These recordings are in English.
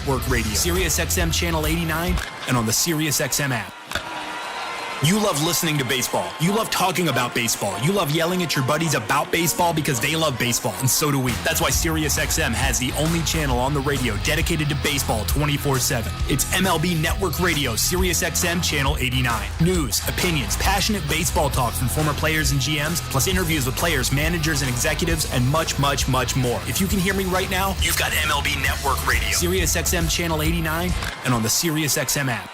Network Radio, SiriusXM Channel 89, and on the SiriusXM app. You love listening to baseball. You love talking about baseball. You love yelling at your buddies about baseball because they love baseball, and so do we. That's why SiriusXM has the only channel on the radio dedicated to baseball 24/7. It's MLB Network Radio, SiriusXM Channel 89. News, opinions, passionate baseball talk from former players and GMs, plus interviews with players, managers, and executives, and much, much, much more. If you can hear me right now, you've got MLB Network Radio, SiriusXM Channel 89, and on the SiriusXM app.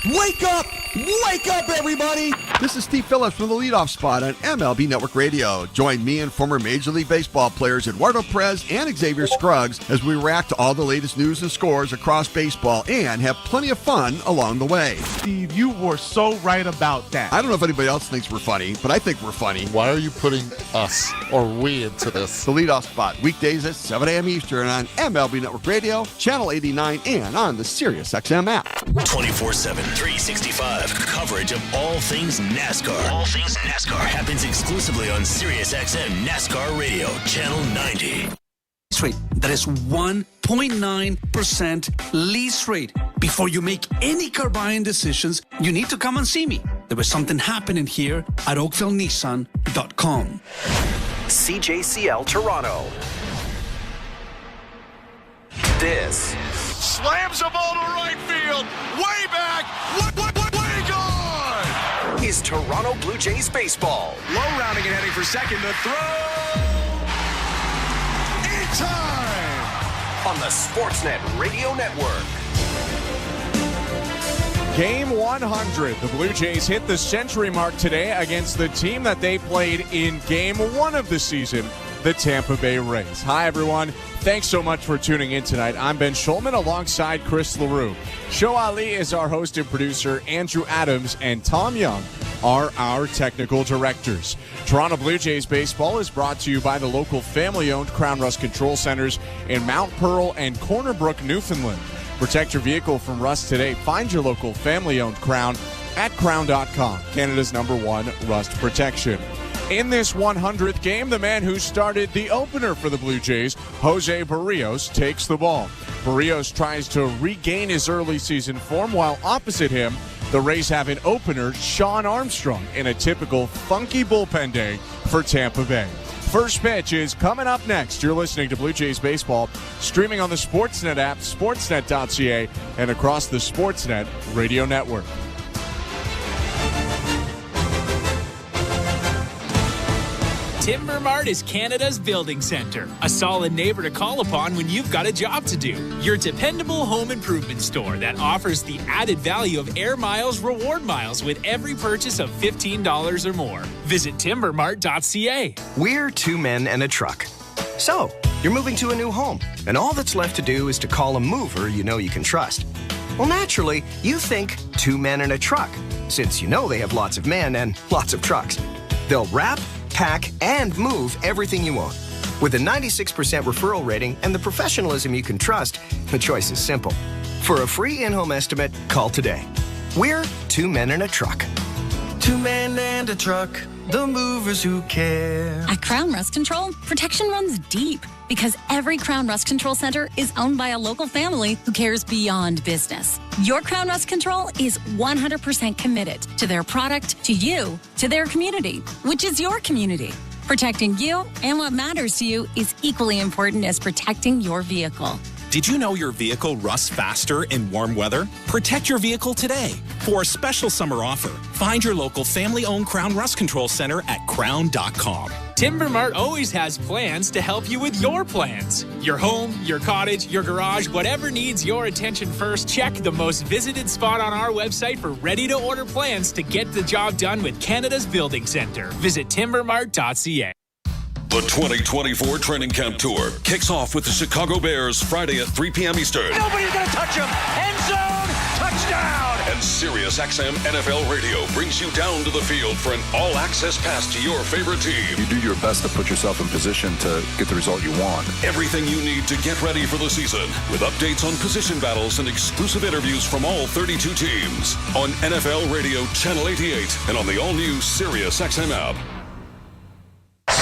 Wake up! Wake up, everybody! This is Steve Phillips from the leadoff spot on MLB Network Radio. Join me and former Major League Baseball players Eduardo Perez and Xavier Scruggs as we react to all the latest news and scores across baseball and have plenty of fun along the way. Steve, you were so right about that. I don't know if anybody else thinks we're funny, but I think we're funny. Why are you putting us or we into this? The leadoff spot, weekdays at 7 a.m. Eastern on MLB Network Radio, Channel 89, and on the SiriusXM app. 24/7, 365 coverage of all things NASCAR. All things NASCAR happens exclusively on SiriusXM NASCAR Radio, Channel 90. Rate that is 1.9% lease rate. Before you make any car buying decisions, you need to come and see me. There was something happening here at OakvilleNissan.com. CJCL Toronto. This slams a ball to right field, way back, way gone! Is Toronto Blue Jays baseball. Low rounding and heading for second to throw. In time! On the Sportsnet Radio Network. Game 100. The Blue Jays hit the century mark today against the team that they played in Game 1 of the season, the Tampa Bay Rays. Hi, everyone. Thanks so much for tuning in tonight. I'm Ben Schulman alongside Chris LaRue. Show Ali is our host and producer. Andrew Adams and Tom Young are our technical directors. Toronto Blue Jays baseball is brought to you by the local family-owned Crown Rust Control Centers in Mount Pearl and Corner Brook, Newfoundland. Protect your vehicle from rust today. Find your local family-owned Crown at crown.com, Canada's #1 rust protection. In this 100th game, the man who started the opener for the Blue Jays, Jose Berrios, takes the ball. Berrios tries to regain his early season form, while opposite him, the Rays have an opener, Sean Armstrong, in a typical funky bullpen day for Tampa Bay. First pitch is coming up next. You're listening to Blue Jays Baseball, streaming on the Sportsnet app, sportsnet.ca, and across the Sportsnet Radio Network. Timber Mart is Canada's building center, a solid neighbor to call upon when you've got a job to do. Your dependable home improvement store that offers the added value of Air Miles reward miles with every purchase of $15 or more. Visit timbermart.ca. We're two men and a truck. So, you're moving to a new home, and all that's left to do is to call a mover you know you can trust. Well, naturally, you think two men and a truck, since you know they have lots of men and lots of trucks. They'll wrap, pack, and move everything you own. With a 96% referral rating and the professionalism you can trust, the choice is simple. For a free in-home estimate, call today. We're two men and a truck. Two men and a truck, the movers who care. At Crown Rust Control, protection runs deep because every Crown Rust Control Center is owned by a local family who cares beyond business. Your Crown Rust Control is 100% committed to their product, to you, to their community, which is your community. Protecting you and what matters to you is equally important as protecting your vehicle. Did you know your vehicle rusts faster in warm weather? Protect your vehicle today. For a special summer offer, find your local family-owned Crown Rust Control Center at crown.com. Timber Mart always has plans to help you with your plans. Your home, your cottage, your garage, whatever needs your attention first, check the most visited spot on our website for ready-to-order plans to get the job done with Canada's Building Center. Visit timbermart.ca. The 2024 Training Camp Tour kicks off with the Chicago Bears Friday at 3 p.m. Eastern. Nobody's going to touch him. End zone. Touchdown. And SiriusXM NFL Radio brings you down to the field for an all-access pass to your favorite team. You do your best to put yourself in position to get the result you want. Everything you need to get ready for the season, with updates on position battles and exclusive interviews from all 32 teams on NFL Radio Channel 88 and on the all-new SiriusXM app.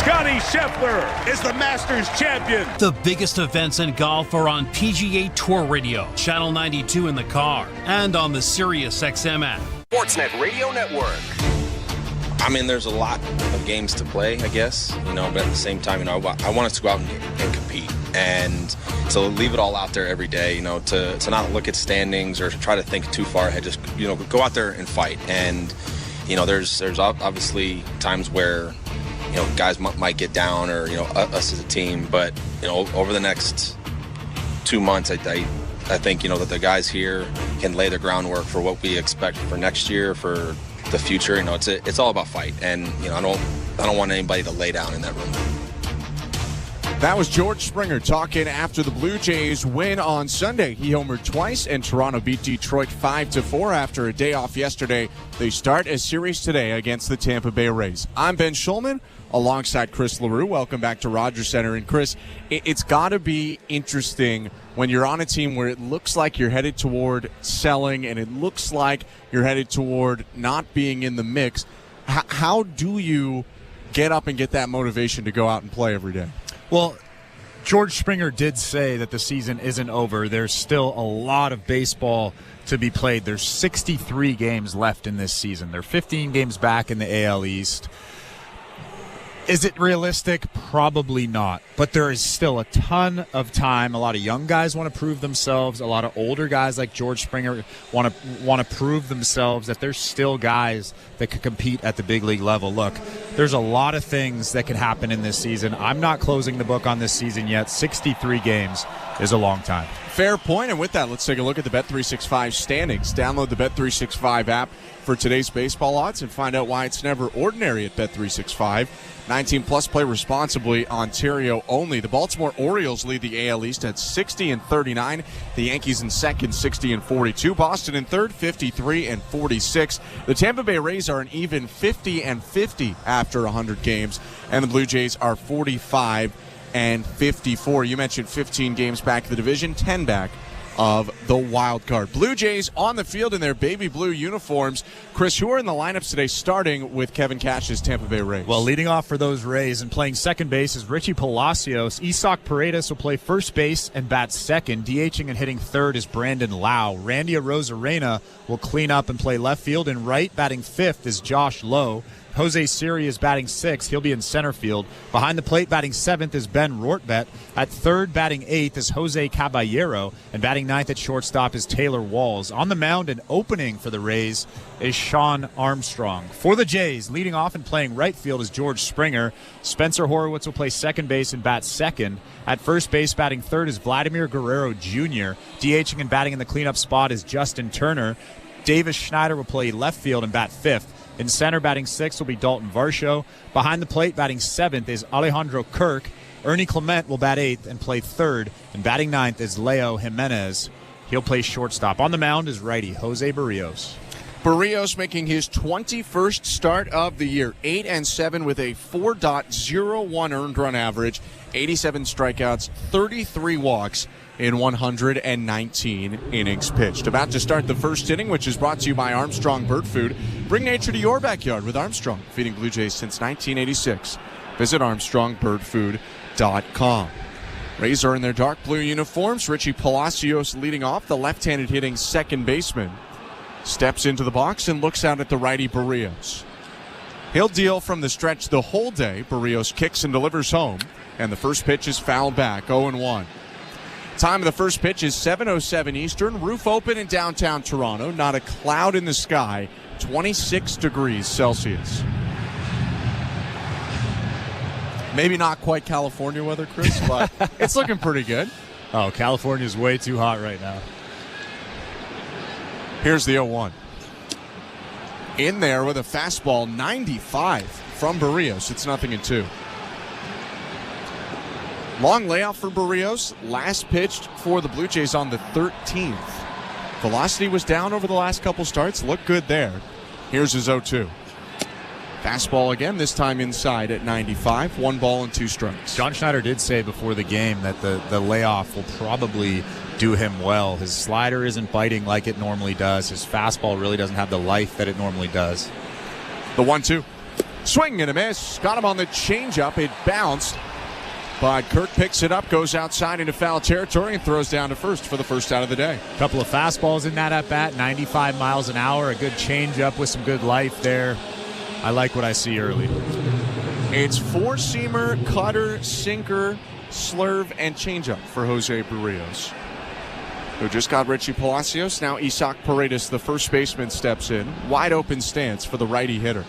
Scotty Scheffler is the Masters champion. The biggest events in golf are on PGA Tour Radio, Channel 92 in the car, and on the Sirius XM app. Sportsnet Radio Network. I mean, there's a lot of games to play, I guess, but at the same time, I want us to go out and compete. And so leave it all out there every day, to not look at standings or to try to think too far ahead. Just, go out there and fight. And, there's obviously times where, guys might get down or, us as a team. But, over the next 2 months, I think, that the guys here can lay the groundwork for what we expect for next year, for the future. It's all about fight. And, I don't want anybody to lay down in that room. That was George Springer talking after the Blue Jays win on Sunday. He homered twice, and Toronto beat Detroit 5-4 after a day off yesterday. They start a series today against the Tampa Bay Rays. I'm Ben Schulman, alongside Chris LaRue. Welcome back to Rogers Center. And Chris, it's got to be interesting when you're on a team where it looks like you're headed toward selling and it looks like you're headed toward not being in the mix. How do you get up and get that motivation to go out and play every day? Well, George Springer did say that the season isn't over. There's still a lot of baseball to be played. There's 63 games left in this season. They're 15 games back in the AL East. Is it realistic? Probably not. But there is still a ton of time. A lot of young guys want to prove themselves. A lot of older guys like George Springer want to prove themselves that there's still guys that could compete at the big league level. Look, there's a lot of things that could happen in this season. I'm not closing the book on this season yet. 63 games is a long time. Fair point. And with that, let's take a look at the Bet365 standings. Download the Bet365 app for today's baseball odds and find out why it's never ordinary at Bet365. 19-plus, play responsibly, Ontario only. The Baltimore Orioles lead the AL East at 60-39. The Yankees in second, 60-42. Boston in third, 53-46. The Tampa Bay Rays are an even 50-50 after 100 games. And the Blue Jays are 45-54. You mentioned 15 games back of the division, 10 back of the wild card. Blue Jays on the field in their baby blue uniforms. Chris, who are in the lineups today, starting with Kevin Cash's Tampa Bay Rays? Well, leading off for those Rays and playing second base is Richie Palacios. Isak Paredes will play first base and bat second. DHing and hitting third is Brandon Lau. Randy Arozarena will clean up and play left field, and right batting fifth is Josh Lowe. Jose Siri is batting sixth. He'll be in center field. Behind the plate, batting seventh is Ben Rortvedt. At third, batting eighth is Jose Caballero. And batting ninth at shortstop is Taylor Walls. On the mound and opening for the Rays is Sean Armstrong. For the Jays, leading off and playing right field is George Springer. Spencer Horowitz will play second base and bat second. At first base, batting third is Vladimir Guerrero Jr. DHing and batting in the cleanup spot is Justin Turner. Davis Schneider will play left field and bat fifth. In center, batting sixth will be Dalton Varsho. Behind the plate, batting seventh is Alejandro Kirk. Ernie Clement will bat eighth and play third. And batting ninth is Leo Jimenez. He'll play shortstop. On the mound is righty Jose Berrios. Berrios making his 21st start of the year. 8-7 with a 4.01 earned run average, 87 strikeouts, 33 walks in 119 innings pitched. About to start the first inning, which is brought to you by Armstrong Bird Food. Bring nature to your backyard with Armstrong, feeding Blue Jays since 1986. Visit ArmstrongBirdFood.com. Rays are in their dark blue uniforms. Richie Palacios leading off, the left-handed hitting second baseman. Steps into the box and looks out at the righty Berrios. He'll deal from the stretch the whole day. Berrios kicks and delivers home, and the first pitch is fouled back, 0-1. Time of the first pitch is 7:07 Eastern. Roof open in downtown Toronto. Not a cloud in the sky. 26 degrees Celsius. Maybe not quite California weather, Chris, but it's looking pretty good. Oh, California's way too hot right now. Here's the 0-1. In there with a fastball, 95 from Berrios. It's 0-2. Long layoff for Berrios. Last pitched for the Blue Jays on the 13th. Velocity was down over the last couple starts. Looked good there. Here's his 0-2. Fastball again, this time inside at 95. 1 ball and 2 strikes. John Schneider did say before the game that the layoff will probably do him well. His slider isn't biting like it normally does. His fastball really doesn't have the life that it normally does. The 1-2. Swing and a miss. Got him on the changeup. It bounced. But Kirk picks it up, goes outside into foul territory, and throws down to first for the first out of the day. A couple of fastballs in that at-bat, 95 miles an hour, a good changeup with some good life there. I like what I see early. It's four-seamer, cutter, sinker, slurve, and changeup for Jose Berrios, who just got Richie Palacios. Now Isaac Paredes, the first baseman, steps in. Wide open stance for the righty hitter.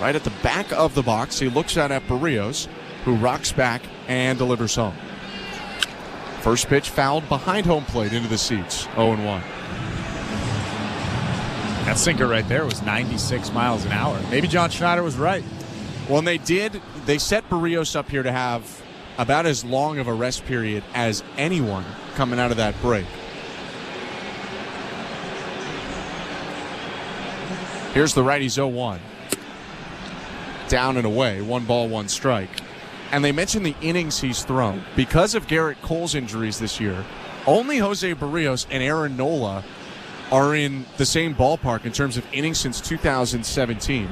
Right at the back of the box, he looks out at Berrios, who rocks back and delivers home. First pitch fouled behind home plate into the seats, 0-1. That sinker right there was 96 miles an hour. Maybe John Schneider was right. Well, and they set Berrios up here to have about as long of a rest period as anyone coming out of that break. Here's the righty's 0-1. Down and away, 1 ball, 1 strike. And they mentioned the innings he's thrown. Because of Garrett Cole's injuries this year, only Jose Berrios and Aaron Nola are in the same ballpark in terms of innings since 2017.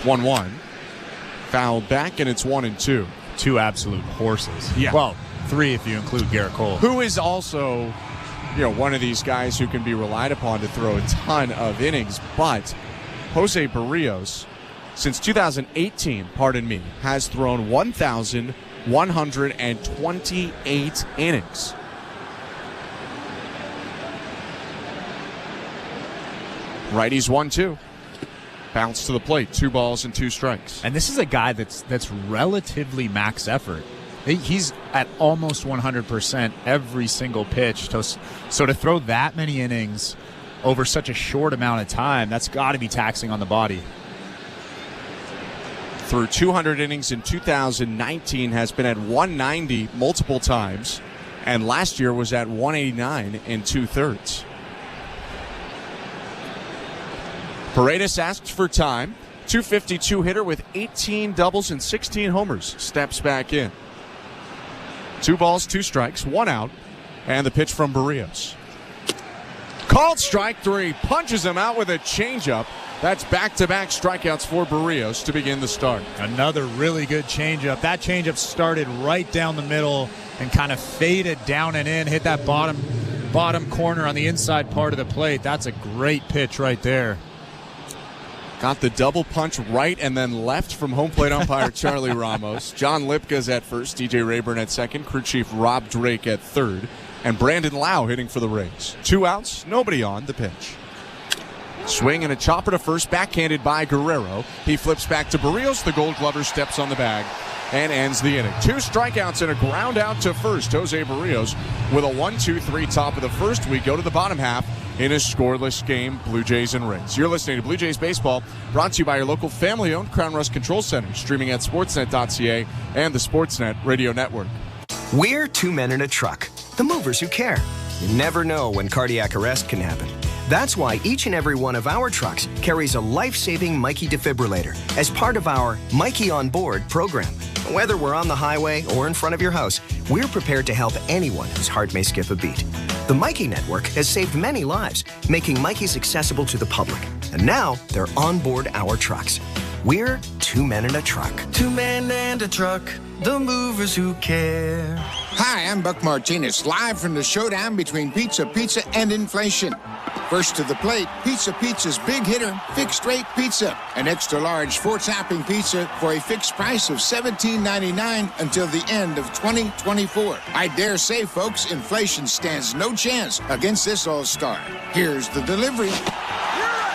1-1. Fouled back, and it's 1-2. Two absolute horses. Yeah. Well, 3 if you include Garrett Cole. Who is also, one of these guys who can be relied upon to throw a ton of innings. But Jose Berrios, since 2018, has thrown 1,128 innings. Righties 1-2. Bounce to the plate, 2 balls and 2 strikes. And this is a guy that's relatively max effort. He's at almost 100% every single pitch. So to throw that many innings over such a short amount of time, that's got to be taxing on the body. Through 200 innings in 2019, has been at 190 multiple times, and last year was at 189 2/3. Paredes asks for time. 252 hitter with 18 doubles and 16 homers steps back in. 2 balls, 2 strikes, 1 out, and the pitch from Berrios. Called strike 3, punches him out with a changeup. That's back-to-back strikeouts for Berrios to begin the start. Another really good changeup. That changeup started right down the middle and kind of faded down and in, hit that bottom corner on the inside part of the plate. That's a great pitch right there. Got the double punch right and then left from home plate umpire Charlie Ramos. John Lipka's at first, DJ Rayburn at second, crew chief Rob Drake at third, and Brandon Lau hitting for the Rays. 2 outs, nobody on. The pitch. Swing and a chopper to first, backhanded by Guerrero. He flips back to Berrios. The Gold Glover steps on the bag and ends the inning. 2 strikeouts and a ground out to first. Jose Berrios with a 1-2-3 top of the first. We go to the bottom half in a scoreless game, Blue Jays and Rays. You're listening to Blue Jays Baseball, brought to you by your local family-owned Crown Rust Control Center, streaming at sportsnet.ca and the Sportsnet Radio Network. We're 2 men in a truck, the movers who care. You never know when cardiac arrest can happen. That's why each and every one of our trucks carries a life-saving Mikey defibrillator as part of our Mikey on Board program. Whether we're on the highway or in front of your house, we're prepared to help anyone whose heart may skip a beat. The Mikey Network has saved many lives, making Mikey's accessible to the public. And now they're on board our trucks. We're 2 men in a truck. 2 men and a truck, the movers who care. Hi, I'm Buck Martinez, live from the showdown between Pizza and inflation. First to the plate, Pizza's big hitter, fixed rate pizza. An extra large 4-topping pizza for a fixed price of $17.99 until the end of 2024. I dare say, folks, inflation stands no chance against this all-star. Here's the delivery.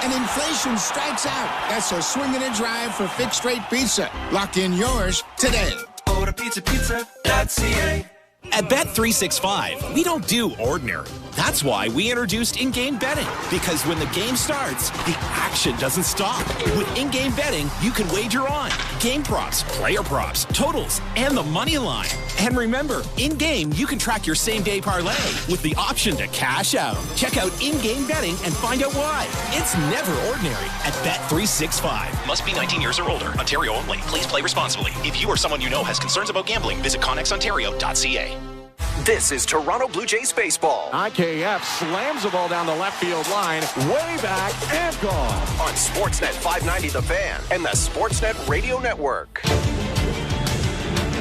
And inflation strikes out. That's a swing and a drive for fixed rate pizza. Lock in yours today. Order pizza.ca. At Bet365, we don't do ordinary. That's why we introduced in-game betting. Because when the game starts, the action doesn't stop. With in-game betting, you can wager on game props, player props, totals, and the money line. And remember, in-game, you can track your same-day parlay with the option to cash out. Check out in-game betting and find out why. It's never ordinary at Bet365. Must be 19 years or older. Ontario only. Please play responsibly. If you or someone you know has concerns about gambling, visit connexontario.ca. This is Toronto Blue Jays baseball. IKF slams the ball down the left field line, way back and gone. On Sportsnet 590 The Fan and the Sportsnet Radio Network.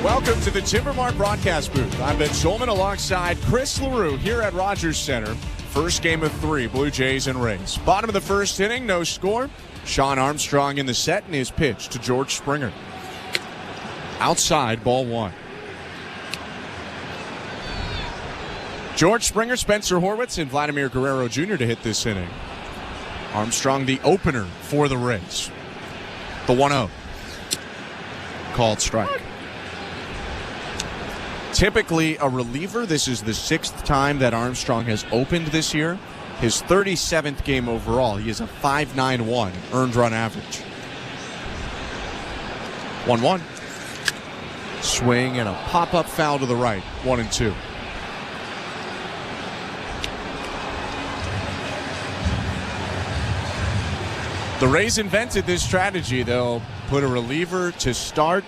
Welcome to the Timbermark broadcast booth. I'm Ben Schulman alongside Chris LaRue here at Rogers Center. First game of 3, Blue Jays and Rays. Bottom of the first inning, no score. Sean Armstrong in the set and his pitch to George Springer. Outside, ball 1. George Springer, Spencer Horwitz, and Vladimir Guerrero Jr. to hit this inning. Armstrong the opener for the Rays. The 1-0. Called strike. Typically a reliever, this is the 6th time that Armstrong has opened this year. His 37th game overall. He is a .591 earned run average. 1-1. Swing and a pop-up foul to the right. 1-2. The Rays invented this strategy. They'll put a reliever to start,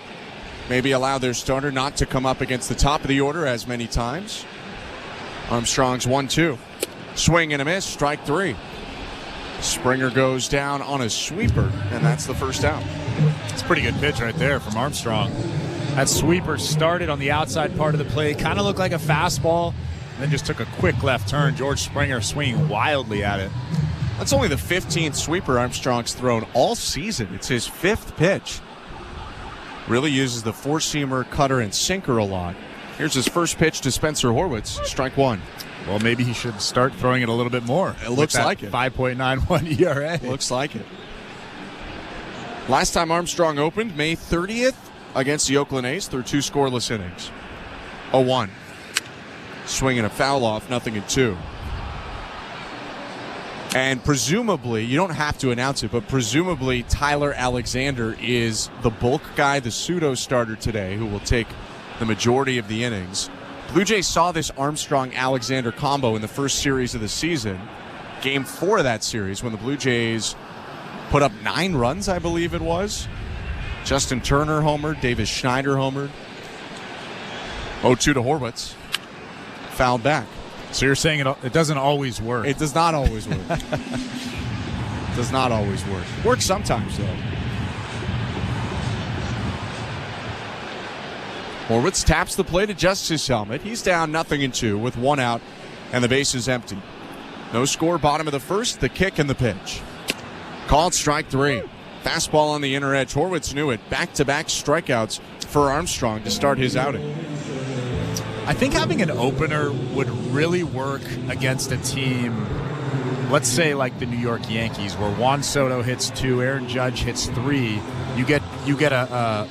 maybe allow their starter not to come up against the top of the order as many times. Armstrong's 1-2. Swing and a miss, strike 3. Springer goes down on a sweeper, and that's the first out. It's a pretty good pitch right there from Armstrong. That sweeper started on the outside part of the plate, kind of looked like a fastball, and then just took a quick left turn. George Springer swinging wildly at it. That's only the 15th sweeper Armstrong's thrown all season. It's his 5th pitch. Really uses the four-seamer, cutter, and sinker a lot. Here's his first pitch to Spencer Horwitz, strike 1. Well, maybe he should start throwing it a little bit more. It looks like it. 5.91 ERA. Looks like it. Last time Armstrong opened, May 30th, against the Oakland A's through 2 scoreless innings. 0-1. Swinging a foul off, 0-2. And presumably, you don't have to announce it, but presumably Tyler Alexander is the bulk guy, the pseudo starter today, who will take the majority of the innings. Blue Jays saw this Armstrong-Alexander combo in the first series of the season. Game 4 of that series, when the Blue Jays put up 9 runs, I believe it was. Justin Turner homered, Davis Schneider homered. 0-2 to Horwitz. Fouled back. So you're saying it doesn't always work? It does not always work. Does not always work. Works sometimes, though. Horwitz taps the plate, adjusts his helmet. He's down 0-2 with 1 out and the base is empty. No score, bottom of the first, the kick and the pitch. Called strike 3. Fastball on the inner edge. Horwitz knew it. Back-to-back strikeouts for Armstrong to start his outing. I think having an opener would really work against a team, let's say like the New York Yankees, where Juan Soto hits 2, Aaron Judge hits 3. You get a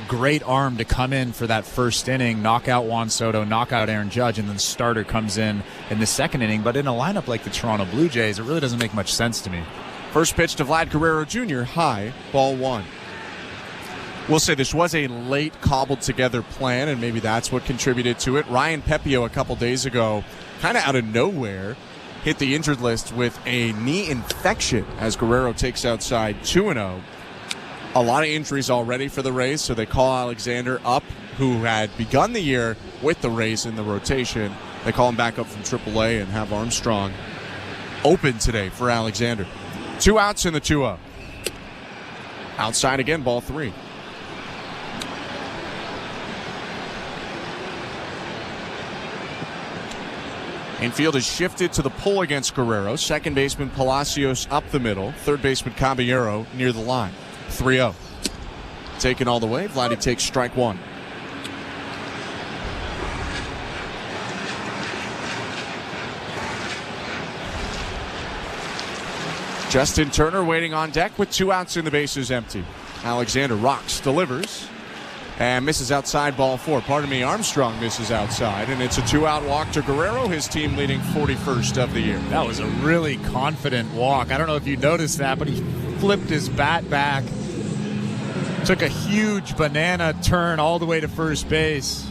great arm to come in for that first inning, knock out Juan Soto, knock out Aaron Judge, and then the starter comes in the second inning. But in a lineup like the Toronto Blue Jays, it really doesn't make much sense to me. First pitch to Vlad Guerrero Jr., high, ball 1. We'll say this was a late cobbled-together plan, and maybe that's what contributed to it. Ryan Pepio a couple days ago, kind of out of nowhere, hit the injured list with a knee infection as Guerrero takes outside 2-0. A lot of injuries already for the Rays, so they call Alexander up, who had begun the year with the Rays in the rotation. They call him back up from AAA and have Armstrong open today for Alexander. 2 outs in the 2-0. Outside again, ball 3. Infield is shifted to the pull against Guerrero. Second baseman Palacios up the middle. Third baseman Caballero near the line. 3-0. Taken all the way. Vladdy takes strike 1. Justin Turner waiting on deck with 2 outs and the bases empty. Alexander rocks, delivers, and misses outside, ball 4. Pardon me, Armstrong misses outside, and it's a 2-out walk to Guerrero, his team leading 41st of the year. That was a really confident walk. I don't know if you noticed that, but he flipped his bat back, took a huge banana turn all the way to first base.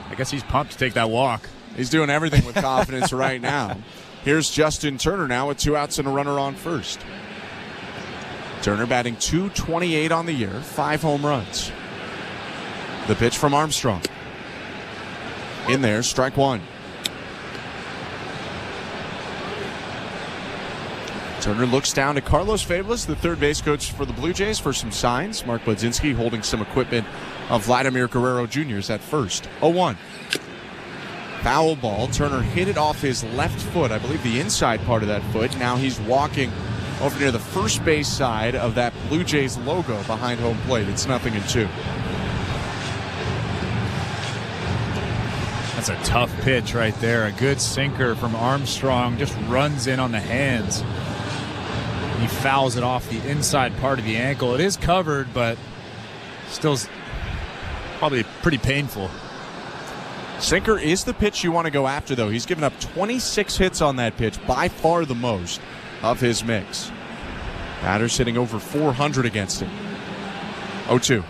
I guess he's pumped to take that walk. He's doing everything with confidence right now. Here's Justin Turner now with 2 outs and a runner on first. Turner batting .228 on the year, 5 home runs. The pitch from Armstrong. In there, strike one. Turner looks down to Carlos Fablis, the third base coach for the Blue Jays, for some signs. Mark Budzinski holding some equipment of Vladimir Guerrero Jr.'s at first. 0-1. Foul ball. Turner hit it off his left foot, I believe the inside part of that foot. Now he's walking over near the first base side of that Blue Jays logo behind home plate. It's 0-2. That's a tough pitch right there. A good sinker from Armstrong, just runs in on the hands. He fouls it off the inside part of the ankle. It is covered, but still probably pretty painful. Sinker is the pitch you want to go after, though. He's given up 26 hits on that pitch, by far the most of his mix. Batter's hitting over 400 against him. 0-2.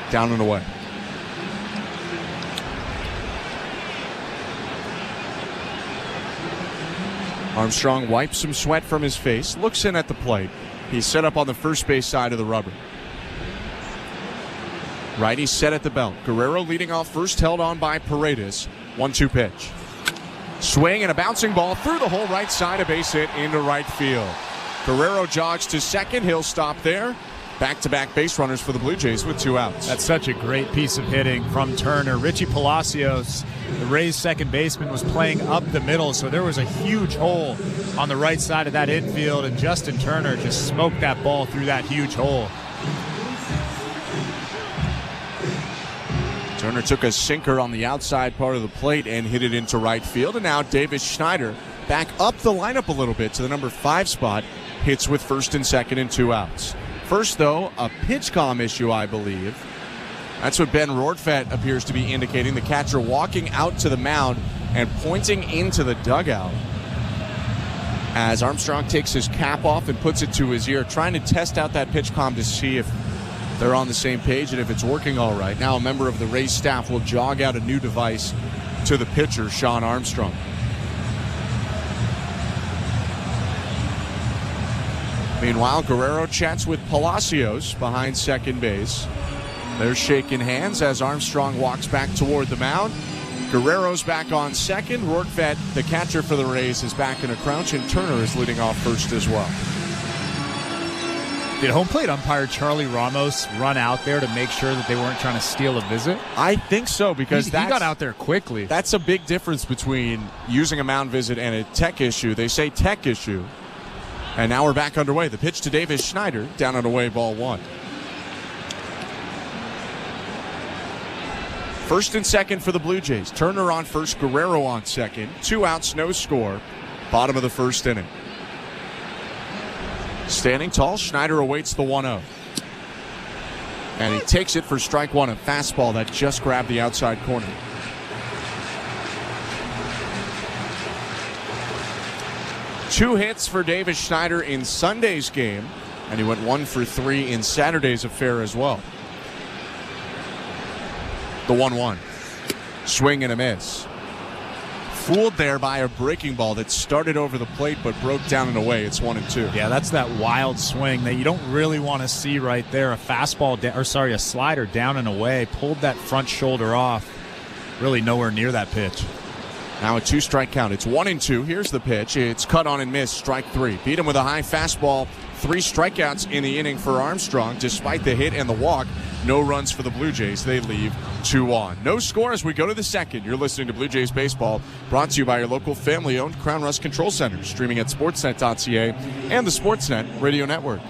Down and away. Armstrong wipes some sweat from his face, looks in at the plate. He's set up on the first base side of the rubber. Righty set at the belt. Guerrero leading off first, held on by Paredes. 1-2 pitch. Swing and a bouncing ball through the whole right side, a base hit into right field. Guerrero jogs to second. He'll stop there. Back-to-back base runners for the Blue Jays with 2 outs. That's such a great piece of hitting from Turner. Richie Palacios, the Rays second baseman, was playing up the middle, so there was a huge hole on the right side of that infield, and Justin Turner just smoked that ball through that huge hole. Turner took a sinker on the outside part of the plate and hit it into right field, and now Davis Schneider back up the lineup a little bit to the number 5 spot, hits with first and second and 2 outs. First, though, a pitch comm issue, I believe. That's what Ben Rortvedt appears to be indicating. The catcher walking out to the mound and pointing into the dugout as Armstrong takes his cap off and puts it to his ear, trying to test out that pitch comm to see if they're on the same page and if it's working all right. Now a member of the Rays staff will jog out a new device to the pitcher, Sean Armstrong. Meanwhile, Guerrero chats with Palacios behind second base. They're shaking hands as Armstrong walks back toward the mound. Guerrero's back on second. Rortvedt, the catcher for the Rays, is back in a crouch, and Turner is leading off first as well. Did home plate umpire Charlie Ramos run out there to make sure that they weren't trying to steal a visit? I think so, because he got out there quickly. That's a big difference between using a mound visit and a tech issue. They say tech issue. And now we're back underway. The pitch to Davis Schneider, down and away, ball 1. First and second for the Blue Jays. Turner on first, Guerrero on second. 2 outs, no score. Bottom of the first inning. Standing tall, Schneider awaits the 1-0. And he takes it for strike 1, a fastball that just grabbed the outside corner. Two hits for Davis Schneider in Sunday's game, and he went 1 for 3 in Saturday's affair as well. The 1-1. Swing and a miss. Fooled there by a breaking ball that started over the plate but broke down and away. It's 1-2. Yeah, that's that wild swing that you don't really want to see right there. A slider down and away. Pulled that front shoulder off. Really nowhere near that pitch. Now a 2-strike count. It's 1-2. Here's the pitch. It's cut on and missed. Strike 3. Beat him with a high fastball. 3 strikeouts in the inning for Armstrong. Despite the hit and the walk, no runs for the Blue Jays. They leave 2 on. No score as we go to the second. You're listening to Blue Jays Baseball, brought to you by your local family-owned Crown Rust Control Center, streaming at sportsnet.ca and the Sportsnet Radio Network.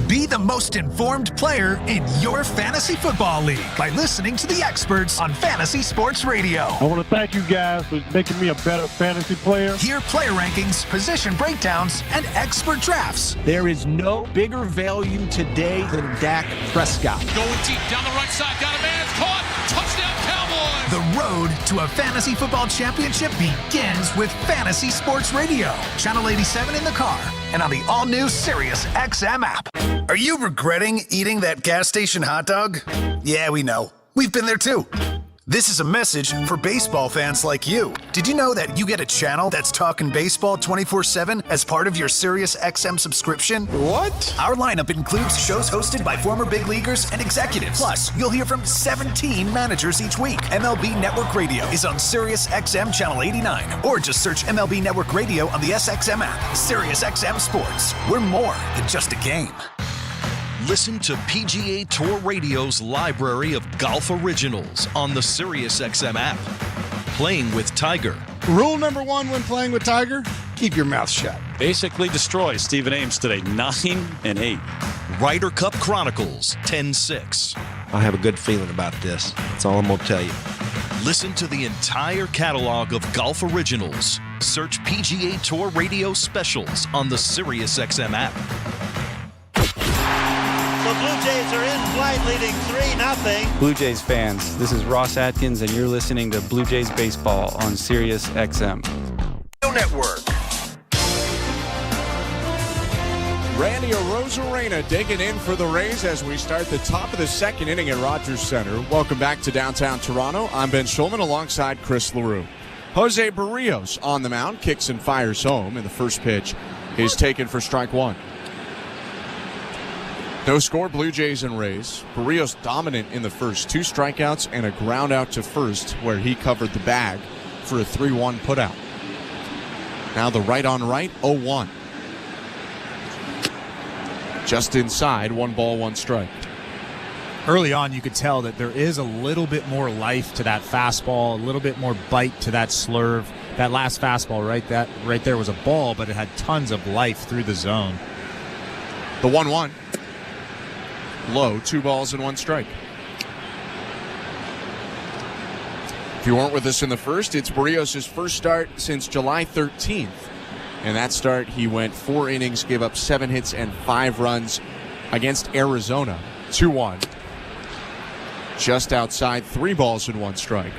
Be the most informed player in your fantasy football league by listening to the experts on Fantasy Sports Radio. I want to thank you guys for making me a better fantasy player. Hear player rankings, position breakdowns, and expert drafts. There is no bigger value today than Dak Prescott. Going deep down the right side, got a man, caught, touchdown Cowboys! The road to a fantasy football championship begins with Fantasy Sports Radio. Channel 87 in the car and on the all-new Sirius XM app. Are you regretting eating that gas station hot dog? Yeah, we know. We've been there too. This is a message for baseball fans like you. Did you know that you get a channel that's talking baseball 24/7 as part of your SiriusXM subscription? What? Our lineup includes shows hosted by former big leaguers and executives. Plus, you'll hear from 17 managers each week. MLB Network Radio is on SiriusXM Channel 89. Or just search MLB Network Radio on the SXM app. SiriusXM Sports. We're more than just a game. Listen to PGA Tour Radio's library of golf originals on the SiriusXM app. Playing with Tiger. Rule number 1 when playing with Tiger, keep your mouth shut. Basically destroy Stephen Ames today, 9 and 8. Ryder Cup Chronicles, 10-6. I have a good feeling about this. That's all I'm going to tell you. Listen to the entire catalog of golf originals. Search PGA Tour Radio specials on the SiriusXM app. The Blue Jays are in flight, leading 3-0. Blue Jays fans, this is Ross Atkins, and you're listening to Blue Jays Baseball on SiriusXM. Network. Randy Arozarena digging in for the Rays as we start the top of the second inning at Rogers Center. Welcome back to downtown Toronto. I'm Ben Schulman alongside Chris LaRue. Jose Berrios on the mound, kicks and fires home, and the first pitch is taken for strike one. No score, Blue Jays and Rays. Berrios dominant in the first. 2 strikeouts and a ground out to first where he covered the bag for a 3-1 putout. Now the right on right, 0-1. Just inside, 1 ball, 1 strike. Early on, you could tell that there is a little bit more life to that fastball, a little bit more bite to that slurve. That last fastball right there was a ball, but it had tons of life through the zone. The 1-1. Low, 2 balls and 1 strike. If you weren't with us in the first, it's Berrios' first start since July 13th. And that start, he went 4 innings, gave up 7 hits and 5 runs against Arizona. 2-1. Just outside, 3 balls and 1 strike.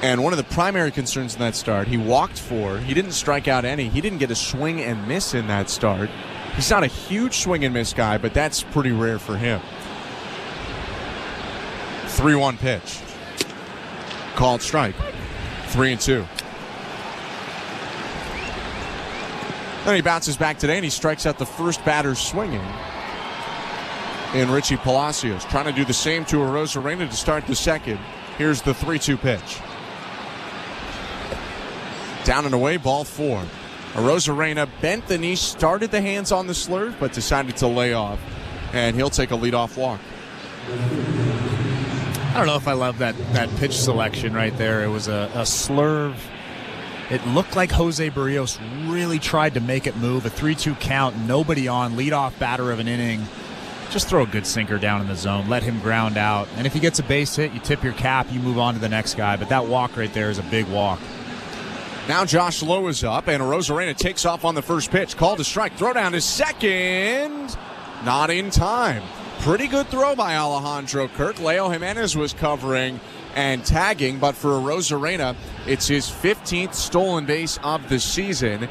And one of the primary concerns in that start, he walked 4. He didn't strike out any. He didn't get a swing and miss in that start. He's not a huge swing and miss guy, but that's pretty rare for him. 3-1 pitch. Called strike. 3-2. Then he bounces back today and he strikes out the first batter swinging in Richie Palacios. Trying to do the same to Arozarena to start the second. Here's the 3-2 pitch. Down and away, ball 4. Arozarena bent the knee, started the hands on the slurve, but decided to lay off, and he'll take a leadoff walk. I don't know if I love that pitch selection right there. It was a slurve. It looked like Jose Berrios really tried to make it move. A 3-2 count, nobody on, leadoff batter of an inning. Just throw a good sinker down in the zone, let him ground out. And if he gets a base hit, you tip your cap, you move on to the next guy. But that walk right there is a big walk. Now Josh Lowe is up, and Arozarena takes off on the first pitch. Called a strike. Throw down to second. Not in time. Pretty good throw by Alejandro Kirk. Leo Jimenez was covering and tagging, but for Arozarena, it's his 15th stolen base of the season,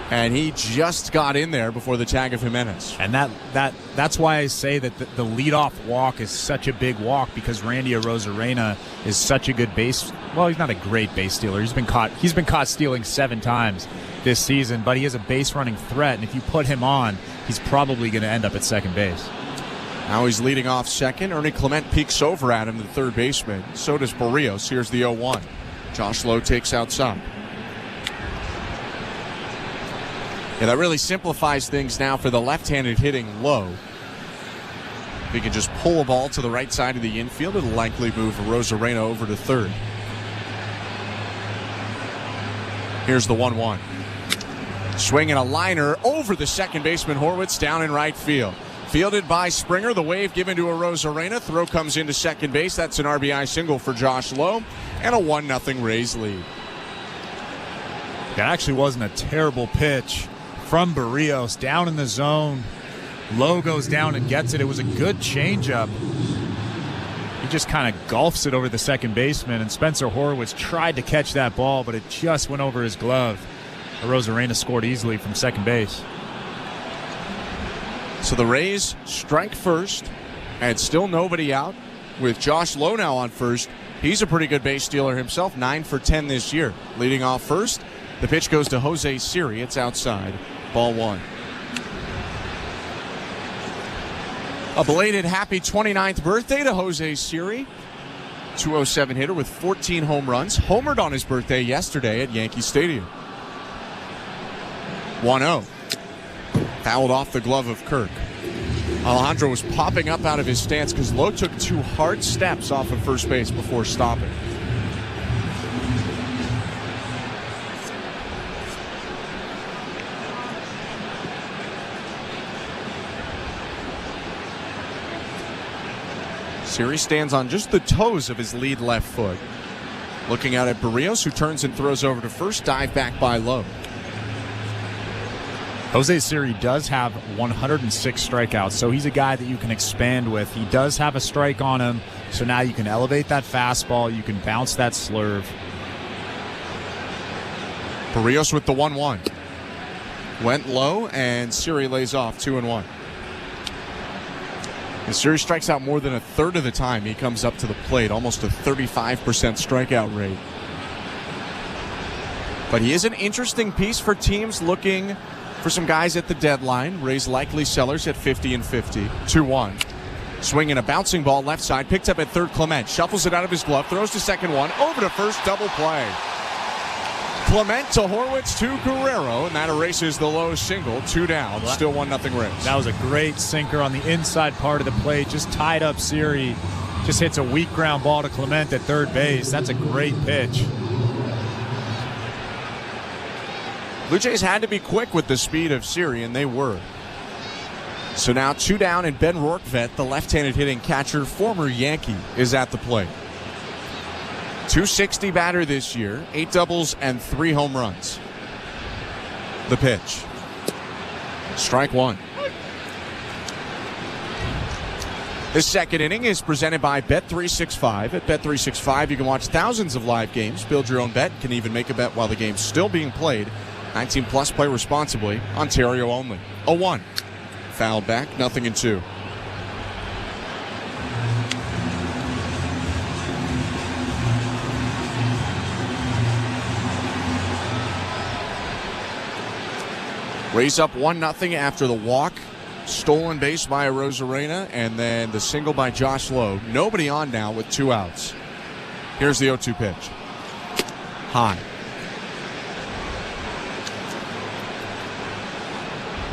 and he just got in there before the tag of Jimenez. And that's why I say that the leadoff walk is such a big walk, because Randy Arozarena is such a good base. Well, he's not a great base stealer. He's been caught stealing 7 times this season, but he is a base running threat, and if you put him on, he's probably going to end up at second base. Now he's leading off second. Ernie Clement peeks over at him, the third baseman. So does Berrios. Here's the 0-1. Josh Lowe takes outside. Yeah, that really simplifies things now for the left-handed hitting Lowe. If he can just pull a ball to the right side of the infield, it'll likely move Arozarena over to third. Here's the 1-1. Swinging a liner over the second baseman Horwitz, down in right field. Fielded by Springer, the wave given to Arozarena. Throw comes into second base. That's an RBI single for Josh Lowe, and a 1-0 Rays lead. That actually wasn't a terrible pitch from Berrios, down in the zone. Lowe goes down and gets it. It was a good changeup. He just kind of golfs it over the second baseman, and Spencer Horwitz tried to catch that ball, but it just went over his glove. Arozarena scored easily from second base. So the Rays strike first, and still nobody out, with Josh Lowe now on first He's a pretty good base stealer himself, 9 for 10 this year. Leading off first, the pitch goes to Jose Siri. It's outside. Ball 1. A belated happy 29th birthday to Jose Siri. 207 hitter with 14 home runs. Homered on his birthday yesterday at Yankee Stadium. 1-0. Fouled off the glove of Kirk. Alejandro was popping up out of his stance because Lowe took 2 hard steps off of first base before stopping. Siri stands on just the toes of his lead left foot. Looking out at Berrios, who turns and throws over to first. Dive back by Lowe. Jose Siri does have 106 strikeouts, so he's a guy that you can expand with. He does have a strike on him, so now you can elevate that fastball, you can bounce that slurve. Berrios with the 1-1. Went low, and Siri lays off 2-1. And Siri strikes out more than a third of the time he comes up to the plate, almost a 35% strikeout rate. But he is an interesting piece for teams looking for some guys at the deadline. Rays likely sellers at 50 and 50. 2-1. Swinging a bouncing ball left side. Picked up at third. Clement shuffles it out of his glove. Throws to second. 1. Over to first. Double play. Clement to Horwitz to Guerrero. And that erases the Lowe single. 2 down. Still 1-0 Rays. That was a great sinker on the inside part of the plate. Just tied up Siri. Just hits a weak ground ball to Clement at third base. That's a great pitch. Blue Jays had to be quick with the speed of Siri, and they were. So now 2 down, and Ben Rortvedt, the left-handed hitting catcher, former Yankee, is at the plate. .260 batter this year, 8 doubles and 3 home runs. The pitch. Strike 1. The second inning is presented by Bet365. At Bet365, you can watch thousands of live games, build your own bet, can even make a bet while the game's still being played. 19 plus, play responsibly. Ontario only. 0-1. Fouled back, 0-2. Rays up 1-0 after the walk. Stolen base by Arozarena, and then the single by Josh Lowe. Nobody on now with 2 outs. Here's the 0-2 pitch. High.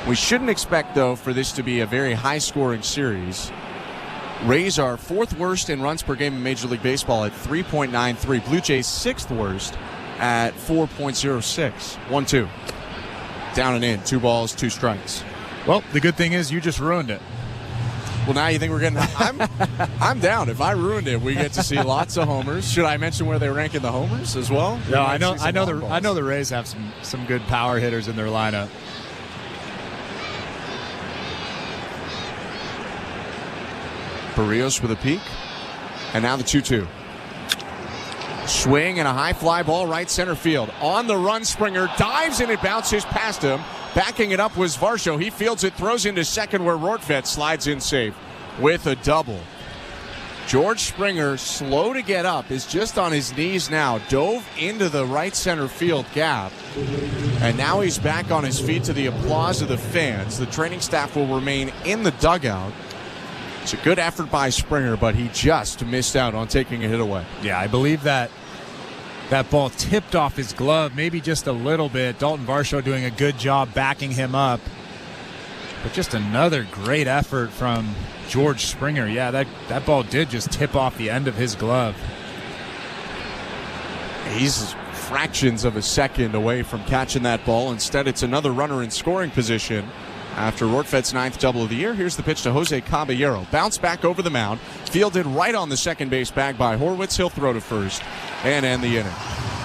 We shouldn't expect, though, for this to be a very high-scoring series. Rays are 4th worst in runs per game in Major League Baseball at 3.93. Blue Jays 6th worst at 4.06. 1-2. Down and in. 2 balls, 2 strikes. Well, the good thing is you just ruined it. Well, now you think we're getting... I'm down. If I ruined it, we get to see lots of homers. Should I mention where they rank in the homers as well? No, I know the Rays have some good power hitters in their lineup. Berrios with a peek. And now the 2-2. Swing and a high fly ball right center field. On the run, Springer dives and it bounces past him. Backing it up was Varsho. He fields it, throws into second where Rortvedt slides in safe with a double. George Springer, slow to get up, is just on his knees now. Dove into the right center field gap. And now he's back on his feet to the applause of the fans. The training staff will remain in the dugout. It's a good effort by Springer, but he just missed out on taking a hit away. Yeah, I believe that ball tipped off his glove, maybe just a little bit. Dalton Varsho doing a good job backing him up. But just another great effort from George Springer. Yeah, that ball did just tip off the end of his glove. He's fractions of a second away from catching that ball. Instead, it's another runner in scoring position. After Rortvedt's 9th double of the year, here's the pitch to Jose Caballero. Bounce back over the mound. Fielded right on the second base bag by Horwitz. He'll throw to first and end the inning.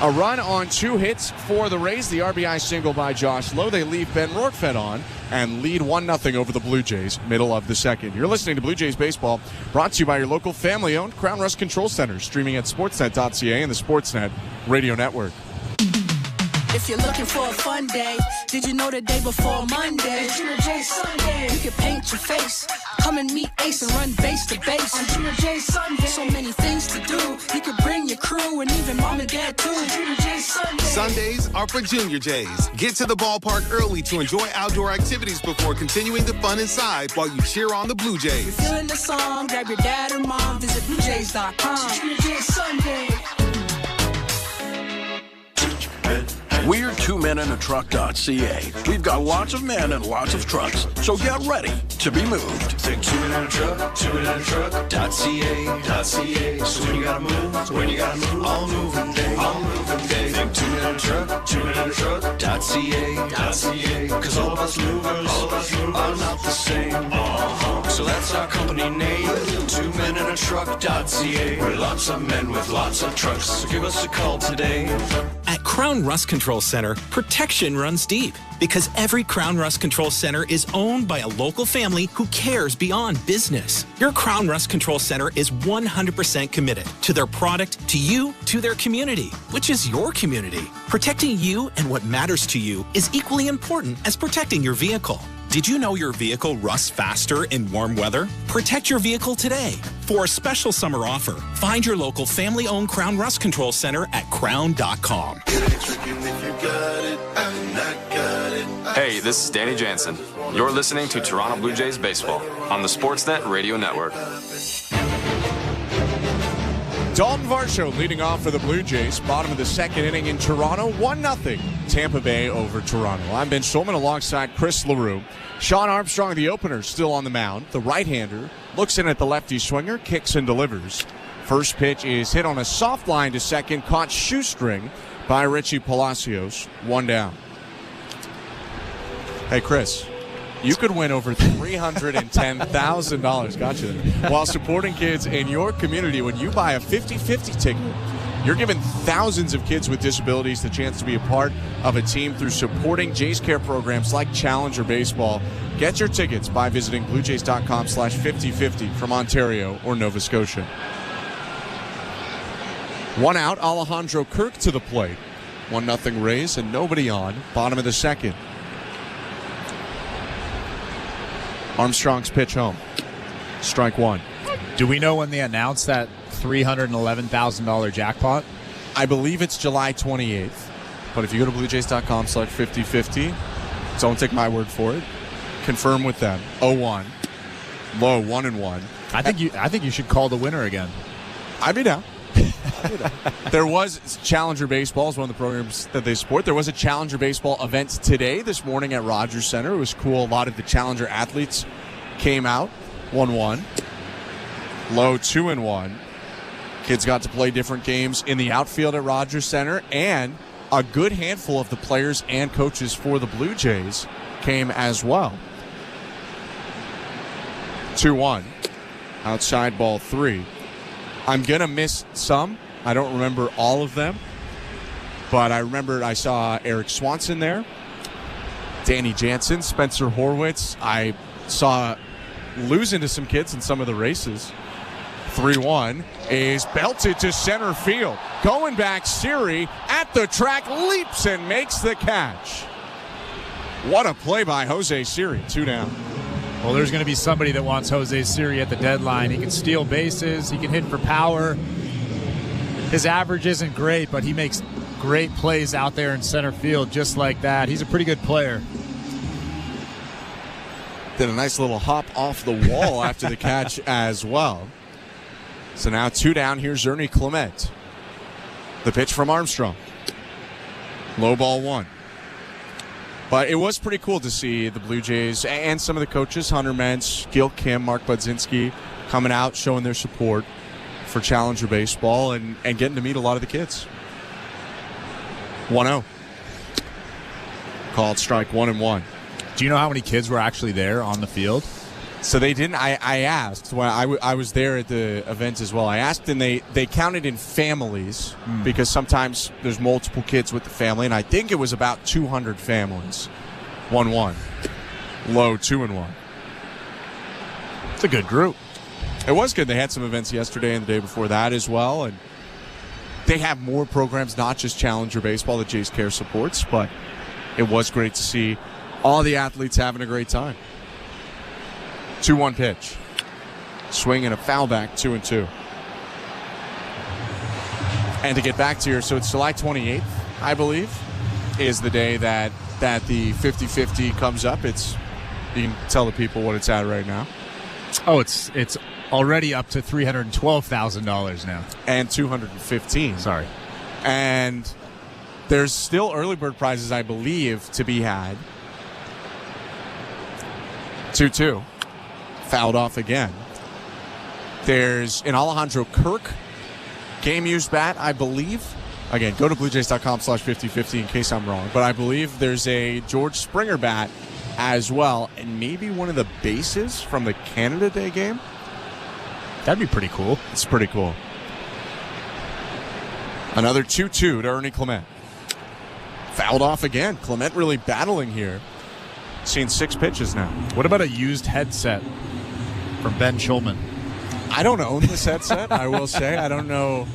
A run on 2 hits for the Rays. The RBI single by Josh Lowe. They leave Ben Rortvedt on and lead 1-0 over the Blue Jays, middle of the second. You're listening to Blue Jays Baseball, brought to you by your local family-owned Crown Rust Control Center, streaming at sportsnet.ca and the Sportsnet Radio Network. If you're looking for a fun day, did you know the day before Monday? You can paint your face, Come and meet Ace and run base to base on Junior J's Sunday. So many things to do. You could bring your crew and even mom and dad too. Junior J's Sunday. Sundays are for Junior J's. Get to the ballpark early to enjoy outdoor activities before continuing the fun inside while you cheer on the Blue Jays. If you're feeling the song, grab your dad or mom, visit BlueJays.com. Junior J's Sunday. We're 2menintruck.ca. We've got lots of men and lots of trucks, so get ready to be moved. Think 2 men in a truck, 2menintruck.ca. So when you gotta move, all moving day. Think 2 men in a truck, 2menintruck.ca. Cause all of us movers are not the same. So that's our company name, 2menintruck.ca. We're lots of men with lots of trucks, so give us a call today. At Crown Rust Control Center, protection runs deep because every Crown Rust Control Center is owned by a local family who cares beyond business. Your Crown Rust Control Center is 100% committed to their product, to you, to their community, which is your community. Protecting you and what matters to you is equally important as protecting your vehicle. Did you know your vehicle rusts faster in warm weather? Protect your vehicle today. For a special summer offer, find your local family-owned Crown Rust Control Center at crown.com. Hey, this is Danny Jansen. You're listening to Toronto Blue Jays Baseball on the Sportsnet Radio Network. Dalton Varsho leading off for the Blue Jays. Bottom of the second inning in Toronto. 1-0 Tampa Bay over Toronto. I'm Ben Schulman alongside Chris LaRue. Sean Armstrong, the opener, still on the mound. The right-hander looks in at the lefty swinger, kicks and delivers. First pitch is hit on a soft line to second, caught shoestring by Richie Palacios. 1 down. Hey, Chris. You could win over $310,000, gotcha, while supporting kids in your community. When you buy a 50-50 ticket, you're giving thousands of kids with disabilities the chance to be a part of a team through supporting Jays Care programs like Challenger Baseball. Get your tickets by visiting bluejays.com/5050 from Ontario or Nova Scotia. 1 out, Alejandro Kirk to the plate. 1-0 Rays and nobody on. Bottom of the second. Armstrong's pitch home. Strike one. Do we know when they announced that $311,000 jackpot? I believe it's July 28th. But if you go to bluejays.com/5050, don't take my word for it. Confirm with them. 0-1. Low 1-1. I think you should call the winner again. I'd be down. There was Challenger Baseball is one of the programs that they support. There was a Challenger Baseball event today, this morning at Rogers Center. It was cool. A lot of the Challenger athletes came out. 1-1. Low 2-1. Kids got to play different games in the outfield at Rogers Center, and a good handful of the players and coaches for the Blue Jays came as well. 2-1. Outside ball 3. I'm going to miss some. I don't remember all of them. But I remember I saw Eric Swanson there, Danny Jansen, Spencer Horwitz. I saw losing to some kids in some of the races. 3-1 is belted to center field. Going back, Siri at the track, leaps and makes the catch. What a play by Jose Siri. 2 down. Well, there's going to be somebody that wants Jose Siri at the deadline. He can steal bases. He can hit for power. His average isn't great, but he makes great plays out there in center field just like that. He's a pretty good player. Did a nice little hop off the wall after the catch as well. So now 2 down. Here's Ernie Clement. The pitch from Armstrong. Low ball 1. But it was pretty cool to see the Blue Jays and some of the coaches, Hunter Mentz, Gil Kim, Mark Budzinski, coming out, showing their support for Challenger Baseball and getting to meet a lot of the kids. 1-0. Called strike 1-1. Do you know how many kids were actually there on the field? So they didn't. I asked when I was there at the event as well. I asked, and they counted in families because sometimes there's multiple kids with the family, and I think it was about 200 families. 1-1. Low 2-1. It's a good group. It was good. They had some events yesterday and the day before that as well, and they have more programs, not just Challenger Baseball that Jays Care supports, but it was great to see all the athletes having a great time. 2-1 pitch. Swing and a foul back, 2-2. And to get back to here, so it's July 28th, I believe, is the day that the 50-50 comes up. You can tell the people what it's at right now. Oh, it's already up to $312,000 now. And $215,000. Sorry. And there's still early bird prizes, I believe, to be had. 2-2. Fouled off again. There's an Alejandro Kirk game-used bat, I believe. Again, go to bluejays.com/5050 in case I'm wrong. But I believe there's a George Springer bat as well, and maybe one of the bases from the Canada Day game. That'd be pretty cool. It's pretty cool. Another 2-2 to Ernie Clement. Fouled off again. Clement really battling here. Seen 6 pitches now. What about a used headset from Ben Schulman? I don't own this headset, I will say. I don't know.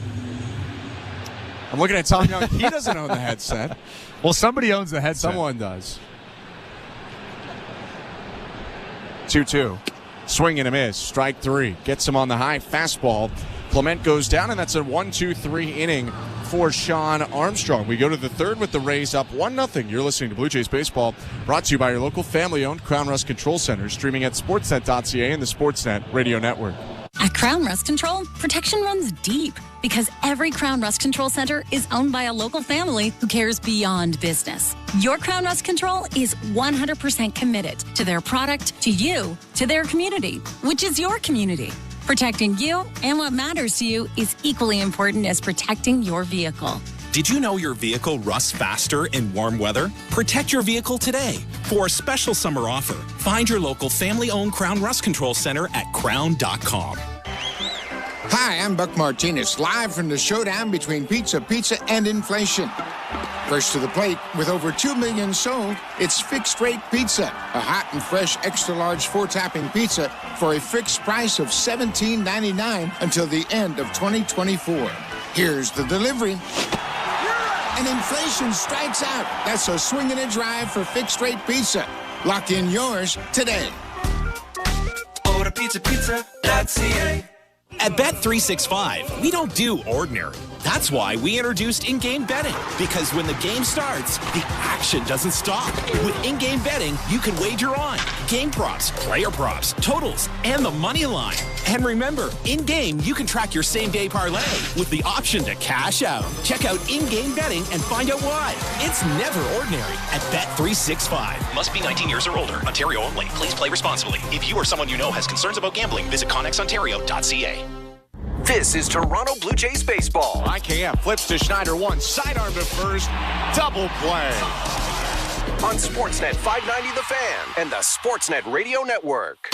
I'm looking at Tom Young. He doesn't own the headset. Well, somebody owns the headset. Someone does. 2-2. Swing and a miss. Strike 3. Gets him on the high fastball. Clement goes down, and that's a 1-2-3 inning for Sean Armstrong. We go to the third with the Rays up 1-0. You're listening to Blue Jays Baseball, brought to you by your local family-owned Crown Rust Control Center, streaming at sportsnet.ca and the Sportsnet Radio Network. At Crown Rust Control, protection runs deep because every Crown Rust Control Center is owned by a local family who cares beyond business. Your Crown Rust Control is 100% committed to their product, to you, to their community, which is your community. Protecting you and what matters to you is equally important as protecting your vehicle. Did you know your vehicle rusts faster in warm weather? Protect your vehicle today. For a special summer offer, find your local family-owned Crown Rust Control Center at crown.com. Hi, I'm Buck Martinez, live from the showdown between pizza and inflation. First to the plate, with over 2 million sold, it's Fixed Rate Pizza, a hot and fresh extra-large 4-topping pizza for a fixed price of $17.99 until the end of 2024. Here's the delivery. And inflation strikes out. That's a swing and a drive for Fixed Rate Pizza. Lock in yours today. Order pizza.ca. At Bet365, we don't do ordinary. That's why we introduced in-game betting. Because when the game starts, the action doesn't stop. With in-game betting, you can wager on game props, player props, totals, and the money line. And remember, in-game, you can track your same-day parlay with the option to cash out. Check out in-game betting and find out why. It's never ordinary at Bet365. Must be 19 years or older. Ontario only. Please play responsibly. If you or someone you know has concerns about gambling, visit connexontario.ca. This is Toronto Blue Jays baseball. IKF flips to Schneider, one sidearm to first, double play. On Sportsnet 590 The Fan and the Sportsnet Radio Network.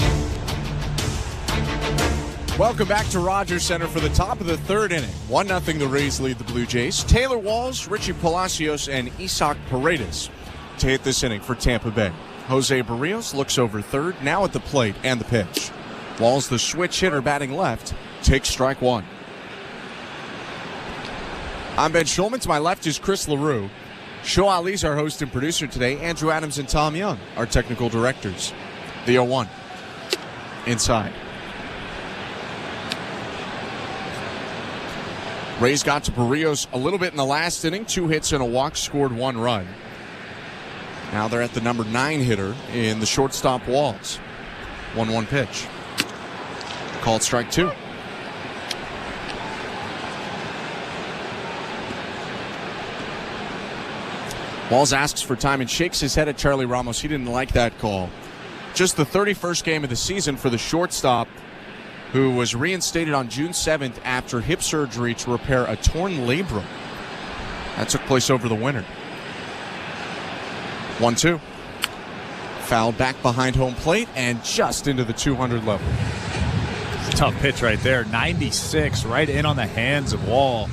Welcome back to Rogers Center for the top of the third inning. 1-0 the Rays lead the Blue Jays. Taylor Walls, Richie Palacios, and Isaac Paredes to hit this inning for Tampa Bay. Jose Berrios looks over third, now at the plate and the pitch. Walls, the switch hitter batting left, takes strike 1. I'm Ben Schulman. To my left is Chris LaRue. Show Ali's our host and producer today. Andrew Adams and Tom Young, our technical directors. The 0-1. Inside. Rays got to Berrios a little bit in the last inning. 2 hits and a walk, scored 1 run. Now they're at the number 9 hitter in the shortstop Walls. 1-1 pitch. Called strike 2. Walls asks for time and shakes his head at Charlie Ramos. He didn't like that call. Just the 31st game of the season for the shortstop, who was reinstated on June 7th after hip surgery to repair a torn labrum. That took place over the winter. 1-2. Fouled back behind home plate and just into the 200 level. It's a tough pitch right there. 96 right in on the hands of Walls.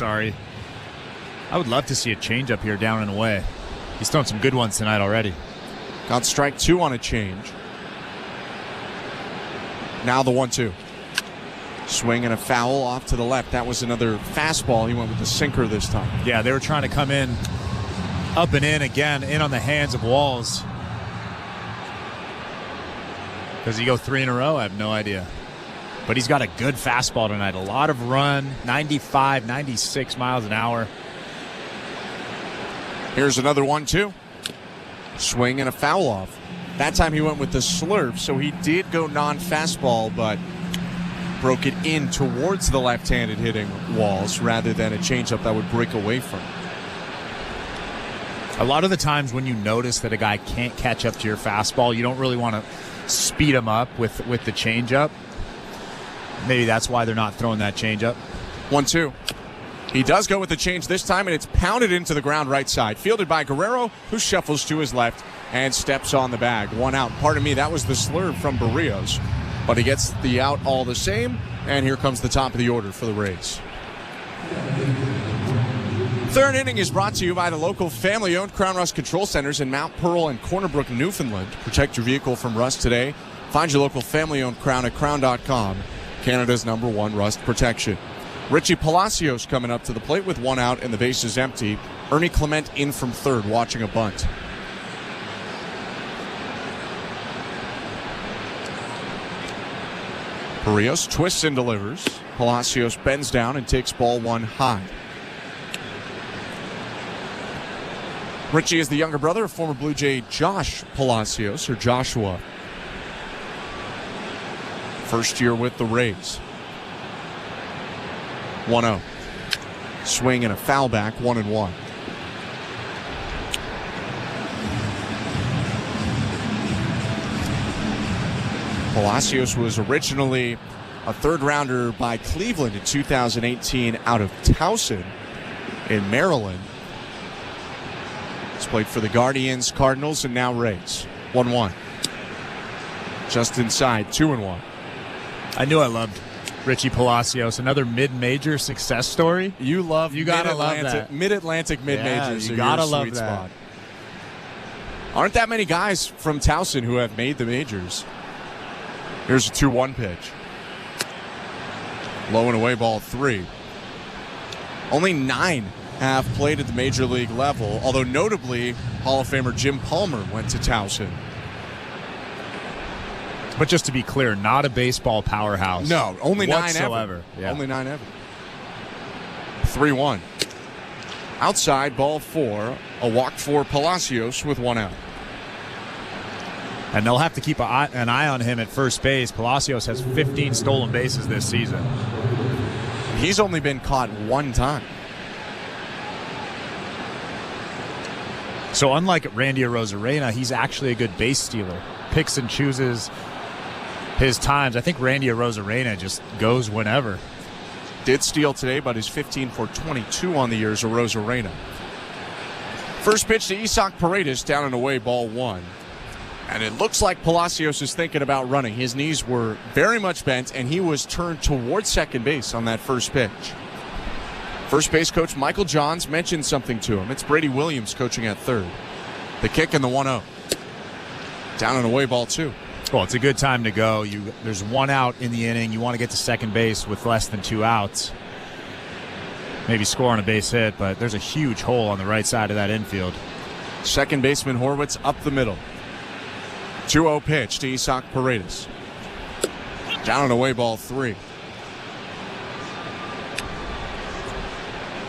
I would love to see a changeup here down and away. He's thrown some good ones tonight already. Got strike 2 on a change. Now the 1-2. Swing and a foul off to the left. That was another fastball. He went with the sinker this time. Yeah, they were trying to come in up and in again, in on the hands of Walls. Does he go 3 in a row? I have no idea. But he's got a good fastball tonight. A lot of run, 95, 96 miles an hour. Here's another 1-2. Swing and a foul off. That time he went with the slurve, so he did go non-fastball, but broke it in towards the left-handed hitting walls rather than a changeup that would break away from it. A lot of the times when you notice that a guy can't catch up to your fastball, you don't really want to speed him up with the changeup. Maybe that's why they're not throwing that changeup. 1-2. He does go with the change this time, and it's pounded into the ground right side. Fielded by Guerrero, who shuffles to his left and steps on the bag. 1 out. Pardon me, that was the slurve from Berrios. But he gets the out all the same, and here comes the top of the order for the Rays. Third inning is brought to you by the local family-owned Crown Rust Control Centers in Mount Pearl and Corner Brook, Newfoundland. Protect your vehicle from rust today. Find your local family-owned Crown at crown.com. Canada's #1 rust protection. Richie Palacios coming up to the plate with 1 out and the base is empty. Ernie Clement in from third, watching a bunt. Berrios twists and delivers. Palacios bends down and takes ball 1 high. Richie is the younger brother of former Blue Jay Josh Palacios, or Joshua. First year with the Rays. 1-0. Swing and a foul back, 1-1. Palacios was originally a third-rounder by Cleveland in 2018 out of Towson in Maryland. He's played for the Guardians, Cardinals, and now Rays. 1-1. Just inside, 2-1. I knew I loved Richie Palacios, another mid-major success story. You gotta love that. Mid-Atlantic mid-majors. You gotta love sweet that. Spot. Aren't that many guys from Towson who have made the majors? Here's a 2-1 pitch. Low and away, ball 3. Only 9 have played at the major league level, although notably Hall of Famer Jim Palmer went to Towson. But just to be clear, not a baseball powerhouse. No, only 9 whatsoever. ever. Yeah. Only 9 ever. 3-1. Outside, ball 4. A walk for Palacios with 1 out. And they'll have to keep an eye on him at first base. Palacios has 15 stolen bases this season. He's only been caught 1 time. So unlike Randy Arozarena, he's actually a good base stealer. Picks and chooses his times. I think Randy Arozarena just goes whenever. Did steal today, but is 15 for 22 on the year as Arozarena. First pitch to Isaac Paredes, down and away, ball 1. And it looks like Palacios is thinking about running. His knees were very much bent, and he was turned towards second base on that first pitch. First base coach Michael Johns mentioned something to him. It's Brady Williams coaching at third. The kick and the 1-0. Down and away, ball 2. Well, it's a good time to go. There's 1 out in the inning. You want to get to second base with less than 2 outs. Maybe score on a base hit, but there's a huge hole on the right side of that infield. Second baseman Horwitz up the middle. 2-0 pitch to Isaac Paredes. Down and away, ball 3.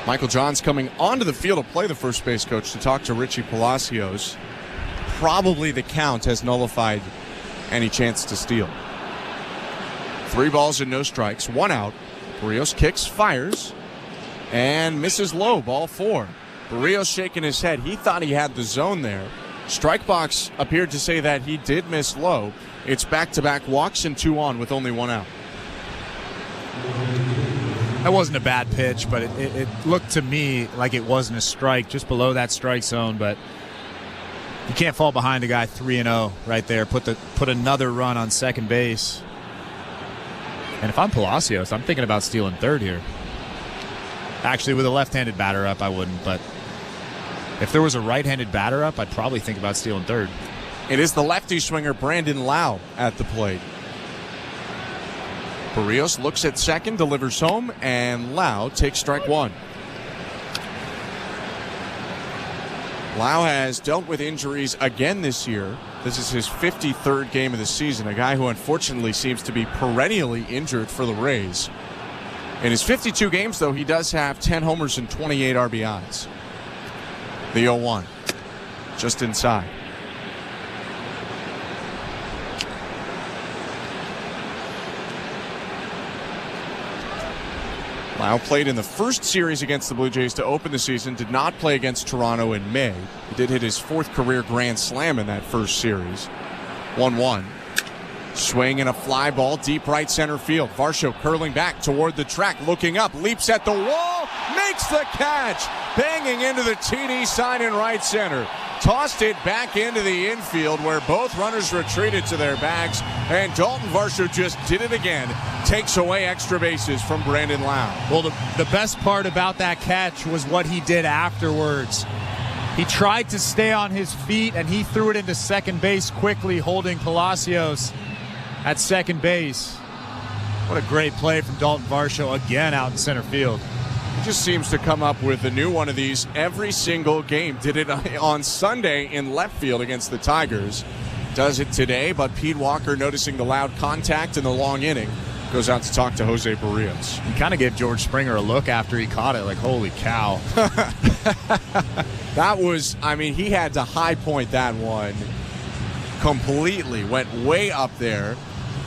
Michael Johns coming onto the field to play the first base coach to talk to Richie Palacios. Probably the count has nullified any chance to steal. 3 balls and no strikes, 1 out. Berrios kicks, fires, and misses low, ball 4. Berrios shaking his head. He thought he had the zone there. Strike box appeared to say that he did miss low. It's back-to-back walks and 2 on with only 1 out. That wasn't a bad pitch, but it looked to me like it wasn't a strike, just below that strike zone. But you can't fall behind a guy 3-0 right there. Put another run on second base. And if I'm Palacios, I'm thinking about stealing third here. Actually, with a left-handed batter up, I wouldn't. But if there was a right-handed batter up, I'd probably think about stealing third. It is the lefty swinger Brandon Lau at the plate. Berrios looks at second, delivers home, and Lau takes strike 1. Lau has dealt with injuries again this year. This is his 53rd game of the season, a guy who unfortunately seems to be perennially injured for the Rays. In his 52 games, though, he does have 10 homers and 28 RBIs. The 0-1, just inside. Lau played in the first series against the Blue Jays to open the season, did not play against Toronto in May. He did hit his 4th career grand slam in that first series. 1-1. Swing and a fly ball deep right center field. Varsho curling back toward the track, looking up, leaps at the wall, makes the catch, banging into the TD sign in right center. Tossed it back into the infield where both runners retreated to their bags, and Dalton Varsho just did it again. Takes away extra bases from Brandon Lau. Well, the best part about that catch was what he did afterwards. He tried to stay on his feet, and he threw it into second base quickly, holding Palacios at second base. What a great play from Dalton Varsho again out in center field. He just seems to come up with a new one of these every single game. Did it on Sunday in left field against the Tigers. Does it today, but Pete Walker, noticing the loud contact in the long inning, goes out to talk to Jose Berrios. He kind of gave George Springer a look after he caught it, like, holy cow. That was, I mean, he had to high point that one completely. Went way up there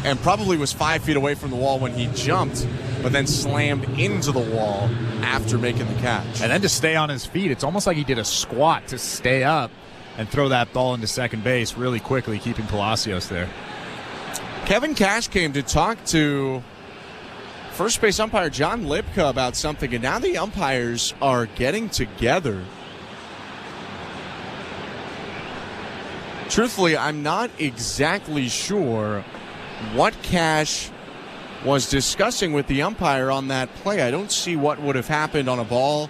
and probably was 5 feet away from the wall when he jumped, but then slammed into the wall after making the catch. And then to stay on his feet, it's almost like he did a squat to stay up and throw that ball into second base really quickly, keeping Palacios there. Kevin Cash came to talk to first base umpire John Lipka about something, and now the umpires are getting together. Truthfully, I'm not exactly sure what Cash was discussing with the umpire on that play. I don't see what would have happened on a ball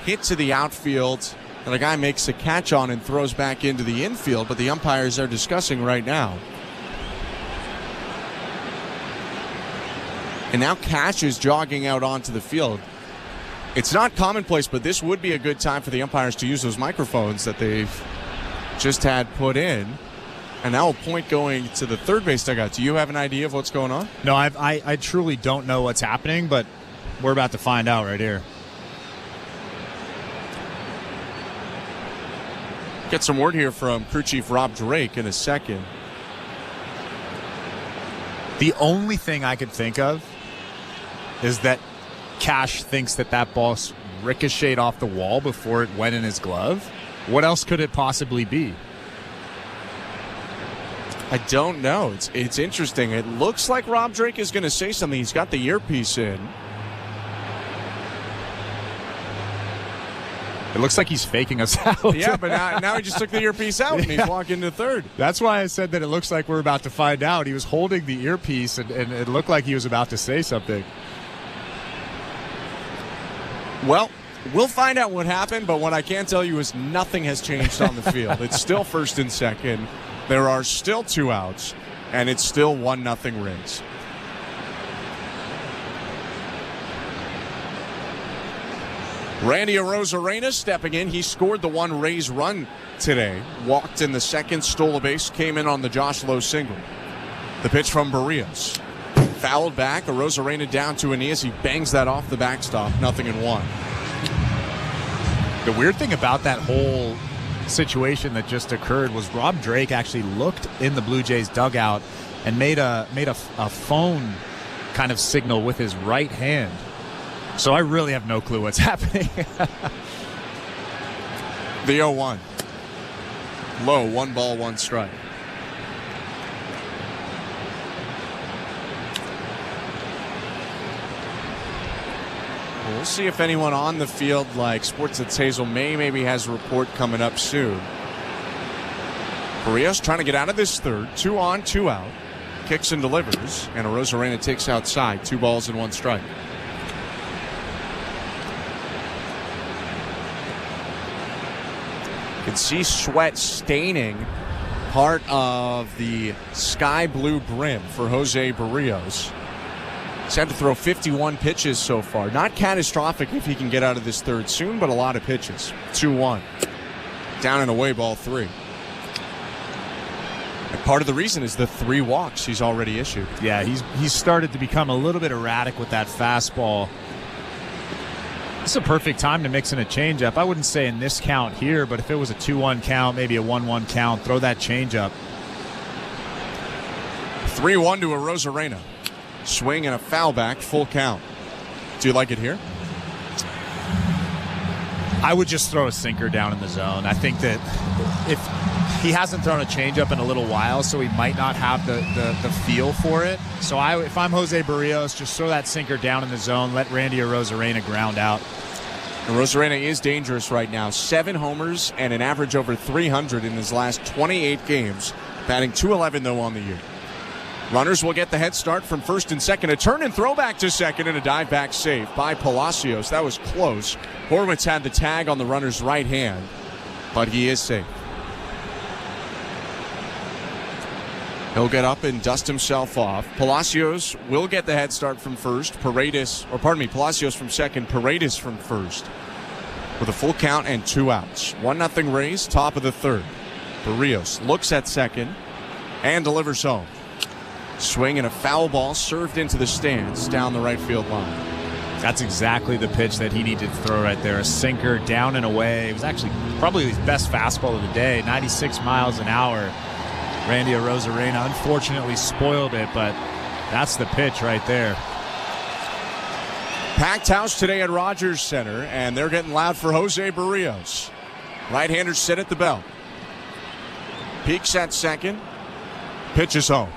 hit to the outfield and a guy makes a catch on and throws back into the infield, but the umpires are discussing right now. And now Cash is jogging out onto the field. It's not commonplace, but this would be a good time for the umpires to use those microphones that they've just had put in. And now a point going to the third base dugout. Do you have an idea of what's going on? No, I truly don't know what's happening, but we're about to find out right here. Get some word here from crew chief Rob Drake in a second. The only thing I could think of is that Cash thinks that ball ricocheted off the wall before it went in his glove. What else could it possibly be? I don't know. It's interesting. It looks like Rob Drake is going to say something. He's got the earpiece in. It looks like he's faking us out. Yeah, but now he just took the earpiece out and he's walking to third. That's why I said that it looks like we're about to find out. He was holding the earpiece and it looked like he was about to say something. Well, we'll find out what happened, but what I can tell you is nothing has changed on the field. It's still first and second. There are still 2 outs, and it's still 1-0 Rays. Randy Arozarena stepping in. He scored the one Rays run today. Walked in the second, stole a base, came in on the Josh Lowe single. The pitch from Berrios. Fouled back. Arozarena down to a knee as he bangs that off the backstop. 0-1. The weird thing about that whole situation that just occurred was Rob Drake actually looked in the Blue Jays dugout and made a phone kind of signal with his right hand. So I really have no clue what's happening. The 0-1. Low, 1 ball, 1 strike. We'll see if anyone on the field like Sportsnet's Hazel May maybe has a report coming up soon. Berrios trying to get out of this third. 2 on, 2 out. Kicks and delivers. And Arozarena takes outside. 2 balls and 1 strike. You can see sweat staining part of the sky blue brim for Jose Berrios. He's had to throw 51 pitches so far. Not catastrophic if he can get out of this third soon, but a lot of pitches. 2-1. Down and away, ball 3. And part of the reason is the 3 walks he's already issued. Yeah, he's started to become a little bit erratic with that fastball. This is a perfect time to mix in a changeup. I wouldn't say in this count here, but if it was a 2-1 count, maybe a 1-1 count, throw that changeup. 3-1 to Arozarena. Swing and a foul back, full count. Do you like it here? I would just throw a sinker down in the zone. I think that if he hasn't thrown a changeup in a little while, so he might not have the feel for it. So if I'm Jose Berrios, just throw that sinker down in the zone, let Randy Arozarena ground out. Arozarena is dangerous right now. 7 homers and an average over 300 in his last 28 games. Batting .211 though on the year. Runners will get the head start from first and second. A turn and throw back to second and a dive back save by Palacios. That was close. Horwitz had the tag on the runner's right hand, but he is safe. He'll get up and dust himself off. Palacios will get the head start from first. Palacios from second. Paredes from first. With a full count and 2 outs. 1-0 Rays, top of the third. Berrios looks at second and delivers home. Swing and a foul ball served into the stands down the right field line. That's exactly the pitch that he needed to throw right there. A sinker down and away. It was actually probably his best fastball of the day. 96 miles an hour. Randy Arozarena unfortunately spoiled it, but that's the pitch right there. Packed house today at Rogers Center, and they're getting loud for Jose Berrios. Right-handers sit at the belt. Peaks at second. Pitch is home.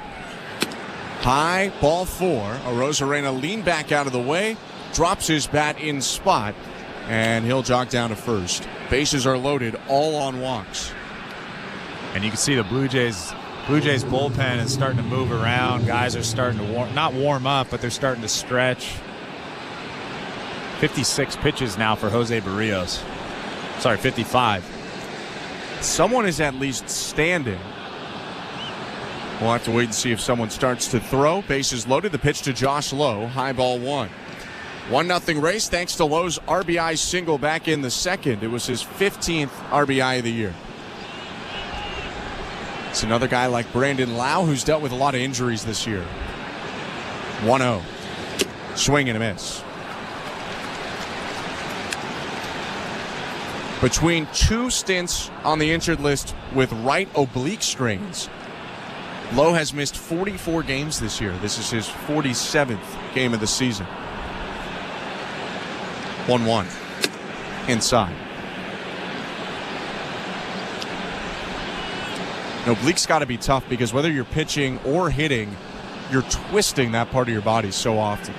High, ball 4. Arozarena leaned back out of the way, drops his bat in spot, and he'll jog down to first. Bases are loaded, all on walks. And you can see the Blue Jays bullpen is starting to move around. Guys are starting to not warm up, but they're starting to stretch. 56 pitches now for Jose Berrios. Sorry, 55. Someone is at least standing. We'll have to wait and see if someone starts to throw. Bases loaded. The pitch to Josh Lowe. High ball 1. 1-0 Rays thanks to Lowe's RBI single back in the second. It was his 15th RBI of the year. It's another guy like Brandon Lau who's dealt with a lot of injuries this year. 1-0. Swing and a miss. Between 2 stints on the injured list with right oblique strains, Lowe has missed 44 games this year. This is his 47th game of the season. 1-1. Inside. An oblique's got to be tough because whether you're pitching or hitting, you're twisting that part of your body so often.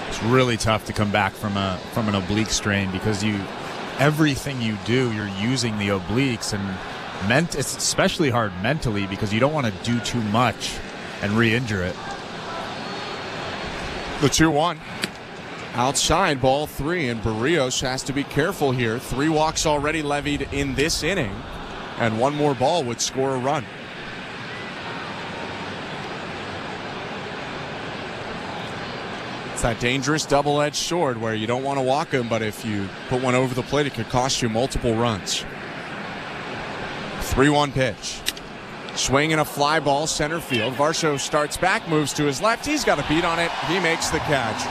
It's really tough to come back from an oblique strain because everything you do, you're using the obliques, and it's especially hard mentally because you don't want to do too much and re-injure it. The 2-1. Outside, ball 3, and Berrios has to be careful here. 3 walks already levied in this inning, and 1 more ball would score a run. It's that dangerous double-edged sword where you don't want to walk him, but if you put one over the plate, it could cost you multiple runs. 3-1 pitch. Swing and a fly ball center field. Varsho starts back, moves to his left. He's got a beat on it. He makes the catch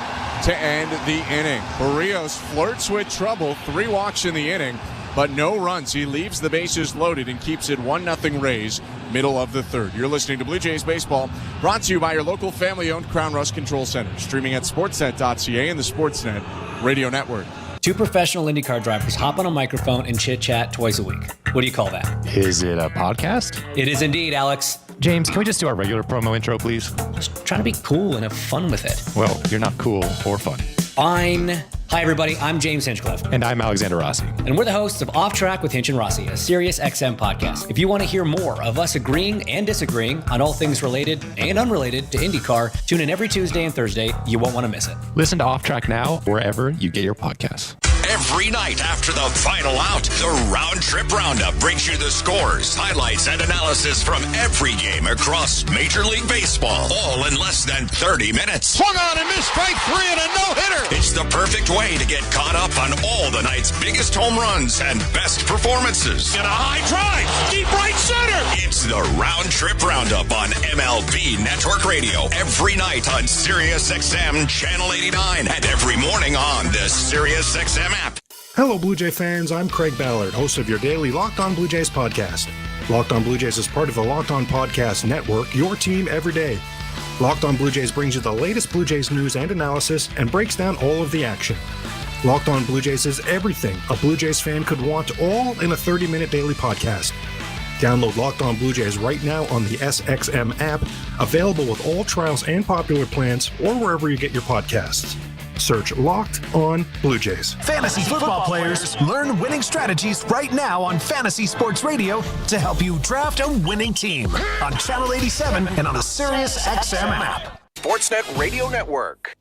to end the inning. Berrios flirts with trouble. 3 walks in the inning, but no runs. He leaves the bases loaded and keeps it 1-0 Rays, middle of the third. You're listening to Blue Jays Baseball, brought to you by your local family-owned Crown Rust Control Center. Streaming at sportsnet.ca and the Sportsnet Radio Network. 2 professional IndyCar drivers hop on a microphone and chit-chat twice a week. What do you call that? Is it a podcast? It is indeed, Alex. James, can we just do our regular promo intro, please? Just trying to be cool and have fun with it. Well, you're not cool or fun. Fine. Hi, everybody. I'm James Hinchcliffe. And I'm Alexander Rossi. And we're the hosts of Off Track with Hinch and Rossi, a Sirius XM podcast. If you want to hear more of us agreeing and disagreeing on all things related and unrelated to IndyCar, tune in every Tuesday and Thursday. You won't want to miss it. Listen to Off Track now, wherever you get your podcasts. Every night after the final out, the Round Trip Roundup brings you the scores, highlights, and analysis from every game across Major League Baseball, all in less than 30 minutes. Swung on and missed, strike 3 and a no-hitter. It's the perfect way to get caught up on all the night's biggest home runs and best performances. And a high drive, deep right center. It's the Round Trip Roundup on MLB Network Radio every night on SiriusXM Channel 89 and every morning on the SiriusXM app. Hello, Blue Jay fans. I'm Craig Ballard, host of your daily Locked On Blue Jays podcast. Locked On Blue Jays is part of the Locked On Podcast Network, your team every day. Locked On Blue Jays brings you the latest Blue Jays news and analysis and breaks down all of the action. Locked On Blue Jays is everything a Blue Jays fan could want, all in a 30-minute daily podcast. Download Locked On Blue Jays right now on the SXM app, available with all trials and popular plans, or wherever you get your podcasts. Search Locked On Blue Jays. Fantasy football players, learn winning strategies right now on Fantasy Sports Radio to help you draft a winning team on Channel 87 and on the SiriusXM app. Sportsnet Radio Network.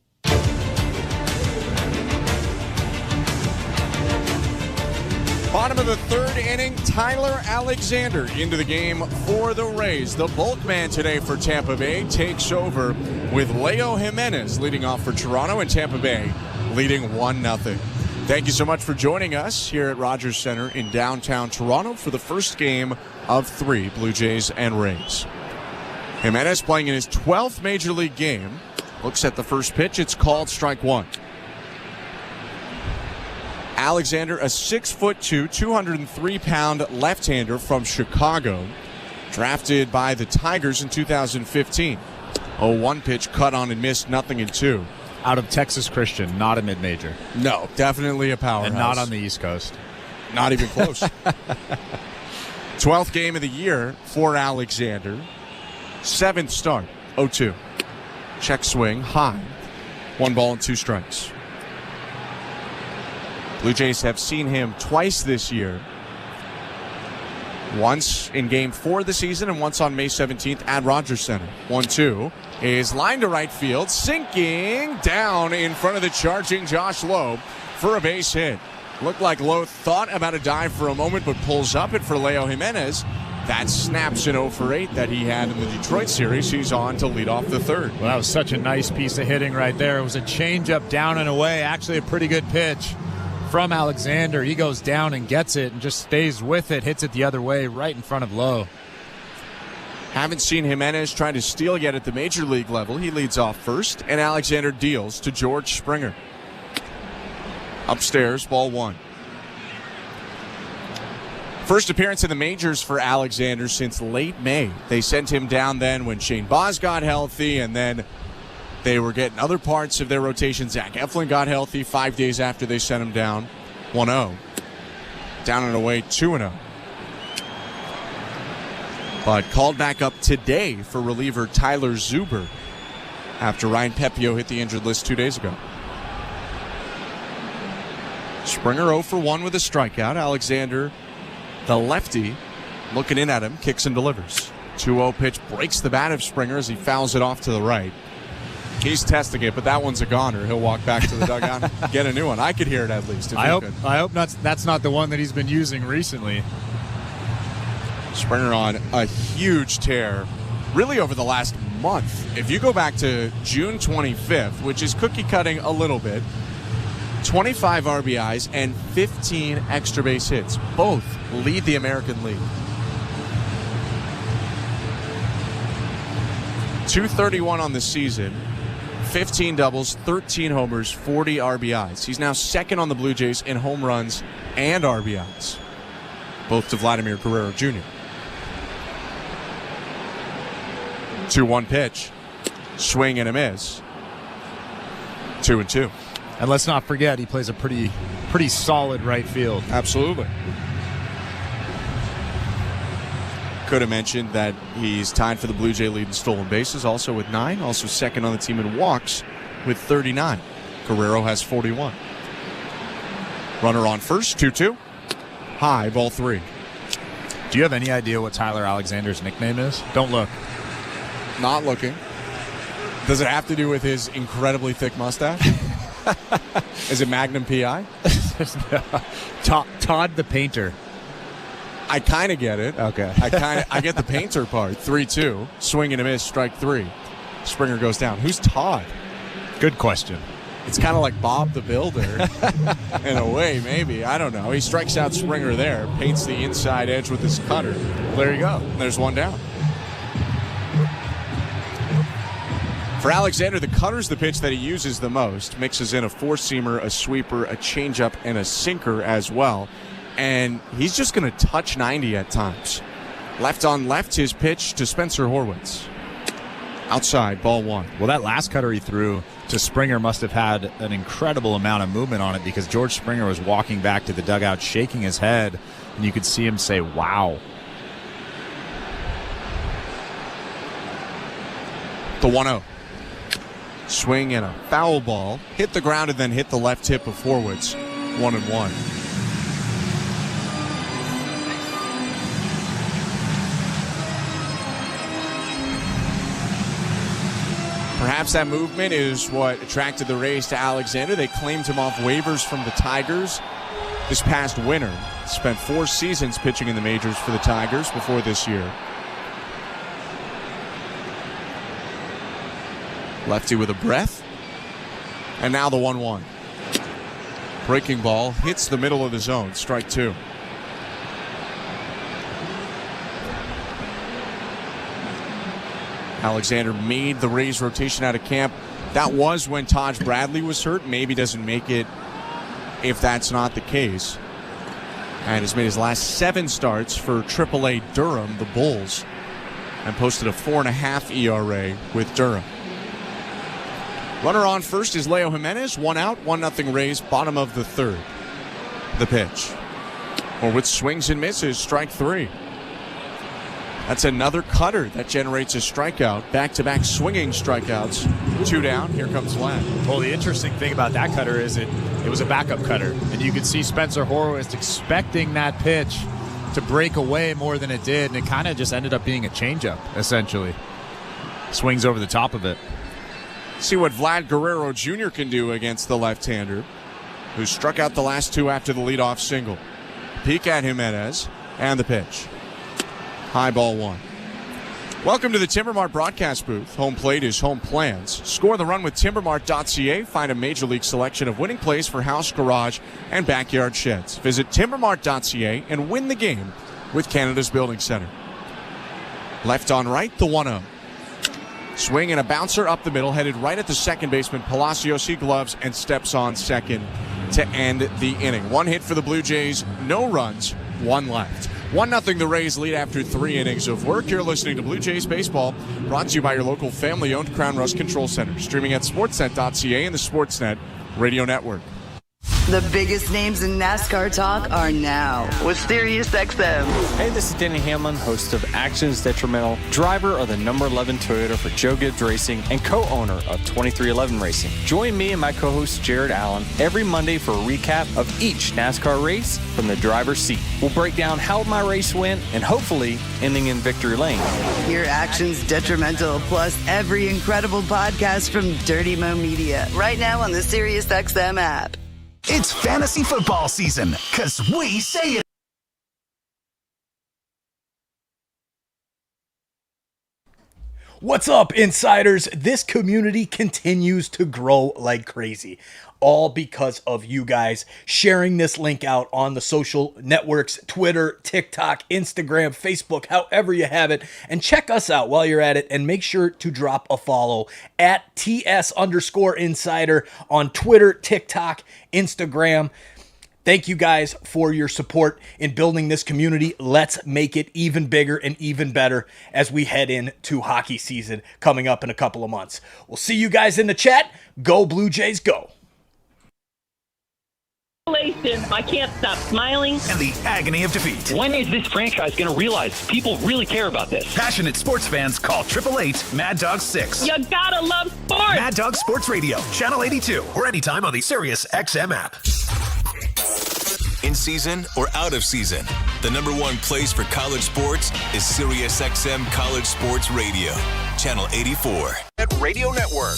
Bottom of the third inning, Tyler Alexander into the game for the Rays. The bulk man today for Tampa Bay takes over with Leo Jimenez leading off for Toronto, and Tampa Bay leading 1-0. Thank you so much for joining us here at Rogers Center in downtown Toronto for the first game of 3 Blue Jays and Rays. Jimenez playing in his 12th Major League game. Looks at the first pitch. It's called strike 1. Alexander, a 6'2", 203-pound left-hander from Chicago, drafted by the Tigers in 2015. 0-1 pitch, cut on and missed, 0-2. Out of Texas Christian, not a mid-major. No, definitely a powerhouse. And not on the East Coast. Not even close. 12th game of the year for Alexander. 7th start, 0-2. Check swing, high. 1 ball and 2 strikes. Blue Jays have seen him twice this year. Once in Game 4 of the season and once on May 17th at Rogers Center. 1-2 is line to right field, sinking down in front of the charging Josh Loeb for a base hit. Looked like Loeb thought about a dive for a moment, but pulls up it for Leo Jimenez. That snaps an 0-for-8 that he had in the Detroit series. He's on to lead off the third. Well, that was such a nice piece of hitting right there. It was a changeup down and away. Actually, a pretty good pitch from Alexander. He goes down and gets it and just stays with it, hits it the other way right in front of Lowe. Haven't seen Jimenez try to steal yet at the major league level. He leads off first, and Alexander deals to George Springer. Upstairs, ball 1. First appearance in the majors for Alexander since late May. They sent him down then when Shane Baz got healthy, and then they were getting other parts of their rotation. Zach Eflin got healthy 5 days after they sent him down. 1-0. Down and away, 2-0. But called back up today for reliever Tyler Zuber after Ryan Pepio hit the injured list 2 days ago. Springer 0-for-1 with a strikeout. Alexander, the lefty, looking in at him, kicks and delivers. 2-0 pitch breaks the bat of Springer as he fouls it off to the right. He's testing it, but that one's a goner. He'll walk back to the dugout and get a new one. I could hear it at least. I hope that's not the one that he's been using recently. Springer on a huge tear, really over the last month. If you go back to June 25th, which is cookie cutting a little bit, 25 RBIs and 15 extra base hits. Both lead the American League. 231 on the season. 15 doubles, 13 homers, 40 RBIs. He's now second on the Blue Jays in home runs and RBIs, both to Vladimir Guerrero Jr. 2-1 pitch, swing and a miss. 2-2. And let's not forget, he plays a pretty solid right field. Absolutely. Could have mentioned that he's tied for the Blue Jay lead in stolen bases, also with 9. Also second on the team in walks with 39. Guerrero has 41. Runner on first, 2-2. High, ball 3. Do you have any idea what Tyler Alexander's nickname is? Don't look. Not looking. Does it have to do with his incredibly thick mustache? Is it Magnum P.I.? Todd the painter. I kind of get it. Okay. I get the painter part. 3-2. Swing and a miss, strike 3. Springer goes down. Who's Todd? Good question. It's kind of like Bob the Builder in a way, maybe. I don't know. He strikes out Springer there, paints the inside edge with his cutter. There you go. There's one down. For Alexander, the cutter's the pitch that he uses the most. Mixes in a four-seamer, a sweeper, a changeup, and a sinker as well. And he's just going to touch 90 at times. Left on left, his pitch to Spencer Horwitz. Outside, ball 1. Well, that last cutter he threw to Springer must have had an incredible amount of movement on it because George Springer was walking back to the dugout shaking his head, and you could see him say, wow. The 1-0. Swing and a foul ball. Hit the ground and then hit the left hip of Horwitz. 1-1. Perhaps that movement is what attracted the Rays to Alexander. They claimed him off waivers from the Tigers this past winter. Spent 4 seasons pitching in the majors for the Tigers before this year. Lefty with a breath. And now the 1-1. Breaking ball hits the middle of the zone. Strike 2. Alexander made the Rays rotation out of camp. That was when Taj Bradley was hurt. Maybe doesn't make it if that's not the case. And has made his last 7 starts for AAA Durham, the Bulls, and posted a 4.5 ERA with Durham. Runner on first is Leo Jimenez. 1 out, 1-0 Rays, bottom of the 3rd. The pitch. Horwitz swings and misses, strike 3. That's another cutter that generates a strikeout. Back-to-back swinging strikeouts. 2 down. Here comes Vlad. Well, the interesting thing about that cutter is it was a backup cutter. And you could see Spencer Horwitz expecting that pitch to break away more than it did. And it kind of just ended up being a changeup, essentially. Swings over the top of it. See what Vlad Guerrero Jr. can do against the left-hander, who struck out the last 2 after the leadoff single. Peek at Jimenez, and the pitch. High ball 1. Welcome to the Timbermart broadcast booth. Home plate is home plans. Score the run with Timbermart.ca. Find a major league selection of winning plays for house, garage, and backyard sheds. Visit Timbermart.ca and win the game with Canada's Building Center. Left on right, the 1-0. Swing and a bouncer up the middle, headed right at the second baseman. Palacios, he gloves and steps on second to end the inning. 1 hit for the Blue Jays, no runs, 1 left. 1-0 the Rays lead after 3 innings of work. You're listening to Blue Jays Baseball, brought to you by your local family-owned Crown Rust Control Center. Streaming at sportsnet.ca and the Sportsnet Radio Network. The biggest names in NASCAR talk are now with SiriusXM. Hey, this is Denny Hamlin, host of Actions Detrimental, driver of the number 11 Toyota for Joe Gibbs Racing, and co-owner of 2311 Racing. Join me and my co-host Jared Allen every Monday for a recap of each NASCAR race from the driver's seat. We'll break down how my race went and hopefully ending in victory lane. Hear Actions Detrimental plus every incredible podcast from Dirty Mo Media right now on the SiriusXM app. It's fantasy football season, because we say it. What's up, insiders? This community continues to grow like crazy, all because of you guys sharing this link out on the social networks, Twitter, TikTok, Instagram, Facebook, however you have it. And check us out while you're at it, and make sure to drop a follow at TS_insider on Twitter, TikTok, Instagram. Thank you guys for your support in building this community. Let's make it even bigger and even better as we head into hockey season coming up in a couple of months. We'll see you guys in the chat. Go Blue Jays, go. I can't stop smiling. And the agony of defeat. When is this franchise going to realize people really care about this? Passionate sports fans call 888-MAD-DOG-6. You gotta love sports. Mad Dog Sports Radio, Channel 82, or anytime on the SiriusXM app. In season or out of season, the number 1 place for college sports is SiriusXM College Sports Radio, Channel 84. At Radio Network.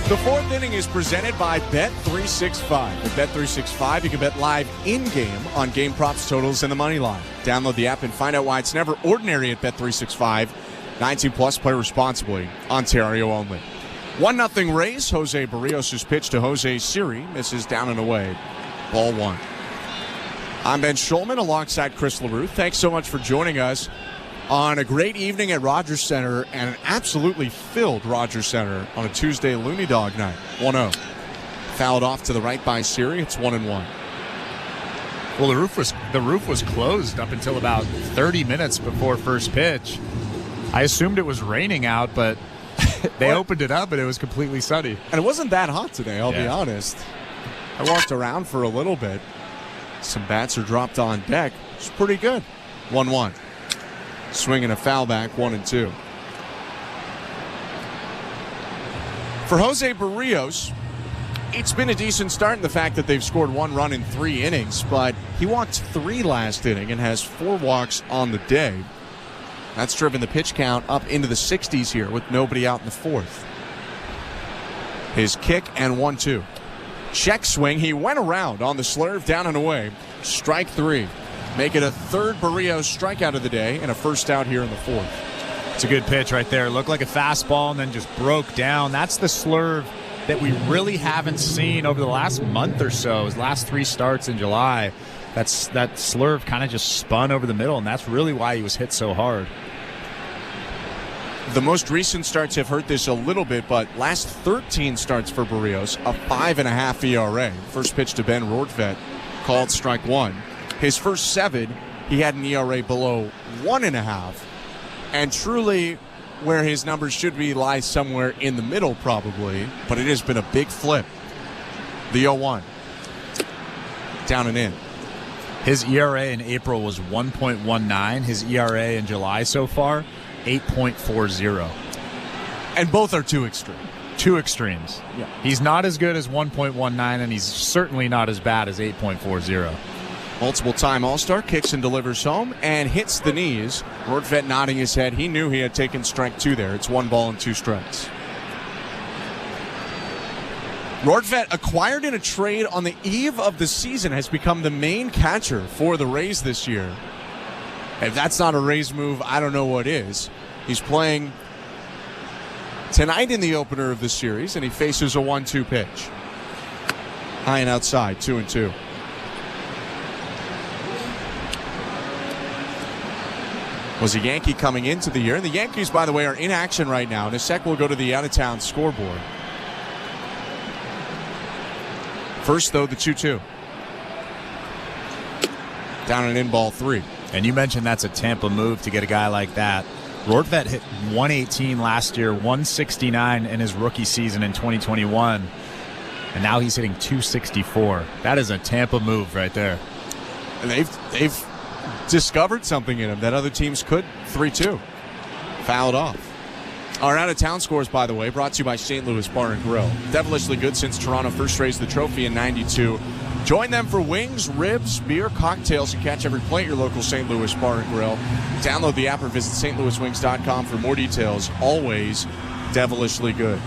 The fourth inning is presented by Bet365. At Bet365, you can bet live in-game on game props, totals, and the money line. Download the app and find out why it's never ordinary at Bet365. 19 plus, play responsibly. Ontario only. 1-0 Rays. Jose Berrios' pitch to Jose Siri misses down and away. Ball one. I'm Ben Schulman alongside Chris LaRue. Thanks so much for joining us on a great evening at Rogers Center and an absolutely filled Rogers Center on a Tuesday Looney Dog night. 1-0. Fouled off to the right by Siri. It's 1-1. Well, the roof was closed up until about 30 minutes before first pitch. I assumed it was raining out, but they opened it up and it was completely sunny. And it wasn't that hot today, I'll be honest. I walked around for a little bit. Some bats are dropped on deck. It's pretty good. 1-1. Swing and a foul back, 1-2. For Jose Berrios, it's been a decent start in the fact that they've scored 1 run in 3 innings, but he walked 3 last inning and has 4 walks on the day. That's driven the pitch count up into the 60s here with nobody out in the 4th. His kick and 1-2. Check swing. He went around on the slurve, down and away. Strike 3. Make it a 3rd Berrios strikeout of the day and a first out here in the 4th. It's a good pitch right there. Looked like a fastball and then just broke down. That's the slurve that we really haven't seen over the last month or so. His last 3 starts in July. That slurve kind of just spun over the middle, and that's really why he was hit so hard. The most recent starts have hurt this a little bit, but last 13 starts for Berrios, a 5.5 ERA. First pitch to Ben Rortvedt, called strike 1. His first 7, he had an ERA below 1.5. And truly, where his numbers should be lies somewhere in the middle probably, but it has been a big flip. The 0-1. Down and in. His ERA in April was 1.19. His ERA in July so far, 8.40. And both are too extreme. Two extremes. Yeah. He's not as good as 1.19, and he's certainly not as bad as 8.40. Multiple-time All-Star, kicks and delivers home and hits the knees. Rortvedt nodding his head. He knew he had taken strike 2 there. It's 1 ball and 2 strikes. Rortvedt, acquired in a trade on the eve of the season, has become the main catcher for the Rays this year. If that's not a Rays move, I don't know what is. He's playing tonight in the opener of the series, and he faces a 1-2 pitch. High and outside, 2-2. Was a Yankee coming into the year. And the Yankees, by the way, are in action right now. In a sec, we'll go to the out-of-town scoreboard. First, though, the 2-2. Down and in, ball 3. And you mentioned that's a Tampa move to get a guy like that. Rortvedt hit 118 last year, 169 in his rookie season in 2021. And now he's hitting 264. That is a Tampa move right there. And they've discovered something in him that other teams could. 3-2. Fouled off. Our out-of-town scores, by the way, brought to you by St. Louis Bar and Grill. Devilishly good since Toronto first raised the trophy in '92. Join them for wings, ribs, beer, cocktails, and catch every plate at your local St. Louis Bar and Grill. Download the app or visit stlouiswings.com for more details. Always devilishly good.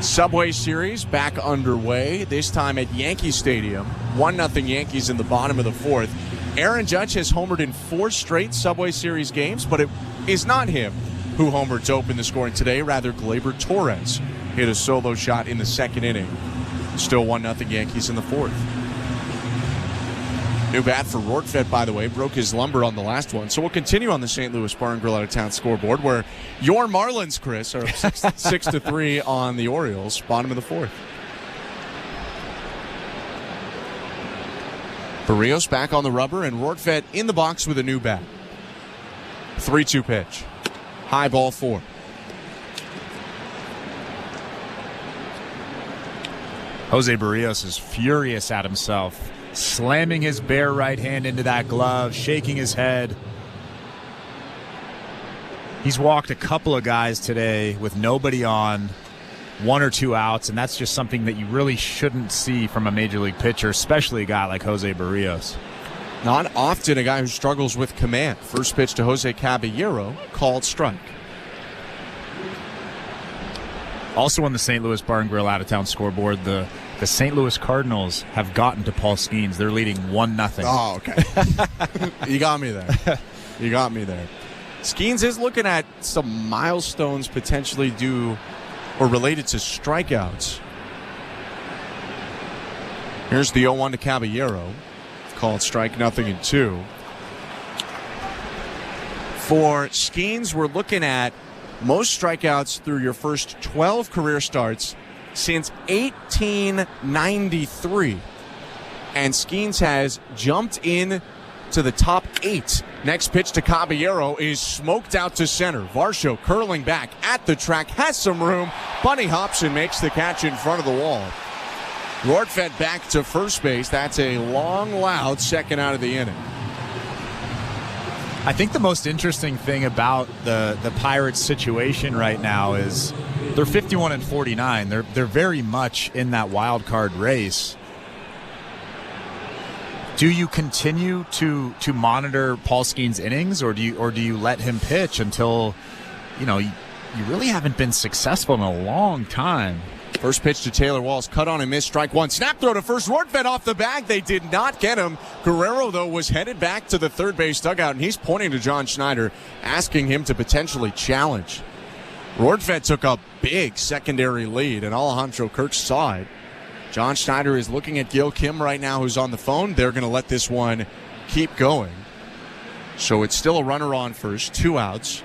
Subway Series back underway, this time at Yankee Stadium. 1-0 Yankees in the bottom of the 4th. Aaron Judge has homered in 4 straight Subway Series games, but it is not him who homered to open the scoring today. Rather, Gleyber Torres hit a solo shot in the 2nd inning. Still 1-0 Yankees in the 4th. New bat for Rortvedt, by the way, broke his lumbar on the last one. So we'll continue on the St. Louis Bar and Grill out-of-town scoreboard, where your Marlins, Chris, are up 6-3 on the Orioles, bottom of the 4th. Berrios back on the rubber, and Rortvedt in the box with a new bat. 3-2 pitch. High, ball 4. Jose Berrios is furious at himself, slamming his bare right hand into that glove, shaking his head. He's walked a couple of guys today with nobody on, 1 or 2 outs, and that's just something that you really shouldn't see from a major league pitcher, especially a guy like Jose Berrios. Not often a guy who struggles with command. First pitch to Jose Caballero, called strike. Also on the St. Louis Bar and Grill out-of-town scoreboard, the St. Louis Cardinals have gotten to Paul Skeens. They're leading 1-0. Oh, okay. You got me there. You got me there. Skeens is looking at some milestones potentially due or related to strikeouts. Here's the 0-1 to Caballero. Called strike 0-2. For Skeens, we're looking at most strikeouts through your first 12 career starts since 1893. And Skeens has jumped in to the top 8. Next pitch to Caballero is smoked out to center. Varsho curling back at the track, has some room. Bunny hops and makes the catch in front of the wall. Rortvedt back to first base. That's a long, loud second out of the inning. I think the most interesting thing about the Pirates situation right now is they're 51-49. They're very much in that wild card race. Do you continue to monitor Paul Skeens' innings, or do you let him pitch until you really haven't been successful in a long time? First pitch to Taylor Walls, cut on and miss, strike one. Snap throw to first. Rortvedt off the bag. They did not get him. Guerrero, though, was headed back to the third base dugout, and he's pointing to John Schneider, asking him to potentially challenge. Rortvedt took a big secondary lead, and Alejandro Kirk saw it. John Schneider is looking at Gil Kim right now, who's on the phone. They're going to let this one keep going. So it's still a runner on first, 2 outs.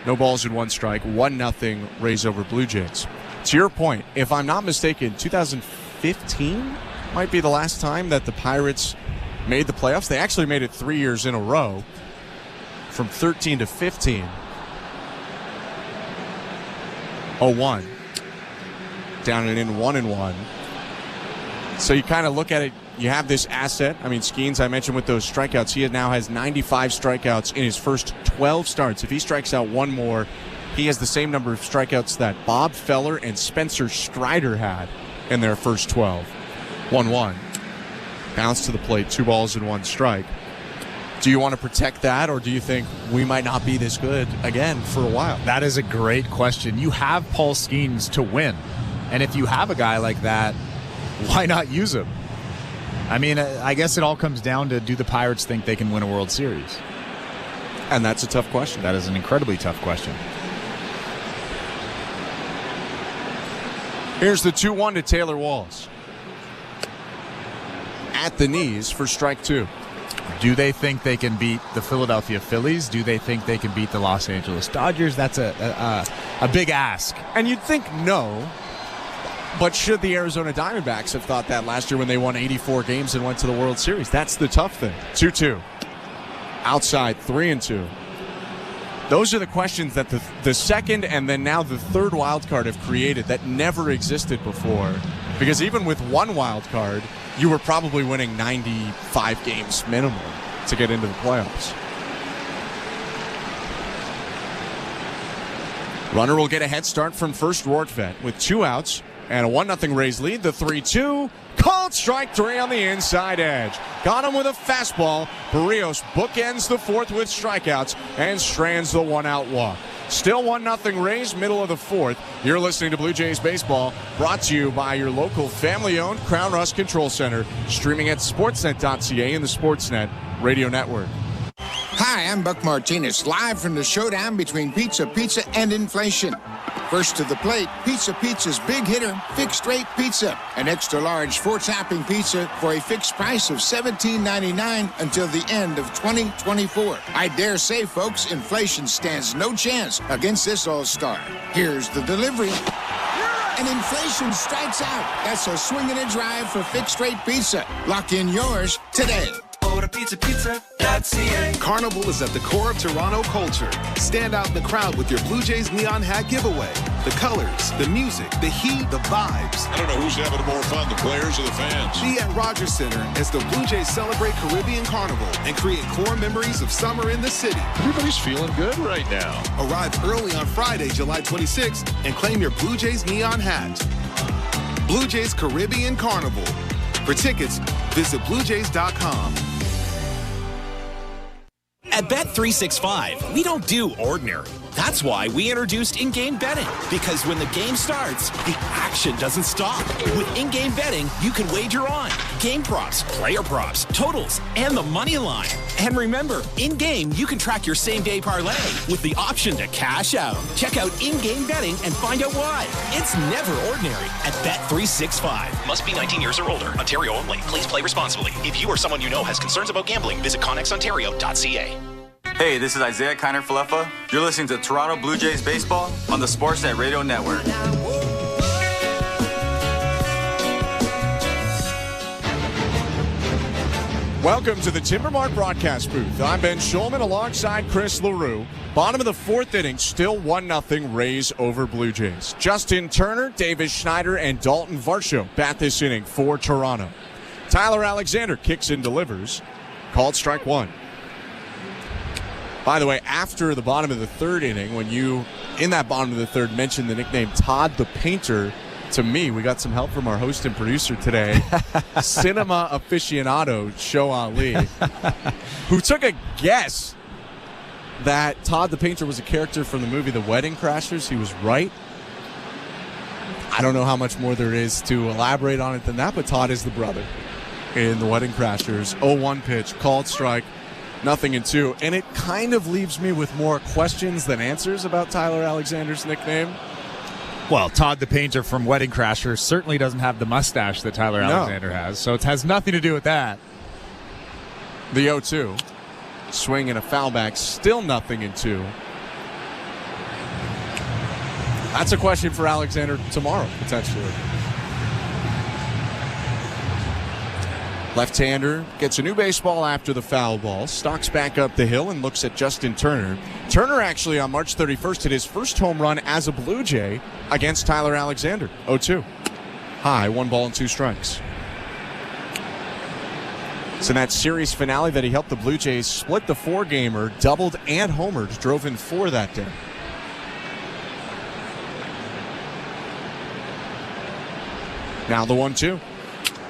No balls and 1 strike, 1-0 Rays over Blue Jays. To your point, if I'm not mistaken, 2015 might be the last time that the Pirates made the playoffs. They actually made it 3 years in a row, from 13 to 15. 0-1. Down and in 1-1. So you kind of look at it, you have this asset. I mean, Skeens, I mentioned with those strikeouts, he now has 95 strikeouts in his first 12 starts. If he strikes out one more, he has the same number of strikeouts that Bob Feller and Spencer Strider had in their first 12. 1-1. Bounce to the plate, 2 balls and 1 strike. Do you want to protect that, or do you think we might not be this good again for a while? That is a great question. You have Paul Skeens to win. And if you have a guy like that, why not use him? I mean, I guess it all comes down to, do the Pirates think they can win a World Series? And that's a tough question. That is an incredibly tough question. Here's the 2-1 to Taylor Walls. At the knees for strike 2. Do they think they can beat the Philadelphia Phillies? Do they think they can beat the Los Angeles Dodgers? That's a big ask. And you'd think no. But should the Arizona Diamondbacks have thought that last year when they won 84 games and went to the World Series? That's the tough thing. 2-2. Outside, 3-2. Those are the questions that the second and then now the third wild card have created that never existed before. Because even with one wild card, you were probably winning 95 games minimum to get into the playoffs. Runner will get a head start from first Rortvedt with 2 outs and a 1-0 Rays lead. The 3-2. Called strike 3 on the inside edge. Got him with a fastball. Berrios bookends the 4th with strikeouts and strands the 1-out walk. Still 1-0 Rays, middle of the 4th. You're listening to Blue Jays Baseball, brought to you by your local family-owned Crown Rust Control Center, streaming at sportsnet.ca and the Sportsnet Radio Network. Hi, I'm Buck Martinez, live from the showdown between Pizza and inflation. First to the plate, Pizza's big hitter, fixed rate pizza. An extra large 4-topping pizza for a fixed price of $17.99 until the end of 2024. I dare say, folks, inflation stands no chance against this all-star. Here's the delivery. And inflation strikes out. That's a swing and a drive for fixed rate pizza. Lock in yours today. Order pizza.ca. Carnival is at the core of Toronto culture. Stand out in the crowd with your Blue Jays neon hat giveaway. The colors, the music, the heat, the vibes. I don't know who's having more fun, the players or the fans. Be at Rogers Center as the Blue Jays celebrate Caribbean Carnival and create core memories of summer in the city. Everybody's feeling good right now. Arrive early on Friday, July 26th and claim your Blue Jays neon hat. Blue Jays Caribbean Carnival. For tickets, visit BlueJays.com. At Bet365, we don't do ordinary. That's why we introduced in-game betting, because when the game starts, the action doesn't stop. With in-game betting, you can wager on game props, player props, totals, and the money line. And remember, in-game, you can track your same-day parlay with the option to cash out. Check out in-game betting and find out why. It's never ordinary at Bet365. Must be 19 years or older. Ontario only. Please play responsibly. If you or someone you know has concerns about gambling, visit connexontario.ca. Hey, this is Isaiah Kiner-Falefa. You're listening to Toronto Blue Jays Baseball on the Sportsnet Radio Network. Welcome to the Timbermark broadcast booth. I'm Ben Schulman alongside Chris LaRue. Bottom of the fourth inning, still 1-0 Rays over Blue Jays. Justin Turner, Davis Schneider, and Dalton Varsho bat this inning for Toronto. Tyler Alexander kicks and delivers. Called strike one. By the way, after the bottom of the third inning, when you, in that bottom of the third, mentioned the nickname Todd the Painter to me, we got some help from our host and producer today, cinema aficionado Show Ali, who took a guess that Todd the Painter was a character from the movie The Wedding Crashers. He was right. I don't know how much more there is to elaborate on it than that, but Todd is the brother in The Wedding Crashers. 0-1 pitch, called strike. 0-2, and it kind of leaves me with more questions than answers about Tyler Alexander's nickname. Well, Todd the Painter from Wedding Crashers certainly doesn't have the mustache that Tyler Alexander has, so it has nothing to do with that. The 0-2, swing and a foul back, still 0-2. That's a question for Alexander tomorrow, potentially. Left-hander gets a new baseball after the foul ball, stalks back up the hill and looks at Justin Turner. Turner actually on March 31st hit his first home run as a Blue Jay against Tyler Alexander. 0-2. High, 1 ball and 2 strikes. So in that series finale that he helped the Blue Jays split the 4-gamer, doubled and homered, drove in 4 that day. Now the 1-2.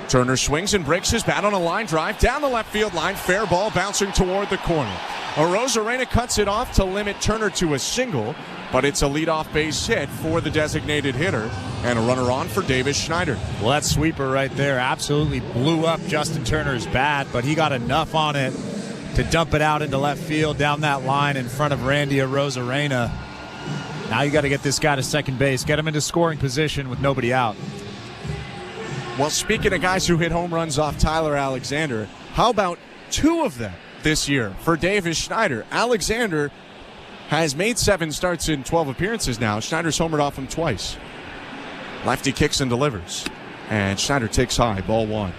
Turner swings and breaks his bat on a line drive down the left field line. Fair ball bouncing toward the corner. Arozarena cuts it off to limit Turner to a single, but it's a leadoff base hit for the designated hitter and a runner on for Davis Schneider. Well, that sweeper right there absolutely blew up Justin Turner's bat, but he got enough on it to dump it out into left field down that line in front of Randy Arozarena. Now you got to get this guy to second base, get him into scoring position with nobody out. Well, speaking of guys who hit home runs off Tyler Alexander, how about 2 of them this year for Davis Schneider? Alexander has made 7 starts in 12 appearances now. Schneider's homered off him twice. Lefty kicks and delivers. And Schneider takes high, ball 1.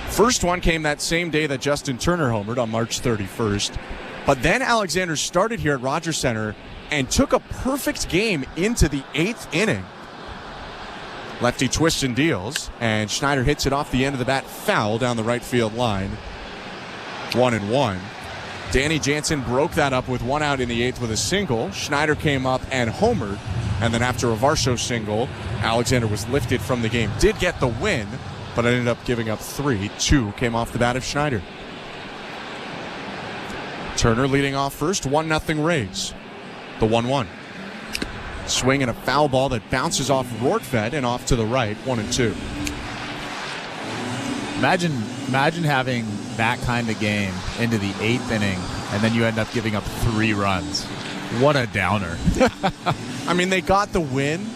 First one came that same day that Justin Turner homered on March 31st. But then Alexander started here at Rogers Center and took a perfect game into the 8th inning. Lefty twists and deals, and Schneider hits it off the end of the bat foul down the right field line. 1-1. Danny Jansen broke that up with 1 out in the 8th with a single. Schneider came up and homered, and then after a Varsho single, Alexander was lifted from the game. Did get the win, but ended up giving up 3. 2 came off the bat of Schneider. Turner leading off first, 1-0 Rays. The 1-1. Swing and a foul ball that bounces off Rortvedt and off to the right, 1-2. Imagine having that kind of game into the 8th inning, and then you end up giving up 3 runs. What a downer. I mean, they got the win,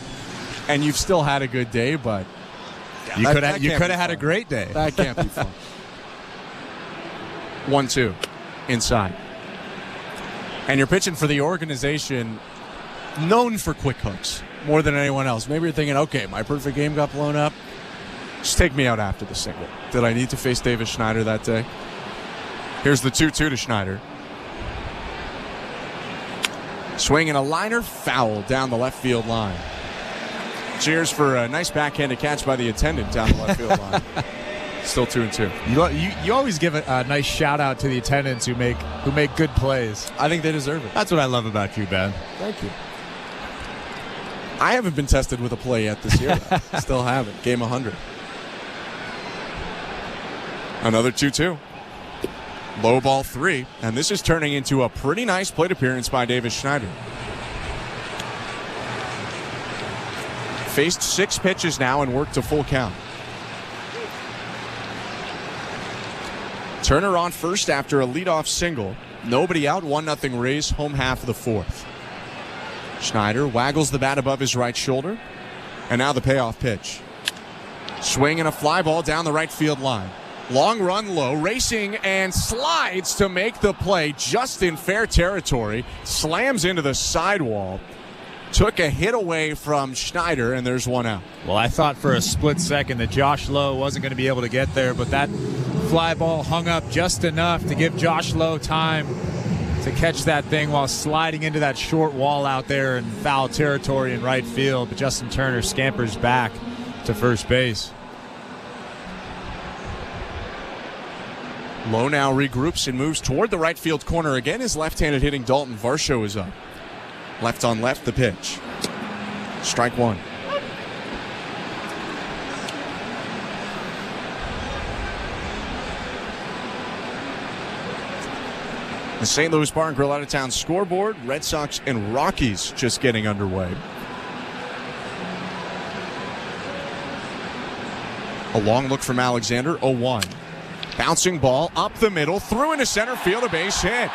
and you've still had a good day, but you could have had a great day. That can't be fun. 1-2 inside. And you're pitching for the organization known for quick hooks more than anyone else. Maybe you're thinking, okay, my perfect game got blown up. Just take me out after the single. Did I need to face Davis Schneider that day? Here's the 2-2 to Schneider. Swing and a liner, foul down the left field line. Cheers for a nice backhanded catch by the attendant down the left field line. Still 2-2. You always give a nice shout out to the attendants who make good plays. I think they deserve it. That's what I love about you, Ben. Thank you. I haven't been tested with a play yet this year. Still haven't. Game 100. Another 2-2. Low ball 3, and this is turning into a pretty nice plate appearance by Davis Schneider. Faced 6 pitches now and worked a full count. Turner on first after a leadoff single. Nobody out, 1-0 Rays, home half of the 4th. Schneider waggles the bat above his right shoulder, and now the payoff pitch. Swing and a fly ball down the right field line. Long run low, racing and slides to make the play just in fair territory. Slams into the sidewall. Took a hit away from Schneider, and there's one out. Well, I thought for a split second that Josh Lowe wasn't going to be able to get there, but that fly ball hung up just enough to give Josh Lowe time to catch that thing while sliding into that short wall out there in foul territory in right field. But Justin Turner scampers back to first base. Lowe now regroups and moves toward the right field corner again. His left-handed hitting Dalton Varsho is up. Left on left, the pitch. Strike 1. The St. Louis Bar and Grill out of town scoreboard. Red Sox and Rockies just getting underway. A long look from Alexander, 0-1. Bouncing ball up the middle, through into center field, a base hit.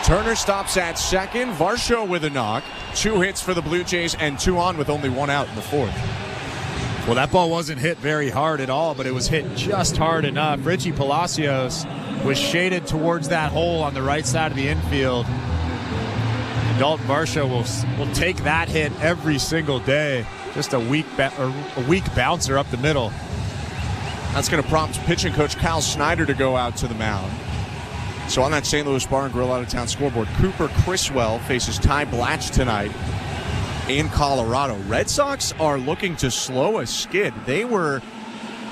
Turner stops at second. Varsho with a knock. 2 hits for the Blue Jays and 2 on with only 1 out in the 4th. Well, that ball wasn't hit very hard at all, but it was hit just hard enough. Richie Palacios was shaded towards that hole on the right side of the infield. And Dalton Varsho will take that hit every single day. Just a weak bouncer up the middle. That's going to prompt pitching coach Kyle Snyder to go out to the mound. So on that St. Louis Bar and Grill out of town scoreboard, Cooper Criswell faces Ty Blatch tonight in Colorado. Red Sox are looking to slow a skid. They were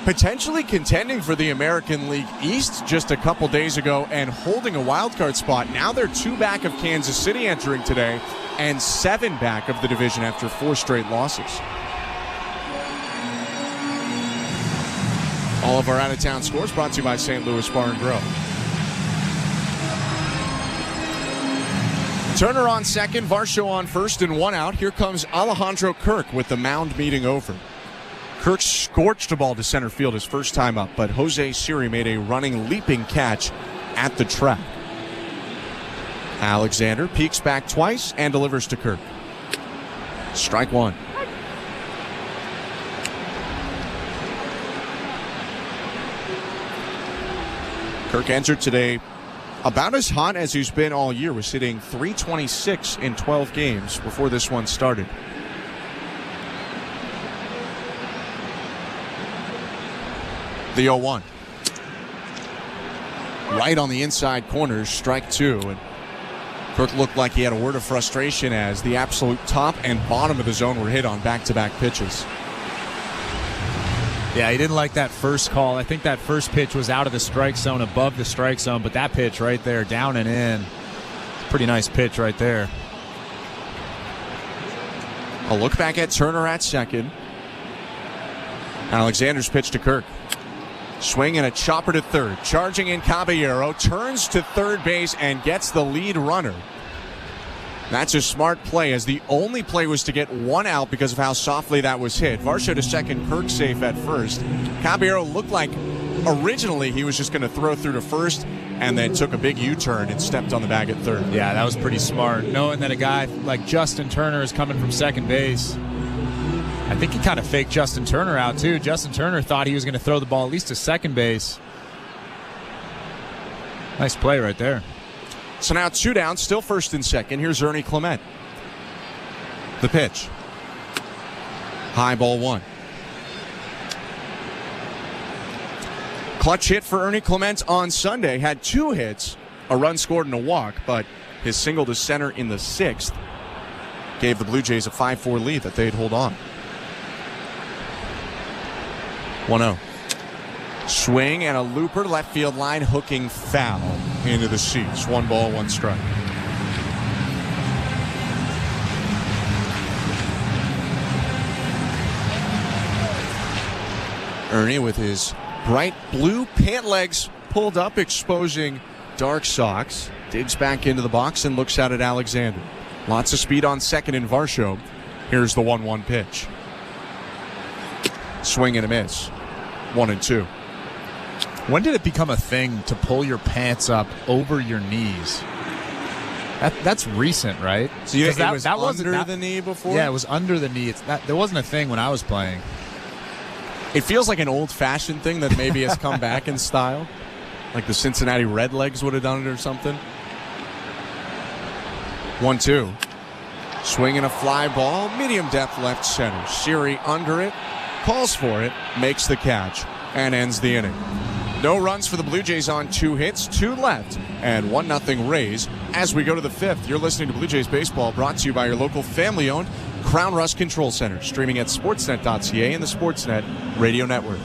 potentially contending for the American League East just a couple days ago and holding a wild card spot. Now they're 2 back of Kansas City entering today and 7 back of the division after 4 straight losses. All of our out-of-town scores brought to you by St. Louis Bar and Grill. Turner on second, Varsho on first, and 1 out. Here comes Alejandro Kirk with the mound meeting over. Kirk scorched a ball to center field his first time up, but Jose Siri made a running, leaping catch at the track. Alexander peeks back twice and delivers to Kirk. Strike 1. Kirk entered today about as hot as he's been all year. Was hitting .326 in 12 games before this one started. The 0-1. Right on the inside corner, strike 2. And Kirk looked like he had a word of frustration as the absolute top and bottom of the zone were hit on back-to-back pitches. Yeah, he didn't like that first call. I think that first pitch was out of the strike zone, above the strike zone, but that pitch right there, down and in, pretty nice pitch right there. A look back at Turner at second. Alexander's pitch to Kirk. Swing and a chopper to third. Charging in Caballero, turns to third base and gets the lead runner. That's a smart play, as the only play was to get 1 out because of how softly that was hit. Varsho to second, Kirk safe at first. Caballero looked like originally he was just going to throw through to first and then took a big U-turn and stepped on the bag at third. Yeah, that was pretty smart. Knowing that a guy like Justin Turner is coming from second base. I think he kind of faked Justin Turner out too. Justin Turner thought he was going to throw the ball at least to second base. Nice play right there. So now 2 down, still first and second. Here's Ernie Clement. The pitch. High ball 1. Clutch hit for Ernie Clement on Sunday. Had 2 hits, a run scored and a walk, but his single to center in the 6th gave the Blue Jays a 5-4 lead that they'd hold on. 1-0. Swing and a looper, left field line, hooking foul into the seats. 1 ball, 1 strike. Ernie with his Bright blue pant legs pulled up, exposing dark socks. Digs back into the box and looks out at Alexander. Lots of speed on second in Varsho. Here's the 1-1 pitch. Swing and a miss. 1-2. When did it become a thing to pull your pants up over your knees? That's recent, right? So it was under the knee before? Yeah, it was under the knee. There wasn't a thing when I was playing. It feels like an old-fashioned thing that maybe has come back in style. Like the Cincinnati Redlegs would have done it or something. 1-2. Swinging a fly ball, medium depth left center. Siri under it, calls for it, makes the catch, and ends the inning. No runs for the Blue Jays on 2 hits, 2 left, and 1-0 Rays. As we go to the 5th, you're listening to Blue Jays Baseball, brought to you by your local family-owned Crown Rust Control Center, streaming at sportsnet.ca and the Sportsnet Radio Network.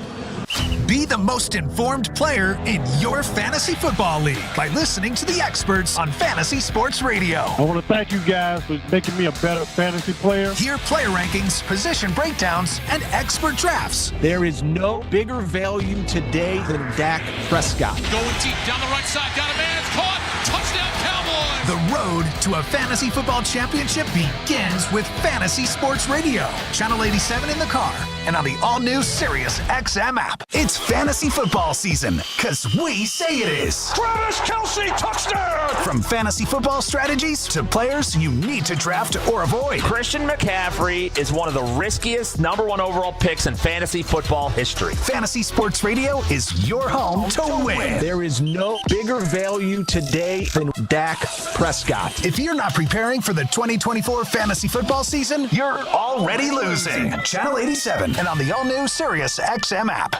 Be the most informed player in your fantasy football league by listening to the experts on Fantasy Sports Radio. I want to thank you guys for making me a better fantasy player. Hear player rankings, position breakdowns, and expert drafts. There is no bigger value today than Dak Prescott. Going deep down the right side, got a man, it's caught, touchdown Cowboys! The road to a fantasy football championship begins with Fantasy Sports Radio. Channel 87 in the car and on the all-new Sirius XM app. It's fantasy football season, because we say it is. Travis Kelce, touchdown! From fantasy football strategies to players you need to draft or avoid. Christian McCaffrey is one of the riskiest #1 overall picks in fantasy football history. Fantasy Sports Radio is your home to win. There is no bigger value today than Dak Prescott. If you're not preparing for the 2024 fantasy football season, you're already losing. Channel 87 and on the all-new Sirius XM app.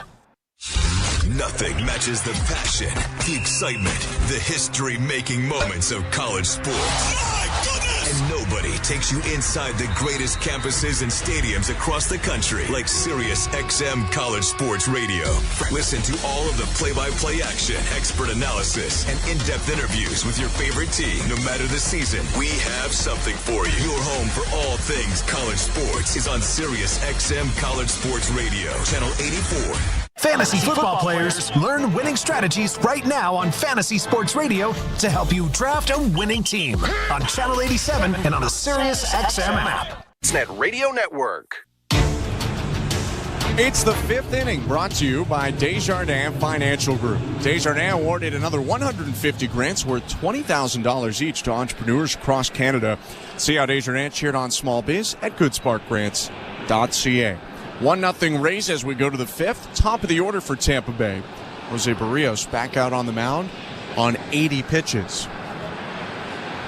Nothing matches the passion, the excitement, the history-making moments of college sports. And nobody takes you inside the greatest campuses and stadiums across the country like Sirius XM College Sports Radio. Listen to all of the play-by-play action, expert analysis, and in-depth interviews with your favorite team. No matter the season, we have something for you. Your home for all things college sports is on Sirius XM College Sports Radio, Channel 84. Fantasy football players, learn winning strategies right now on Fantasy Sports Radio to help you draft a winning team on Channel 87 and on the Sirius XM app. Sportsnet Radio Network. It's the 5th inning, brought to you by Desjardins Financial Group. Desjardins awarded another 150 grants worth $20,000 each to entrepreneurs across Canada. See how Desjardins cheered on small biz at goodsparkgrants.ca. 1-0 Rays as we go to the 5th. Top of the order for Tampa Bay. Jose Berrios back out on the mound on 80 pitches.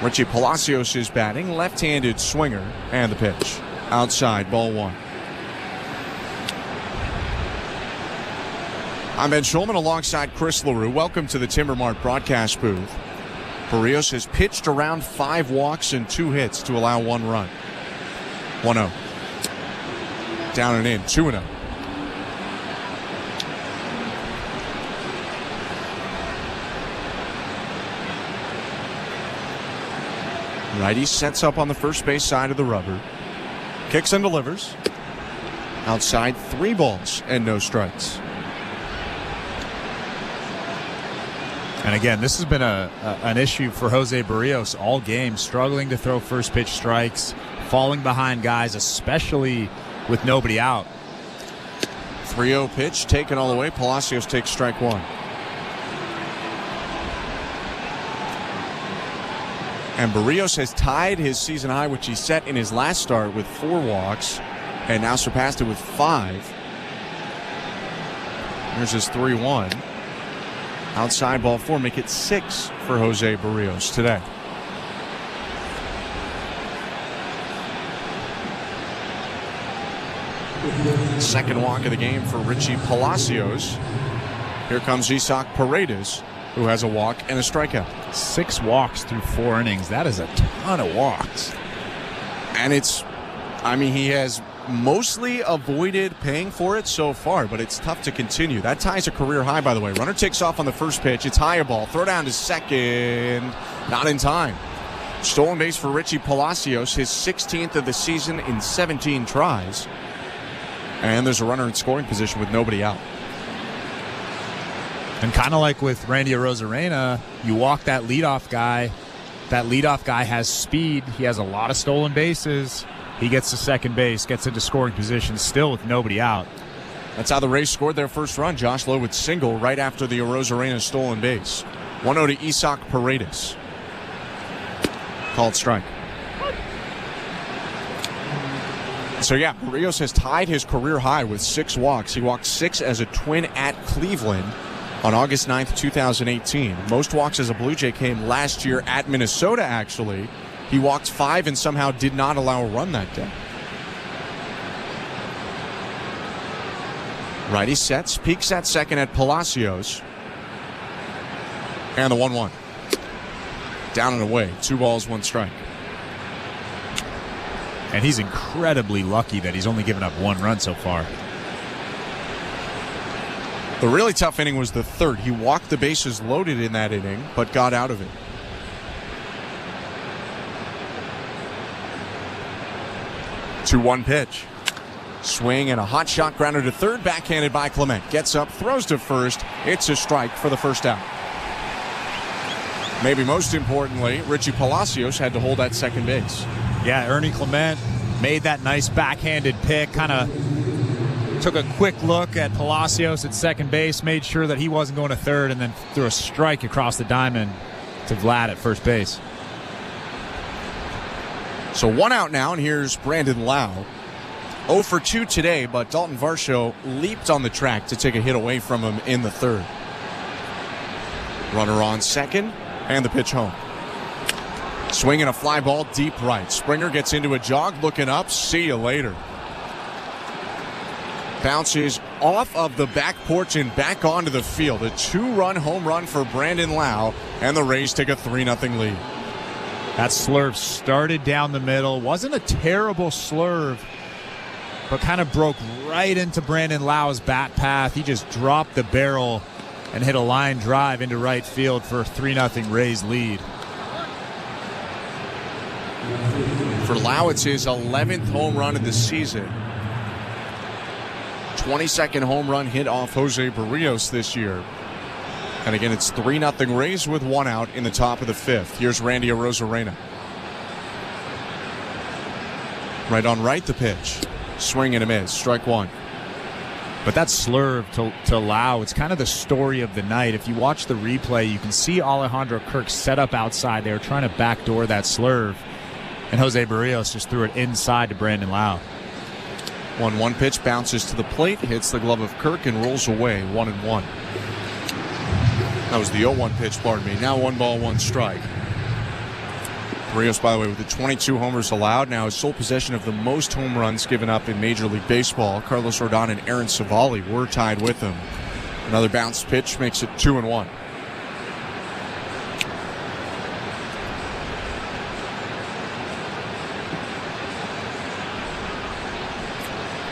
Richie Palacios is batting, left-handed swinger, and the pitch. Outside, ball 1. I'm Ben Schulman alongside Chris LaRue. Welcome to the Timber Mart broadcast booth. Berrios has pitched around 5 walks and 2 hits to allow 1 run. 1-0. Down and in, 2-0. Righty sets up on the first base side of the rubber. Kicks and delivers. Outside, 3 balls and no strikes. And again, this has been an issue for Jose Berrios all game, struggling to throw first pitch strikes, falling behind guys, especially with nobody out. 3-0 pitch taken all the way. Palacios takes strike 1. And Berrios has tied his season high, which he set in his last start with 4 walks, and now surpassed it with 5. There's his 3-1. Outside, ball 4, make it 6 for Jose Berrios today. Second walk of the game for Richie Palacios. Here comes Isaac Paredes, who has a walk and a strikeout. 6 walks through 4 innings. That is a ton of walks. And he has mostly avoided paying for it so far, but it's tough to continue. That ties a career high, by the way. Runner takes off on the first pitch. It's high a ball. Throw down to second. Not in time. Stolen base for Richie Palacios, his 16th of the season in 17 tries. And there's a runner in scoring position with nobody out. And kind of like with Randy Arozarena, you walk that leadoff guy. That leadoff guy has speed. He has a lot of stolen bases. He gets to second base, gets into scoring position still with nobody out. That's how the Rays scored their first run. Josh Lowe would single right after the Arozarena stolen base. 1-0 to Isak Paredes. Called strike. So yeah, Berrios has tied his career high with 6 walks. He walked 6 as a Twin at Cleveland on August 9th, 2018. Most walks as a Blue Jay came last year at Minnesota, actually. He walked 5 and somehow did not allow a run that day. Righty sets, peeks at second at Palacios. And the 1-1. Down and away. 2 balls, 1 strike. And he's incredibly lucky that he's only given up 1 run so far. The really tough inning was the third. He walked the bases loaded in that inning, but got out of it. Two 1 pitch. Swing and a hot shot grounder to third, backhanded by Clement. Gets up, throws to first. It's a strike for the first out. Maybe most importantly, Richie Palacios had to hold at second base. Yeah, Ernie Clement made that nice backhanded pick, kind of took a quick look at Palacios at second base, made sure that he wasn't going to third, and then threw a strike across the diamond to Vlad at first base. So 1 out now, and here's Brandon Lau. 0 for 2 today, but Dalton Varsho leaped on the track to take a hit away from him in the third. Runner on second, and the pitch home. Swinging a fly ball deep right. Springer gets into a jog, looking up. See you later. Bounces off of the back porch and back onto the field. A 2-run home run for Brandon Lau, and the Rays take a 3-0 lead. That slurve started down the middle. Wasn't a terrible slurve, but kind of broke right into Brandon Lau's bat path. He just dropped the barrel and hit a line drive into right field for a 3-0 Rays lead. For Lau, it's his 11th home run of the season. 22nd home run hit off Jose Berrios this year. And again, it's 3-0 Rays with 1 out in the top of the 5th. Here's Randy Arozarena. Right on right, the pitch. Swing and a miss. Strike 1. But that slurve to Lau, it's kind of the story of the night. If you watch the replay, you can see Alejandro Kirk set up outside. They were trying to backdoor that slurve. And Jose Berrios just threw it inside to Brandon Lau. 1-1 pitch bounces to the plate, hits the glove of Kirk, and rolls away 1-1. That was the 0-1 pitch, pardon me. Now 1 ball, 1 strike. Berrios, by the way, with the 22 homers allowed, now has sole possession of the most home runs given up in Major League Baseball. Carlos Rodon and Aaron Savali were tied with him. Another bounced pitch makes it 2-1.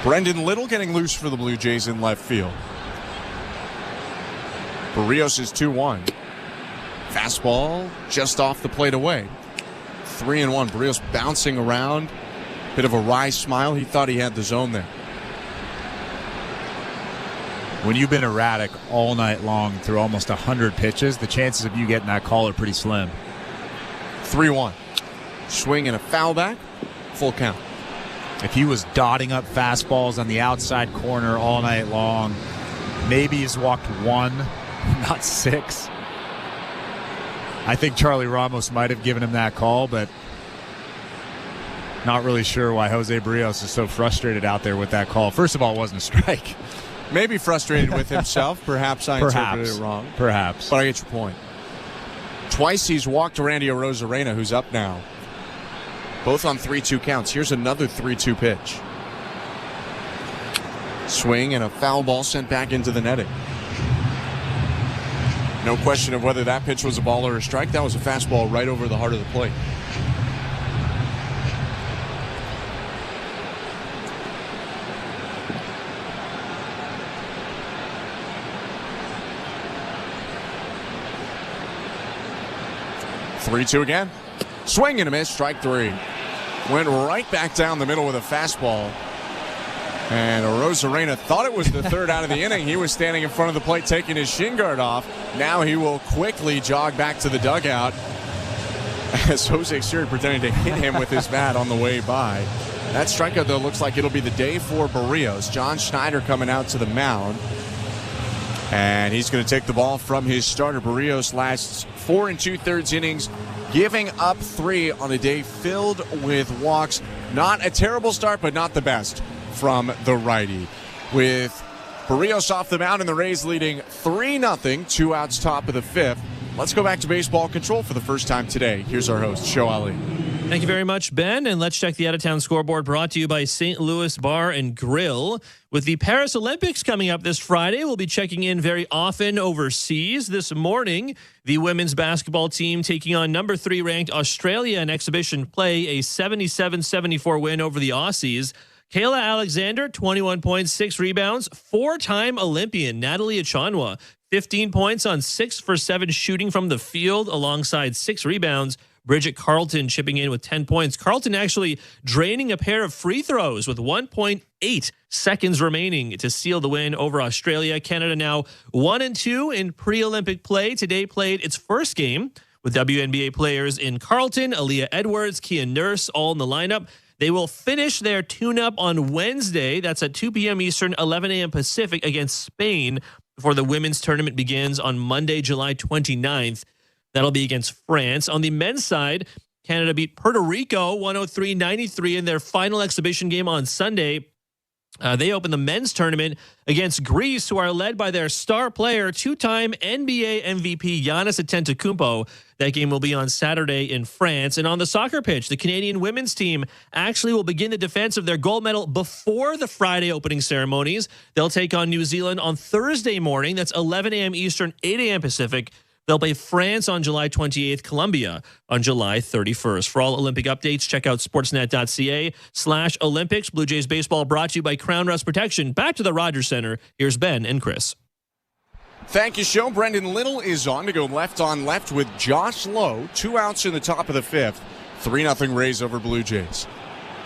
Brendan Little getting loose for the Blue Jays in left field. Berrios is 2-1. Fastball just off the plate away. 3-1. Berrios bouncing around. Bit of a wry smile. He thought he had the zone there. When you've been erratic all night long through almost 100 pitches, the chances of you getting that call are pretty slim. 3-1. Swing and a foul back. Full count. If he was dotting up fastballs on the outside corner all night long, maybe he's walked 1, not 6. I think Charlie Ramos might have given him that call, but not really sure why Jose Berrios is so frustrated out there with that call. First of all, it wasn't a strike. Maybe frustrated with himself. Perhaps I interpreted it wrong. Perhaps. But I get your point. Twice he's walked Randy Arozarena, who's up now. Both on 3-2 counts. Here's another 3-2 pitch. Swing and a foul ball sent back into the netting. No question of whether that pitch was a ball or a strike. That was a fastball right over the heart of the plate. Three-two again. Swing and a miss, strike 3. Went right back down the middle with a fastball. And Rosarena thought it was the third out of the inning. He was standing in front of the plate taking his shin guard off. Now he will quickly jog back to the dugout as Jose Siri pretending to hit him with his bat on the way by. That strikeout, though, looks like it'll be the day for Berrios. John Schneider coming out to the mound. And he's going to take the ball from his starter. Berrios lasts 4 2/3 innings, giving up 3 on a day filled with walks. Not a terrible start, but not the best from the righty. With Berrios off the mound and the Rays leading 3-0, 2 outs top of the 5th. Let's go back to baseball control for the first time today. Here's our host, Show Ali. Thank you very much, Ben. And let's check the out-of-town scoreboard brought to you by St. Louis Bar and Grill. With the Paris Olympics coming up this Friday, we'll be checking in very often overseas. This morning, the women's basketball team taking on number 3 ranked Australia in exhibition play, a 77-74 win over the Aussies. Kayla Alexander, 21 points, 6 rebounds. 4-time Olympian Natalie Achonwa, 15 points on 6 for 7 shooting from the field alongside 6 rebounds. Bridget Carlton chipping in with 10 points. Carlton actually draining a pair of free throws with 1.8 seconds remaining to seal the win over Australia. Canada now 1-2 in pre-Olympic play. Today played its first game with WNBA players in Carlton, Aaliyah Edwards, Kia Nurse, all in the lineup. They will finish their tune-up on Wednesday. That's at 2 p.m. Eastern, 11 a.m. Pacific against Spain before the women's tournament begins on Monday, July 29th. That'll be against France. On the men's side, Canada beat Puerto Rico 103-93 in their final exhibition game on Sunday. They open the men's tournament against Greece, who are led by their star player, 2-time NBA MVP Giannis Antetokounmpo. That game will be on Saturday in France. And on the soccer pitch, the Canadian women's team actually will begin the defense of their gold medal before the Friday opening ceremonies. They'll take on New Zealand on Thursday morning. That's 11 a.m. Eastern, 8 a.m. Pacific. They'll play France on July 28th, Colombia on July 31st. For all Olympic updates, check out sportsnet.ca/Olympics. Blue Jays baseball brought to you by Crown Rust Protection. Back to the Rogers Center. Here's Ben and Chris. Thank you, Show. Brendan Little is on to go left on left with Josh Lowe. 2 outs in the top of the 5th. 3-0 Rays over Blue Jays.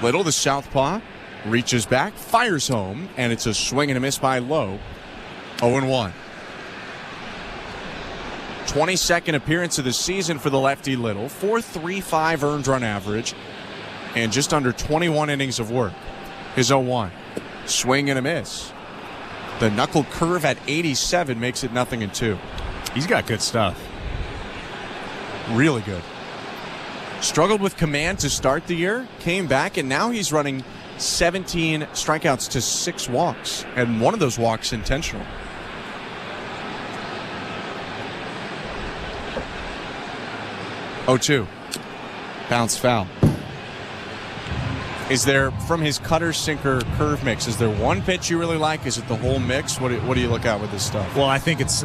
Little, the southpaw, reaches back, fires home, and it's a swing and a miss by Lowe. 0-1. 22nd appearance of the season for the lefty Little. 4.35 earned run average and just under 21 innings of work. His 0-1. Swing and a miss. The knuckle curve at 87 makes it 0-2. He's got good stuff. Really good. Struggled with command to start the year, came back, and now he's running 17 strikeouts to 6 walks, and one of those walks intentional. Oh, 2. Bounce foul. Is there, from his cutter, sinker, curve mix, is there one pitch you really like? Is it the whole mix? What do you look at with this stuff? Well, I think it's,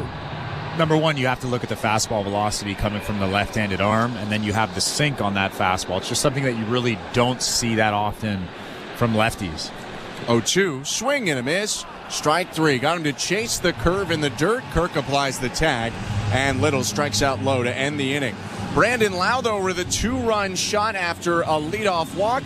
number one, you have to look at the fastball velocity coming from the left-handed arm, and then you have the sink on that fastball. It's just something that you really don't see that often from lefties. 0-2, swing and a miss. Strike 3. Got him to chase the curve in the dirt. Kirk applies the tag, and Little strikes out Lowe to end the inning. Brandon Lau, though, with a 2-run shot after a leadoff walk,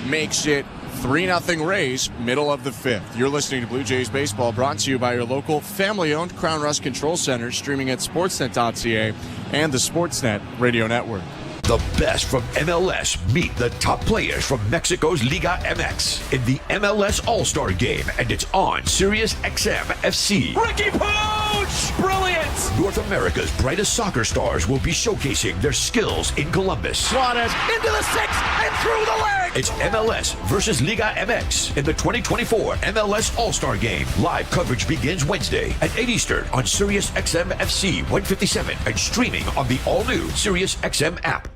makes it 3-0 Rays, middle of the 5th. You're listening to Blue Jays Baseball, brought to you by your local family-owned Crown Rust Control Center, streaming at sportsnet.ca and the Sportsnet Radio Network. The best from MLS meet the top players from Mexico's Liga MX in the MLS All-Star Game, and it's on Sirius XM FC. Ricky Pooch! Brilliant! North America's brightest soccer stars will be showcasing their skills in Columbus. Suarez into the 6 and through the leg! It's MLS versus Liga MX in the 2024 MLS All-Star Game. Live coverage begins Wednesday at 8 Eastern on Sirius XM FC 157 and streaming on the all-new Sirius XM app.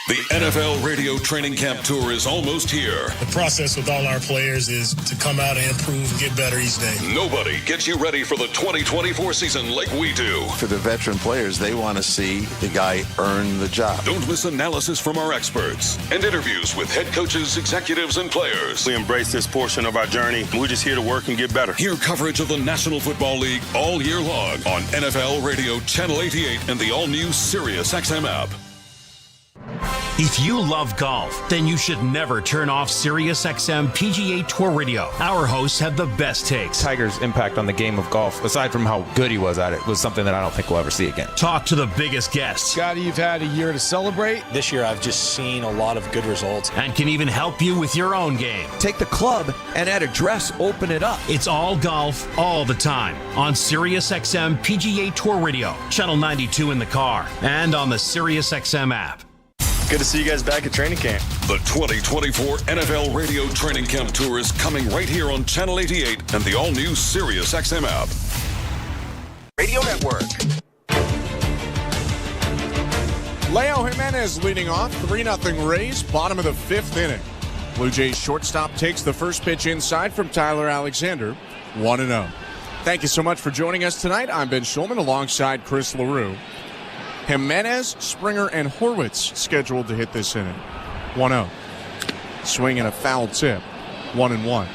The NFL Radio Training Camp Tour is almost here. The process with all our players is to come out and improve and get better each day. Nobody gets you ready for the 2024 season like we do. For the veteran players, they want to see the guy earn the job. Don't miss analysis from our experts and interviews with head coaches, executives, and players. We embrace this portion of our journey. We're just here to work and get better. Hear coverage of the National Football League all year long on NFL Radio Channel 88 and the all-new Sirius XM app. If you love golf, then you should never turn off SiriusXM PGA Tour Radio. Our hosts have the best takes. Tiger's impact on the game of golf, aside from how good he was at it, was something that I don't think we'll ever see again. Talk to the biggest guests. Scotty, you've had a year to celebrate. This year, I've just seen a lot of good results. And can even help you with your own game. Take the club and at address, open it up. It's all golf, all the time. On SiriusXM PGA Tour Radio, Channel 92 in the car, and on the SiriusXM app. Good to see you guys back at training camp. The 2024 NFL Radio Training Camp Tour is coming right here on Channel 88 and the all-new Sirius XM app. Radio Network. Leo Jimenez leading off, 3-0 Rays, bottom of the 5th inning. Blue Jays shortstop takes the first pitch inside from Tyler Alexander, 1-0. Thank you so much for joining us tonight. I'm Ben Schulman alongside Chris LaRue. Jimenez, Springer, and Horwitz scheduled to hit this inning. 1-0. Swing and a foul tip. 1-1.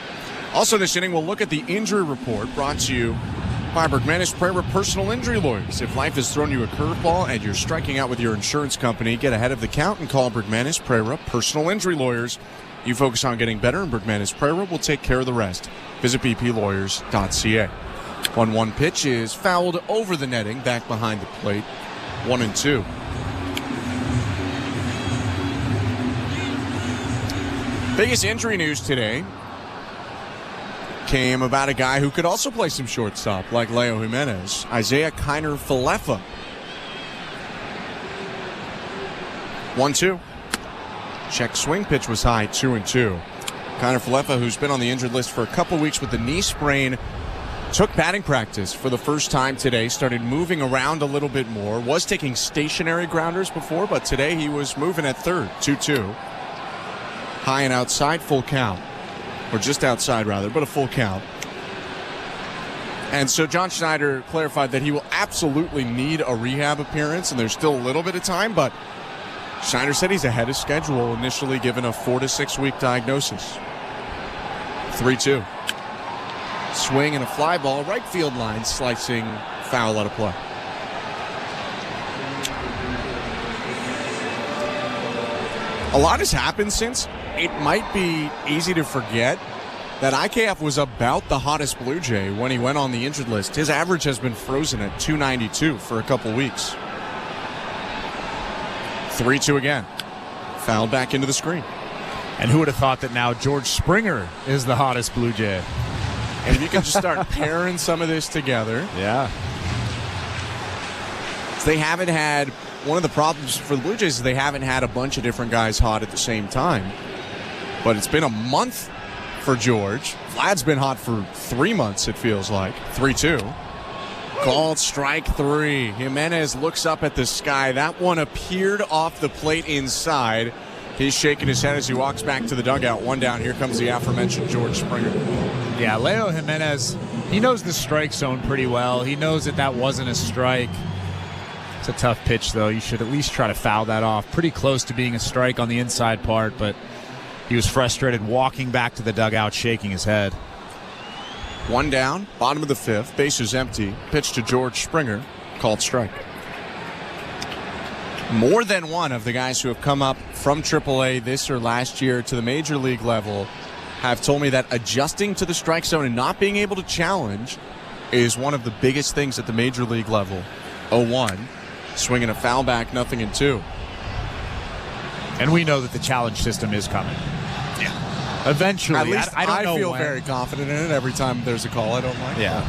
Also this inning, we'll look at the injury report brought to you by Bergmanis Prera Personal Injury Lawyers. If life has thrown you a curveball and you're striking out with your insurance company, get ahead of the count and call Bergmanis Prera Personal Injury Lawyers. You focus on getting better, and Bergmanis Prera will take care of the rest. Visit bplawyers.ca. 1-1 pitch is fouled over the netting, back behind the plate. 1-2. Biggest injury news today came about a guy who could also play some shortstop like Leo Jimenez, Isaiah Kiner-Falefa. 1-2. Check swing, pitch was high, 2-2. Kiner-Falefa, who's been on the injured list for a couple weeks with the knee sprain, took batting practice for the first time today, started moving around a little bit more, was taking stationary grounders before, but today he was moving at third, 2-2. High and outside, full count. Or just outside, rather, but a full count. And so John Schneider clarified that he will absolutely need a rehab appearance, and there's still a little bit of time, but Schneider said he's ahead of schedule, initially given a 4 to 6 week diagnosis. 3-2. Swing and a fly ball, right field line, slicing foul out of play. A lot has happened since. It might be easy to forget that IKF was about the hottest Blue Jay when he went on the injured list. His average has been frozen at 292 for a couple weeks. 3-2 again. Fouled back into the screen. And who would have thought that now George Springer is the hottest Blue Jay? And if you can just start pairing some of this together. Yeah. They haven't had, one of the problems for the Blue Jays is they haven't had a bunch of different guys hot at the same time. But it's been a month for George. Vlad's been hot for 3 months, it feels like. 3-2. Called strike 3. Jimenez looks up at the sky. That one appeared off the plate inside. He's shaking his head as he walks back to the dugout. 1 down. Here comes the aforementioned George Springer. Yeah, Leo Jimenez, he knows the strike zone pretty well. He knows that that wasn't a strike. It's a tough pitch, though. You should at least try to foul that off. Pretty close to being a strike on the inside part, but he was frustrated walking back to the dugout, shaking his head. 1 down, bottom of the 5th, bases empty. Pitch to George Springer, called strike. More than one of the guys who have come up from AAA this or last year to the major league level have told me that adjusting to the strike zone and not being able to challenge is one of the biggest things at the major league level. 0-1, swinging a foul back, 0-2. And we know that the challenge system is coming. Yeah. Eventually. At least I don't know feel when. very confident in it every time there's a call I don't like. Yeah.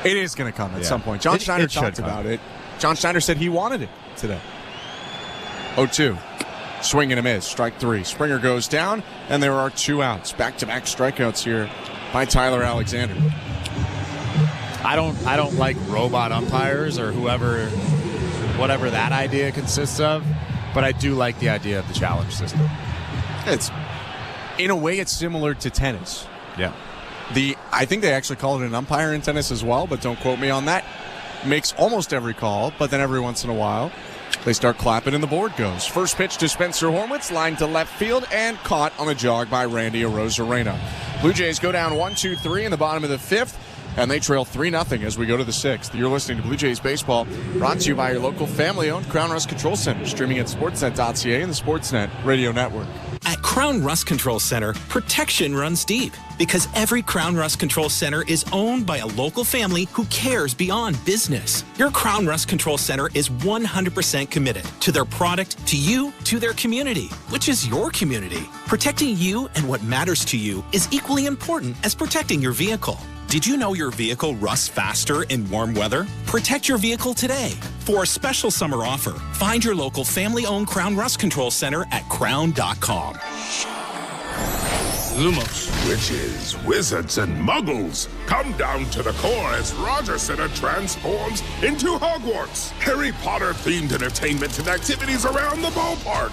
It is going to come at some point. John Schneider talked about it. John Schneider said he wanted it today. 0-2. Swing and a miss. Strike 3. Springer goes down, and there are 2 outs. Back-to-back strikeouts here by Tyler Alexander. I don't like robot umpires or whatever that idea consists of, but I do like the idea of the challenge system. It's, in a way, it's similar to tennis. Yeah. I think they actually call it an umpire in tennis as well, but don't quote me on that. Makes almost every call, but then every once in a while, they start clapping and the board goes. First pitch to Spencer Horwitz, line to left field, and caught on the jog by Randy Arozarena. Blue Jays go down 1-2-3 in the bottom of the 5th. And they trail 3-0 as we go to the 6th. You're listening to Blue Jays Baseball, brought to you by your local family-owned Crown Rust Control Center, streaming at sportsnet.ca and the Sportsnet Radio Network. At Crown Rust Control Center, protection runs deep because every Crown Rust Control Center is owned by a local family who cares beyond business. Your Crown Rust Control Center is 100% committed to their product, to you, to their community, which is your community. Protecting you and what matters to you is equally important as protecting your vehicle. Did you know your vehicle rusts faster in warm weather? Protect your vehicle today. For a special summer offer, find your local family-owned Crown Rust Control Center at crown.com. Lumos. Witches, wizards, and muggles come down to the core as Roger Center transforms into Hogwarts. Harry Potter-themed entertainment and activities around the ballpark.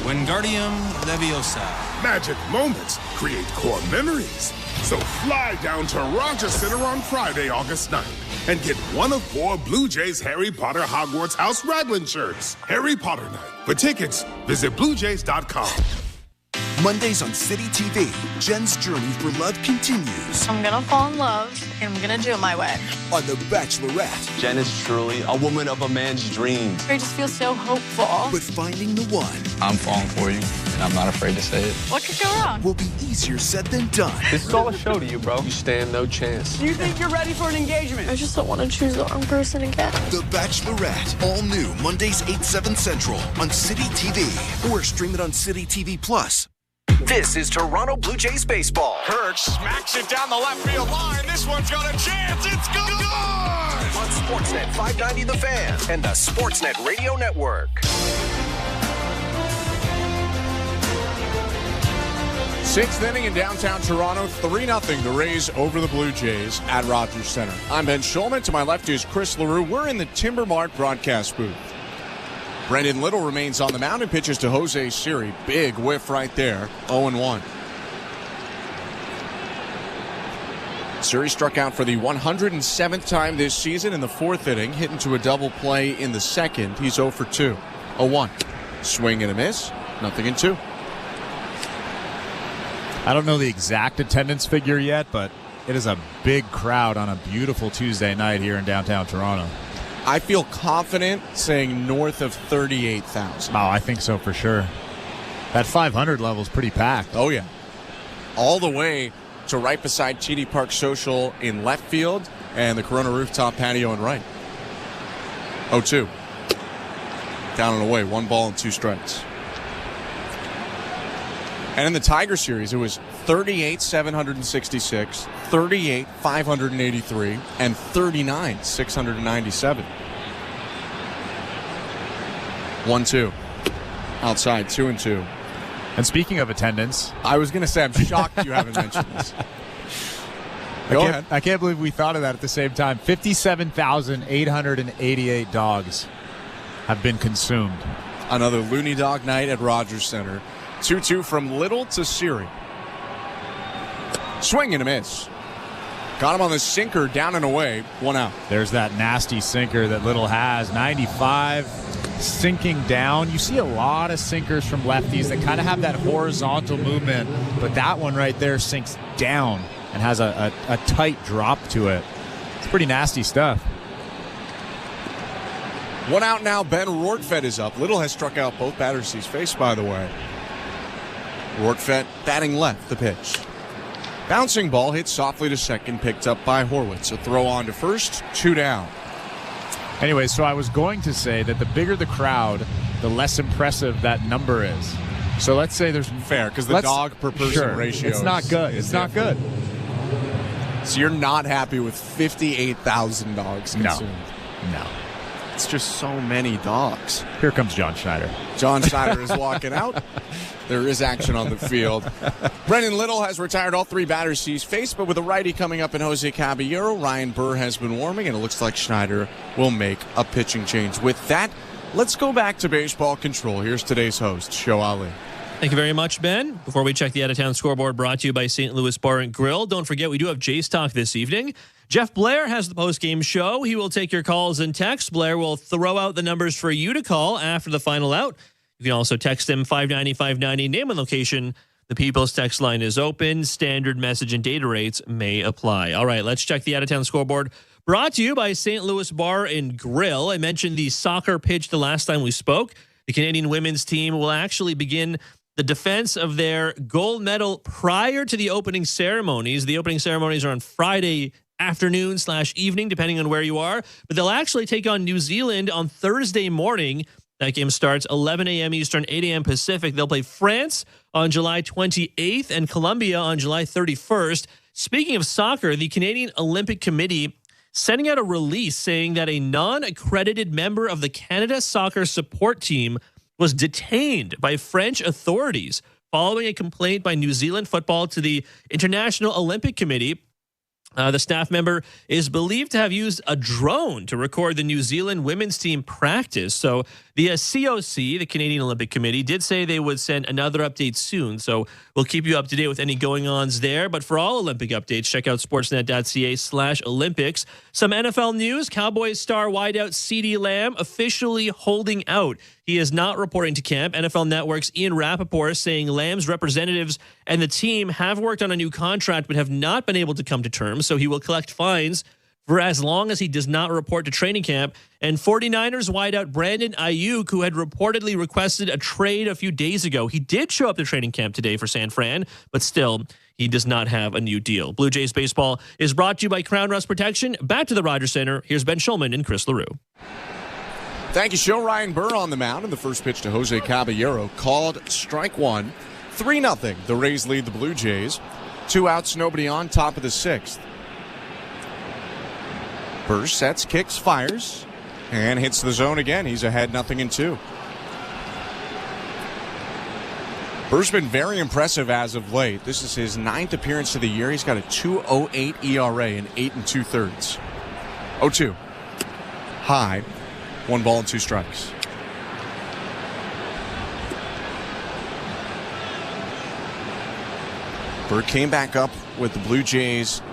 Wingardium Leviosa. Magic moments create core memories. So fly down to Roger Center on Friday, August 9th, and get one of 4 Blue Jays Harry Potter Hogwarts House Raglan shirts. Harry Potter Night. For tickets, visit BlueJays.com. Mondays on City TV, Jen's journey for love continues. I'm gonna fall in love, and I'm gonna do it my way. On The Bachelorette. Jen is truly a woman of a man's dreams. I just feel so hopeful. But finding the one. I'm falling for you, and I'm not afraid to say it. What could go wrong? Will be easier said than done. This is all a show to you, bro. You stand no chance. Do you think you're ready for an engagement? I just don't want to choose the wrong person again. The Bachelorette. All new Mondays 8/7 Central on City TV. Or stream it on City TV Plus. This is Toronto Blue Jays baseball. Kirk smacks it down the left field line. This one's got a chance. It's good. On Sportsnet 590 The Fan and the Sportsnet Radio Network. 6th inning in downtown Toronto, 3-0 the Rays over the Blue Jays at Rogers Center. I'm Ben Schulman. To my left is Chris LaRue. We're in the Timber Mart broadcast booth. Brendan Little remains on the mound and pitches to Jose Siri. Big whiff right there, 0-1. Siri struck out for the 107th time this season in the 4th inning, hit into a double play in the 2nd. He's 0 for 2, 0-1. Swing and a miss, 0-2. I don't know the exact attendance figure yet, but it is a big crowd on a beautiful Tuesday night here in downtown Toronto. I feel confident saying north of 38,000. Oh, I think so for sure. That 500 level is pretty packed. Oh, yeah. All the way to right beside TD Park Social in left field and the Corona Rooftop patio in right. 0-2. Down and away, 1 ball and 2 strikes. And in the Tiger Series, it was 38,766, 38,583, and 39,697. 1-2. Outside, 2-2. And speaking of attendance, I was going to say, I'm shocked you haven't mentioned this. Go ahead. I can't believe we thought of that at the same time. 57,888 dogs have been consumed. Another Looney Dog night at Rogers Center. 2-2 from Little to Siri. Swing and a miss. Got him on the sinker, down and away, 1 out. There's that nasty sinker that Little has. 95, sinking down. You see a lot of sinkers from lefties that kind of have that horizontal movement, but that one right there sinks down and has a tight drop to it. It's pretty nasty stuff. 1 out now. Ben Rortvedt is up. Little has struck out both batters he's faced, by the way. Rortvedt batting left, the pitch. Bouncing ball hit softly to second, picked up by Horwitz. A throw on to first, 2 down. Anyway, so I was going to say that the bigger the crowd, the less impressive that number is. So let's say there's fair, because the dog per person ratio it's not good. It's not good. So you're not happy with 58,000 dogs consumed? No. It's just so many dogs. Here comes John Schneider. John Schneider is walking out. There is action on the field. Brendan Little has retired all 3 batters he's faced, but with a righty coming up in Jose Caballero, Ryan Burr has been warming, and it looks like Schneider will make a pitching change. With that, let's go back to baseball control. Here's today's host, Show Ali. Thank you very much, Ben. Before we check the out-of-town scoreboard, brought to you by St. Louis Bar and Grill. Don't forget, we do have Jays Talk this evening. Jeff Blair has the post-game show. He will take your calls and texts. Blair will throw out the numbers for you to call after the final out. You can also text him 590-590, name and location The People's text line is open. Standard message and data rates may apply. All right, let's check the out-of-town scoreboard. Brought to you by St. Louis Bar and Grill. I mentioned the soccer pitch the last time we spoke. The Canadian women's team will actually begin the defense of their gold medal prior to the opening ceremonies. The opening ceremonies are on Friday afternoon/evening, depending on where you are. But they'll actually take on New Zealand on Thursday morning. That game starts 11 a.m. Eastern, 8 a.m. Pacific. They'll play France on July 28th and Colombia on July 31st. Speaking of soccer, the Canadian Olympic Committee sending out a release saying that a non-accredited member of the Canada Soccer Support Team was detained by French authorities following a complaint by New Zealand Football to the International Olympic Committee. The staff member is believed to have used a drone to record the New Zealand women's team practice. So the COC, the Canadian Olympic Committee, did say they would send another update soon. So we'll keep you up to date with any going-ons there. But for all Olympic updates, check out sportsnet.ca/Olympics. Some NFL news. Cowboys star wideout CeeDee Lamb officially holding out. He is not reporting to camp. NFL Network's Ian Rappaport saying Lamb's representatives and the team have worked on a new contract but have not been able to come to terms, so he will collect fines for as long as he does not report to training camp. And 49ers wideout Brandon Ayuk, who had reportedly requested a trade a few days ago. He did show up to training camp today for San Fran, but still, he does not have a new deal. Blue Jays baseball is brought to you by Crown Rust Protection. Back to the Rogers Center. Here's Ben Schulman and Chris LaRue. Thank you, Joe. Ryan Burr on the mound, and the first pitch to Jose Caballero called strike one. 3-0. The Rays lead the Blue Jays. 2 outs, nobody on, top of the 6th. Burr sets, kicks, fires, and hits the zone again. He's ahead 0-2. Burr's been very impressive as of late. This is his 9th appearance of the year. He's got a 2.08 ERA in 8 2/3. 0-2. High. 1 ball and 2 strikes. Burr came back up with the Blue Jays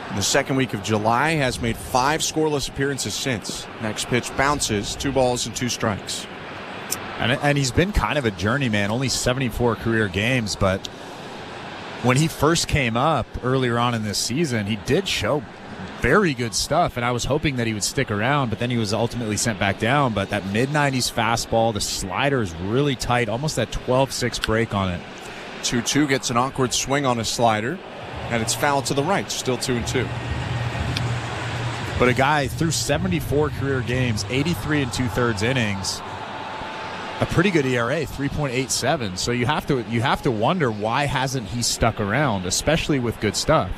in the second week of July, has made 5 scoreless appearances since. Next pitch bounces, 2 balls and 2 strikes. And he's been kind of a journeyman, only 74 career games, but when he first came up earlier on in this season, he did show very good stuff, and I was hoping that he would stick around, but then he was ultimately sent back down. But that mid-90s fastball, the slider is really tight, almost that 12-6 break on it. 2-2 gets an awkward swing on a slider, and it's foul to the right, still 2-2. But a guy through 74 career games, 83 2/3 innings, a pretty good ERA, 3.87. So you have to wonder, why hasn't he stuck around, especially with good stuff.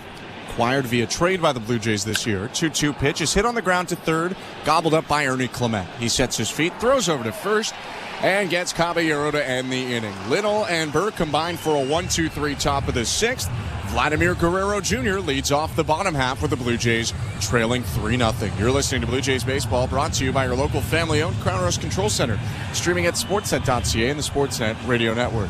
Acquired via trade by the Blue Jays this year. 2-2 pitch is hit on the ground to third, gobbled up by Ernie Clement. He sets his feet, throws over to first, and gets Caballero to end the inning. Little and Burr combined for a 1-2-3 top of the 6th. Vladimir Guerrero Jr. leads off the bottom half with the Blue Jays trailing 3-0. You're listening to Blue Jays Baseball, brought to you by your local family-owned Crown Rust Control Center. Streaming at sportsnet.ca and the Sportsnet Radio Network.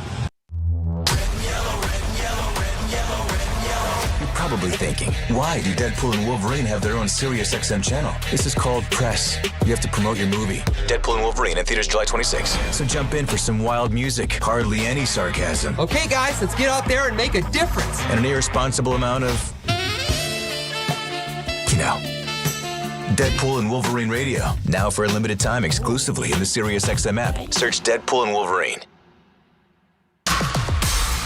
Probably thinking, why do Deadpool and Wolverine have their own SiriusXM channel? This is called press. You have to promote your movie. Deadpool and Wolverine in theaters July 26. So jump in for some wild music, hardly any sarcasm. Okay, guys, let's get out there and make a difference. And an irresponsible amount of, Deadpool and Wolverine Radio. Now for a limited time exclusively in the SiriusXM app. Search Deadpool and Wolverine.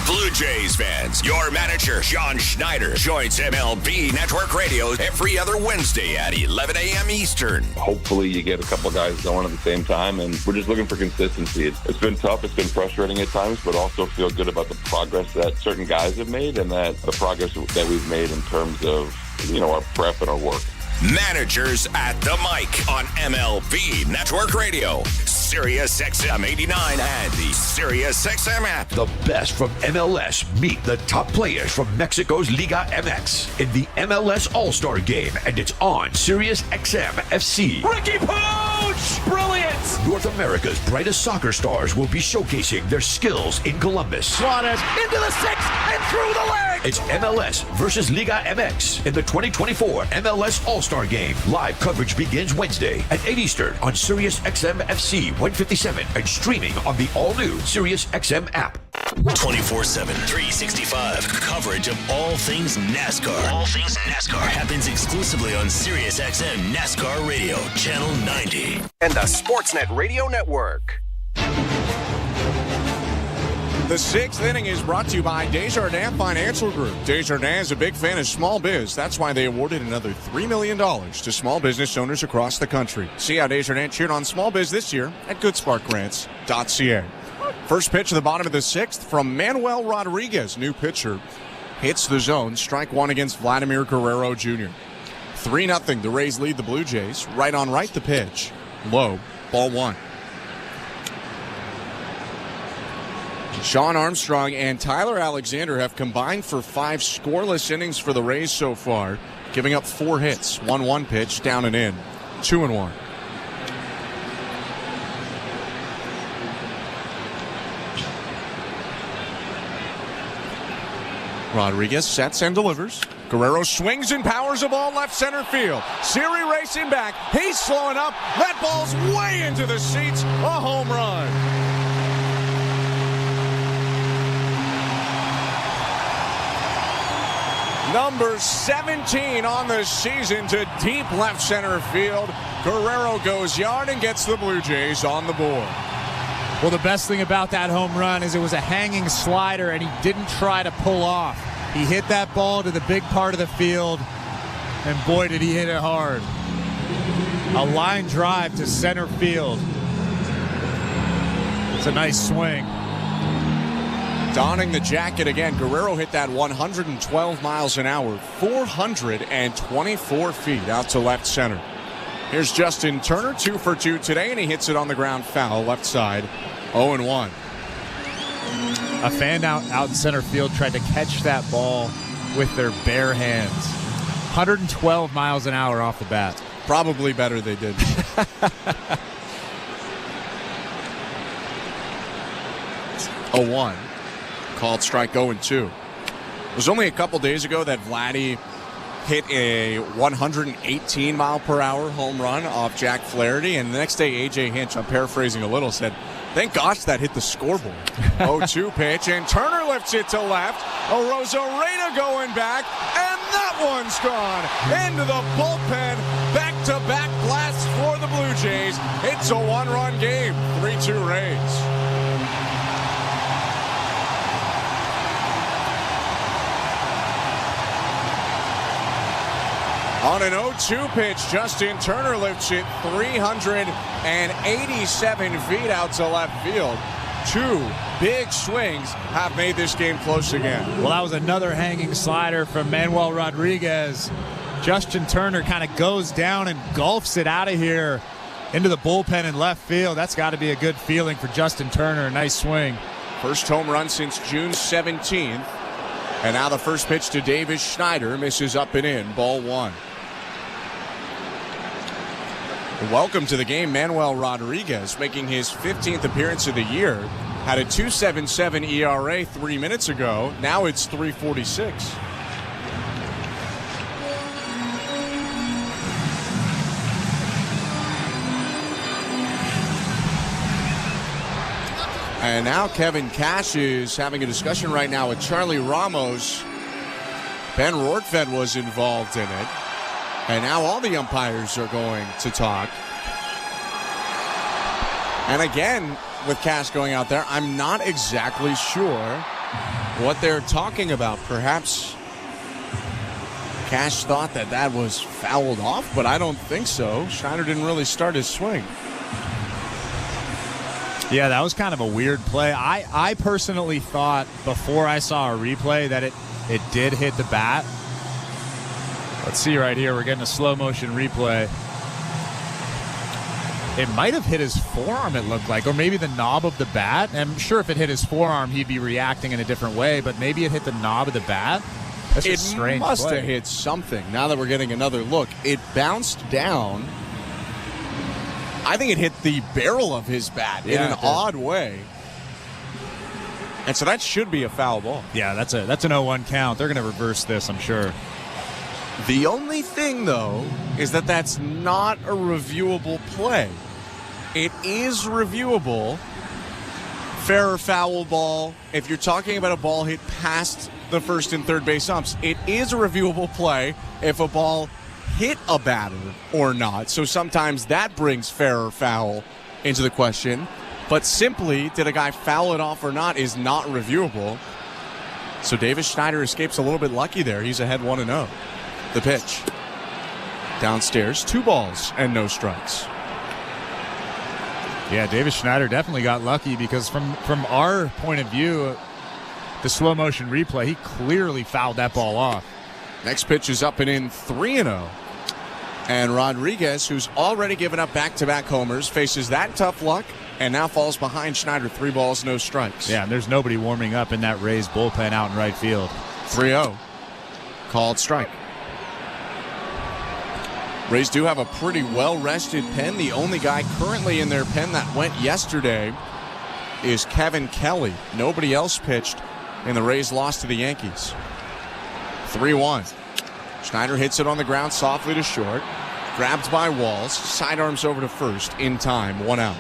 Blue Jays fans, your manager, John Schneider, joins MLB Network Radio every other Wednesday at 11 a.m. Eastern. Hopefully you get a couple guys going at the same time, and we're just looking for consistency. It's been tough, it's been frustrating at times, but also feel good about the progress that certain guys have made and that the progress that we've made in terms of, our prep and our work. Managers at the mic on MLB Network Radio, SiriusXM 89 and the SiriusXM app. The best from MLS meet the top players from Mexico's Liga MX in the MLS All-Star Game, and it's on SiriusXM FC. Ricky Pooch! Brilliant! North America's brightest soccer stars will be showcasing their skills in Columbus. Suarez into the 6 and through the leg! It's MLS versus Liga MX in the 2024 MLS All-Star Game. Live coverage begins Wednesday at 8 Eastern on SiriusXM FC 157 and streaming on the all-new SiriusXM app. 24/7, 365 coverage of all things NASCAR. All things NASCAR happens exclusively on SiriusXM NASCAR Radio, Channel 90. And the Sportsnet Radio Network. The sixth inning is brought to you by Desjardins Financial Group. Desjardins is a big fan of small biz. That's why they awarded another $3 million to small business owners across the country. See how Desjardins cheered on small biz this year at goodsparkgrants.ca. First pitch of the bottom of the sixth from Manuel Rodriguez, new pitcher. Hits the zone, strike one against Vladimir Guerrero Jr. 3-0, the Rays lead the Blue Jays. Right on right, the pitch. Low, ball one. Sean Armstrong and Tyler Alexander have combined for 5 scoreless innings for the Rays so far, giving up 4 hits. 1-1 pitch, down and in. 2-1. Rodriguez sets and delivers. Guerrero swings and powers a ball left center field. Siri racing back. He's slowing up. That ball's way into the seats. A home run. Number 17 on the season to deep left center field. Guerrero goes yard and gets the Blue Jays on the board. Well, the best thing about that home run is it was a hanging slider, and he didn't try to pull off. He hit that ball to the big part of the field, and boy, did he hit it hard. A line drive to center field. It's a nice swing. Donning the jacket again, Guerrero hit that 112 miles an hour, 424 feet out to left center. Here's Justin Turner, 2 for 2 today, and he hits it on the ground foul, left side, 0-1. A fan out in center field tried to catch that ball with their bare hands. 112 miles an hour off the bat. Probably better they did. 0-1. Called strike 0-2. It was only a couple days ago that Vladdy hit a 118 mile per hour home run off Jack Flaherty, and the next day A.J. Hinch, I'm paraphrasing a little, said, thank gosh that hit the scoreboard. 0-2 pitch, and Turner lifts it to left. Rosarena going back, and that one's gone into the bullpen. Back-to-back blasts for the Blue Jays. It's a one-run game, 3-2 Rays. On an 0-2 pitch, Justin Turner lifts it 387 feet out to left field. 2 big swings have made this game close again. Well, that was another hanging slider from Manuel Rodriguez. Justin Turner kind of goes down and gulfs it out of here into the bullpen in left field. That's got to be a good feeling for Justin Turner. A nice swing. First home run since June 17th. And now the first pitch to Davis Schneider misses up and in. Ball one. Welcome to the game, Manuel Rodriguez, making his 15th appearance of the year. Had a 2.77 ERA 3 minutes ago. Now it's 3.46. And now Kevin Cash is having a discussion right now with Charlie Ramos. Ben Rortvedt was involved in it. And now all the umpires are going to talk. And again, with Cash going out there, I'm not exactly sure what they're talking about. Perhaps Cash thought that was fouled off, but I don't think so. Schneider didn't really start his swing. Yeah, that was kind of a weird play. I personally thought before I saw a replay that it did hit the bat. Let's see right here. We're getting a slow motion replay. It might have hit his forearm, it looked like, or maybe the knob of the bat. I'm sure if it hit his forearm, he'd be reacting in a different way, but maybe it hit the knob of the bat. That's a strange play. It must have hit something. Now that we're getting another look, it bounced down. I think it hit the barrel of his bat in an odd way. And so that should be a foul ball. Yeah, that's an 0-1 count. They're going to reverse this, I'm sure. The only thing, though, is that that's not a reviewable play. It is reviewable fair or foul ball, if you're talking about a ball hit past the first and third base umps, it is a reviewable play if a ball hit a batter or not. So sometimes that brings fair or foul into the question. But simply, did a guy foul it off or not is not reviewable. So Davis Schneider escapes a little bit lucky there. He's ahead 1-0. The pitch. Downstairs, 2 balls and no strikes. Yeah, Davis Schneider definitely got lucky because from our point of view, the slow motion replay, he clearly fouled that ball off. Next pitch is up and in, 3-0. And Rodriguez, who's already given up back-to-back homers, faces that tough luck and now falls behind Schneider, 3 balls, no strikes. Yeah, and there's nobody warming up in that Rays bullpen out in right field. 3-0. Called strike. Rays do have a pretty well-rested pen. The only guy currently in their pen that went yesterday is Kevin Kelly. Nobody else pitched, and the Rays lost to the Yankees. 3-1. Schneider hits it on the ground softly to short. Grabbed by Walls. Sidearms over to first in time. 1 out.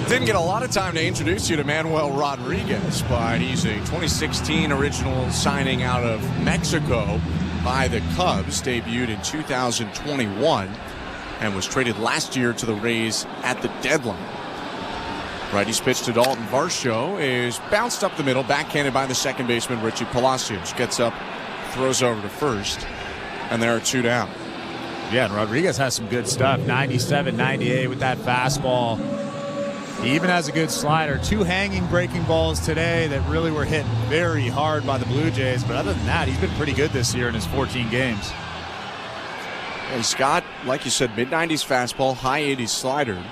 Didn't get a lot of time to introduce you to Manuel Rodriguez, but he's a 2016 original signing out of Mexico by the Cubs, debuted in 2021, and was traded last year to the Rays at the deadline. Righty's pitch to Dalton Varsho is bounced up the middle, backhanded by the second baseman Richie Palacios. Gets up, throws over to first, and there are 2 down. Yeah, and Rodriguez has some good stuff. 97, 98 with that fastball. He even has a good slider. 2 hanging breaking balls today that really were hit very hard by the Blue Jays. But other than that, he's been pretty good this year in his 14 games. And Scott, like you said, mid-90s fastball, high 80s slider.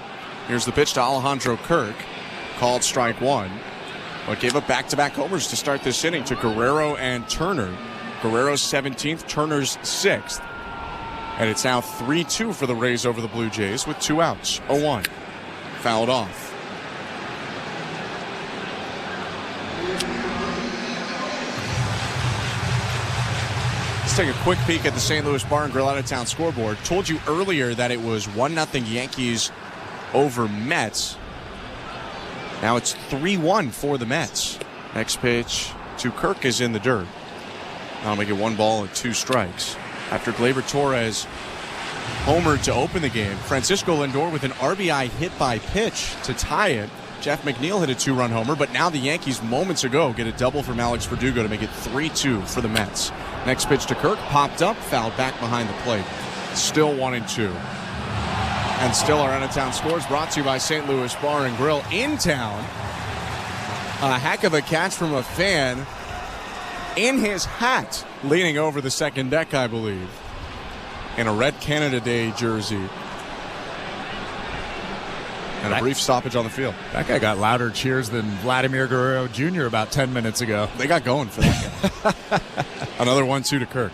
Here's the pitch to Alejandro Kirk. Called strike 1. But gave up back-to-back homers to start this inning to Guerrero and Turner. Guerrero's 17th, Turner's 6th. And it's now 3-2 for the Rays over the Blue Jays with 2 outs. 0-1. Fouled off. Let's take a quick peek at the St. Louis Bar and Grill out-of-town scoreboard. Told you earlier that it was 1-0 Yankees over Mets. Now it's 3-1 for the Mets. Next pitch to Kirk is in the dirt. That'll make it 1 ball and 2 strikes. After Gleyber Torres homered to open the game, Francisco Lindor with an RBI hit by pitch to tie it. Jeff McNeil hit a 2-run homer, but now the Yankees moments ago get a double from Alex Verdugo to make it 3-2 for the Mets. Next pitch to Kirk, popped up, fouled back behind the plate. Still 1-2. And still our out-of-town scores brought to you by St. Louis Bar and Grill in town. A heck of a catch from a fan in his hat, leaning over the second deck, I believe, in a Red Canada Day jersey. And a brief stoppage on the field. That guy got louder cheers than Vladimir Guerrero Jr. about 10 minutes ago. They got going for that guy. Another 1-2 to Kirk.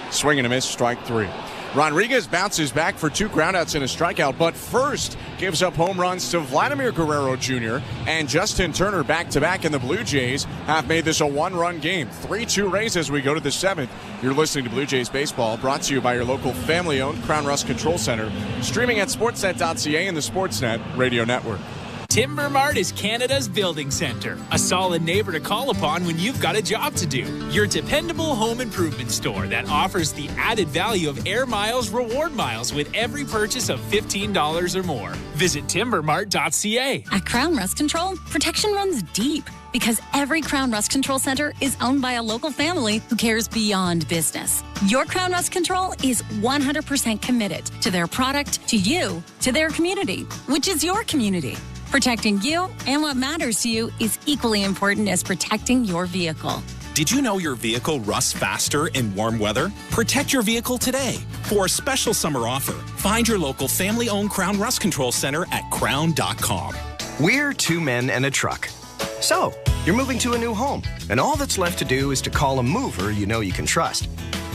Swing and a miss, strike 3. Rodriguez bounces back for 2 groundouts and a strikeout, but first gives up home runs to Vladimir Guerrero Jr. and Justin Turner back-to-back, and the Blue Jays have made this a 1-run game. 3-2 Rays as we go to the 7th. You're listening to Blue Jays Baseball, brought to you by your local family-owned Crown Rust Control Center, streaming at sportsnet.ca and the Sportsnet Radio Network. Timber Mart is Canada's building center, a solid neighbor to call upon when you've got a job to do. Your dependable home improvement store that offers the added value of Air Miles reward miles with every purchase of $15 or more. Visit timbermart.ca. At Crown Rust Control, protection runs deep because every Crown Rust Control Center is owned by a local family who cares beyond business. Your Crown Rust Control is 100% committed to their product, to you, to their community, which is your community. Protecting you and what matters to you is equally important as protecting your vehicle. Did you know your vehicle rusts faster in warm weather? Protect your vehicle today. For a special summer offer, find your local family-owned Crown Rust Control Center at crown.com. We're 2 men and a truck. So, you're moving to a new home, and all that's left to do is to call a mover you know you can trust.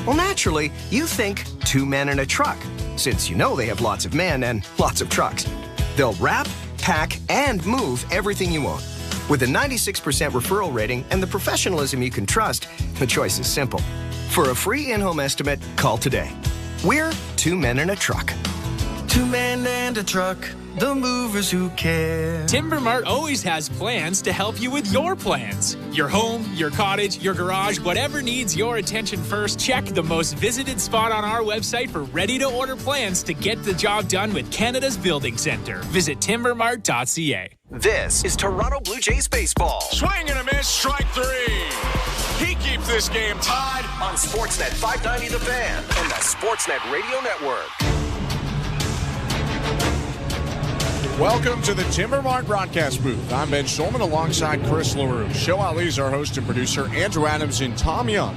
Well, naturally, you think 2 men and a truck, since you know they have lots of men and lots of trucks. They'll wrap, pack, and move everything you own. With a 96% referral rating and the professionalism you can trust, the choice is simple. For a free in-home estimate, call today. We're two men in a truck. Two men and a truck, the movers who care. Timber Mart always has plans to help you with your plans. Your home, your cottage, your garage, whatever needs your attention first, check the most visited spot on our website for ready-to-order plans to get the job done with Canada's Building Centre. Visit timbermart.ca. This is Toronto Blue Jays baseball. Swing and a miss, strike three. He keeps this game tied On Sportsnet 590 The Fan and the Sportsnet Radio Network. Welcome to the Timber Mart broadcast booth. I'm Ben Schulman alongside Chris LaRue. Show Ali is our host and producer. Andrew Adams and Tom Young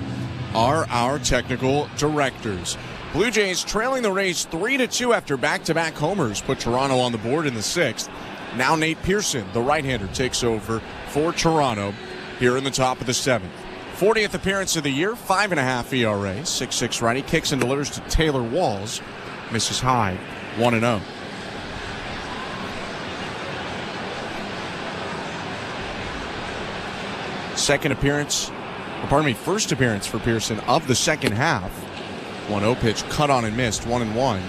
are our technical directors. Blue Jays trailing the Rays 3-2 after back-to-back homers put Toronto on the board in the sixth. Now Nate Pearson, the right-hander, takes over for Toronto here in the top of the seventh. 40th appearance of the year, 5.5 ERA, 6.6 righty, kicks and delivers to Taylor Walls. Misses high, 1-0. First appearance for Pearson of the second half. 1-0 pitch, cut on and missed, 1-1.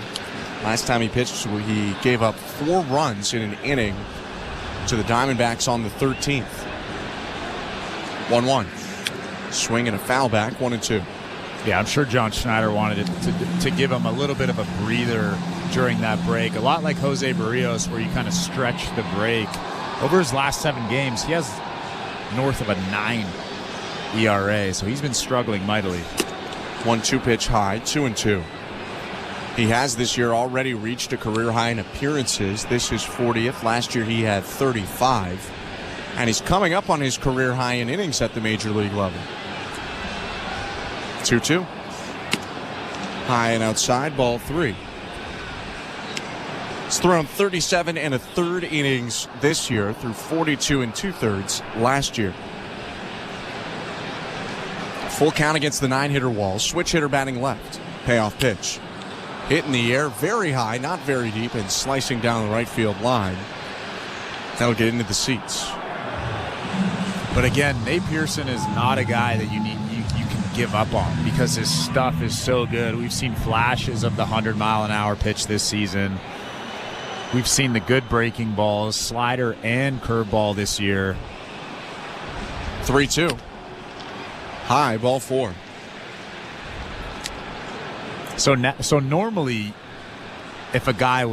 Last time he pitched, he gave up 4 runs in an inning to the Diamondbacks on the 13th. 1-1. Swing and a foul back, 1-2. Yeah, I'm sure John Schneider wanted to give him a little bit of a breather during that break. A lot like Jose Berrios, where you kind of stretch the break. Over his last 7 games, he has north of a 9 ERA, so he's been struggling mightily. 1-2 pitch high, 2-2. He has this year already reached a career high in appearances. This is 40th. Last year he had 35. And he's coming up on his career high in innings at the major league level. 2-2. High and outside, ball 3. He's thrown 37 1/3 innings this year through 42 2/3 last year. Full count against the 9-hitter Walls. Switch hitter batting left. Payoff pitch. Hit in the air, very high, not very deep, and slicing down the right field line. That'll get into the seats. But again, Nate Pearson is not a guy that you can give up on because his stuff is so good. We've seen flashes of the 100-mile-an-hour pitch this season. We've seen the good breaking balls, slider and curveball this year. 3-2. High, ball 4. So normally, if a guy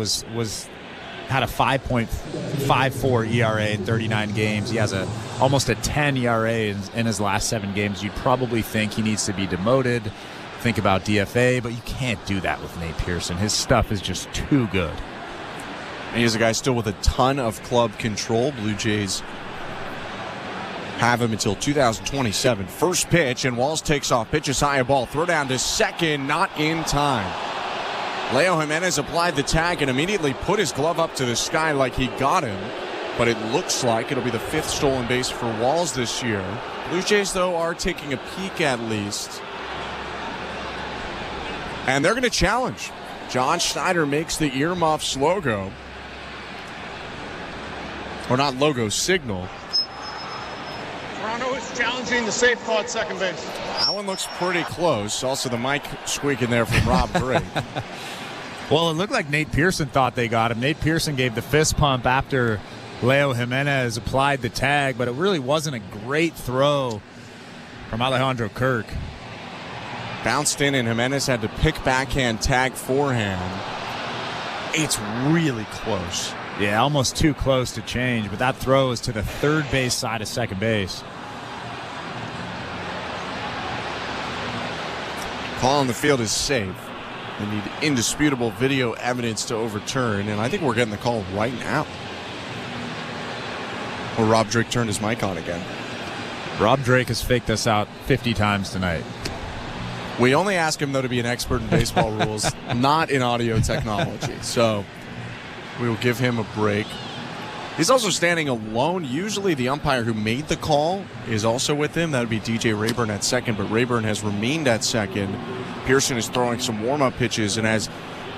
had a 5.54 ERA in 39 games, he has almost a 10 ERA in his last 7 games, you'd probably think he needs to be demoted, think about DFA, but you can't do that with Nate Pearson. His stuff is just too good. And he's a guy still with a ton of club control. Blue Jays have him until 2027. First pitch, and Walls takes off. Pitches high, a ball. Throw down to second, not in time. Leo Jimenez applied the tag and immediately put his glove up to the sky like he got him. But it looks like it'll be the 5th stolen base for Walls this year. Blue Jays, though, are taking a peek at least. And they're going to challenge. John Schneider makes the earmuffs logo. Or not logo, signal. Toronto is challenging the safe call at second base. That one looks pretty close. Also, the mic squeaking there from Rob Drake. Well, it looked like Nate Pearson thought they got him. Nate Pearson gave the fist pump after Leo Jimenez applied the tag, but it really wasn't a great throw from Alejandro Kirk. Bounced in, and Jimenez had to pick backhand, tag forehand. It's really close. Yeah, almost too close to change, but that throw is to the third base side of second base. Call on the field is safe. They need indisputable video evidence to overturn, and I think we're getting the call right now. Or Rob Drake turned his mic on again. Rob Drake has faked us out 50 times tonight. We only ask him, though, to be an expert in baseball rules, not in audio technology. So we will give him a break. He's also standing alone. Usually the umpire who made the call is also with him. That would be DJ Rayburn at second, but Rayburn has remained at second. Pearson is throwing some warm-up pitches, and as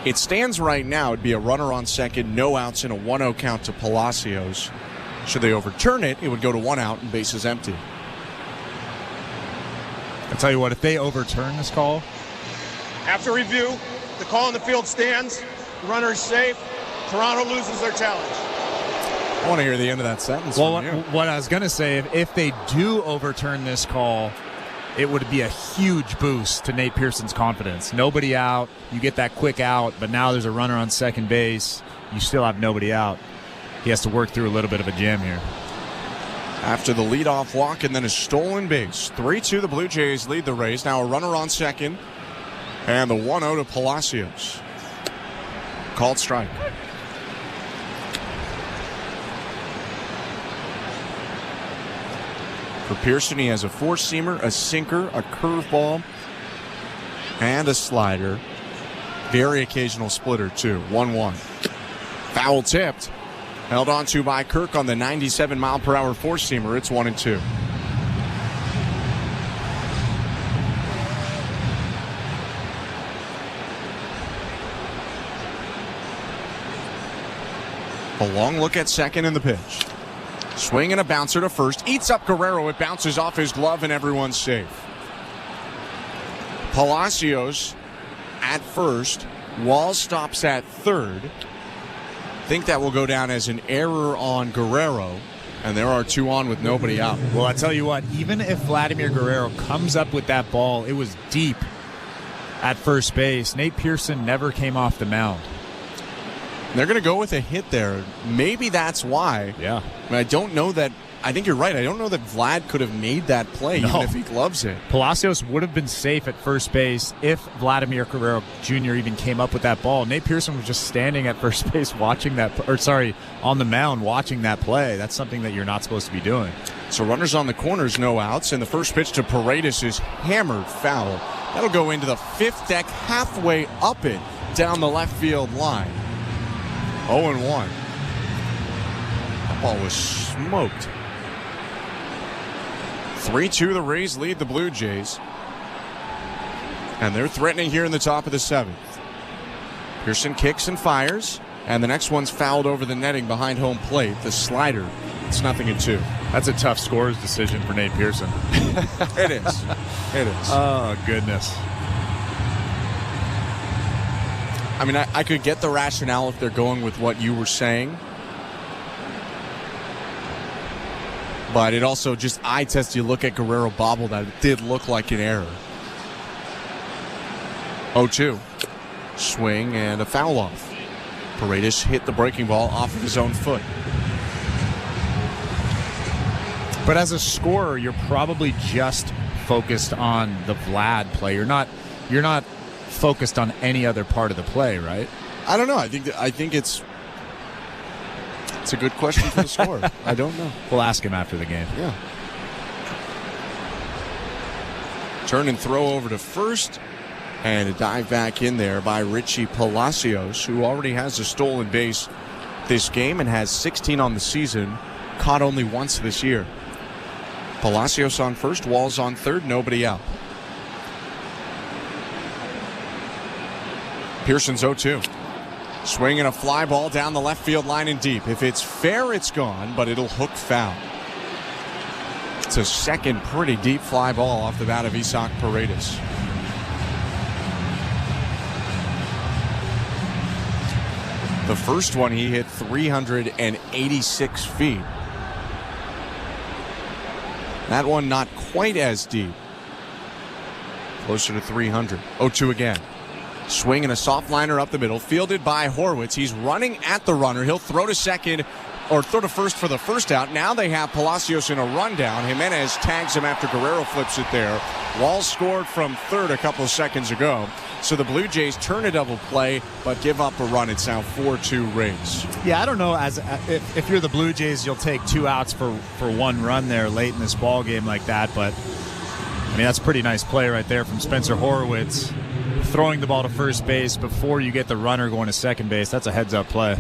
it stands right now, it'd be a runner on second, no outs, and a 1-0 count to Palacios. Should they overturn it, it would go to 1 out and bases empty. I'll tell you what, if they overturn this call, After review, The call on the field stands. The runner is safe. Toronto loses their challenge. I want to hear the end of that sentence. Well, what I was going to say, if they do overturn this call, it would be a huge boost to Nate Pearson's confidence. Nobody out. You get that quick out, but now there's a runner on second base. You still have nobody out. He has to work through a little bit of a jam here. After the leadoff walk and then a stolen base. 3-2, the Blue Jays lead the Rays. Now a runner on second. And the 1-0 to Palacios. Called strike. For Pearson, he has a four-seamer, a sinker, a curveball, and a slider. Very occasional splitter, too. 1-1. Foul tipped. Held on to by Kirk on the 97-mile-per-hour four-seamer. It's 1-2. A long look at second in the pitch. Swing and a bouncer to first. Eats up Guerrero. It bounces off his glove and everyone's safe. Palacios at first. Wall stops at third. Think that will go down as an error on Guerrero. And there are two on with nobody out. Well, I tell you what, even if Vladimir Guerrero comes up with that ball, it was deep at first base. Nate Pearson never came off the mound. They're going to go with a hit there. Maybe that's why. Yeah. I mean, I don't know that. I think you're right. I don't know that Vlad could have made that play even if he gloves it. Palacios would have been safe at first base if Vladimir Guerrero Jr. even came up with that ball. Nate Pearson was just standing at first base watching that, on the mound watching that play. That's something that you're not supposed to be doing. So runners on the corners, no outs, and the first pitch to Paredes is hammered foul. That'll go into the fifth deck, halfway up it, down the left field line. 0-1. That ball was smoked. 3-2, the Rays lead the Blue Jays. And they're threatening here in the top of the seventh. Pearson kicks and fires. And the next one's fouled over the netting behind home plate. The slider. It's 0-2. That's a tough scorer's decision for Nate Pearson. It is. It is. Oh, goodness. I mean, I could get the rationale if they're going with what you were saying. But it also just eye test. You look at Guerrero bobble that it did look like an error. 0-2. Swing and a foul off. Paredes hit the breaking ball off of his own foot. But as a scorer, you're probably just focused on the Vlad play. You're not focused on any other part of the play, right? I don't know. I think it's a good question for the scorer. I don't know. We'll ask him after the game. Yeah. Turn and throw over to first. And a dive back in there by Richie Palacios, who already has a stolen base this game and has 16 on the season, caught only once this year. Palacios on first, Walls on third, nobody out. Pearson's 0-2. Swinging a fly ball down the left field line and deep. If it's fair, it's gone, but it'll hook foul. It's a second pretty deep fly ball off the bat of Isaac Paredes. The first one he hit 386 feet. That one not quite as deep. Closer to 300. 0-2 again. Swing and a soft liner up the middle. Fielded by Horwitz. He's running at the runner. He'll throw to second or throw to first for the first out. Now they have Palacios in a rundown. Jimenez tags him after Guerrero flips it there. Walls scored from third a couple of seconds ago. So the Blue Jays turn a double play, but give up a run. It's now 4-2 Rays. Yeah, I don't know. If you're the Blue Jays, you'll take two outs for one run there late in this ball game like that. But, I mean, that's a pretty nice play right there from Spencer Horwitz. Throwing the ball to first base before you get the runner going to second base. That's a heads-up play.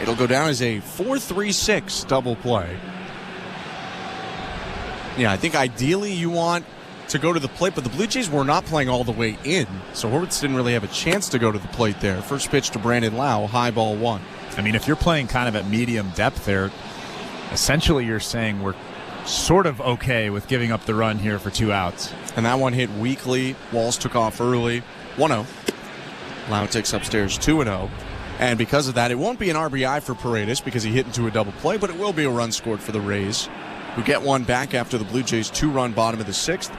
It'll go down as a 4-3-6 double play. Yeah, I think ideally you want to go to the plate, but the Blue Jays were not playing all the way in, so Horwitz didn't really have a chance to go to the plate there. First pitch to Brandon Lau, high ball one. I mean, if you're playing kind of at medium depth there, essentially you're saying we're sort of okay with giving up the run here for 2 outs. And that one hit weakly. Walls took off early. 1-0. Lau takes upstairs 2-0. And because of that, it won't be an RBI for Paredes because he hit into a double play, but it will be a run scored for the Rays, who get one back after the Blue Jays' 2-run bottom of the 6th.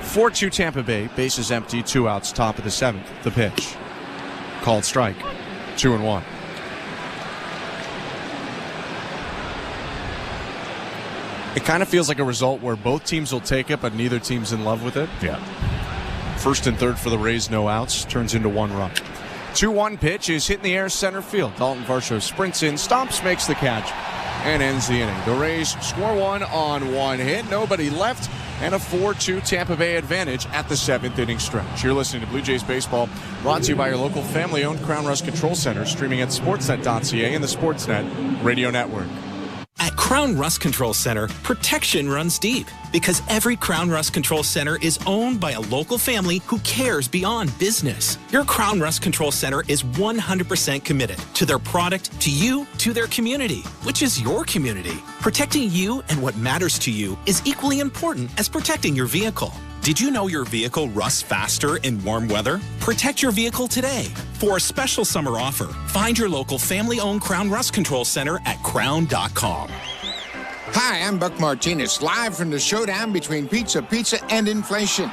4-2 Tampa Bay. Bases empty, 2 outs, top of the 7th. The pitch. Called strike. 2-1. It kind of feels like a result where both teams will take it, but neither team's in love with it. Yeah. First and third for the Rays, no outs. Turns into 1 run. 2-1 pitch is hit in the air center field. Dalton Varsho sprints in, stomps, makes the catch, and ends the inning. The Rays score 1 on 1 hit. Nobody left. And a 4-2 Tampa Bay advantage at the 7th inning stretch. You're listening to Blue Jays Baseball, brought to you by your local family-owned Crown Rust Control Center, streaming at sportsnet.ca and the Sportsnet Radio Network. At Crown Rust Control Center, protection runs deep because every Crown Rust Control Center is owned by a local family who cares beyond business. Your Crown Rust Control Center is 100% committed to their product, to you, to their community, which is your community. Protecting you and what matters to you is equally important as protecting your vehicle. Did you know your vehicle rusts faster in warm weather? Protect your vehicle today. For a special summer offer, find your local family-owned Crown Rust Control Center at crown.com. Hi, I'm Buck Martinez, live from the showdown between pizza and inflation.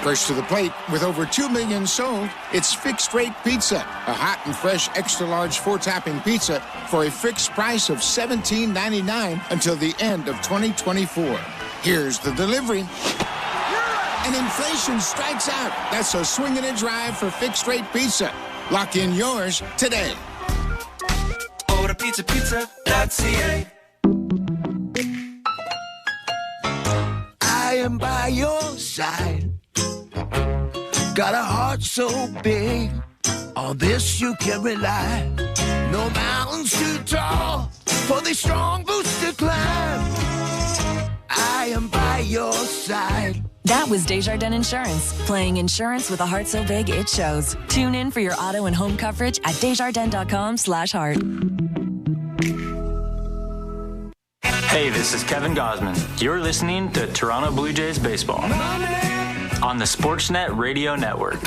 First to the plate, with over 2 million sold, it's Fixed Rate Pizza, a hot and fresh extra-large 4-topping pizza for a fixed price of $17.99 until the end of 2024. Here's the delivery. And inflation strikes out. That's a swing and a drive for Fixed Rate Pizza. Lock in yours today. Order pizza.ca. I am by your side. Got a heart so big. On this you can rely. No mountains too tall for the strong boots to climb. I am by your side. That was Desjardins Insurance, playing insurance with a heart so big it shows. Tune in for your auto and home coverage at desjardins.com/heart. Hey, this is Kevin Gosman. You're listening to Toronto Blue Jays Baseball on the Sportsnet Radio Network.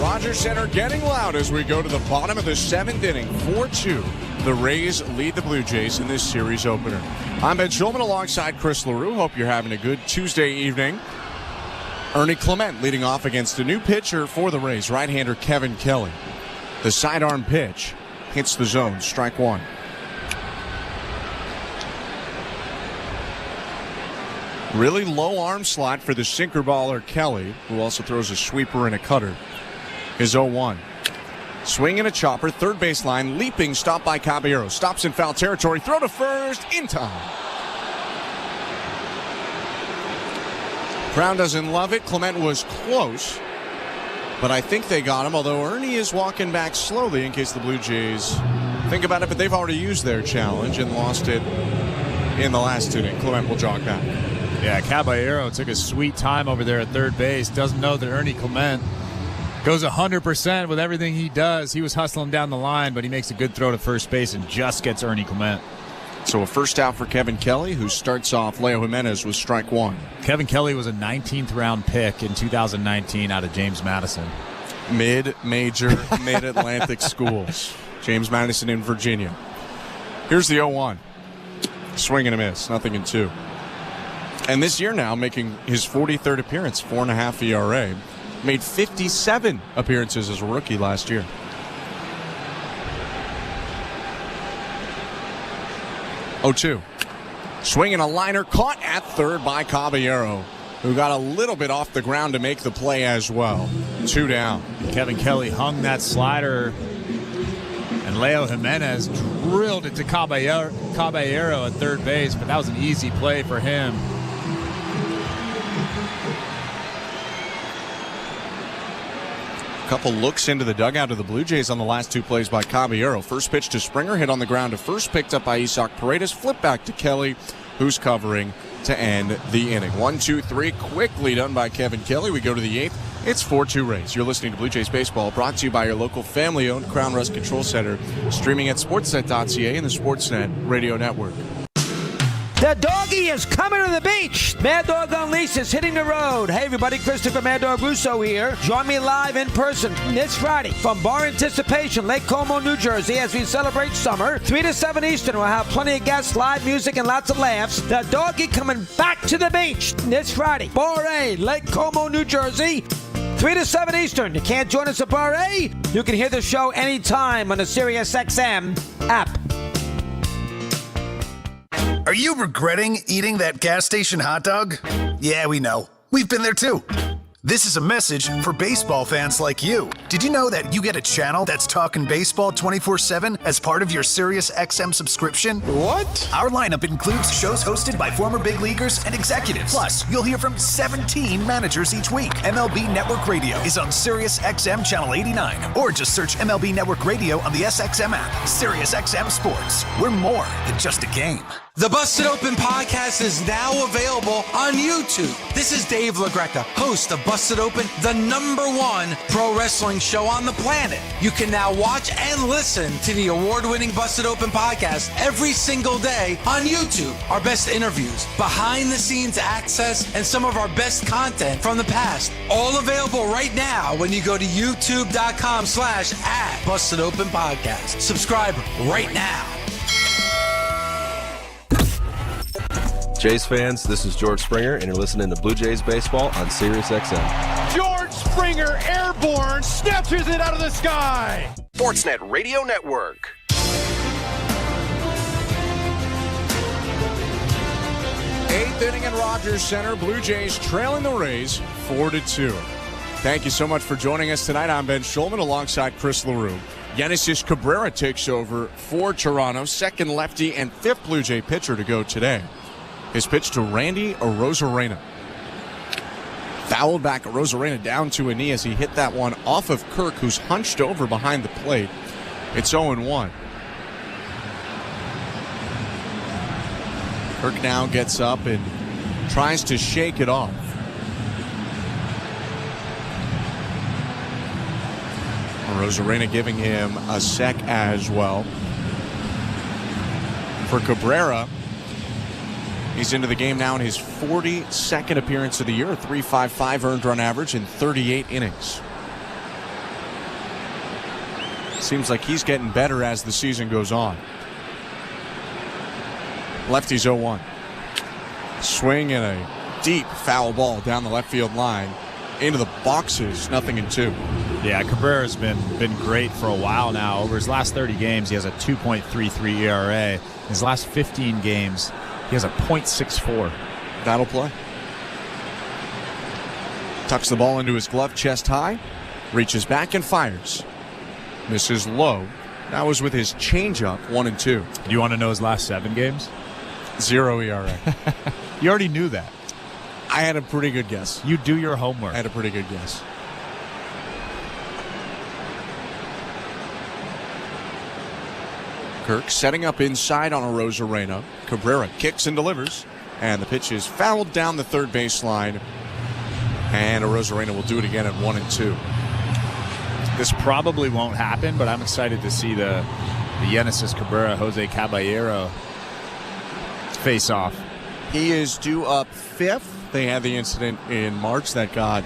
Rogers Center getting loud as we go to the bottom of the 7th inning. 4-2. The Rays lead the Blue Jays in this series opener. I'm Ben Schulman alongside Chris LaRue. Hope you're having a good Tuesday evening. Ernie Clement leading off against a new pitcher for the Rays, right-hander Kevin Kelly. The sidearm pitch hits the zone, strike 1. Really low arm slot for the sinker baller Kelly, who also throws a sweeper and a cutter. Is 0-1. Swing and a chopper, third baseline, leaping, stop by Caballero. Stops in foul territory, throw to first, in time. Crown doesn't love it. Clement was close, but I think they got him, although Ernie is walking back slowly in case the Blue Jays think about it, but they've already used their challenge and lost it in the last inning. Clement will jog back. Yeah, Caballero took a sweet time over there at third base. Doesn't know that Ernie Clement goes 100% with everything he does. He was hustling down the line, but he makes a good throw to first base and just gets Ernie Clement. So a first out for Kevin Kelly, who starts off Leo Jimenez with strike 1. Kevin Kelly was a 19th round pick in 2019 out of James Madison. Mid-major, mid-Atlantic schools. James Madison in Virginia. Here's the 0-1. Swing and a miss, nothing in 2. And this year now making his 43rd appearance, 4.5 ERA. Made 57 appearances as a rookie last year. 0-2. Swinging a liner caught at third by Caballero, who got a little bit off the ground to make the play as well. 2 down. Kevin Kelly hung that slider, and Leo Jimenez drilled it to Caballero at third base, but that was an easy play for him. Couple looks into the dugout of the Blue Jays on the last 2 plays by Caballero. First pitch to Springer, hit on the ground to first, picked up by Isaac Paredes, flip back to Kelly, who's covering to end the inning. 1-2-3, quickly done by Kevin Kelly. We go to the 8th. It's 4-2 Rays. You're listening to Blue Jays Baseball, brought to you by your local family-owned Crown Rust Control Center, streaming at sportsnet.ca and the Sportsnet Radio Network. The doggy is coming to the beach. Mad Dog Unleashed is hitting the road. Hey, everybody, Christopher Mad Dog Russo here. Join me live in person this Friday from Bar Anticipation, Lake Como, New Jersey, as we celebrate summer. 3 to 7 Eastern. We'll have plenty of guests, live music, and lots of laughs. The doggy coming back to the beach this Friday. Bar A, Lake Como, New Jersey. 3 to 7 Eastern. You can't join us at Bar A? You can hear the show anytime on the SiriusXM app. Are you regretting eating that gas station hot dog? Yeah, we know. We've been there too. This is a message for baseball fans like you. Did you know that you get a channel that's talking baseball 24/7 as part of your SiriusXM subscription? What? Our lineup includes shows hosted by former big leaguers and executives. Plus, you'll hear from 17 managers each week. MLB Network Radio is on SiriusXM Channel 89. Or just search MLB Network Radio on the SXM app. SiriusXM Sports. We're more than just a game. The Busted Open podcast is now available on YouTube. This is Dave LaGreca, host of Busted Open, the #1 pro wrestling show on the planet. You can now watch and listen to the award-winning Busted Open podcast every single day on YouTube. Our best interviews, behind-the-scenes access, and some of our best content from the past. All available right now when you go to youtube.com/@BustedOpenPodcast. Subscribe right now. Jays fans, this is George Springer, and you're listening to Blue Jays Baseball on SiriusXM. George Springer, airborne, snatches it out of the sky. Sportsnet Radio Network. Eighth inning at Rogers Center. Blue Jays trailing the Rays 4-2. Thank you so much for joining us tonight. I'm Ben Schulman alongside Chris LaRue. Genesis Cabrera takes over for Toronto, second lefty and fifth Blue Jay pitcher to go today. His pitch to Randy Arozarena. Fouled back Arozarena down to a knee as he hit that one off of Kirk, who's hunched over behind the plate. It's 0-1. Kirk now gets up and tries to shake it off. Arozarena giving him a sec as well. For Cabrera, he's into the game now in his 42nd appearance of the year, a 3.55 earned run average in 38 innings. Seems like he's getting better as the season goes on. Lefty's 0-1. Swing and a deep foul ball down the left field line into the boxes, 0-2. Yeah, Cabrera's been great for a while now. Over his last 30 games, he has a 2.33 ERA. In his last 15 games, he has a .64. That'll play. Tucks the ball into his glove, chest high. Reaches back and fires. Misses low. That was with his changeup, 1-2. Do you want to know his last 7 games? 0 ERA. You already knew that. I had a pretty good guess. You do your homework. I had a pretty good guess. Kirk setting up inside on Arozarena. Cabrera kicks and delivers. And the pitch is fouled down the third baseline. And Arozarena will do it again at 1-2. This probably won't happen, but I'm excited to see the Genesis Cabrera, Jose Caballero face off. He is due up 5th. They had the incident in March that got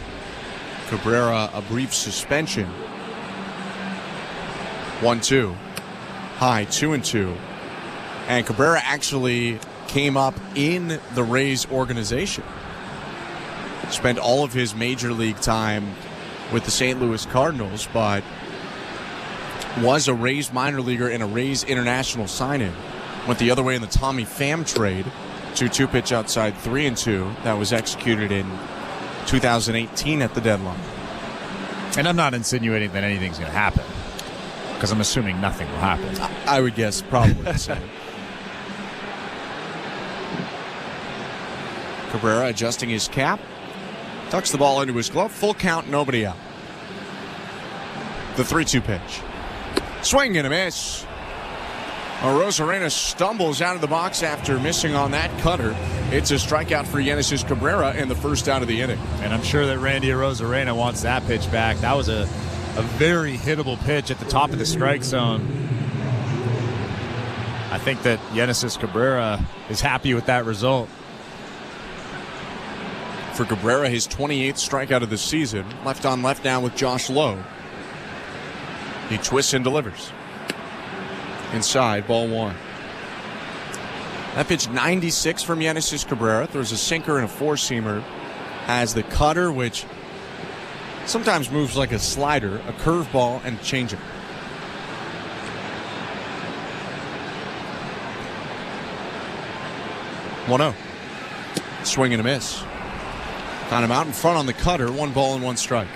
Cabrera a brief suspension. 1-2. High, 2-2. And Cabrera actually came up in the Rays organization. Spent all of his major league time with the St. Louis Cardinals, but was a Rays minor leaguer and a Rays international sign-in. Went the other way in the Tommy Pham trade to 2-pitch outside 3-2 that was executed in 2018 at the deadline. And I'm not insinuating that anything's going to happen, because I'm assuming nothing will happen. I would guess probably the same. Cabrera adjusting his cap. Tucks the ball into his glove. Full count, nobody out. The 3-2 pitch. Swing and a miss. Rosarena stumbles out of the box after missing on that cutter. It's a strikeout for Genesis Cabrera and the first out of the inning. And I'm sure that Randy Rosarena wants that pitch back. That was a very hittable pitch at the top of the strike zone. I think that Genesis Cabrera is happy with that result. For Cabrera, his 28th strikeout of the season. Left on left now with Josh Lowe. He twists and delivers. Inside, ball one. That pitch 96 from Genesis Cabrera. There's a sinker and a four-seamer. Has the cutter, which sometimes moves like a slider, a curveball, and a changeup. One-0. Swing and a miss. Got him out in front on the cutter. 1 ball and 1 strike.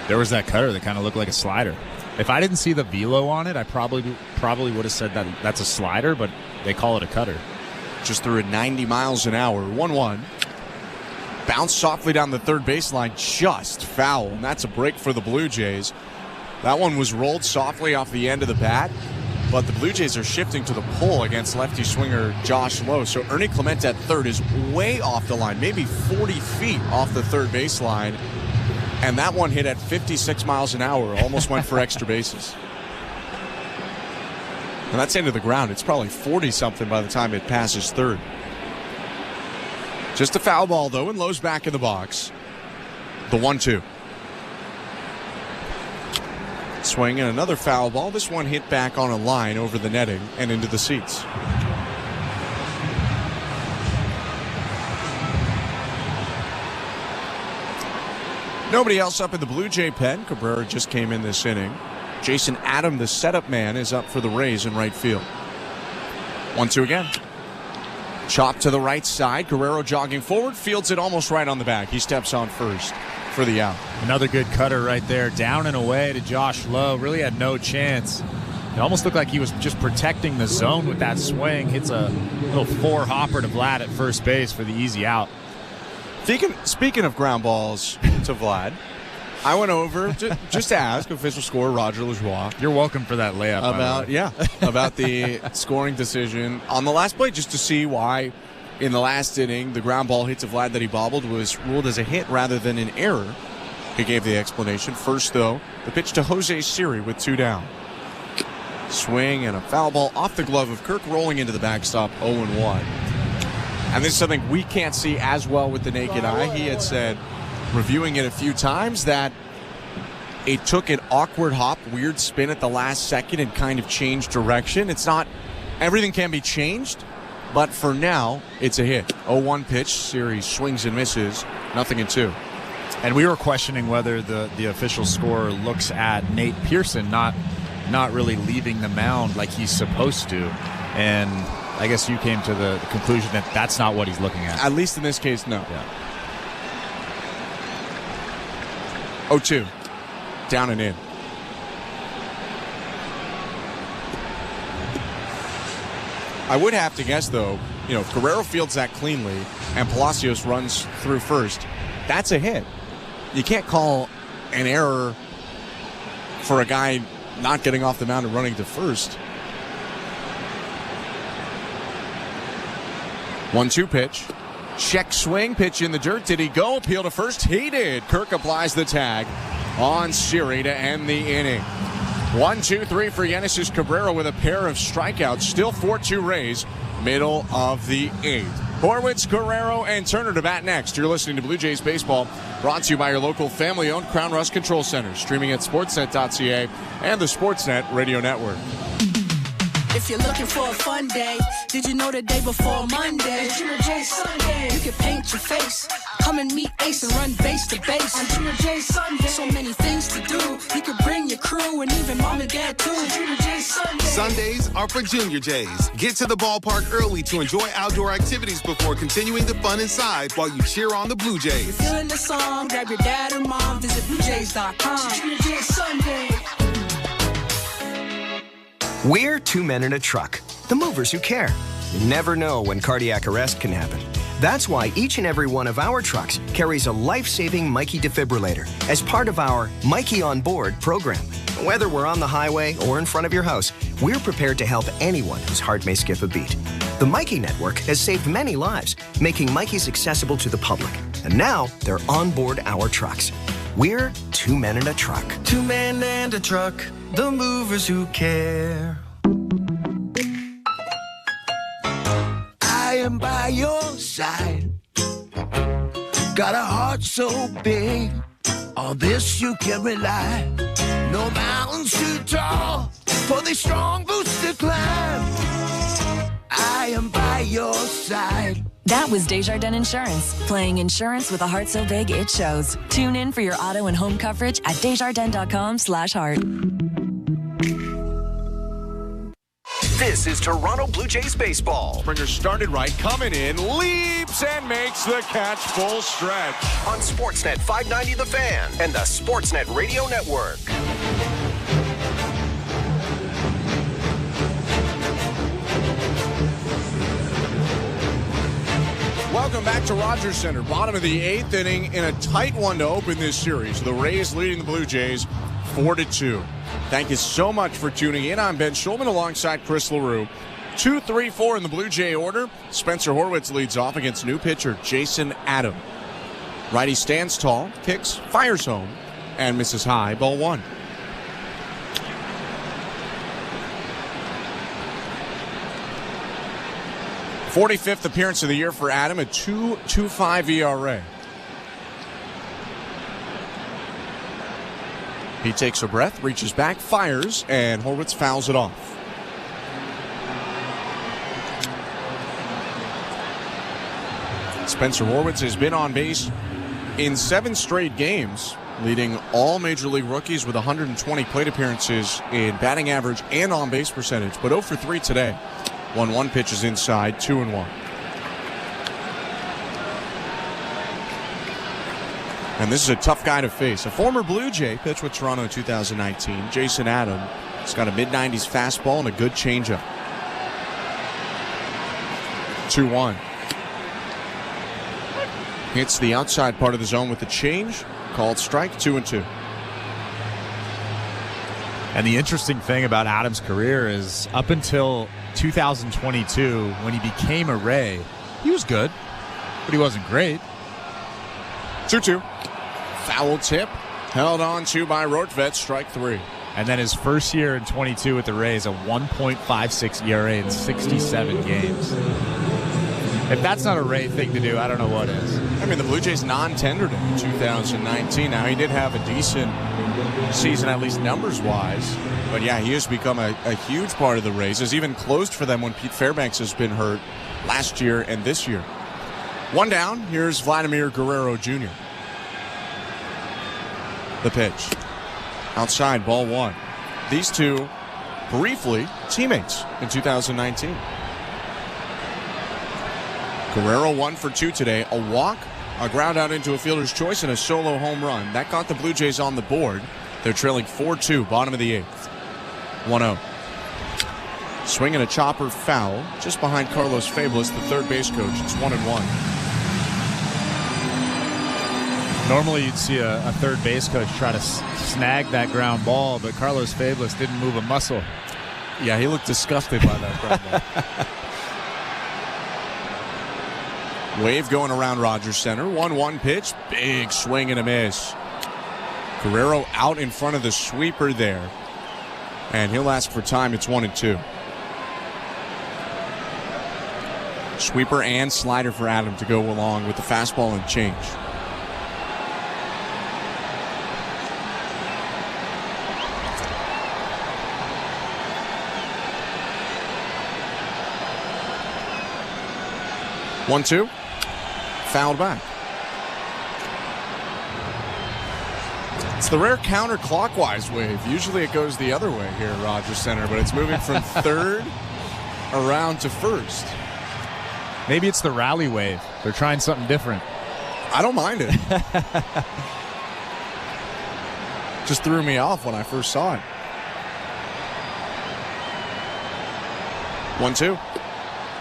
There was that cutter that kind of looked like a slider. If I didn't see the velo on it, I probably would have said that that's a slider, but they call it a cutter. Just threw it 90 miles an hour. 1-1. Bounced softly down the third baseline, just foul, and that's a break for the Blue Jays. That one was rolled softly off the end of the bat, but the Blue Jays are shifting to the pull against lefty swinger Josh Lowe. So Ernie Clement at third is way off the line, maybe 40 feet off the third baseline. And that one hit at 56 miles an hour, almost went for extra bases. And that's into the ground. It's probably 40-something by the time it passes third. Just a foul ball, though, and Lowe's back in the box. The 1-2. Swing and another foul ball. This one hit back on a line over the netting and into the seats. Nobody else up in the Blue Jay pen. Cabrera just came in this inning. Jason Adam, the setup man, is up for the Rays in right field. 1-2 again. Chop to the right side. Guerrero jogging forward. Fields it almost right on the back. He steps on first for the out. Another good cutter right there. Down and away to Josh Lowe. Really had no chance. It almost looked like he was just protecting the zone with that swing. Hits a little 4-hopper to Vlad at first base for the easy out. Speaking of ground balls to Vlad, I went over just to ask official scorer Roger Lajoie. You're welcome for that layup. About the scoring decision on the last play, just to see why in the last inning the ground ball hit to Vlad that he bobbled was ruled as a hit rather than an error. He gave the explanation. First, though, the pitch to Jose Siri with 2 down. Swing and a foul ball off the glove of Kirk, rolling into the backstop, 0-1. And this is something we can't see as well with the naked eye. He had said, reviewing it a few times, that it took an awkward hop, weird spin at the last second and kind of changed direction. It's not, everything can be changed, but for now, it's a hit. 0-1 pitch, Siri swings and misses, 0-2. And we were questioning whether the official scorer looks at Nate Pearson not really leaving the mound like he's supposed to. And I guess you came to the conclusion that that's not what he's looking at. At least in this case, no. Yeah. 0-2. Down and in. I would have to guess, though, if Guerrero fields that cleanly and Palacios runs through first, that's a hit. You can't call an error for a guy not getting off the mound and running to first. 1-2 pitch. Check swing, pitch in the dirt. Did he go? Appeal to first. He did. Kirk applies the tag on Siri to end the inning. 1-2-3 for Genesis Cabrera with a pair of strikeouts. Still 4-2 Rays. Middle of the 8th. Horwitz, Guerrero, and Turner to bat next. You're listening to Blue Jays Baseball, brought to you by your local family-owned Crown Rust Control Center. Streaming at sportsnet.ca and the Sportsnet Radio Network. If you're looking for a fun day, did you know the day before Monday? Junior J Sunday. You can paint your face, come and meet Ace and run base to base. On Junior J Sunday, so many things to do. You can bring your crew and even mom and dad too. Junior J Sunday. Sundays are for Junior Jays. Get to the ballpark early to enjoy outdoor activities before continuing the fun inside while you cheer on the Blue Jays. If you're feeling the song, grab your dad or mom, visit BlueJays.com. Junior J Sunday. We're 2 men in a truck, the movers who care. You never know when cardiac arrest can happen. That's why each and every one of our trucks carries a life-saving Mikey defibrillator as part of our Mikey on Board program. Whether we're on the highway or in front of your house, we're prepared to help anyone whose heart may skip a beat. The Mikey Network has saved many lives, making Mikey's accessible to the public. And now they're on board our trucks. We're 2 men in a truck. 2 men and a truck, the movers who care. I am by your side. Got a heart so big, on this you can rely. No mountains too tall for the strong boots to climb. I am by your side. That was Desjardins Insurance, playing insurance with a heart so big it shows. Tune in for your auto and home coverage at desjardins.com/heart. This is Toronto Blue Jays baseball. Springer started right, coming in, leaps and makes the catch full stretch. On Sportsnet 590 The Fan and the Sportsnet Radio Network. Welcome back to Rogers Center. Bottom of the 8th inning in a tight one to open this series. The Rays leading the Blue Jays 4-2. Thank you so much for tuning in. I'm Ben Schulman alongside Chris LaRue. 2, 3, 4 in the Blue Jay order. Spencer Horwitz leads off against new pitcher Jason Adam. Righty stands tall, kicks, fires home, and misses high. Ball 1. '45th appearance of the year for Adam, a 2.25 ERA. He takes a breath, reaches back, fires, and Horwitz fouls it off. Spencer Horwitz has been on base in 7 straight games, leading all Major League rookies with 120 plate appearances in batting average and on-base percentage, but 0 for 3 today. 1-1 pitches inside, 2-1. And this is a tough guy to face. A former Blue Jay, pitched with Toronto in 2019. Jason Adam has got a mid-90s fastball and a good changeup. 2-1. Hits the outside part of the zone with the change. Called strike, 2-2. And the interesting thing about Adams' career is up until 2022, when he became a Ray, he was good, but he wasn't great. 2-2. Foul tip, held on to by Rortvedt, strike 3. And then his first year in 22 with the Rays, a 1.56 ERA in 67 games. If that's not a Ray thing to do, I don't know what is. I mean, the Blue Jays non-tendered him in 2019. Now, he did have a decent season, at least numbers-wise. But, yeah, he has become a huge part of the Rays. Has even closed for them when Pete Fairbanks has been hurt last year and this year. 1 down. Here's Vladimir Guerrero Jr. The pitch. Outside, ball 1. These two, briefly, teammates in 2019. Guerrero 1 for 2 today. A walk, a ground out into a fielder's choice, and a solo home run. That got the Blue Jays on the board. They're trailing 4-2, bottom of the 8th. 1-0. Swinging a chopper foul just behind Carlos Fablis, the third base coach. It's 1-1. Normally you'd see a third base coach try to snag that ground ball, but Carlos Fablis didn't move a muscle. Yeah, he looked disgusted by that ground ball. Wave going around Rogers Center. 1-1 pitch. Big swing and a miss. Guerrero out in front of the sweeper there. And he'll ask for time. It's 1-2. Sweeper and slider for Adam to go along with the fastball and change. One, two. Fouled back. It's the rare counterclockwise wave. Usually it goes the other way here at Rogers Center, but it's moving from third around to first. Maybe it's the rally wave. They're trying something different. I don't mind it. Just threw me off when I first saw it. 1-2.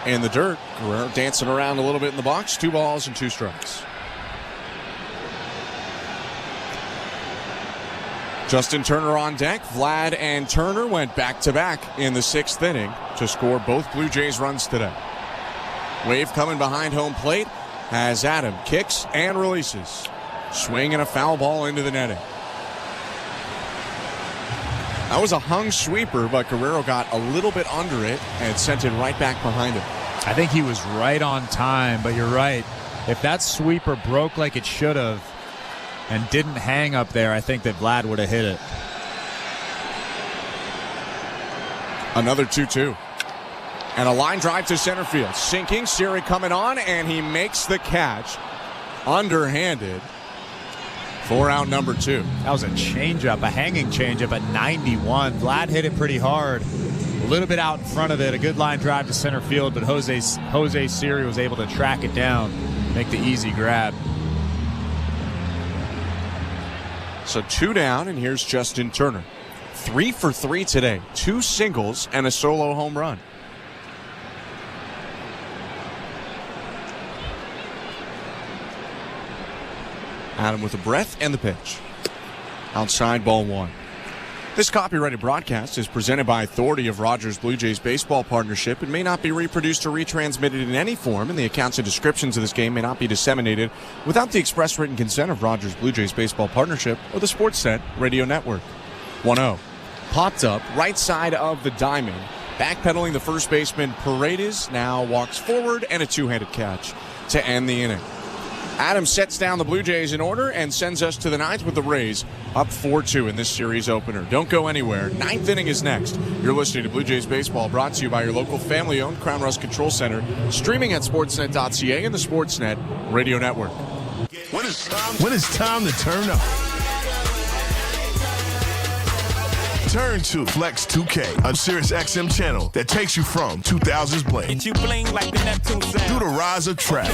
In the dirt. Guerrero dancing around a little bit in the box. 2 balls and 2 strikes. Justin Turner on deck. Vlad and Turner went back-to-back in the 6th inning to score both Blue Jays runs today. Wave coming behind home plate as Adam kicks and releases. Swing and a foul ball into the netting. That was a hung sweeper, but Guerrero got a little bit under it and sent it right back behind him. I think he was right on time, but you're right. If that sweeper broke like it should have and didn't hang up there, I think that Vlad would have hit it. Another 2-2. And a line drive to center field. Sinking, Siri coming on, and he makes the catch. Underhanded. For out number 2. That was a changeup, a hanging changeup at 91. Vlad hit it pretty hard. A little bit out in front of it. A good line drive to center field, but Jose Siri was able to track it down, make the easy grab. So 2 down, and here's Justin Turner. 3 for 3 today. 2 singles and a solo home run. Adam with a breath and the pitch. Outside, ball 1. This copyrighted broadcast is presented by authority of Rogers Blue Jays Baseball Partnership. It may not be reproduced or retransmitted in any form, and the accounts and descriptions of this game may not be disseminated without the express written consent of Rogers Blue Jays Baseball Partnership or the Sportsnet Radio Network. 1-0. Popped up right side of the diamond. Backpedaling the first baseman, Paredes now walks forward, and a two-handed catch to end the inning. Adam sets down the Blue Jays in order and sends us to the 9th with the Rays up 4-2 in this series opener. Don't go anywhere. 9th inning is next. You're listening to Blue Jays Baseball, brought to you by your local family-owned Crown Rust Control Center, streaming at sportsnet.ca and the Sportsnet Radio Network. When it's time to turn up. Turn to Flex 2K, a Sirius XM channel that takes you from 2000s bling to the rise of trap.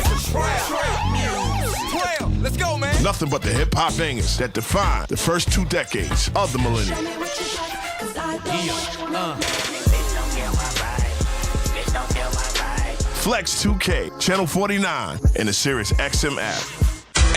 Let's go, man. Nothing but the hip-hop bangers that define the first 2 decades of the millennium. Flex 2K, Channel 49, and the Sirius XM app.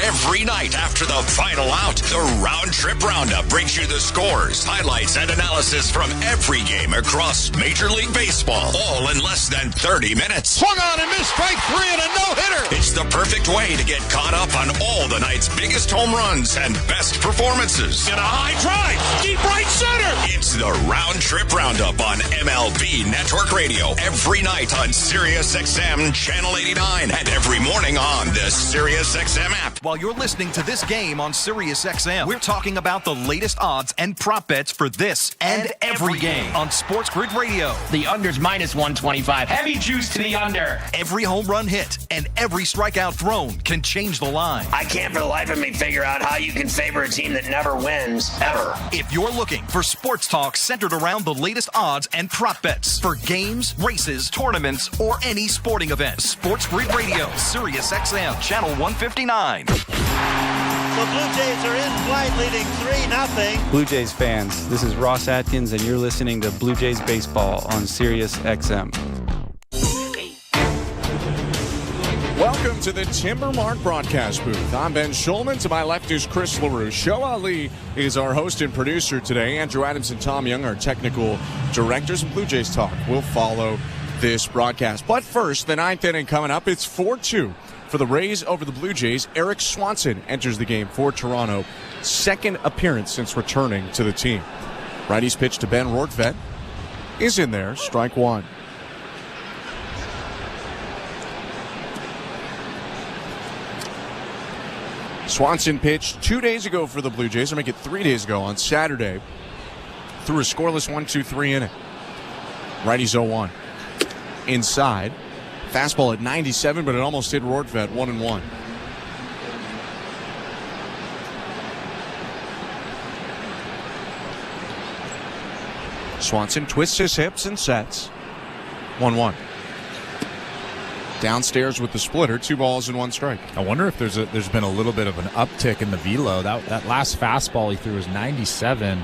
Every night after the final out, the Round Trip Roundup brings you the scores, highlights, and analysis from every game across Major League Baseball, all in less than 30 minutes. Swung on and missed, strike 3 and a no-hitter. It's the perfect way to get caught up on all the night's biggest home runs and best performances. And a high drive, deep right center. It's the Round Trip Roundup on MLB Network Radio, every night on Sirius XM Channel 89, and every morning on the Sirius XM app. While you're listening to this game on Sirius XM, we're talking about the latest odds and prop bets for this and every game on Sports Grid Radio. The under's minus 125. Heavy juice to the under. Every home run hit and every strikeout thrown can change the line. I can't for the life of me figure out how you can favor a team that never wins, ever. If you're looking for sports talk centered around the latest odds and prop bets for games, races, tournaments, or any sporting event, Sports Grid Radio, Sirius XM, Channel 159. The Blue Jays are in flight, leading 3-0. Blue Jays fans, this is Ross Atkins, and you're listening to Blue Jays Baseball on Sirius XM. Welcome to the Timbermark broadcast booth. I'm Ben Schulman. To my left is Chris LaRue. Show Ali is our host and producer today. Andrew Adams and Tom Young are technical directors. Blue Jays Talk will follow this broadcast. But first, the 9th inning coming up. It's 4-2. For the Rays over the Blue Jays, Eric Swanson enters the game for Toronto. Second appearance since returning to the team. Righty's pitch to Ben Rortvedt is in there. Strike 1. Swanson pitched 2 days ago for the Blue Jays, or make it 3 days ago on Saturday. Threw a scoreless 1-2-3 inning. Righty's 0-1. Inside. Fastball at 97, but it almost hit Rortvedt, 1-1. Swanson twists his hips and sets. 1-1. Downstairs with the splitter, 2 balls and 1 strike. I wonder if there's been a little bit of an uptick in the velo. That last fastball he threw was 97.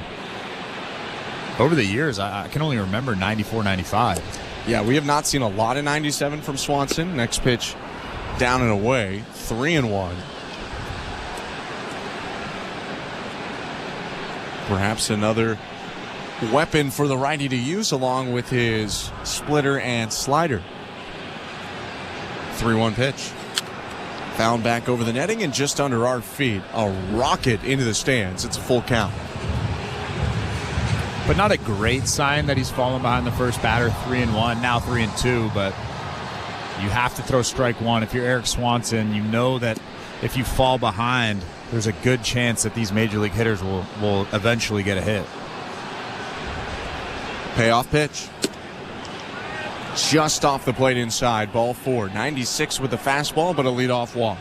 Over the years, I can only remember 94, 95. Yeah, we have not seen a lot of 97 from Swanson. Next pitch down and away, 3-1. Perhaps another weapon for the righty to use along with his splitter and slider. 3-1 pitch. Found back over the netting and just under our feet. A rocket into the stands. It's a full count. But not a great sign that he's fallen behind the first batter. 3-1, now 3-2, but you have to throw strike one. If you're Eric Swanson, you know that if you fall behind, there's a good chance that these major league hitters will eventually get a hit. Payoff pitch. Just off the plate inside. Ball 4. 96 with the fastball, but a leadoff walk.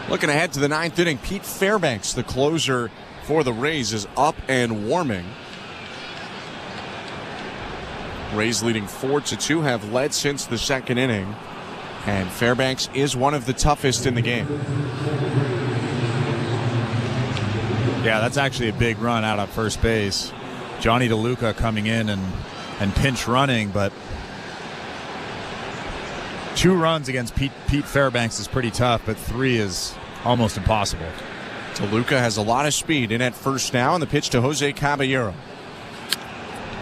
Looking ahead to the 9th inning, Pete Fairbanks, the closer for the Rays, is up and warming. Rays leading 4-2, have led since the 2nd inning. And Fairbanks is one of the toughest in the game. Yeah, that's actually a big run out at first base. Johnny DeLuca coming in and pinch running, but 2 runs against Pete Fairbanks is pretty tough, but 3 is almost impossible. DeLuca has a lot of speed in at first now, and the pitch to Jose Caballero.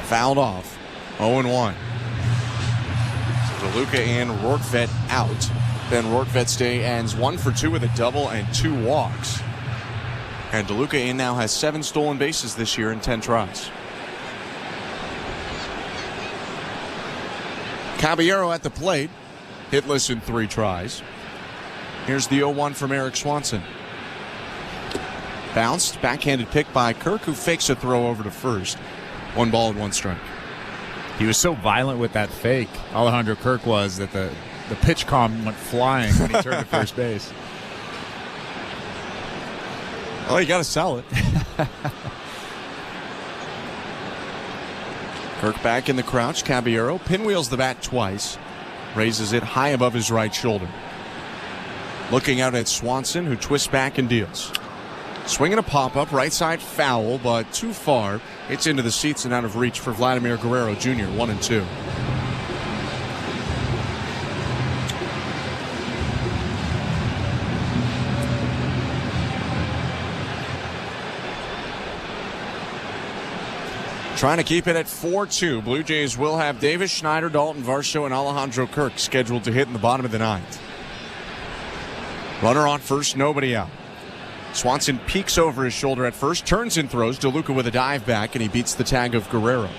Fouled off. 0-1. So DeLuca and Rortvedt out. Then Rortvedt's day ends 1 for 2 with a double and 2 walks. And DeLuca in now has 7 stolen bases this year in 10 tries. Caballero at the plate, hitless in 3 tries. Here's the 0-1 from Eric Swanson. Bounced, backhanded pick by Kirk, who fakes a throw over to first. 1 ball and 1 strike. He was so violent with that fake, Alejandro Kirk was, that the pitch comm went flying when he turned to first base. Oh, you got to sell it. Kirk back in the crouch. Caballero pinwheels the bat twice. Raises it high above his right shoulder. Looking out at Swanson, who twists back and deals. Swinging a pop-up, right side foul, but too far. It's into the seats and out of reach for Vladimir Guerrero Jr., 1-2. Trying to keep it at 4-2. Blue Jays will have Davis Schneider, Dalton Varsho, and Alejandro Kirk scheduled to hit in the bottom of the 9th. Runner on first, nobody out. Swanson peeks over his shoulder at first, turns and throws. DeLuca with a dive back, and he beats the tag of Guerrero.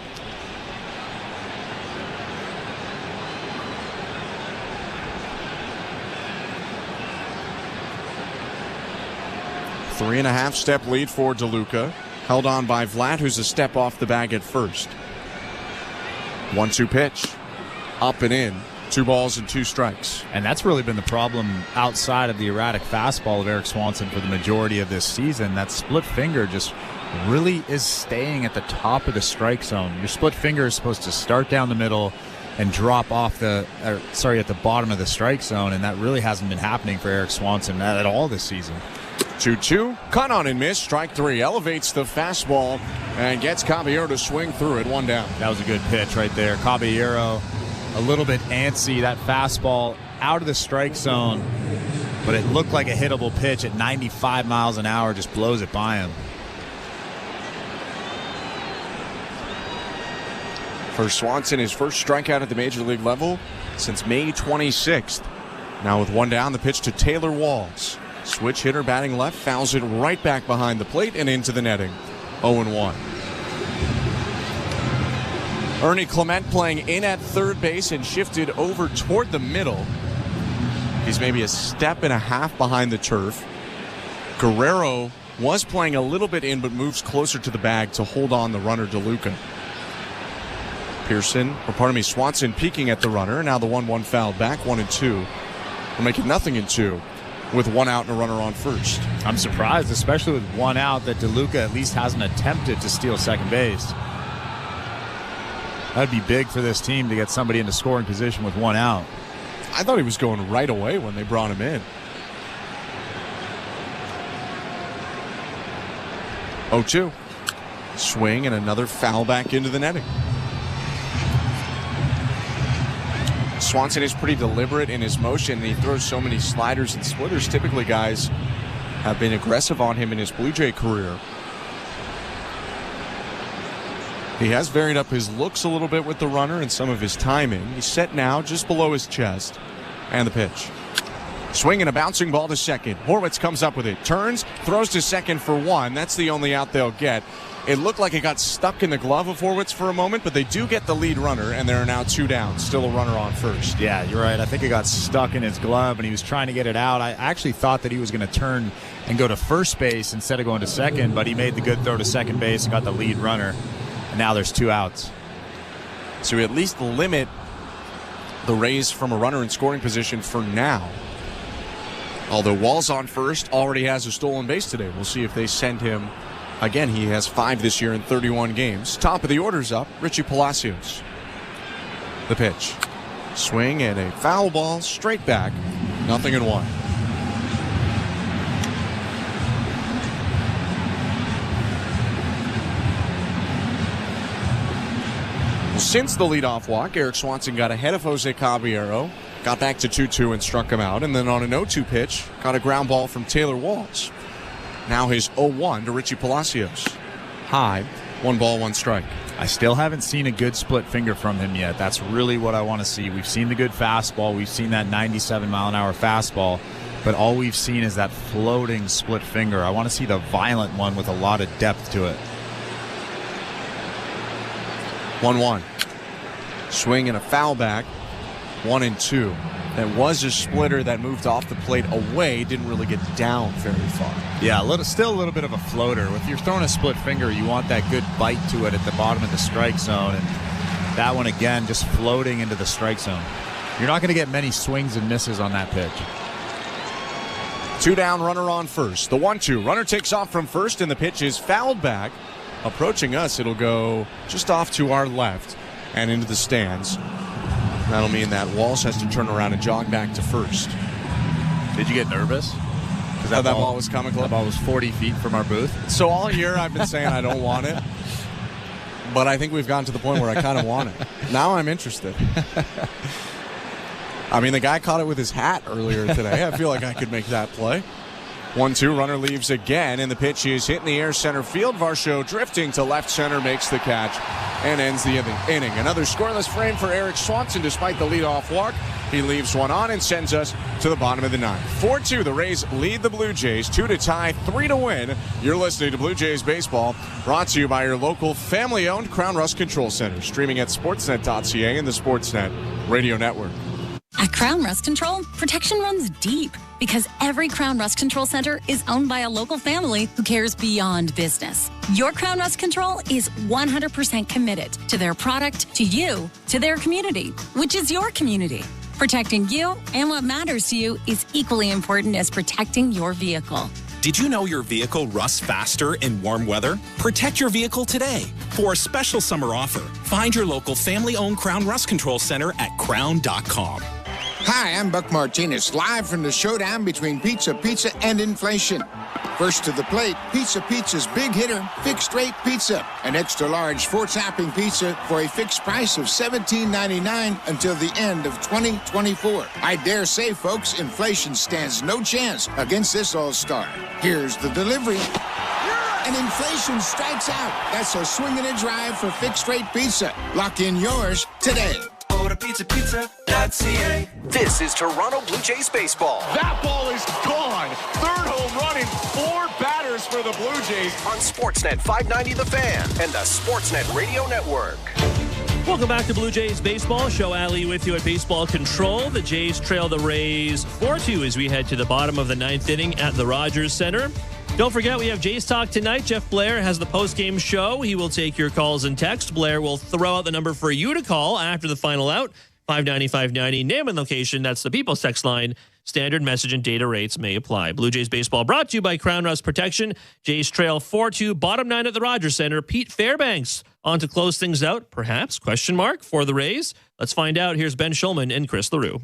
Three-and-a-half step lead for DeLuca. Held on by Vlad, who's a step off the bag at first. 1-2 pitch. Up and in. 2 balls and 2 strikes. And that's really been the problem outside of the erratic fastball of Eric Swanson for the majority of this season. That split finger just really is staying at the top of the strike zone. Your split finger is supposed to start down the middle and drop off at the bottom of the strike zone, and that really hasn't been happening for Eric Swanson at all this season. 2-2, cut on and miss, strike 3, elevates the fastball and gets Caballero to swing through it, 1 down. That was a good pitch right there. Caballero a little bit antsy, that fastball out of the strike zone, but it looked like a hittable pitch at 95 miles an hour, just blows it by him. For Swanson, his first strikeout at the major league level since May 26th. Now with 1 down, the pitch to Taylor Walls. Switch hitter batting left, fouls it right back behind the plate and into the netting. 0-1. Ernie Clement playing in at third base and shifted over toward the middle. He's maybe a step and a half behind the turf. Guerrero was playing a little bit in but moves closer to the bag to hold on the runner DeLuca. Swanson peeking at the runner. Now the 1-1 fouled back, 1-2. We'll make it 0-2. With 1 out and a runner on first. I'm surprised, especially with 1 out, that DeLuca at least hasn't attempted to steal second base. That'd be big for this team to get somebody into scoring position with 1 out. I thought he was going right away when they brought him in. 0-2. Swing and another foul back into the netting. Swanson is pretty deliberate in his motion, and he throws so many sliders and splitters. Typically, guys have been aggressive on him in his Blue Jay career. He has varied up his looks a little bit with the runner and some of his timing. He's set now just below his chest. And the pitch. Swing and a bouncing ball to second. Horwitz comes up with it. Turns, throws to second for one. That's the only out they'll get. It looked like it got stuck in the glove of Horwitz for a moment, but they do get the lead runner, and there are now 2 down. Still a runner on first. Yeah, you're right. I think it got stuck in his glove, and he was trying to get it out. I actually thought that he was going to turn and go to first base instead of going to second, but he made the good throw to second base and got the lead runner. And now there's 2 outs. So we at least limit the Rays from a runner in scoring position for now. Although Wall's on first, already has a stolen base today. We'll see if they send him. Again, he has 5 this year in 31 games. Top of the order's up, Richie Palacios. The pitch. Swing and a foul ball straight back. 0-1. Since the leadoff walk, Eric Swanson got ahead of Jose Caballero, got back to 2-2 and struck him out, and then on an 0-2 pitch, got a ground ball from Taylor Walls. Now his 0-1 to Richie Palacios. High, 1 ball, 1 strike. I still haven't seen a good split finger from him yet. That's really what I want to see. We've seen the good fastball. We've seen that 97-mile-an-hour fastball, but all we've seen is that floating split finger. I want to see the violent one with a lot of depth to it. 1-1. Swing and a foul back. 1-2. That was a splitter that moved off the plate away. Didn't really get down very far. Yeah, still a little bit of a floater. If you're throwing a split finger, you want that good bite to it at the bottom of the strike zone. And that one, again, just floating into the strike zone. You're not going to get many swings and misses on that pitch. 2 down, runner on first. The 1-2. Runner takes off from first, and the pitch is fouled back. Approaching us, it'll go just off to our left and into the stands. That'll mean that Walsh has to turn around and jog back to first. Did you get nervous? Because that ball was coming close. That ball was 40 feet from our booth. So all year I've been saying I don't want it, but I think we've gotten to the point where I kind of want it. Now I'm interested. I mean, the guy caught it with his hat earlier today. I feel like I could make that play. 1-2, runner leaves again, and the pitch is hit in the air center field. Varsho drifting to left center, makes the catch, and ends the inning. Another scoreless frame for Eric Swanson despite the leadoff walk. He leaves one on and sends us to the bottom of the ninth. 4-2, the Rays lead the Blue Jays, 2 to tie, 3 to win. You're listening to Blue Jays Baseball, brought to you by your local family-owned Crown Rust Control Center, streaming at sportsnet.ca and the Sportsnet Radio Network. At Crown Rust Control, protection runs deep because every Crown Rust Control Center is owned by a local family who cares beyond business. Your Crown Rust Control is 100% committed to their product, to you, to their community, which is your community. Protecting you and what matters to you is equally important as protecting your vehicle. Did you know your vehicle rusts faster in warm weather? Protect your vehicle today. For a special summer offer, find your local family-owned Crown Rust Control Center at crown.com. Hi, I'm Buck Martinez, live from the showdown between Pizza and inflation. First to the plate, Pizza's big hitter, fixed rate pizza. An extra large 4-topping pizza for a fixed price of $17.99 until the end of 2024. I dare say, folks, inflation stands no chance against this all-star. Here's the delivery. And inflation strikes out. That's a swing and a drive for fixed rate pizza. Lock in yours today. Order pizza.ca. This is Toronto Blue Jays baseball. That ball is gone. Third home run in 4 batters for the Blue Jays. On Sportsnet 590 The Fan and the Sportsnet Radio Network. Welcome back to Blue Jays Baseball. Show Ali with you at Baseball Control. The Jays trail the Rays 4-2 as we head to the bottom of the 9th inning at the Rogers Center. Don't forget, we have Jays Talk tonight. Jeff Blair has the post-game show. He will take your calls and text. Blair will throw out the number for you to call after the final out. 590-590. Name and location. That's the People's Text line. Standard message and data rates may apply. Blue Jays Baseball brought to you by Crown Rust Protection. Jays trail 4-2, bottom 9 at the Rogers Center. Pete Fairbanks on to close things out, perhaps, question mark, for the Rays. Let's find out. Here's Ben Schulman and Chris LaRue.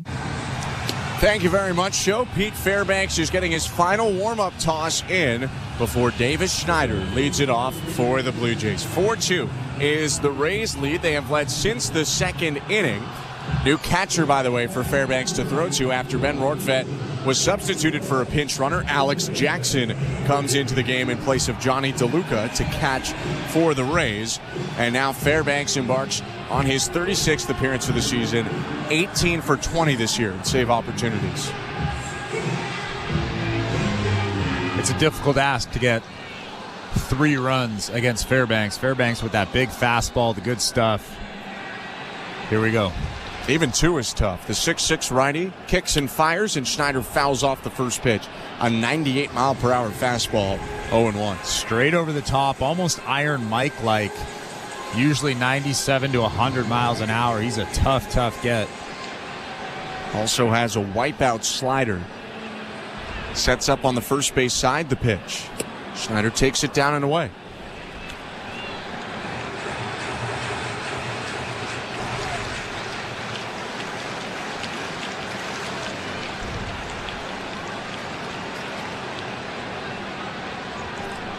Thank you very much, Joe. Pete Fairbanks is getting his final warm-up toss in before Davis Schneider leads it off for the Blue Jays. 4-2 is the Rays' lead. They have led since the second inning. New catcher, by the way, for Fairbanks to throw to after Ben Rortvedt was substituted for a pinch runner. Alex Jackson comes into the game in place of Johnny DeLuca to catch for the Rays. And now Fairbanks embarks on his 36th appearance of the season, 18 for 20 this year in save opportunities. It's a difficult ask to get 3 runs against Fairbanks. Fairbanks with that big fastball, the good stuff. Here we go. Even 2 is tough. The 6'6 righty kicks and fires, and Schneider fouls off the first pitch. A 98-mile-per-hour fastball, 0-1. Straight over the top, almost Iron Mike-like. Usually 97 to 100 miles an hour. He's a tough get. Also has a wipeout slider. Sets up on the first base side, the pitch. Schneider takes it down and away.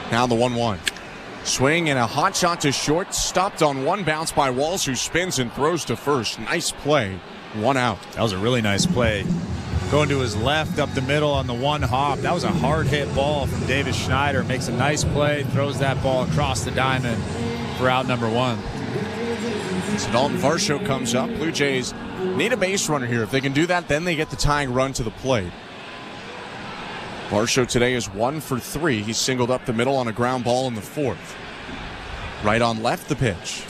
Now the 1-1. Swing and a hot shot to short. Stopped on one bounce by Walls, who spins and throws to first. Nice play. 1 out. That was a really nice play. Going to his left up the middle on the 1 hop. That was a hard hit ball from Davis Schneider. Makes a nice play. Throws that ball across the diamond for out number 1. So Dalton Varsho comes up. Blue Jays need a base runner here. If they can do that, then they get the tying run to the plate. Varsho today is 1 for 3. He singled up the middle on a ground ball in the 4th. Right on left, the pitch.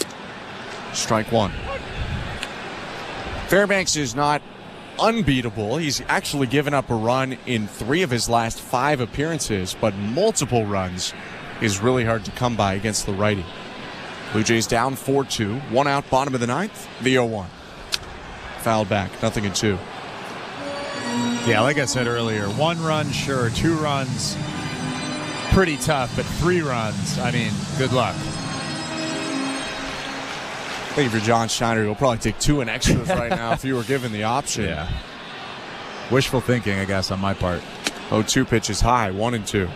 Strike 1. Fairbanks is not unbeatable. He's actually given up a run in 3 of his last 5 appearances, but multiple runs is really hard to come by against the righty. Blue Jays down 4-2. 1 out, bottom of the 9th. The 0-1. Fouled back. 0-2. Yeah, like I said earlier, 1 run, sure. 2 runs, pretty tough. But 3 runs, I mean, good luck. I think if you're John Schneider, you'll probably take 2 and extras right now if you were given the option. Yeah. Wishful thinking, I guess, on my part. 0-2 pitch is high, 1-2.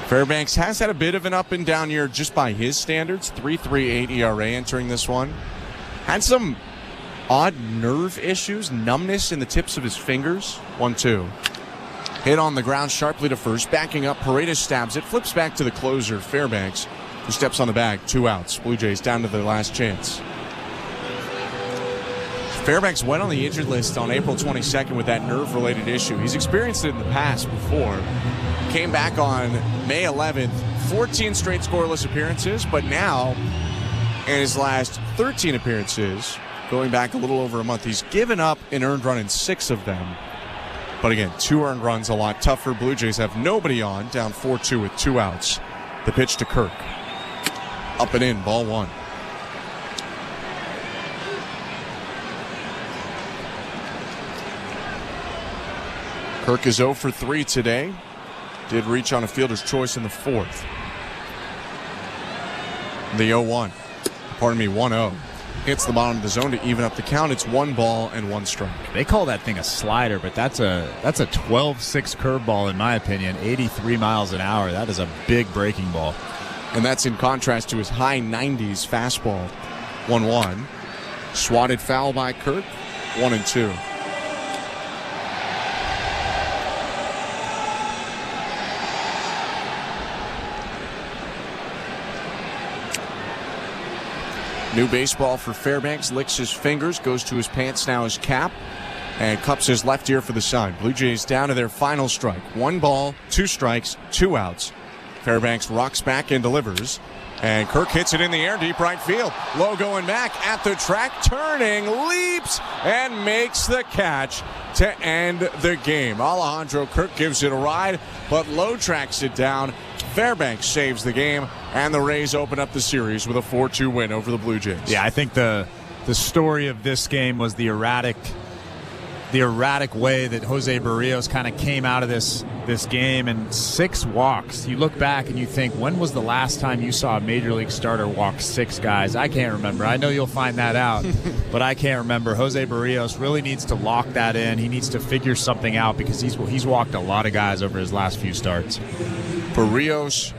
Fairbanks has had a bit of an up and down year just by his standards. 3.38 ERA entering this one. Had some odd nerve issues, numbness in the tips of his fingers. 1-2. Hit on the ground sharply to first. Backing up, Paredes stabs it. Flips back to the closer, Fairbanks, who steps on the bag. 2 outs. Blue Jays down to their last chance. Fairbanks went on the injured list on April 22nd with that nerve-related issue. He's experienced it in the past before. Came back on May 11th. 14 straight scoreless appearances, but now, in his last 13 appearances, going back a little over a month, he's given up an earned run in 6 of them. But again, 2 earned runs, a lot tougher. Blue Jays have nobody on, down 4-2 with 2 outs. The pitch to Kirk. Up and in, ball 1. Kirk is 0 for 3 today. Did reach on a fielder's choice in the 4th. The 0-1. 1-0. Hits the bottom of the zone to even up the count. It's 1 ball and 1 strike. They call that thing a slider, but that's a 12-6 curveball in my opinion. 83 miles an hour. That is a big breaking ball. And that's in contrast to his high 90s fastball. 1-1. Swatted foul by Kirk. 1-2. New baseball for Fairbanks. Licks his fingers, goes to his pants, now his cap, and cups his left ear for the sign. Blue Jays down to their final strike. 1 ball, 2 strikes, 2 outs. Fairbanks rocks back and delivers. And Kirk hits it in the air, deep right field. Low going back at the track, turning, leaps, and makes the catch to end the game. Alejandro Kirk gives it a ride, but Low tracks it down. Fairbanks saves the game, and the Rays open up the series with a 4-2 win over the Blue Jays. Yeah, I think the story of this game was the erratic way that Jose Berrios kind of came out of this game, and 6 walks. You look back and you think, when was the last time you saw a major league starter walk 6 guys? I can't remember. I know you'll find that out, but I can't remember. Jose Berrios really needs to lock that in. He needs to figure something out because he's walked a lot of guys over his last few starts. Berrios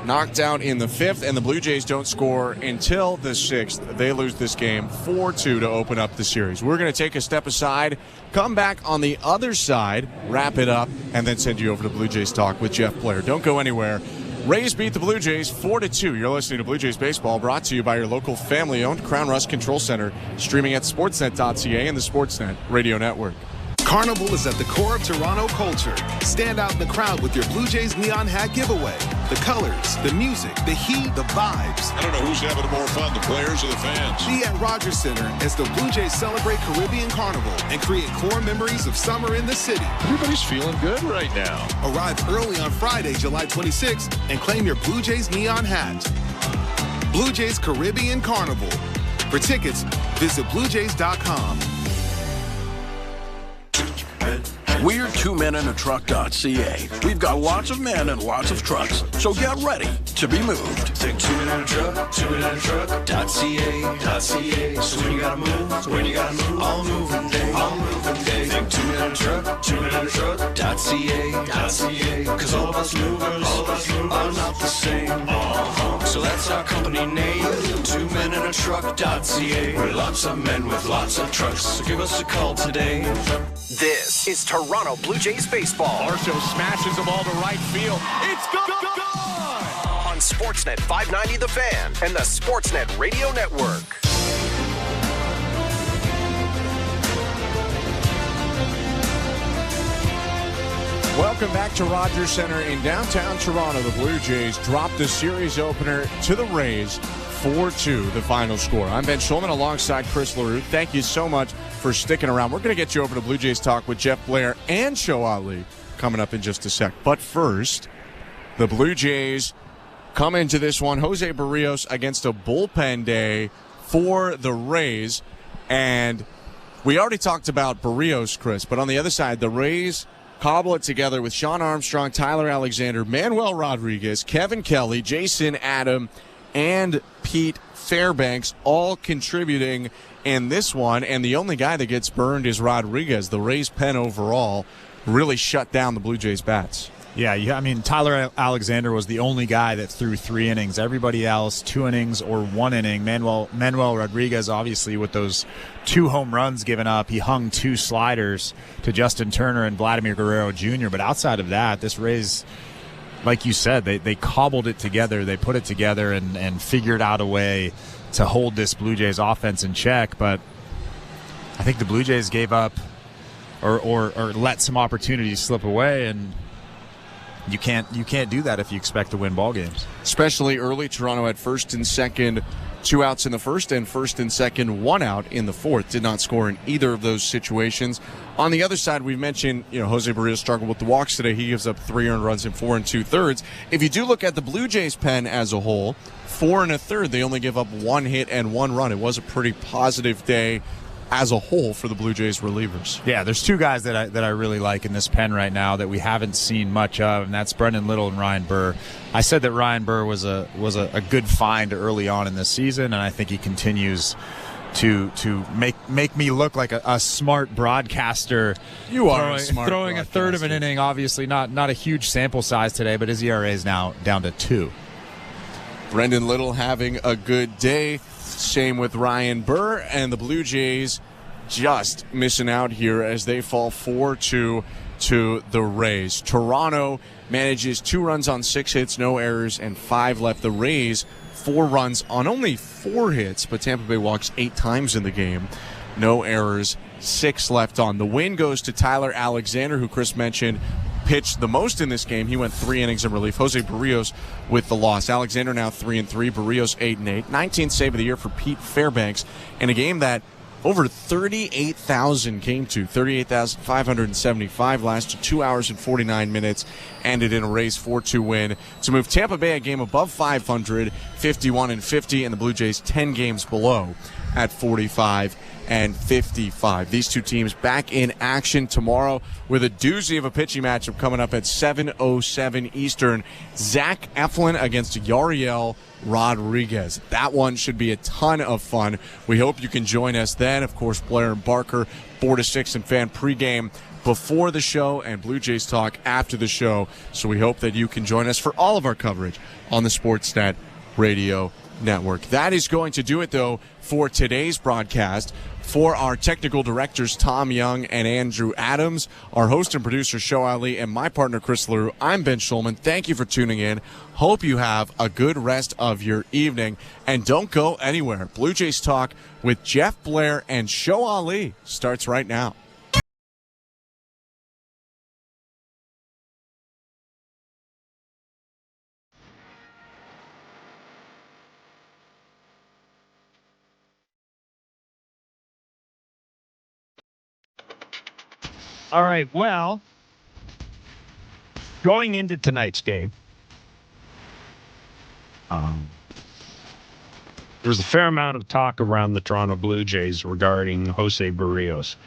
knocked out in the 5th, and the Blue Jays don't score until the 6th. They lose this game 4-2 to open up the series. We're going to take a step aside, come back on the other side, wrap it up, and then send you over to Blue Jays Talk with Jeff Blair. Don't go anywhere. Rays beat the Blue Jays 4-2. You're listening to Blue Jays Baseball, brought to you by your local family-owned Crown Rust Control Center, streaming at sportsnet.ca and the Sportsnet Radio Network. Carnival is at the core of Toronto culture. Stand out in the crowd with your Blue Jays neon hat giveaway. The colors, the music, the heat, the vibes. I don't know who's having more fun, the players or the fans. Be at Rogers Center as the Blue Jays celebrate Caribbean Carnival and create core memories of summer in the city. Everybody's feeling good right now. Arrive early on Friday, July 26th and claim your Blue Jays neon hat. Blue Jays Caribbean Carnival. For tickets, visit BlueJays.com. We're twomeninatruck.ca. We've got lots of men and lots of trucks, so get ready to be moved. Think 2 men in a truck, 2 men in a truck.ca. So when you gotta move, all moving day. Think 2 men in a truck, 2 men in a truck.ca. Cause all of us movers are not the same. So that's our company name, 2 men in a truck.ca. We're lots of men with lots of trucks, so give us a call today. This is Toronto Blue Jays baseball. Marshall smashes the ball to right field. It's gone! On Sportsnet 590 The Fan and the Sportsnet Radio Network. Welcome back to Rogers Center in downtown Toronto. The Blue Jays dropped the series opener to the Rays, 4-2, the final score. I'm Ben Schulman alongside Chris LaRue. Thank you so much for sticking around. We're going to get you over to Blue Jays Talk with Jeff Blair and Show Ali coming up in just a sec. But first, the Blue Jays come into this one. Jose Berrios against a bullpen day for the Rays. And we already talked about Berrios, Chris, but on the other side, the Rays cobble it together with Sean Armstrong, Tyler Alexander, Manuel Rodriguez, Kevin Kelly, Jason Adam, and Pete Fairbanks all contributing in this one, and the only guy that gets burned is Rodriguez. The Rays' pen overall really shut down the Blue Jays' bats. Yeah, I mean, Tyler Alexander was the only guy that threw 3 innings. Everybody else, 2 innings or 1 inning. Manuel Rodriguez, obviously, with those 2 home runs given up, he hung 2 sliders to Justin Turner and Vladimir Guerrero Jr. But outside of that, this Rays, like you said, they cobbled it together. They put it together and figured out a way to hold this Blue Jays offense in check. But I think the Blue Jays gave up or let some opportunities slip away, and you can't do that if you expect to win ball games. Especially early, Toronto had first and second, 2 outs in the first, and first and second, 1 out in the fourth. Did not score in either of those situations. On the other side, we've mentioned, Jose Berrios struggled with the walks today. He gives up 3 earned runs in 4 2/3. If you do look at the Blue Jays pen as a whole, 4 1/3, they only give up 1 hit and 1 run. It was a pretty positive day as a whole for the Blue Jays relievers. Yeah, there's 2 guys that I really like in this pen right now that we haven't seen much of, and that's Brendan Little and Ryan Burr. I said that Ryan Burr was a good find early on in this season, and I think he continues to make me look like a smart broadcaster. You are a smart throwing a third of an inning. Obviously, not a huge sample size today, but his ERA is now down to 2. Brendan Little having a good day. Same with Ryan Burr, and the Blue Jays just missing out here as they fall 4-2 to the Rays. Toronto manages 2 runs on 6 hits, no errors, and 5 left. The Rays 4 runs on only 4 hits, but Tampa Bay walks 8 times in the game. No errors, 6 left on. The win goes to Tyler Alexander, who Chris mentioned pitched the most in this game. He went 3 innings in relief. Jose Berrios with the loss. Alexander now 3-3. Berrios 8-8. 19th save of the year for Pete Fairbanks in a game that over 38,000 came to. 38,575 lasted 2 hours and 49 minutes. Ended in a Rays 4-2 win to move Tampa Bay a game above 500, 51-50, and the Blue Jays 10 games below at 45-55. These 2 teams back in action tomorrow with a doozy of a pitching matchup coming up at 7:07 Eastern. Zach Eflin against Yariel Rodriguez. That one should be a ton of fun. We hope you can join us then. Of course, Blair and Barker, 4 to 6 in fan pregame before the show and Blue Jays talk after the show. So we hope that you can join us for all of our coverage on the Sportsnet Radio Network. That is going to do it, though, for today's broadcast. For our technical directors, Tom Young and Andrew Adams, our host and producer, Show Ali, and my partner, Chris LaRue, I'm Ben Schulman. Thank you for tuning in. Hope you have a good rest of your evening. And don't go anywhere. Blue Jays Talk with Jeff Blair and Show Ali starts right now. All right, well, going into tonight's game, there was a fair amount of talk around the Toronto Blue Jays regarding Jose Berrios,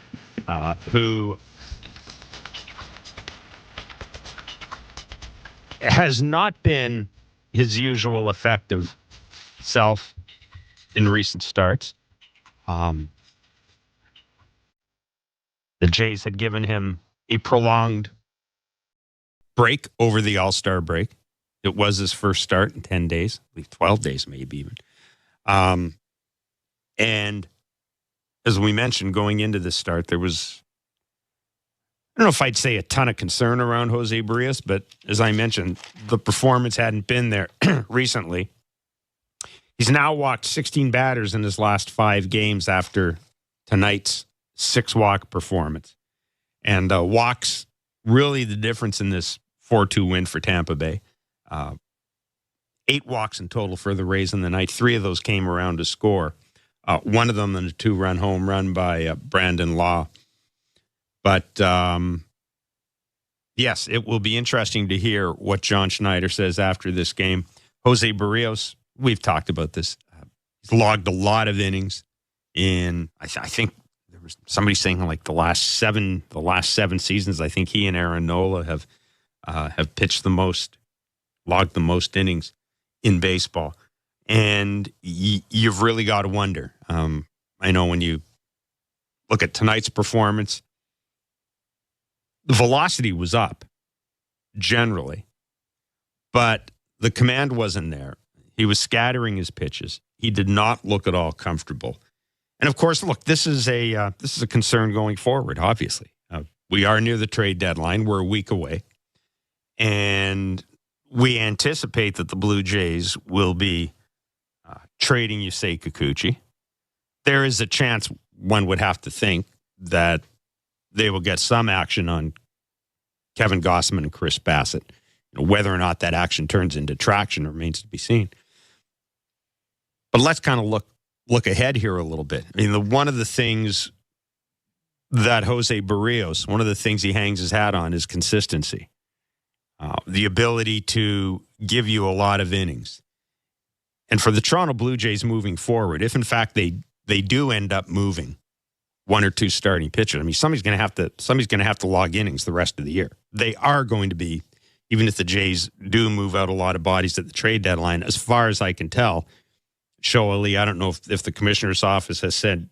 who has not been his usual effective self in recent starts. The Jays had given him a prolonged break over the All-Star break. It was his first start in 10 days, I believe 12 days maybe even. And as we mentioned, going into this start, there was, I don't know if I'd say a ton of concern around Jose Berrios, but as I mentioned, the performance hadn't been there recently. He's now walked 16 batters in his last 5 games after tonight's 6-walk performance. And walks really the difference in this 4-2 win for Tampa Bay. 8 walks in total for the Rays in the night. 3 of those came around to score. One of them in a 2-run home run by Brandon Law. But yes, it will be interesting to hear what John Schneider says after this game. Jose Berrios, we've talked about this. He's logged a lot of innings in, I think, somebody saying like the last seven seasons. I think he and Aaron Nola have pitched the most, logged the most innings in baseball, and you've really got to wonder. I know when you look at tonight's performance, the velocity was up generally, but the command wasn't there. He was scattering his pitches. He did not look at all comfortable. And of course, look, this is a concern going forward. Obviously, we are near the trade deadline. We're a week away, and we anticipate that the Blue Jays will be trading Yusei Kikuchi. There is a chance, one would have to think, that they will get some action on Kevin Gossman and Chris Bassett. Whether or not that action turns into traction remains to be seen. But let's kind of look ahead here a little bit. I mean, one of the things that Jose Berrios, one of the things he hangs his hat on is consistency. The ability to give you a lot of innings. And for the Toronto Blue Jays moving forward, if in fact they do end up moving 1 or 2 starting pitchers, I mean, somebody's going to have to log innings the rest of the year. They are going to be, even if the Jays do move out a lot of bodies at the trade deadline, as far as I can tell. Show Ali, I don't know if the commissioner's office has said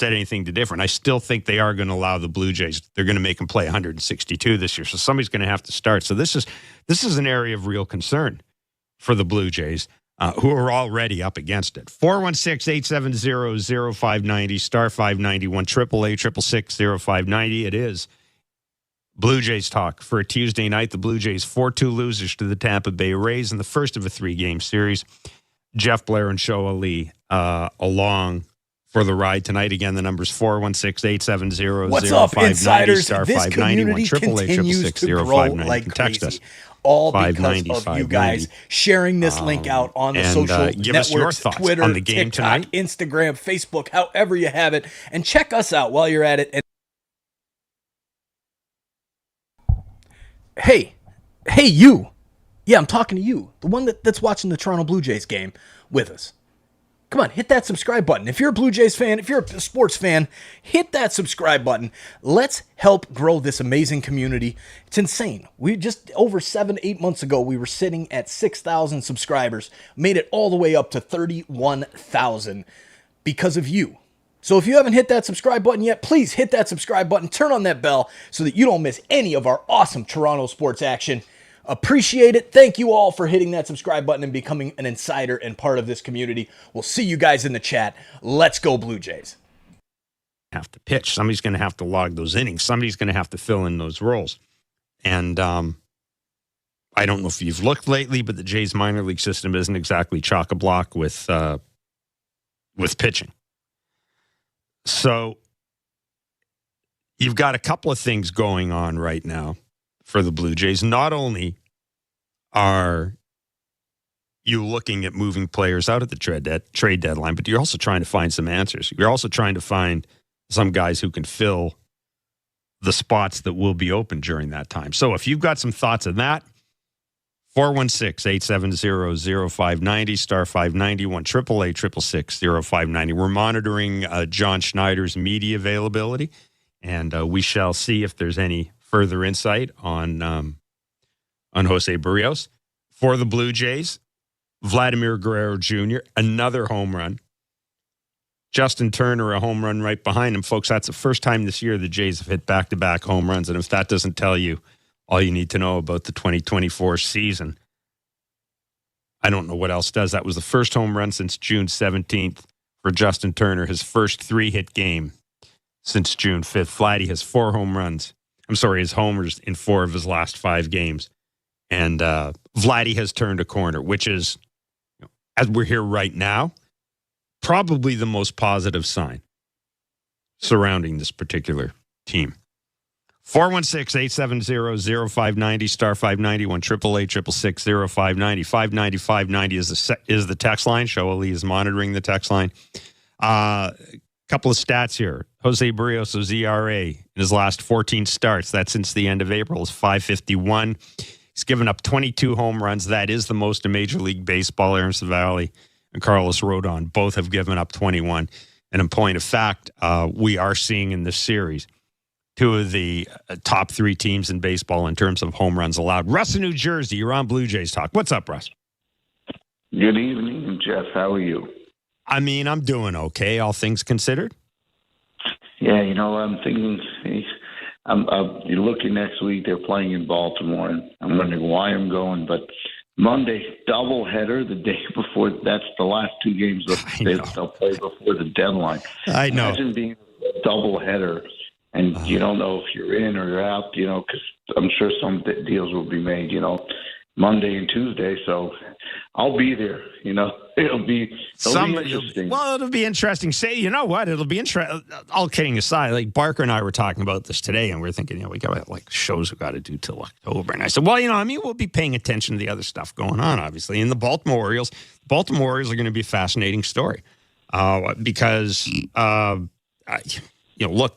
anything to different. I still think they are going to allow the Blue Jays. They're going to make them play 162 this year, so somebody's going to have to start. So this is an area of real concern for the Blue Jays, who are already up against it. 416-870-0590, star 591, 888-666-0590. It is Blue Jays talk for a Tuesday night. The Blue Jays 4-2 losers to the Tampa Bay Rays in the first of a 3-game series. Jeff Blair and Show Ali along for the ride tonight. Again, the number's 416-870-0590. What's up, insiders? Star this 591, community continues to grow like text crazy. Us. All because of you guys sharing this link out on the social give us your networks, thoughts Twitter, on the game TikTok, tonight. Instagram, Facebook, however you have it. And check us out while you're at it. And hey, you. Yeah, I'm talking to you, the one that's watching the Toronto Blue Jays game with us. Come on, hit that subscribe button. If you're a Blue Jays fan, if you're a sports fan, hit that subscribe button. Let's help grow this amazing community. It's insane. We just over 7-8 months ago, we were sitting at 6,000 subscribers, made it all the way up to 31,000 because of you. So if you haven't hit that subscribe button yet, please hit that subscribe button, turn on that bell so that you don't miss any of our awesome Toronto sports action. Appreciate it. Thank you all for hitting that subscribe button and becoming an insider and part of this community. We'll see you guys in the chat. Let's go Blue Jays. Have to pitch. Somebody's going to have to log those innings. Somebody's going to have to fill in those roles. And I don't know if you've looked lately, but the Jays minor league system isn't exactly chock-a-block with pitching. So you've got a couple of things going on right now for the Blue Jays. Not only are you looking at moving players out at the trade deadline, but you're also trying to find some answers. You're also trying to find some guys who can fill the spots that will be open during that time. So if you've got some thoughts on that, 416-870-0590, star 590, 1-888-666-0590. We're monitoring John Schneider's media availability, and we shall see if there's any further insight on Jose Berrios. For the Blue Jays, Vladimir Guerrero Jr., another home run. Justin Turner, a home run right behind him. Folks, that's the first time this year the Jays have hit back-to-back home runs, and if that doesn't tell you all you need to know about the 2024 season, I don't know what else does. That was the first home run since June 17th for Justin Turner, his first 3-hit game since June 5th. Vladdy has 4 home runs. His homers in 4 of his last 5 games. And Vladdy has turned a corner, which is, as we're here right now, probably the most positive sign surrounding this particular team. 416-870-0590, star 590, 1-888-666-0590. 590 is the text line. Show Ali is monitoring the text line. Couple of stats here. Jose Berrios' ERA in his last 14 starts, that's since the end of April, is .551. He's given up 22 home runs. That is the most in Major League Baseball. Aaron Savali and Carlos Rodon both have given up 21. And in point of fact, we are seeing in this series 2 of the top 3 teams in baseball in terms of home runs allowed. Russ in New Jersey, you're on Blue Jays Talk. What's up, Russ? Good evening, Jeff. How are you? I mean, I'm doing okay, all things considered. Yeah, I'm thinking, you're looking next week, they're playing in Baltimore, and I'm wondering why I'm going, but Monday, doubleheader the day before, that's the last 2 games they'll play before the deadline. I know. Imagine being a doubleheader, and you don't know if you're in or you're out, because I'm sure some deals will be made, Monday and Tuesday, so I'll be there, It'll be interesting. Well, it'll be interesting. You know what? It'll be interesting. All kidding aside, like Barker and I were talking about this today, and we're thinking, we got shows we got to do till October. And I said, we'll be paying attention to the other stuff going on, obviously. And the Baltimore Orioles are going to be a fascinating story because, look.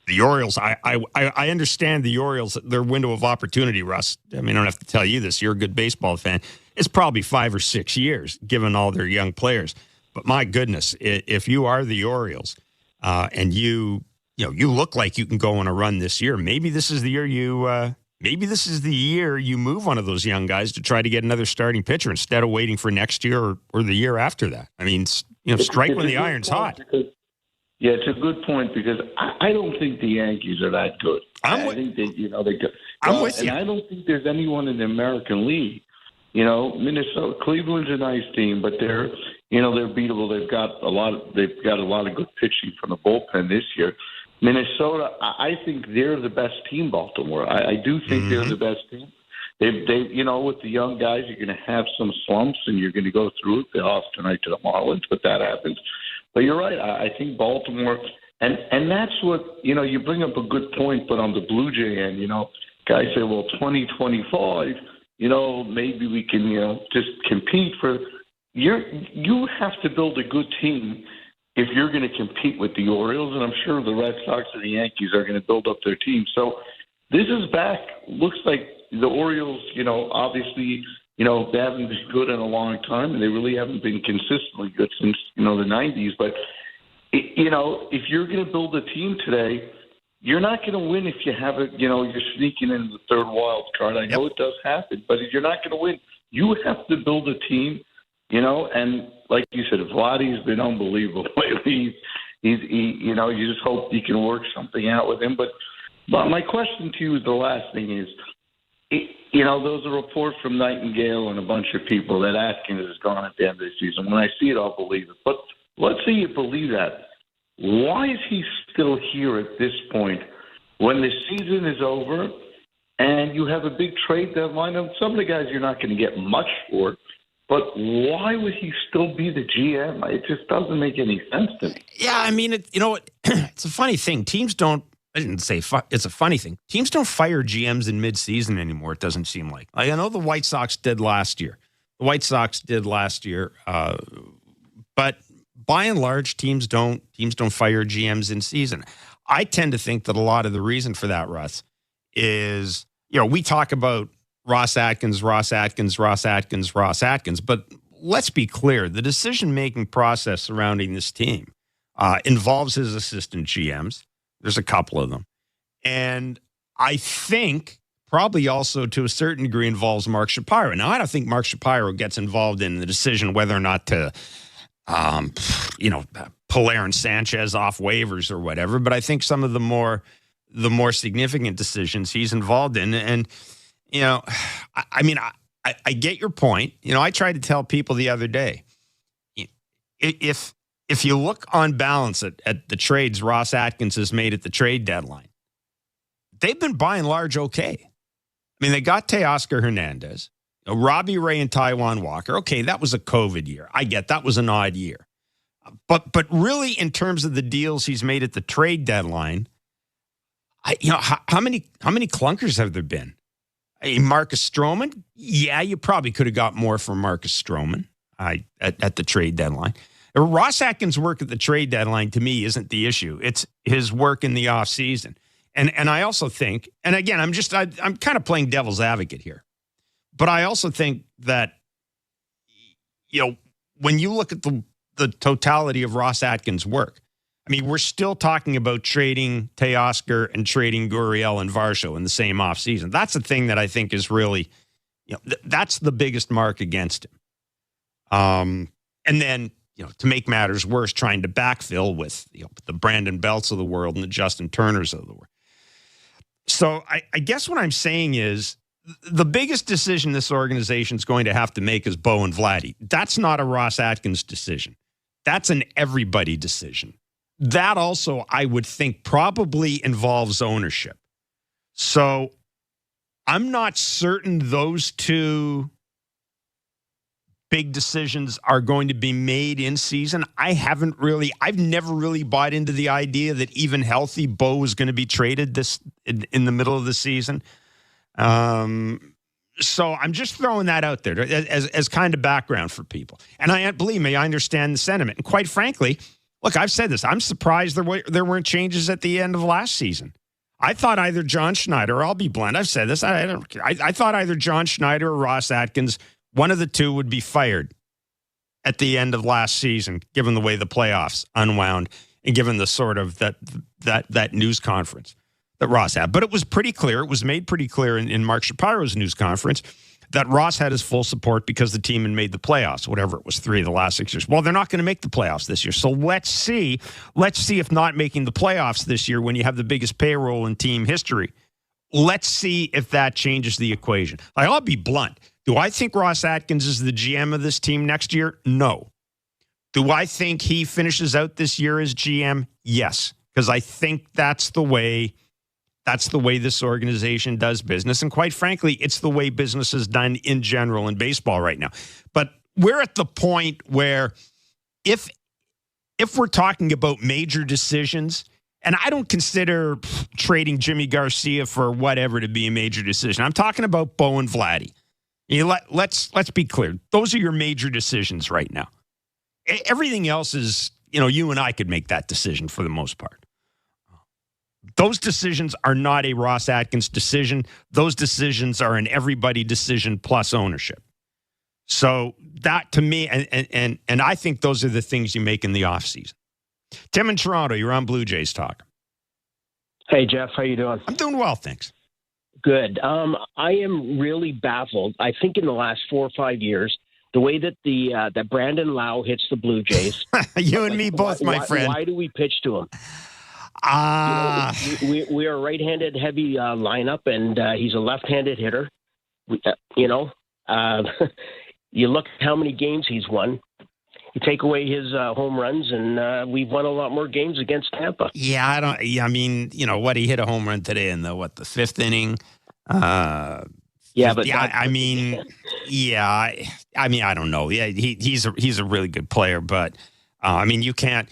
The Orioles, I understand the Orioles, their window of opportunity, Russ. I mean, I don't have to tell you this. You're a good baseball fan. It's probably 5 or 6 years, given all their young players. But my goodness, if you are the Orioles and you look like you can go on a run this year, maybe this is the year you move one of those young guys to try to get another starting pitcher instead of waiting for next year or the year after that. I mean, strike when the iron's hot. Yeah, it's a good point because I don't think the Yankees are that good. I think that I'm with you. And I don't think there's anyone in the American League. Minnesota, Cleveland's a nice team, but they're beatable. They've got a lot of good pitching from the bullpen this year. Minnesota, I think they're the best team. Baltimore, I do think they're the best team. They with the young guys, you're going to have some slumps, and you're going to go through it. They lost tonight to the Marlins, but that happens. But you're right. I think Baltimore, and that's what, you bring up a good point, but on the Blue Jay end, guys say, well, 2025, maybe we can, just compete for, you have to build a good team if you're going to compete with the Orioles, and I'm sure the Red Sox and the Yankees are going to build up their team. So this is back. Looks like the Orioles, obviously, they haven't been good in a long time, and they really haven't been consistently good since, the 90s. But, if you're going to build a team today, you're not going to win if you have you're sneaking in the third wild card. I know it does happen, but if you're not going to win, you have to build a team, and like you said, Vladdy's been unbelievable lately. You just hope you can work something out with him. But my question to you is the last thing is, those are reports from Nightingale and a bunch of people that Atkins is gone at the end of the season. When I see it, I'll believe it. But let's say you believe that. Why is he still here at this point when the season is over and you have a big trade deadline? And some of the guys you're not going to get much for, but why would he still be the GM? It just doesn't make any sense to me. Yeah, I mean, it's a funny thing. Teams don't. I didn't say it's a funny thing. Teams don't fire GMs in midseason anymore, it doesn't seem like. I know the White Sox did last year. But by and large, teams don't fire GMs in season. I tend to think that a lot of the reason for that, Russ, is, we talk about Ross Atkins, but let's be clear. The decision-making process surrounding this team involves his assistant GMs. There's a couple of them. And I think probably also to a certain degree involves Mark Shapiro. Now, I don't think Mark Shapiro gets involved in the decision whether or not to, pull Aaron Sanchez off waivers or whatever. But I think some of the more significant decisions he's involved in. And, I get your point. I tried to tell people the other day, if you look on balance at the trades Ross Atkins has made at the trade deadline, they've been by and large okay. I mean, they got Teoscar Hernandez, Robbie Ray and Taijuan Walker. Okay, that was a COVID year. I get that was an odd year. But really, in terms of the deals he's made at the trade deadline, how many clunkers have there been? Marcus Stroman? Yeah, you probably could have got more from Marcus Stroman at the trade deadline. Ross Atkins' work at the trade deadline, to me, isn't the issue. It's his work in the offseason. And I also think, and again, I'm kind of playing devil's advocate here, but I also think that, when you look at the totality of Ross Atkins' work, I mean, we're still talking about trading Teoscar and trading Gurriel and Varsho in the same offseason. That's the thing that I think is really, that's the biggest mark against him. And then, to make matters worse, trying to backfill with the Brandon Belts of the world and the Justin Turners of the world. So I guess what I'm saying is the biggest decision this organization is going to have to make is Bo and Vladdy. That's not a Ross Atkins decision. That's an everybody decision. That also, I would think, probably involves ownership. So I'm not certain those two big decisions are going to be made in season. I've never really bought into the idea that even healthy Bo is going to be traded in the middle of the season. So I'm just throwing that out there as kind of background for people. And believe me, I understand the sentiment. And quite frankly, look, I've said this. I'm surprised there weren't changes at the end of last season. I thought either John Schneider, I'll be blunt, I've said this. I thought either John Schneider or Ross Atkins, one of the two would be fired at the end of last season, given the way the playoffs unwound and given the sort of that news conference that Ross had. But it was pretty clear. It was made pretty clear in Mark Shapiro's news conference that Ross had his full support because the team had made the playoffs, whatever it was, 3 of the last 6 years. Well, they're not going to make the playoffs this year. So let's see if not making the playoffs this year when you have the biggest payroll in team history. Let's see if that changes the equation. I'll be blunt. Do I think Ross Atkins is the GM of this team next year? No. Do I think he finishes out this year as GM? Yes, because I think that's the way this organization does business. And quite frankly, it's the way business is done in general in baseball right now. But we're at the point where if we're talking about major decisions, and I don't consider trading Jimmy Garcia for whatever to be a major decision. I'm talking about Bo and Vladdy. Let's be clear. Those are your major decisions right now. Everything else is, you and I could make that decision for the most part. Those decisions are not a Ross Atkins decision. Those decisions are an everybody decision plus ownership. So that, to me, and I think those are the things you make in the offseason. Tim in Toronto, you're on Blue Jays Talk. Hey, Jeff, how you doing? I'm doing well, thanks. Good. I am really baffled. I think in the last 4 or 5 years, the way that that Brandon Lau hits the Blue Jays. You and me both, my friend. Why do we pitch to him? We are a right-handed heavy lineup, and he's a left-handed hitter. You look at how many games he's won. You take away his home runs, and we've won a lot more games against Tampa. Yeah, I mean, what, he hit a home run today in the fifth inning. I don't know. Yeah, he's a really good player, but you can't.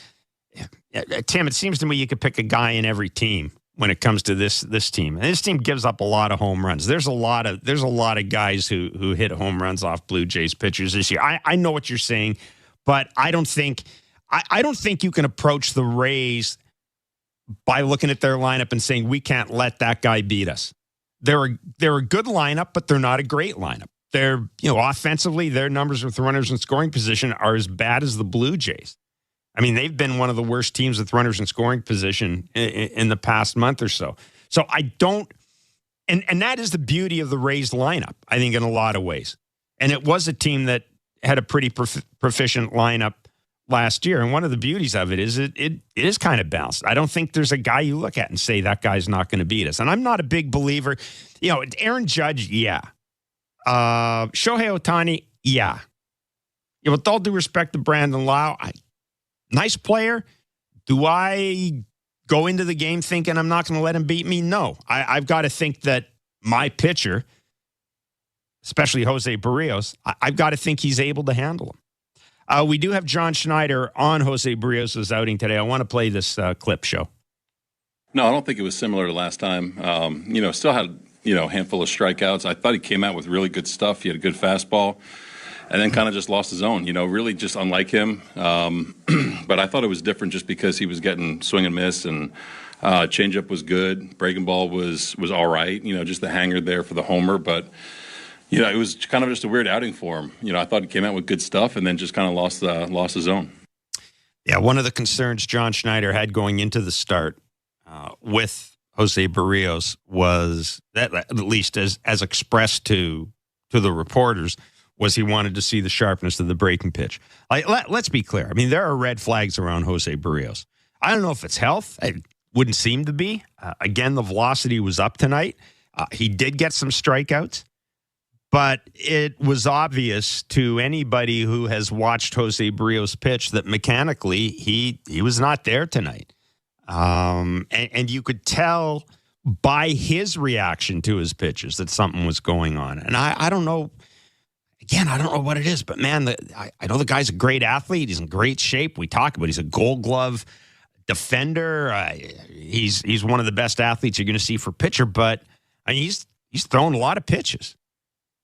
Tim, it seems to me you could pick a guy in every team when it comes to this team. And this team gives up a lot of home runs. There's a lot of guys who hit home runs off Blue Jays pitchers this year. I know what you're saying, but I don't think you can approach the Rays by looking at their lineup and saying we can't let that guy beat us. They're a good lineup, but they're not a great lineup. They're offensively, their numbers with runners in scoring position are as bad as the Blue Jays. I mean, they've been one of the worst teams with runners in scoring position in the past month or so. So I don't, and that is the beauty of the Rays lineup, I think, in a lot of ways. And it was a team that had a pretty proficient lineup last year. And one of the beauties of it is it is kind of balanced. I don't think there's a guy you look at and say that guy's not going to beat us. And I'm not a big believer. Aaron Judge, yeah. Shohei Ohtani, yeah. With all due respect to Brandon Lau, nice player. Do I go into the game thinking I'm not going to let him beat me? No. I've got to think that my pitcher, especially Jose Berrios, I've got to think he's able to handle him. We do have John Schneider on Jose Berrios' outing today. I want to play this clip show. No, I don't think it was similar to last time. Still had, a handful of strikeouts. I thought he came out with really good stuff. He had a good fastball. And then kind of just lost his own, really just unlike him. But I thought it was different just because he was getting swing and miss, and changeup was good. Breaking ball was all right, just the hanger there for the homer. But, it was kind of just a weird outing for him. I thought he came out with good stuff and then just kind of lost his own. Yeah, one of the concerns John Schneider had going into the start with Jose Berrios was that, at least as expressed to the reporters, was he wanted to see the sharpness of the breaking pitch. Let's be clear. I mean, there are red flags around Jose Berrios. I don't know if it's health. It wouldn't seem to be. Again, the velocity was up tonight. He did get some strikeouts, but it was obvious to anybody who has watched Jose Berrios pitch that mechanically he was not there tonight. And you could tell by his reaction to his pitches that something was going on. And I don't know. Again, I don't know what it is, but man, I know the guy's a great athlete. He's in great shape. We talk about he's a Gold Glove defender. He's one of the best athletes you're going to see for pitcher, but he's throwing a lot of pitches.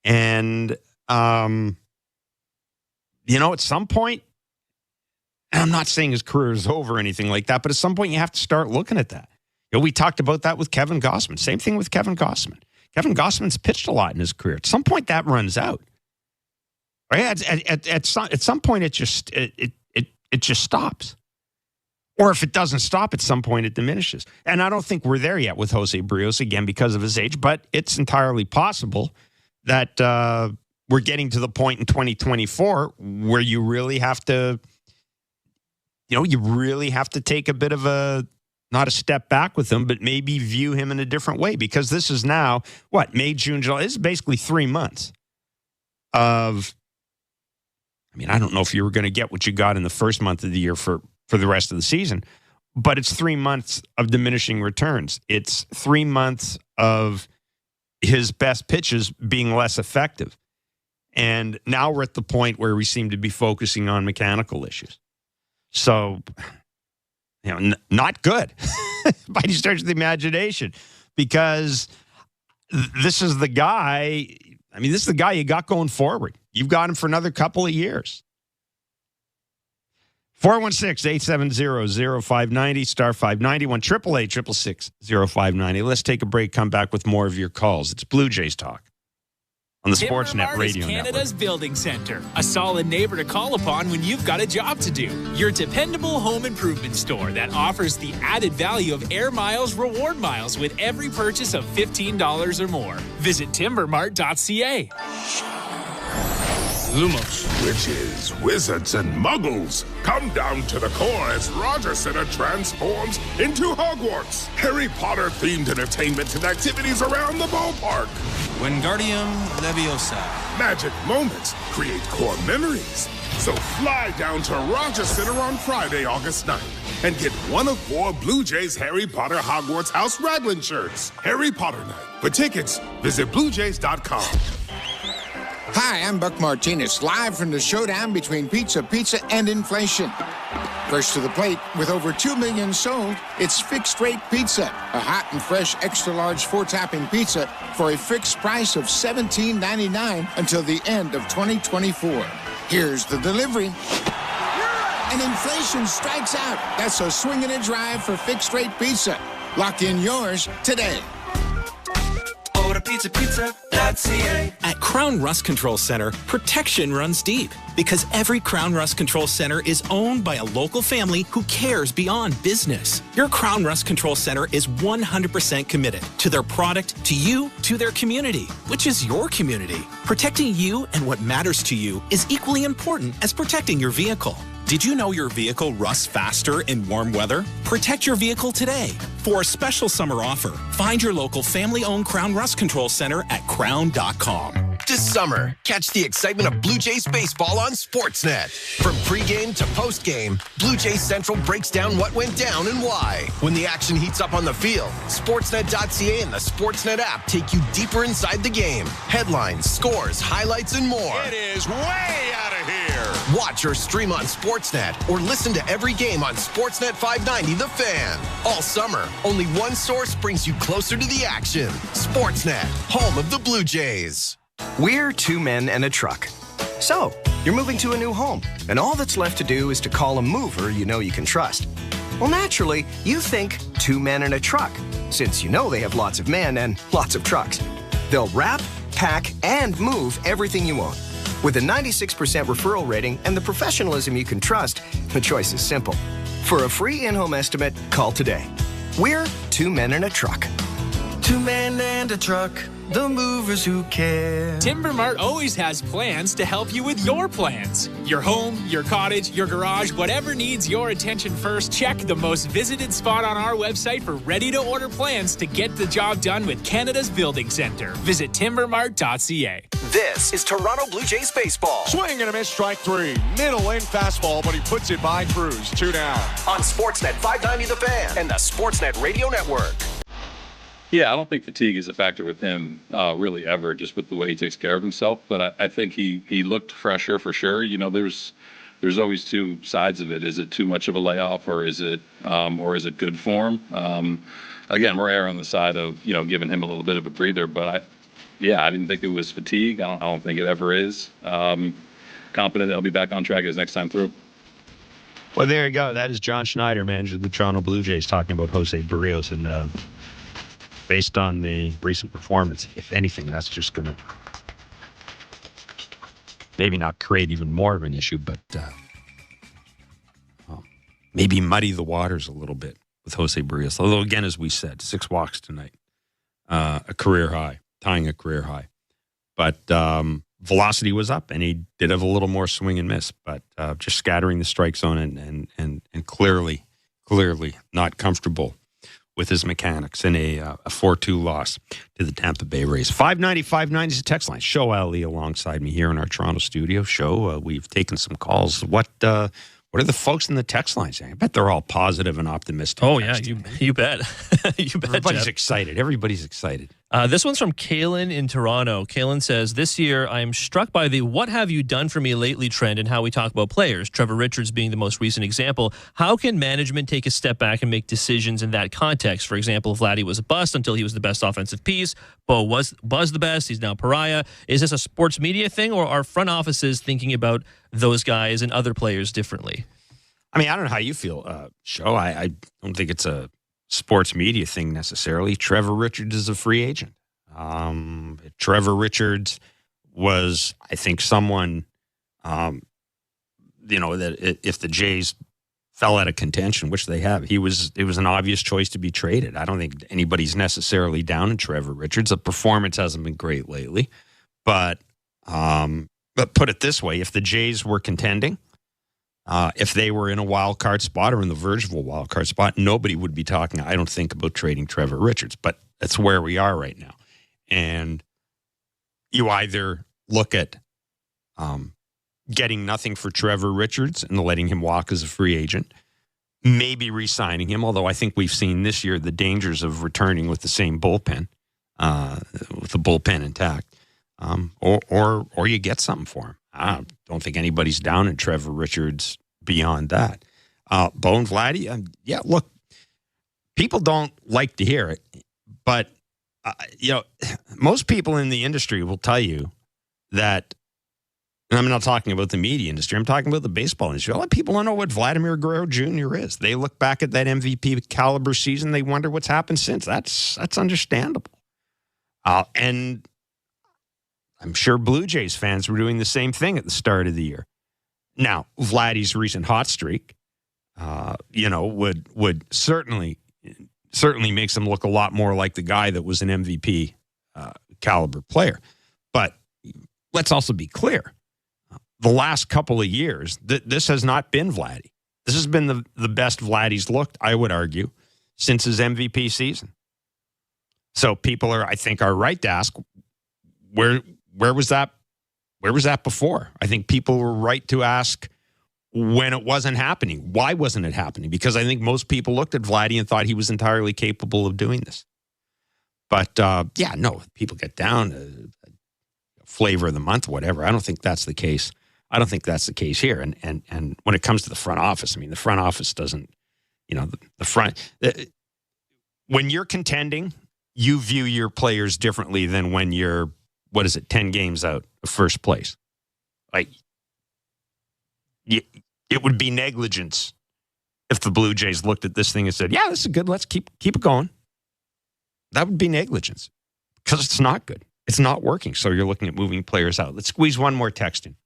And, at some point, and I'm not saying his career is over or anything like that, but at some point you have to start looking at that. We talked about that with Kevin Gausman. Same thing with Kevin Gausman. Kevin Gausman's pitched a lot in his career. At some point that runs out. Right? At some point, it just stops. Or if it doesn't stop, at some point it diminishes. And I don't think we're there yet with Jose Berrios, again, because of his age, but it's entirely possible that we're getting to the point in 2024 where you really have to, take a bit of not a step back with him, but maybe view him in a different way, because this is now, May, June, July. This is basically 3 months of, I don't know if you were going to get what you got in the first month of the year for the rest of the season, but it's 3 months of diminishing returns. It's 3 months of his best pitches being less effective. And now we're at the point where we seem to be focusing on mechanical issues. So, not good by any stretch of the imagination, because this is the guy. This is the guy you got going forward. You've got him for another couple of years. 416-870-0590, star 591, 888-666-0590. Let's take a break, come back with more of your calls. It's Blue Jays Talk on the Sportsnet Radio Network. Canada's building center, a solid neighbor to call upon when you've got a job to do. Your dependable home improvement store that offers the added value of Air Miles reward miles with every purchase of $15 or more. Visit timbermart.ca. Lumos. Witches, wizards, and muggles come down to the core as Roger Center transforms into Hogwarts. Harry Potter-themed entertainment and activities around the ballpark. Wingardium Leviosa. Magic moments create core memories. So fly down to Roger Center on Friday, August 9th, and get one of 4 Blue Jays Harry Potter Hogwarts House Raglan shirts. Harry Potter Night. For tickets, visit BlueJays.com. Hi, I'm Buck Martinez, live from the showdown between pizza, and inflation. First to the plate, with over 2 million sold, it's Fixed Rate Pizza, a hot and fresh extra-large 4-topping pizza for a fixed price of $17.99 until the end of 2024. Here's the delivery. And inflation strikes out. That's a swing and a drive for Fixed Rate Pizza. Lock in yours today. Pizza.ca. At Crown Rust Control Center, protection runs deep because every Crown Rust Control Center is owned by a local family who cares beyond business. Your Crown Rust Control Center is 100% committed to their product, to you, to their community, which is your community. Protecting you and what matters to you is equally important as protecting your vehicle. Did you know your vehicle rusts faster in warm weather? Protect your vehicle today. For a special summer offer, find your local family-owned Crown Rust Control Center at crown.com. This summer, catch the excitement of Blue Jays baseball on Sportsnet. From pregame to postgame, Blue Jays Central breaks down what went down and why. When the action heats up on the field, Sportsnet.ca and the Sportsnet app take you deeper inside the game. Headlines, scores, highlights, and more. It is way out of here. Watch or stream on Sportsnet or listen to every game on Sportsnet 590 The Fan. All summer, only one source brings you closer to the action. Sportsnet, home of the Blue Jays. We're 2 men and a truck. So, you're moving to a new home, and all that's left to do is to call a mover you know you can trust. Well, naturally, you think 2 men and a truck, since you know they have lots of men and lots of trucks. They'll wrap, pack, and move everything you own. With a 96% referral rating and the professionalism you can trust, the choice is simple. For a free in-home estimate, call today. We're 2 men and a truck. 2 men and a truck. The movers who care. Timber Mart always has plans to help you with your plans. Your home, your cottage, your garage, whatever needs your attention first, check the most visited spot on our website for ready-to-order plans to get the job done with Canada's Building Centre. Visit timbermart.ca. This is Toronto Blue Jays baseball. Swing and a miss, strike 3. Middle in fastball, but he puts it by Cruz. 2 down. On Sportsnet 590 The Fan and the Sportsnet Radio Network. Yeah, I don't think fatigue is a factor with him really ever, just with the way he takes care of himself. But I think he looked fresher for sure. You know, there's always 2 sides of it. Is it too much of a layoff, or is it good form? Again, we're erring on the side of giving him a little bit of a breather. But I didn't think it was fatigue. I don't think it ever is. Confident he'll be back on track his next time through. Well, there you go. That is John Schneider, manager of the Toronto Blue Jays, talking about Jose Berrios. And based on the recent performance, if anything, that's just going to maybe not create even more of an issue, but maybe muddy the waters a little bit with Jose Berrios. Although, again, as we said, 6 walks tonight, a career high, tying a career high. But velocity was up, and he did have a little more swing and miss, but just scattering the strike zone and clearly not comfortable with his mechanics in a 4-2 loss to the Tampa Bay Rays. 590 is the text line. Show Ali alongside me here in our Toronto studio. Show, we've taken some calls. What are the folks in the text line saying? I bet they're all positive and optimistic. Oh, yeah, you bet. You bet, Everybody's Jeff. excited. Everybody's excited. This one's from Kalen in Toronto. Kalen says, this year, I am struck by the what have you done for me lately trend and how we talk about players, Trevor Richards being the most recent example. How can management take a step back and make decisions in that context? For example, Vladdy was a bust until he was the best offensive piece. Bo was the best. He's now pariah. Is this a sports media thing, or are front offices thinking about those guys and other players differently? I mean, I don't know how you feel, Show. I don't think it's a sports media thing necessarily. Trevor Richards is a free agent. Trevor Richards was, I think, someone, that if the Jays fell out of contention, which they have, it was an obvious choice to be traded. I don't think anybody's necessarily down in Trevor Richards. The performance hasn't been great lately, but But put it this way, if the Jays were contending, if they were in a wild card spot or in the verge of a wild card spot, nobody would be talking, I don't think, about trading Trevor Richards. But that's where we are right now. And you either look at getting nothing for Trevor Richards and letting him walk as a free agent, maybe re-signing him, although I think we've seen this year the dangers of returning with the same bullpen, with the bullpen intact, or you get something for him. I don't think anybody's down in Trevor Richards beyond that. Bone Vladdy, yeah, look, people don't like to hear it, but most people in the industry will tell you that, and I'm not talking about the media industry, I'm talking about the baseball industry. A lot of people don't know what Vladimir Guerrero Jr. is. They look back at that MVP caliber season, they wonder what's happened since. That's understandable. And I'm sure Blue Jays fans were doing the same thing at the start of the year. Now, Vladdy's recent hot streak, would certainly makes him look a lot more like the guy that was an MVP caliber player. But let's also be clear. The last couple of years, this has not been Vladdy. This has been the best Vladdy's looked, I would argue, since his MVP season. So people are right to ask, where was that? Where was that before? I think people were right to ask when it wasn't happening. Why wasn't it happening? Because I think most people looked at Vladdy and thought he was entirely capable of doing this. But people get down flavor of the month, whatever. I don't think that's the case. I don't think that's the case here. And when it comes to the front office, I mean, the front office doesn't, when you're contending, you view your players differently than when you're, 10 games out of first place. Like, it would be negligence if the Blue Jays looked at this thing and said, yeah, this is good, let's keep it going. That would be negligence because it's not good. It's not working. So you're looking at moving players out. Let's squeeze one more text in.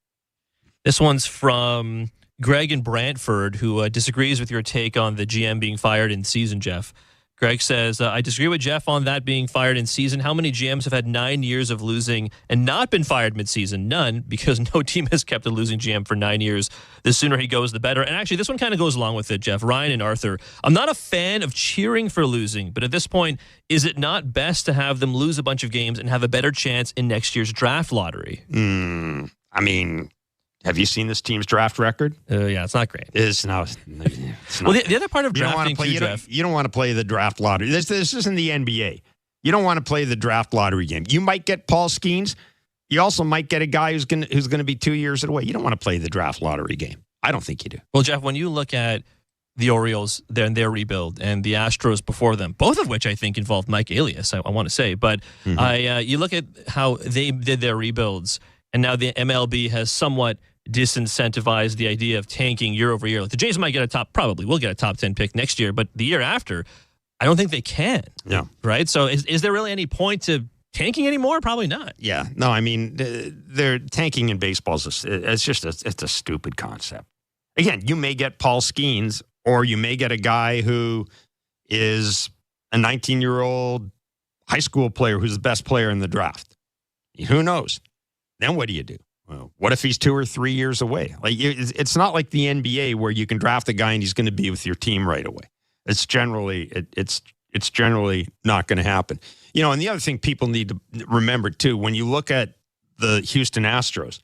This one's from Greg in Brantford, who disagrees with your take on the GM being fired in season, Jeff. Greg says, I disagree with Jeff on that being fired in season. How many GMs have had 9 years of losing and not been fired midseason? None, because no team has kept a losing GM for 9 years. The sooner he goes, the better. And actually, this one kind of goes along with it, Jeff. Ryan and Arthur, I'm not a fan of cheering for losing, but at this point, is it not best to have them lose a bunch of games and have a better chance in next year's draft lottery? Have you seen this team's draft record? Yeah, it's not great. It's not. Well, the other part of drafting, Jeff, you don't want to play the draft lottery. This isn't the NBA. You don't want to play the draft lottery game. You might get Paul Skeens. You also might get a guy who's going to be 2 years away. You don't want to play the draft lottery game. I don't think you do. Well, Jeff, when you look at the Orioles, their rebuild, and the Astros before them, both of which I think involved Mike Elias, I want to say, but you look at how they did their rebuilds, and now the MLB has somewhat disincentivized the idea of tanking year over year. Like the Jays might get will get a top 10 pick next year, but the year after, I don't think they can. No. Right? So is there really any point to tanking anymore? Probably not. Yeah. No, I mean, they're tanking in baseball. It's a stupid concept. Again, you may get Paul Skeens, or you may get a guy who is a 19-year-old high school player who's the best player in the draft. Who knows? Then what do you do? Well, what if he's 2 or 3 years away? Like, it's not like the NBA where you can draft a guy and he's going to be with your team right away. It's generally not going to happen. And the other thing people need to remember too, when you look at the Houston Astros,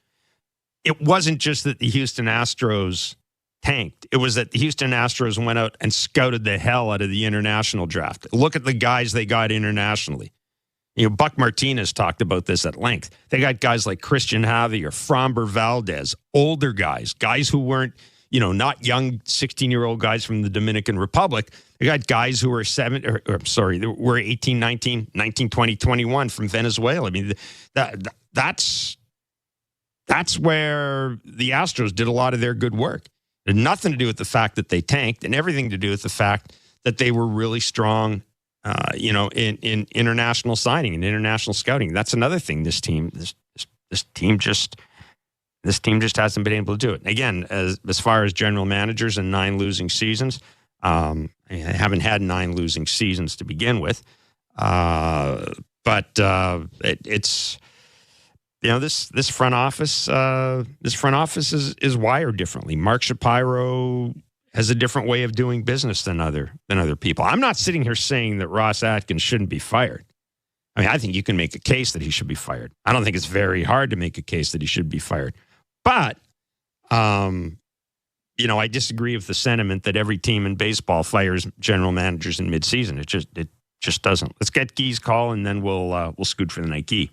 it wasn't just that the Houston Astros tanked. It was that the Houston Astros went out and scouted the hell out of the international draft. Look at the guys they got internationally. Buck Martinez talked about this at length. They got guys like Christian Javier, Framber Valdez, older guys who weren't, not young 16-year-old guys from the Dominican Republic. They got guys who were 18, 19, 20, 21 from Venezuela. I mean, that's where the Astros did a lot of their good work. It had nothing to do with the fact that they tanked, and everything to do with the fact that they were really strong in international signing and international scouting. That's another thing this team just hasn't been able to do it. And again, as far as general managers and 9 losing seasons, I haven't had 9 losing seasons to begin with. But it's this front office is wired differently. Mark Shapiro has a different way of doing business than other people. I'm not sitting here saying that Ross Atkins shouldn't be fired. I mean, I think you can make a case that he should be fired. I don't think it's very hard to make a case that he should be fired. But, I disagree with the sentiment that every team in baseball fires general managers in midseason. It just doesn't. Let's get Guy's call, and then we'll scoot for the night. Guy.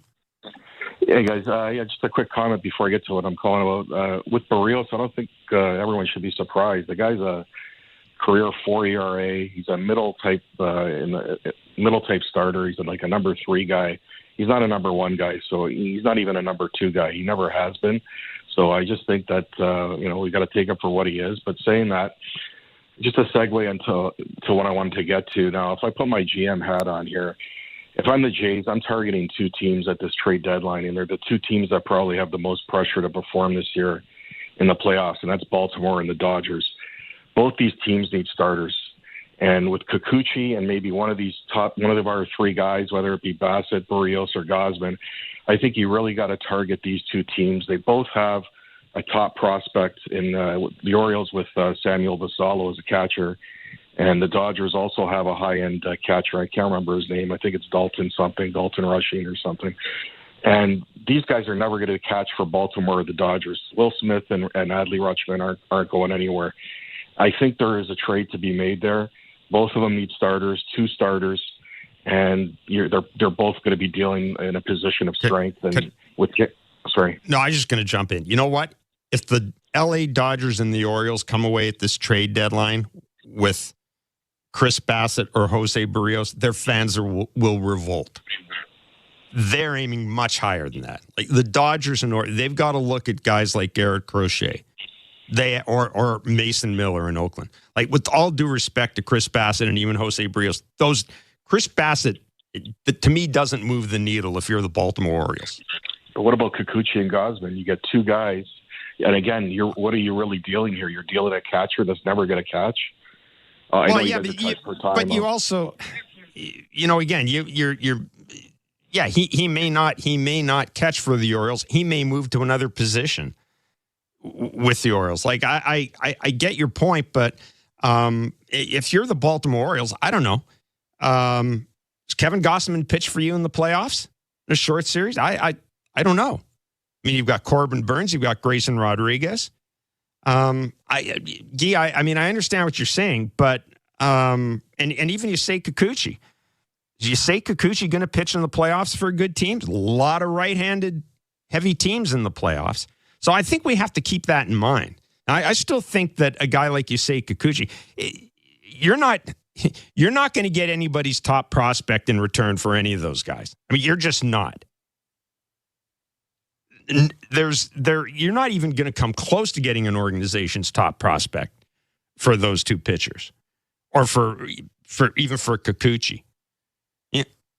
Hey, guys. Just a quick comment before I get to what I'm calling about. With Berrios, I don't think everyone should be surprised. The guy's a career 4 ERA. He's a middle type starter. He's like a number 3 guy. He's not a number 1 guy, so he's not even a number 2 guy. He never has been. So I just think that we got to take him for what he is. But saying that, just a segue into what I wanted to get to. Now, if I put my GM hat on here, if I'm the Jays, I'm targeting 2 teams at this trade deadline, and they're the 2 teams that probably have the most pressure to perform this year in the playoffs, and that's Baltimore and the Dodgers. Both these teams need starters. And with Kikuchi and maybe one of our 3 guys, whether it be Bassett, Berrios, or Gausman, I think you really got to target these 2 teams. They both have a top prospect in the Orioles with Samuel Vassallo as a catcher, and the Dodgers also have a high-end catcher. I can't remember his name. I think it's Dalton Rushing or something. And these guys are never going to catch for Baltimore or the Dodgers. Will Smith and Adley Rutschman aren't going anywhere. I think there is a trade to be made there. Both of them need starters, 2 starters, and they're both going to be dealing in a position of strength. Sorry. No, I'm just going to jump in. You know what? If the L.A. Dodgers and the Orioles come away at this trade deadline with Chris Bassett or Jose Berrios, their fans will revolt. They're aiming much higher than that. Like the Dodgers and they've got to look at guys like Garrett Crochet. Or Mason Miller in Oakland. Like, with all due respect to Chris Bassett and even Jose Berrios, Chris Bassett, to me, doesn't move the needle if you're the Baltimore Orioles. But what about Kikuchi and Gausman? You get 2 guys, and again, what are you really dealing here? You're dealing a catcher that's never going to catch. But you also, again, he may not catch for the Orioles. He may move to another position with the Orioles. Like, I get your point, but if you're the Baltimore Orioles, I don't know. Does Kevin Gausman pitch for you in the playoffs in a short series? I don't know. I mean, you've got Corbin Burns, you've got Grayson Rodriguez. I understand what you're saying, but and even you say Kikuchi. Do you say Kikuchi going to pitch in the playoffs for good teams? A lot of right-handed heavy teams in the playoffs. So I think we have to keep that in mind. I still think that a guy like you say Kikuchi, you're not going to get anybody's top prospect in return for any of those guys. I mean, you're just not. You're not even going to come close to getting an organization's top prospect for those 2 pitchers, or for Kikuchi.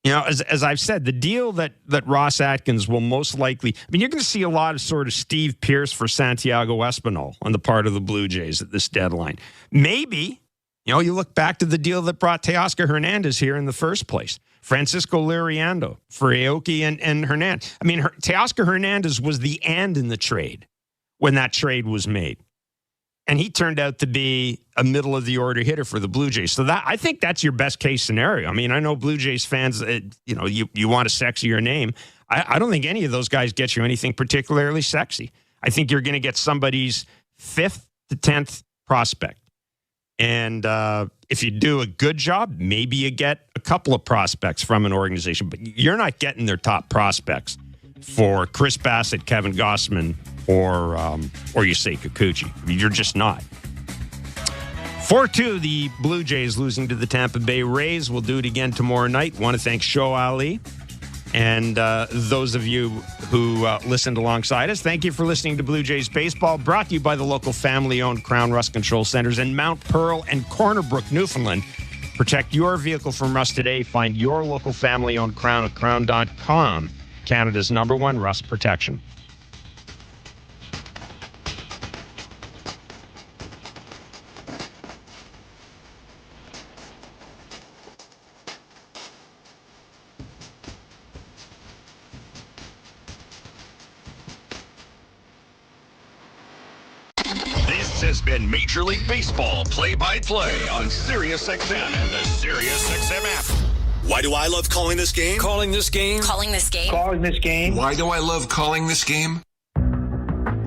As I've said, the deal that Ross Atkins will most likely, you're going to see a lot of sort of Steve Pearce for Santiago Espinal on the part of the Blue Jays at this deadline. Maybe, you look back to the deal that brought Teoscar Hernandez here in the first place. Francisco Liriano for Aoki and Hernandez. Teoscar Hernandez was the and in the trade when that trade was made. And he turned out to be a middle-of-the-order hitter for the Blue Jays. So I think that's your best-case scenario. I know Blue Jays fans, you want a sexier name. I don't think any of those guys get you anything particularly sexy. I think you're going to get somebody's 5th to 10th prospect. And if you do a good job, maybe you get a couple of prospects from an organization. But you're not getting their top prospects for Chris Bassett, Kevin Gausman, or Yusei Kikuchi. You're just not. 4-2, the Blue Jays losing to the Tampa Bay Rays. We'll do it again tomorrow night. Want to thank Show Ali and those of you who listened alongside us. Thank you for listening to Blue Jays Baseball, brought to you by the local family-owned Crown Rust Control Centers in Mount Pearl and Corner Brook, Newfoundland. Protect your vehicle from rust today. Find your local family-owned Crown at crown.com. Canada's #1 rust protection. This has been Major League Baseball play-by-play on SiriusXM and the SiriusXM app. Why do I love calling this game? Calling this game. Calling this game. Calling this game. Why do I love calling this game?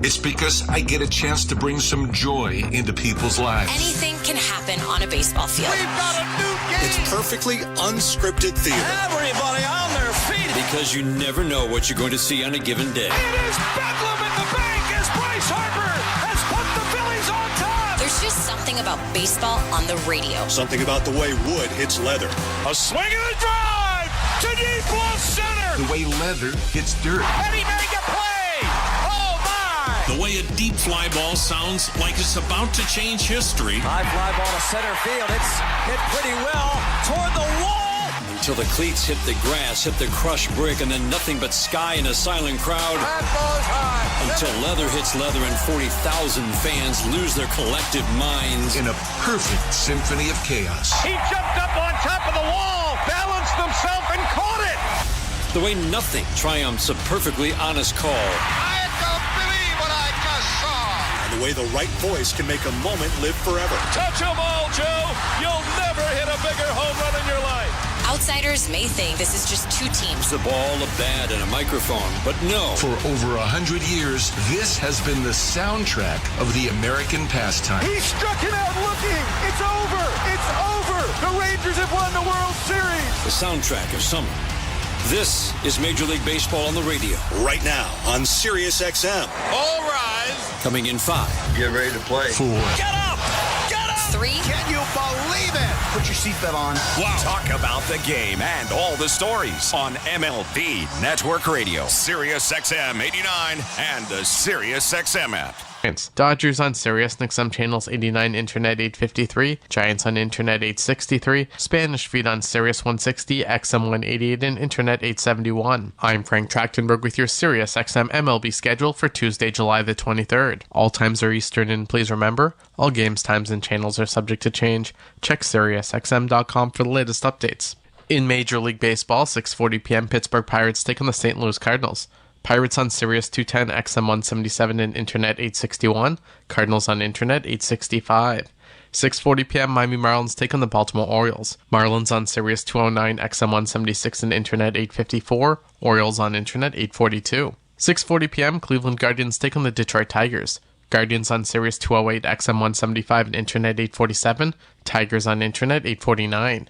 It's because I get a chance to bring some joy into people's lives. Anything can happen on a baseball field. We've got a new game. It's perfectly unscripted theater. Everybody on their feet. Because you never know what you're going to see on a given day. It is bedlam at the bank as Bryce Harper has put the Phillies on top. There's just something about baseball on the radio. Something about the way wood hits leather. A swing and a drive to deep left center. The way leather hits dirt. And he made the play. The way a deep fly ball sounds like it's about to change history. High fly ball to center field. It's hit pretty well toward the wall. Until the cleats hit the grass, hit the crushed brick, and then nothing but sky and a silent crowd. That ball's high. Until leather hits leather and 40,000 fans lose their collective minds. In a perfect symphony of chaos. He jumped up on top of the wall, balanced himself, and caught it. The way nothing triumphs a perfectly honest call. The way the right voice can make a moment live forever. Touch 'em all, Joe. You'll never hit a bigger home run in your life. Outsiders may think this is just two teams. The ball, a bat, and a microphone, but no. For over 100 years, this has been the soundtrack of the American pastime. He struck him out looking. It's over. It's over. The Rangers have won the World Series. The soundtrack of summer. This is Major League Baseball on the radio. Right now on SiriusXM. All rise. Coming in 5. Get ready to play. 4. Get up! Get up! 3. Can you believe it? Put your seatbelt on. Wow. Talk about the game and all the stories on MLB Network Radio, SiriusXM 89, and the SiriusXM app. Dodgers on Sirius XM channels 89, Internet 853, Giants on Internet 863, Spanish feed on Sirius 160, XM 188, and Internet 871. I'm Frank Trachtenberg with your Sirius XM MLB schedule for Tuesday, July the 23rd. All times are Eastern, and please remember, all games, times, and channels are subject to change. Check SiriusXM.com for the latest updates. In Major League Baseball, 6:40 p.m. Pittsburgh Pirates take on the St. Louis Cardinals. Pirates on Sirius 210, XM 177, and Internet 861. Cardinals on Internet 865. 6:40 p.m. Miami Marlins take on the Baltimore Orioles. Marlins on Sirius 209, XM 176, and Internet 854. Orioles on Internet 842. 6:40 p.m. Cleveland Guardians take on the Detroit Tigers. Guardians on Sirius 208, XM 175, and Internet 847. Tigers on Internet 849.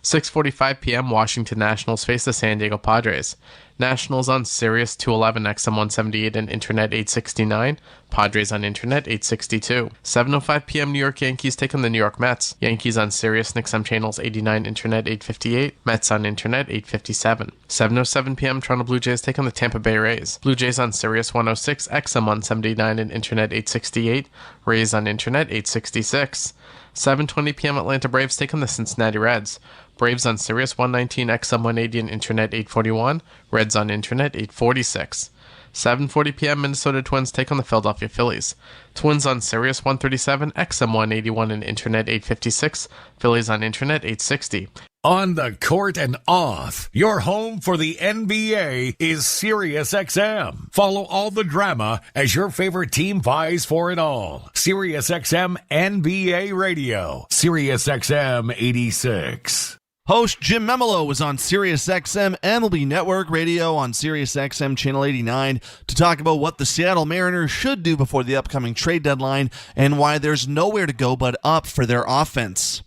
6:45 p.m. Washington Nationals face the San Diego Padres. Nationals on Sirius 211, XM 178, and Internet 869. Padres on Internet 862. 7:05 p.m. New York Yankees take on the New York Mets. Yankees on Sirius XM channels 89, Internet 858. Mets on Internet 857. 7:07 p.m. Toronto Blue Jays take on the Tampa Bay Rays. Blue Jays on Sirius 106, XM 179, and Internet 868. Rays on Internet 866. 7:20 p.m. Atlanta Braves take on the Cincinnati Reds. Braves on Sirius 119, XM 180, and Internet 841. Reds on Internet 846. 7:40 p.m. Minnesota Twins take on the Philadelphia Phillies. Twins on Sirius 137, XM 181, and Internet 856. Phillies on Internet 860. On the court and off, your home for the NBA is SiriusXM. Follow all the drama as your favorite team vies for it all. SiriusXM NBA Radio. SiriusXM 86. Host Jim Memolo was on SiriusXM MLB Network Radio on SiriusXM Channel 89 to talk about what the Seattle Mariners should do before the upcoming trade deadline and why there's nowhere to go but up for their offense.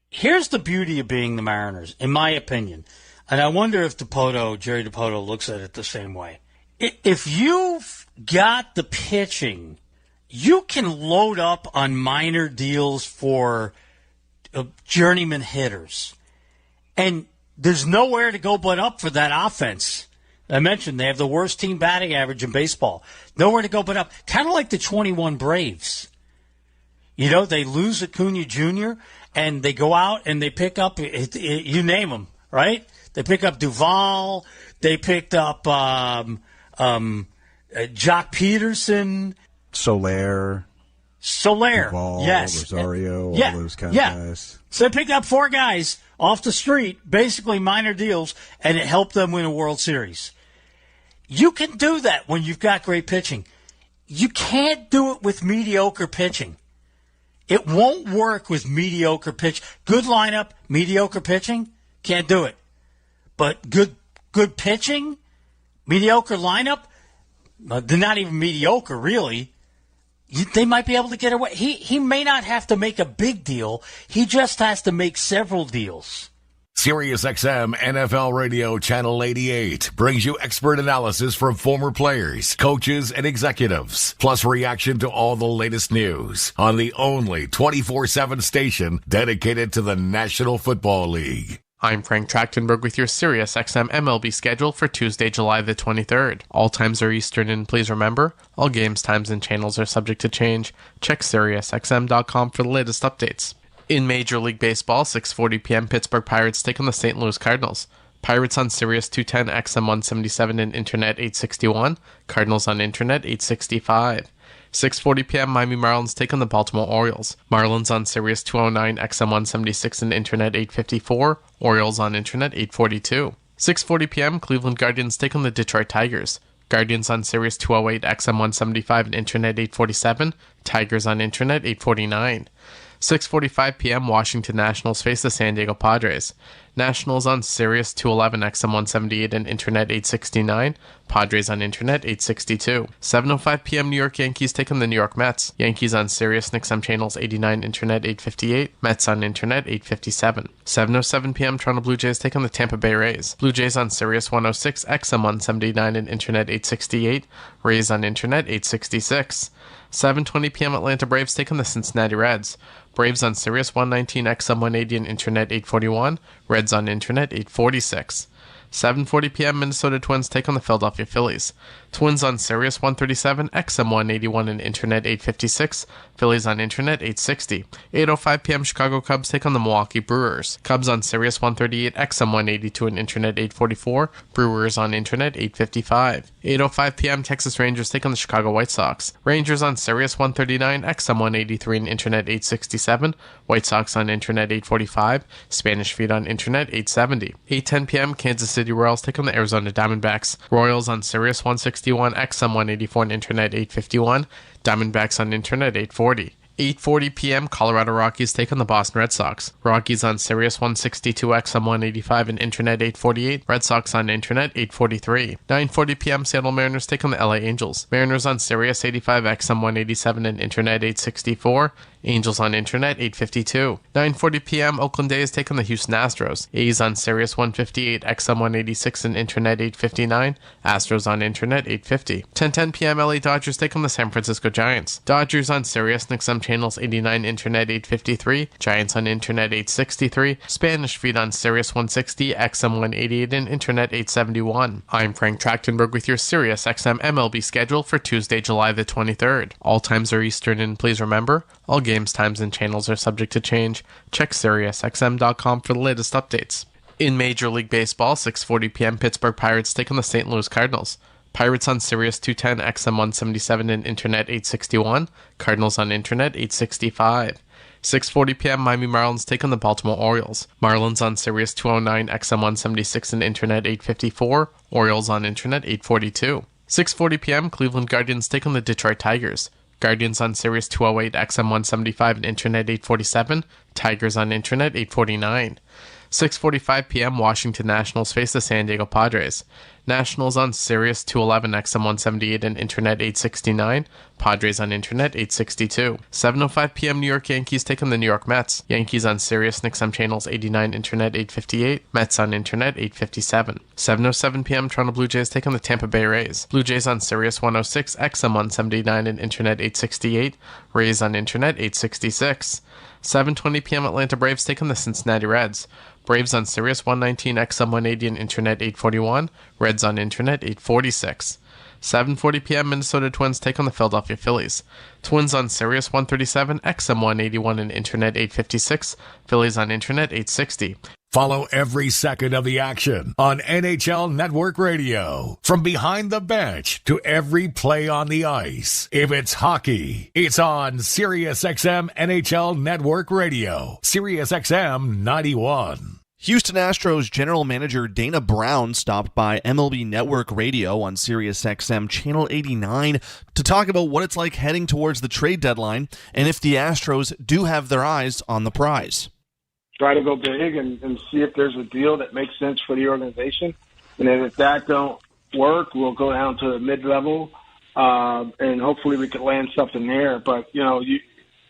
Here's the beauty of being the Mariners, in my opinion, and I wonder if Jerry DiPoto looks at it the same way. If you've got the pitching, you can load up on minor deals for journeyman hitters. And there's nowhere to go but up for that offense. I mentioned they have the worst team batting average in baseball. Nowhere to go but up. Kind of like the 21 Braves. You know, they lose Acuna Jr., and they go out and they pick up, you name them, right? They pick up Duvall. They picked up Jock Peterson. Soler. Duvall, Yes. Rosario, all those kind of guys. So they picked up 4 guys off the street, basically minor deals, and it helped them win a World Series. You can do that when you've got great pitching. You can't do it with mediocre pitching. It won't work with mediocre pitch. Good lineup, mediocre pitching, can't do it. But good pitching, mediocre lineup, they're not even mediocre, really. They might be able to get away. He may not have to make a big deal. He just has to make several deals. SiriusXM NFL Radio Channel 88 brings you expert analysis from former players, coaches, and executives, plus reaction to all the latest news on the only 24/7 station dedicated to the National Football League. I'm Frank Trachtenberg with your SiriusXM MLB schedule for Tuesday, July the 23rd. All times are Eastern, and please remember, all games, times, and channels are subject to change. Check SiriusXM.com for the latest updates. In Major League Baseball, 6:40 p.m., Pittsburgh Pirates take on the St. Louis Cardinals. Pirates on Sirius 210, XM 177, and Internet 861. Cardinals on Internet 865. 6:40 p.m., Miami Marlins take on the Baltimore Orioles. Marlins on Sirius 209, XM 176, and Internet 854. Orioles on Internet 842. 6:40 p.m., Cleveland Guardians take on the Detroit Tigers. Guardians on Sirius 208, XM 175, and Internet 847. Tigers on Internet 849. 6:45 p.m., Washington Nationals face the San Diego Padres. Nationals on Sirius 211, XM 178, and Internet 869. Padres on Internet 862. 7:05 p.m., New York Yankees take on the New York Mets. Yankees on Sirius XM channels 89, Internet 858. Mets on Internet 857. 7:07 p.m., Toronto Blue Jays take on the Tampa Bay Rays. Blue Jays on Sirius 106, XM 179, and Internet 868. Rays on Internet 866. 7:20 p.m., Atlanta Braves take on the Cincinnati Reds. Braves on Sirius 119, XM 180, and Internet 841. Reds on Internet 846. 7:40 p.m., Minnesota Twins take on the Philadelphia Phillies. Twins on Sirius 137, XM 181, and Internet 856. Phillies on Internet 860. 8:05 p.m., Chicago Cubs take on the Milwaukee Brewers. Cubs on Sirius 138, XM 182, and Internet 844. Brewers on Internet 855. 8:05 p.m., Texas Rangers take on the Chicago White Sox. Rangers on Sirius 139, XM 183, and Internet 867. White Sox on Internet 845. Spanish Feed on Internet 870. 8:10 p.m., Kansas City Royals take on the Arizona Diamondbacks. Royals on Sirius 161, XM 184, and Internet 851. Diamondbacks on Internet 840. 8:40 p.m., Colorado Rockies take on the Boston Red Sox. Rockies on Sirius 162, XM 185, and Internet 848. Red Sox on Internet 843. 9:40 p.m., Seattle Mariners take on the LA Angels. Mariners on Sirius 85, XM 187, and Internet 864. Angels on Internet 852. 9:40 p.m., Oakland A's take on the Houston Astros. A's on Sirius 158, XM 186, and Internet 859. Astros on Internet 850. 10:10 p.m., LA Dodgers take on the San Francisco Giants. Dodgers on Sirius XM channels 89, Internet 853. Giants on Internet 863. Spanish Feed on Sirius 160, XM 188, and Internet 871. I'm Frank Trachtenberg with your Sirius XM MLB schedule for Tuesday, July the 23rd. All times are Eastern, and please remember, all games, times, and channels are subject to change. Check SiriusXM.com for the latest updates. In Major League Baseball, 6:40 p.m., Pittsburgh Pirates take on the St. Louis Cardinals. Pirates on Sirius 210, XM 177, and Internet 861. Cardinals on Internet 865. 6:40 p.m., Miami Marlins take on the Baltimore Orioles. Marlins on Sirius 209, XM 176, and Internet 854. Orioles on Internet 842. 6:40 p.m., Cleveland Guardians take on the Detroit Tigers. Guardians on Sirius 208, XM 175, and Internet 847. Tigers on Internet 849. 6:45 p.m., Washington Nationals face the San Diego Padres. Nationals on Sirius 211, XM 178, and Internet 869. Padres on Internet 862. 7:05 p.m., New York Yankees take on the New York Mets. Yankees on Sirius XM channels 89, Internet 858. Mets on Internet 857. 7:07 p.m., Toronto Blue Jays take on the Tampa Bay Rays. Blue Jays on Sirius 106, XM 179, and Internet 868. Rays on Internet 866. 7:20 p.m., Atlanta Braves take on the Cincinnati Reds. Braves on Sirius 119, XM 180, and Internet 841. Reds on Internet 846. 7:40 p.m., Minnesota Twins take on the Philadelphia Phillies. Twins on Sirius 137, XM 181, and Internet 856. Phillies on Internet 860. Follow every second of the action on NHL Network Radio. From behind the bench to every play on the ice. If it's hockey, it's on SiriusXM NHL Network Radio. SiriusXM 91. Houston Astros general manager Dana Brown stopped by MLB Network Radio on SiriusXM Channel 89 to talk about what it's like heading towards the trade deadline and if the Astros do have their eyes on the prize. Try to go big and see if there's a deal that makes sense for the organization. And then if that don't work, we'll go down to the mid-level, and hopefully we can land something there. But, it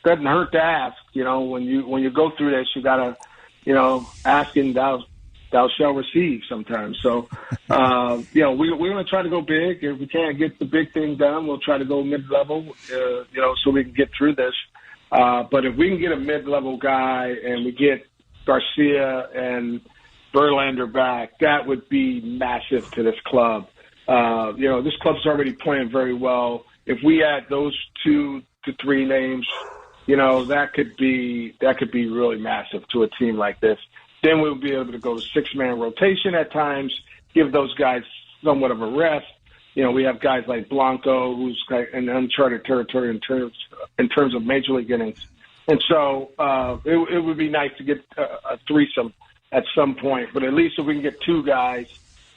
doesn't hurt to ask. When you go through this, you got to, asking thou shall receive sometimes. So, we're going to try to go big. If we can't get the big thing done, we'll try to go mid-level, so we can get through this. But if we can get a mid-level guy and we get Garcia and Verlander back, that would be massive to this club. This club's already playing very well. If we add those 2 to 3 names, that could be really massive to a team like this. Then we'll be able to go to 6-man rotation at times, give those guys somewhat of a rest. We have guys like Blanco, who's in uncharted territory in terms of major league innings. And so it would be nice to get a threesome at some point. But at least if we can get 2 guys,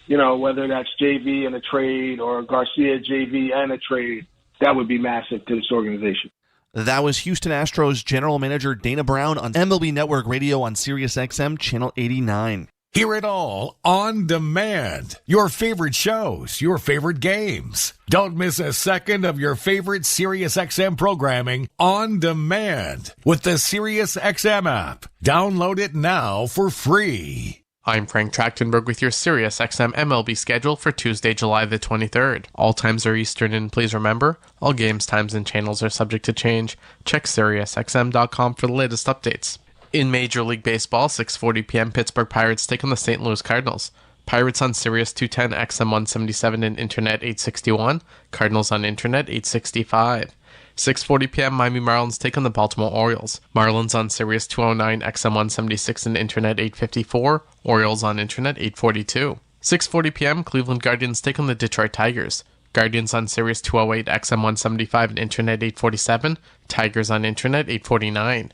whether that's JV and a trade or Garcia, JV and a trade, that would be massive to this organization. That was Houston Astros general manager Dana Brown on MLB Network Radio on SiriusXM Channel 89. Hear it all on demand. Your favorite shows, your favorite games. Don't miss a second of your favorite SiriusXM programming on demand with the SiriusXM app. Download it now for free. I'm Frank Trachtenberg with your SiriusXM MLB schedule for Tuesday, July the 23rd. All times are Eastern, and please remember, all games, times, and channels are subject to change. Check SiriusXM.com for the latest updates. In Major League Baseball, 6:40 p.m., Pittsburgh Pirates take on the St. Louis Cardinals. Pirates on Sirius 210, XM 177, and Internet 861. Cardinals on Internet 865. 6:40 p.m., Miami Marlins take on the Baltimore Orioles. Marlins on Sirius 209, XM 176, and Internet 854. Orioles on Internet 842. 6:40 p.m., Cleveland Guardians take on the Detroit Tigers. Guardians on Sirius 208, XM 175, and Internet 847. Tigers on Internet 849.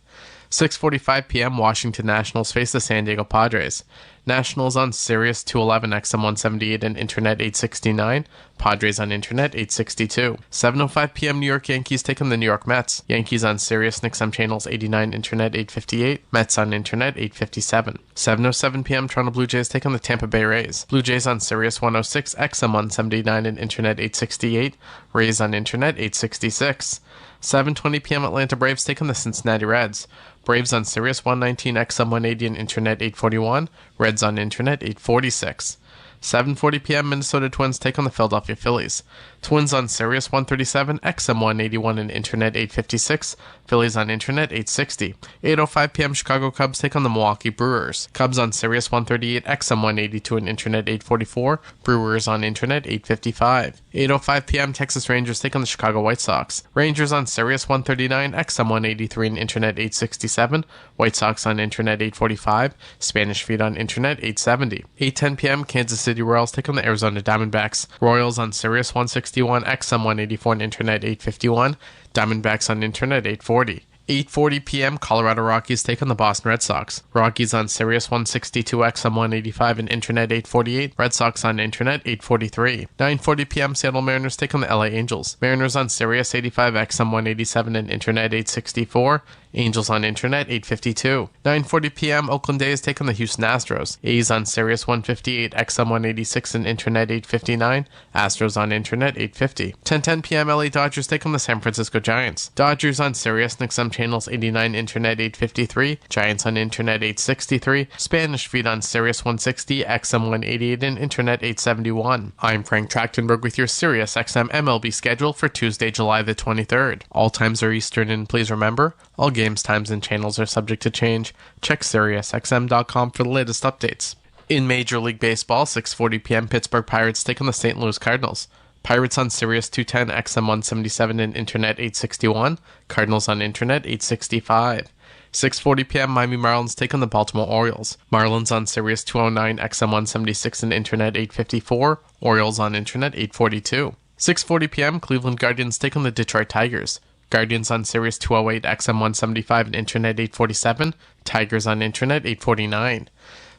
6:45 p.m., Washington Nationals face the San Diego Padres. Nationals on Sirius 211, XM 178, and Internet 869. Padres on Internet 862. 7:05 p.m., New York Yankees take on the New York Mets. Yankees on Sirius and XM channels 89, Internet 858. Mets on Internet 857. 7:07 p.m., Toronto Blue Jays take on the Tampa Bay Rays. Blue Jays on Sirius 106, XM 179, and Internet 868. Rays on Internet 866. 7:20 p.m. Atlanta Braves take on the Cincinnati Reds. Braves on Sirius 119, XM 180, and Internet 841. Reds on Internet 846. 7:40 p.m. Minnesota Twins take on the Philadelphia Phillies. Twins on Sirius 137, XM 181, and Internet 856. Phillies on Internet 860. 8:05 p.m. Chicago Cubs take on the Milwaukee Brewers. Cubs on Sirius 138, XM 182, and Internet 844. Brewers on Internet 855. 8:05 p.m. Texas Rangers take on the Chicago White Sox. Rangers on Sirius 139, XM 183, and Internet 867. White Sox on Internet 845. Spanish Feed on Internet 870. 8:10 p.m. Kansas City Royals take on the Arizona Diamondbacks. Royals on Sirius 161, XM 184, and Internet 851. Diamondbacks on Internet 840. 8:40 p.m. Colorado Rockies take on the Boston Red Sox. Rockies on Sirius 162, XM 185, and Internet 848. Red Sox on Internet 843. 9:40 p.m. Seattle Mariners take on the LA Angels. Mariners on Sirius 85, XM 187, and Internet 864. Angels on Internet 852. 9:40 p.m. Oakland A's take on the Houston Astros. A's on Sirius 158, XM 186, and Internet 859. Astros on Internet 850. 10:10 p.m. LA Dodgers take on the San Francisco Giants. Dodgers on Sirius and XM channels 89, Internet 853. Giants on Internet 863. Spanish Feed on Sirius 160, XM 188, and Internet 871. I'm Frank Trachtenberg with your Sirius XM MLB schedule for Tuesday, July the 23rd. All times are Eastern, and please remember, all games, times, and channels are subject to change. Check SiriusXM.com for the latest updates. In Major League Baseball, 6:40 p.m. Pittsburgh Pirates take on the St. Louis Cardinals. Pirates on Sirius 210, XM 177, and Internet 861. Cardinals on Internet 865. 6:40 p.m. Miami Marlins take on the Baltimore Orioles. Marlins on Sirius 209, XM 176, and Internet 854. Orioles on Internet 842. 6:40 p.m. Cleveland Guardians take on the Detroit Tigers. Guardians on Sirius 208, XM 175, and Internet 847. Tigers on Internet 849.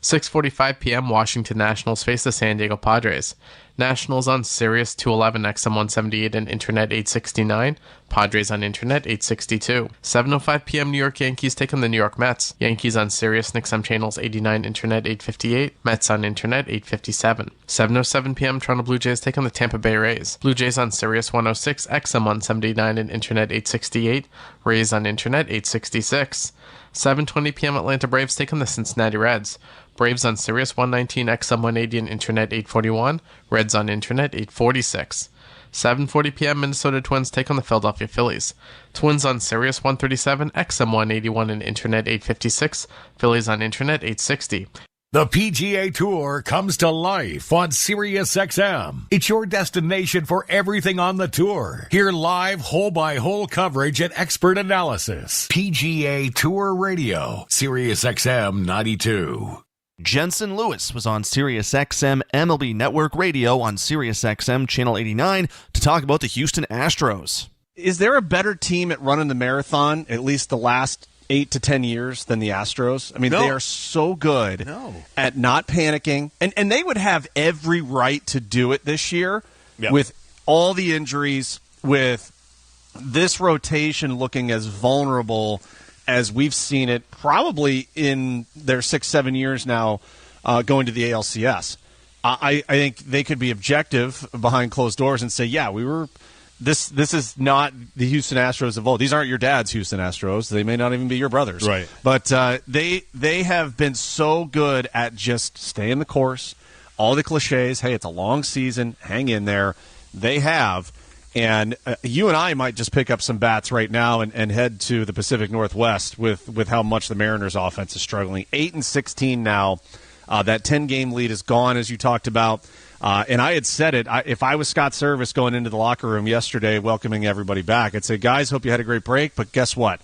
6:45 p.m. Washington Nationals face the San Diego Padres. Nationals on Sirius 211 XM 178 and Internet 869. Padres on Internet 862. 7:05 p.m. New York Yankees take on the New York Mets. Yankees on Sirius and XM channels 89, Internet 858. Mets on Internet 857. 7:07 p.m. Toronto Blue Jays take on the Tampa Bay Rays. Blue Jays on Sirius 106, XM 179 and Internet 868. Rays on Internet 866. 7:20 p.m. Atlanta Braves take on the Cincinnati Reds. Braves on Sirius 119, XM 180 and Internet 841. Reds on Internet 846. 7:40 p.m. Minnesota Twins take on the Philadelphia Phillies. Twins on Sirius 137, XM 181 and Internet 856. Phillies on Internet 860. The PGA Tour comes to life on SiriusXM. It's your destination for everything on the tour. Hear live hole-by-hole coverage and expert analysis. PGA Tour Radio, SiriusXM 92. Jensen Lewis was on SiriusXM MLB Network Radio on SiriusXM Channel 89 to talk about the Houston Astros. Is there a better team at running the marathon, at least the last 8 to 10 years, than the Astros? I mean, They are so good at not panicking, and they would have every right to do it this year with all the injuries, with this rotation looking as vulnerable as we've seen it probably in their 6-7 years now going to the ALCS. I think they could be objective behind closed doors and say, we were this is not the Houston Astros of old. These aren't your dad's Houston Astros. They may not even be your brothers. Right. But they have been so good at just staying the course. All the cliches, hey, it's a long season, hang in there. They have. And you and I might just pick up some bats right now and head to the Pacific Northwest with how much the Mariners' offense is struggling. 8-16 now. That 10-game lead is gone, as you talked about. And I had said it. If I was Scott Service going into the locker room yesterday welcoming everybody back, I'd say, guys, hope you had a great break. But guess what?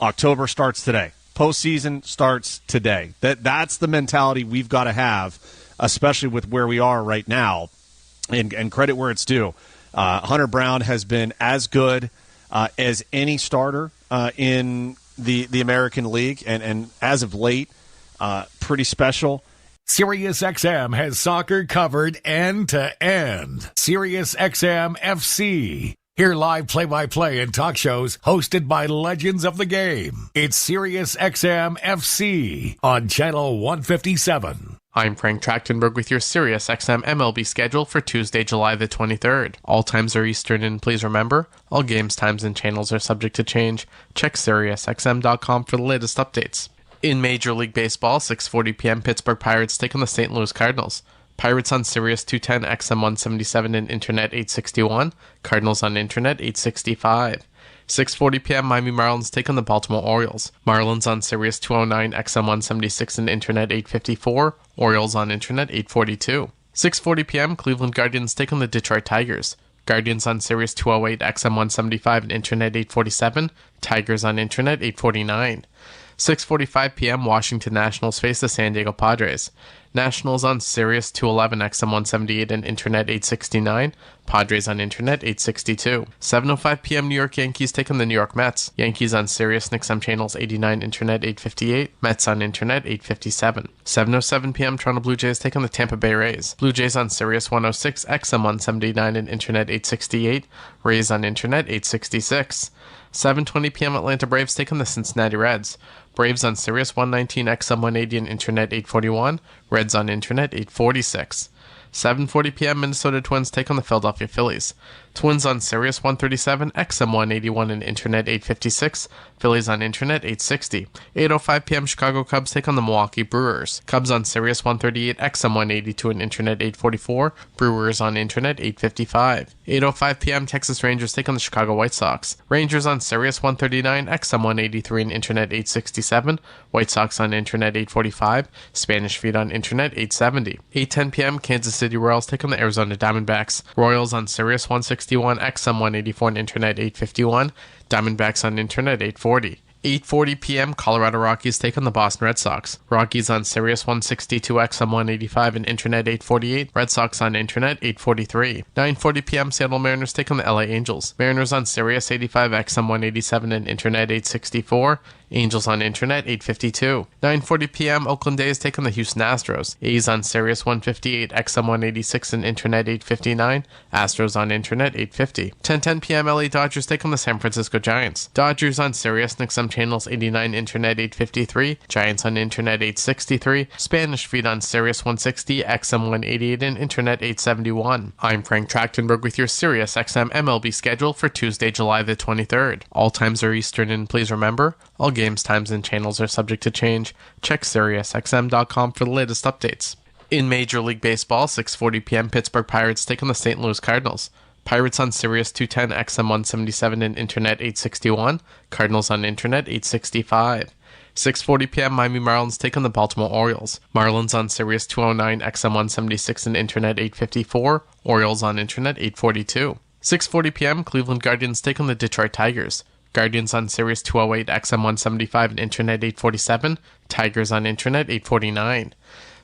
October starts today. Postseason starts today. That's the mentality we've got to have, especially with where we are right now. And credit where it's due. Hunter Brown has been as good as any starter in the American League, and as of late, pretty special. SiriusXM has soccer covered end to end. SiriusXM FC. Hear live play-by-play and talk shows hosted by legends of the game. It's SiriusXM FC on Channel 157. I'm Frank Trachtenberg with your SiriusXM MLB schedule for Tuesday, July the 23rd. All times are Eastern, and please remember, all games, times, and channels are subject to change. Check SiriusXM.com for the latest updates. In Major League Baseball, 6:40 p.m. Pittsburgh Pirates take on the St. Louis Cardinals. Pirates on Sirius 210, XM 177 and Internet 861. Cardinals on Internet 865. 6:40 p.m. Miami Marlins take on the Baltimore Orioles. Marlins on Sirius 209, XM 176 and Internet 854. Orioles on Internet 842. 6:40 p.m. Cleveland Guardians take on the Detroit Tigers. Guardians on Sirius 208, XM 175 and Internet 847. Tigers on Internet 849. 6:45 p.m. Washington Nationals face the San Diego Padres. Nationals on Sirius 211, XM 178 and Internet 869. Padres on Internet 862. 7:05 p.m. New York Yankees take on the New York Mets. Yankees on Sirius and XM channels 89, Internet 858. Mets on Internet 857. 7:07 p.m. Toronto Blue Jays take on the Tampa Bay Rays. Blue Jays on Sirius 106, XM 179 and Internet 868. Rays on Internet 866. 7:20 p.m. Atlanta Braves take on the Cincinnati Reds. Braves on Sirius 119, XM 180 and Internet 841. Reds on Internet 846. 7:40 p.m. Minnesota Twins take on the Philadelphia Phillies. Twins on Sirius 137, XM 181 and Internet 856. Phillies on Internet 860. 8:05 p.m. Chicago Cubs take on the Milwaukee Brewers. Cubs on Sirius 138, XM 182 and Internet 844. Brewers on Internet 855. 8:05 p.m. Texas Rangers take on the Chicago White Sox. Rangers on Sirius 139, XM 183 and Internet 867. White Sox on Internet 845. Spanish Feed on Internet 870. 8:10 p.m. Kansas City Royals take on the Arizona Diamondbacks. Royals on Sirius 161, XM 184 and Internet 851. Diamondbacks on Internet 840. 8:40 p.m. Colorado Rockies take on the Boston Red Sox. Rockies on Sirius 162 XM 185 and Internet 848. Red Sox on Internet 843. 9:40 p.m. Seattle Mariners take on the LA Angels. Mariners on Sirius 85 XM 187 and Internet 864. Angels on Internet 852. 9:40 p.m. Oakland A's take on the Houston Astros. A's on Sirius 158 XM 186 and Internet 859. Astros on Internet 850. 10:10 p.m. LA Dodgers take on the San Francisco Giants. Dodgers on Sirius and XM channels 89, Internet 853. Giants on Internet 863. Spanish feed on Sirius 160 XM 188 and Internet 871. I'm Frank Trachtenberg with your Sirius XM MLB schedule for Tuesday, July the 23rd. All times are Eastern, and please remember, all games, times, and channels are subject to change. Check SiriusXM.com for the latest updates. In Major League Baseball, 6:40 p.m. Pittsburgh Pirates take on the St. Louis Cardinals. Pirates on Sirius 210 XM 177 and Internet 861. Cardinals on Internet 865. 6:40 p.m. Miami Marlins take on the Baltimore Orioles. Marlins on Sirius 209 XM 176 and Internet 854. Orioles on Internet 842. 6:40 p.m. Cleveland Guardians take on the Detroit Tigers. Guardians on Sirius 208 XM 175 and Internet 847. Tigers on Internet 849.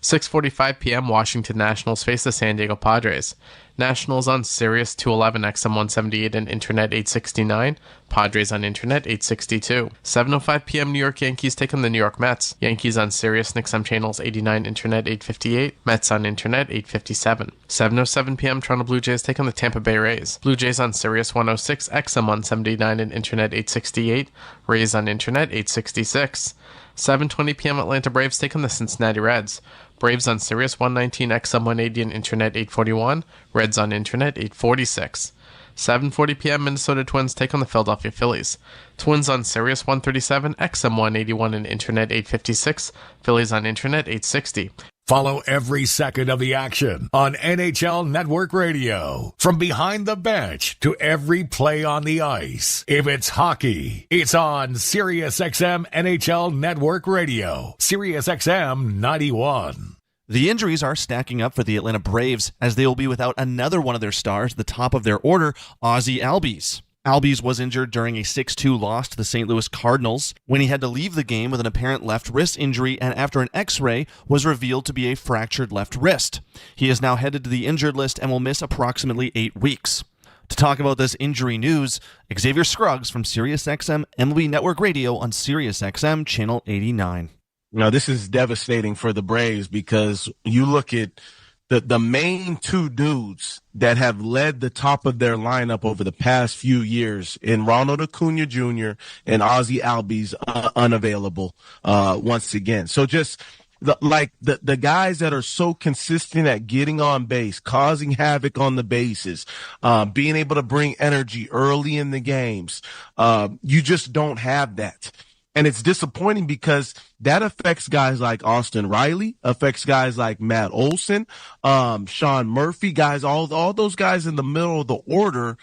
6:45 p.m. Washington Nationals face the San Diego Padres. Nationals on Sirius 211 XM 178 and Internet 869. Padres on Internet 862. 7:05 p.m. New York Yankees take on the New York Mets. Yankees on Sirius and XM channels 89, Internet 858. Mets on Internet 857. 7:07 p.m. Toronto Blue Jays take on the Tampa Bay Rays. Blue Jays on Sirius 106 XM 179 and Internet 868. Rays on Internet 866. 7:20 p.m. Atlanta Braves take on the Cincinnati Reds. Braves on Sirius 119 XM 180 and Internet 841. Reds on Internet 846. 7:40 p.m. Minnesota Twins take on the Philadelphia Phillies. Twins on Sirius 137 XM 181 and Internet 856. Phillies on Internet 860. Follow every second of the action on NHL Network Radio. From behind the bench to every play on the ice. If it's hockey, it's on SiriusXM NHL Network Radio. SiriusXM 91. The injuries are stacking up for the Atlanta Braves as they will be without another one of their stars at the top of their order, Ozzie Albies. Albies was injured during a 6-2 loss to the St. Louis Cardinals when he had to leave the game with an apparent left wrist injury, and after an x-ray was revealed to be a fractured left wrist. He is now headed to the injured list and will miss approximately 8 weeks. To talk about this injury news, Xavier Scruggs from SiriusXM MLB Network Radio on SiriusXM Channel 89. Now, this is devastating for the Braves because you look at the main two dudes that have led the top of their lineup over the past few years in Ronald Acuna Jr. and Ozzie Albies unavailable once again. So just the guys that are so consistent at getting on base, causing havoc on the bases, being able to bring energy early in the games, you just don't have that. And it's disappointing because that affects guys like Austin Riley, affects guys like Matt Olson, Sean Murphy, guys, all those guys in the middle of the order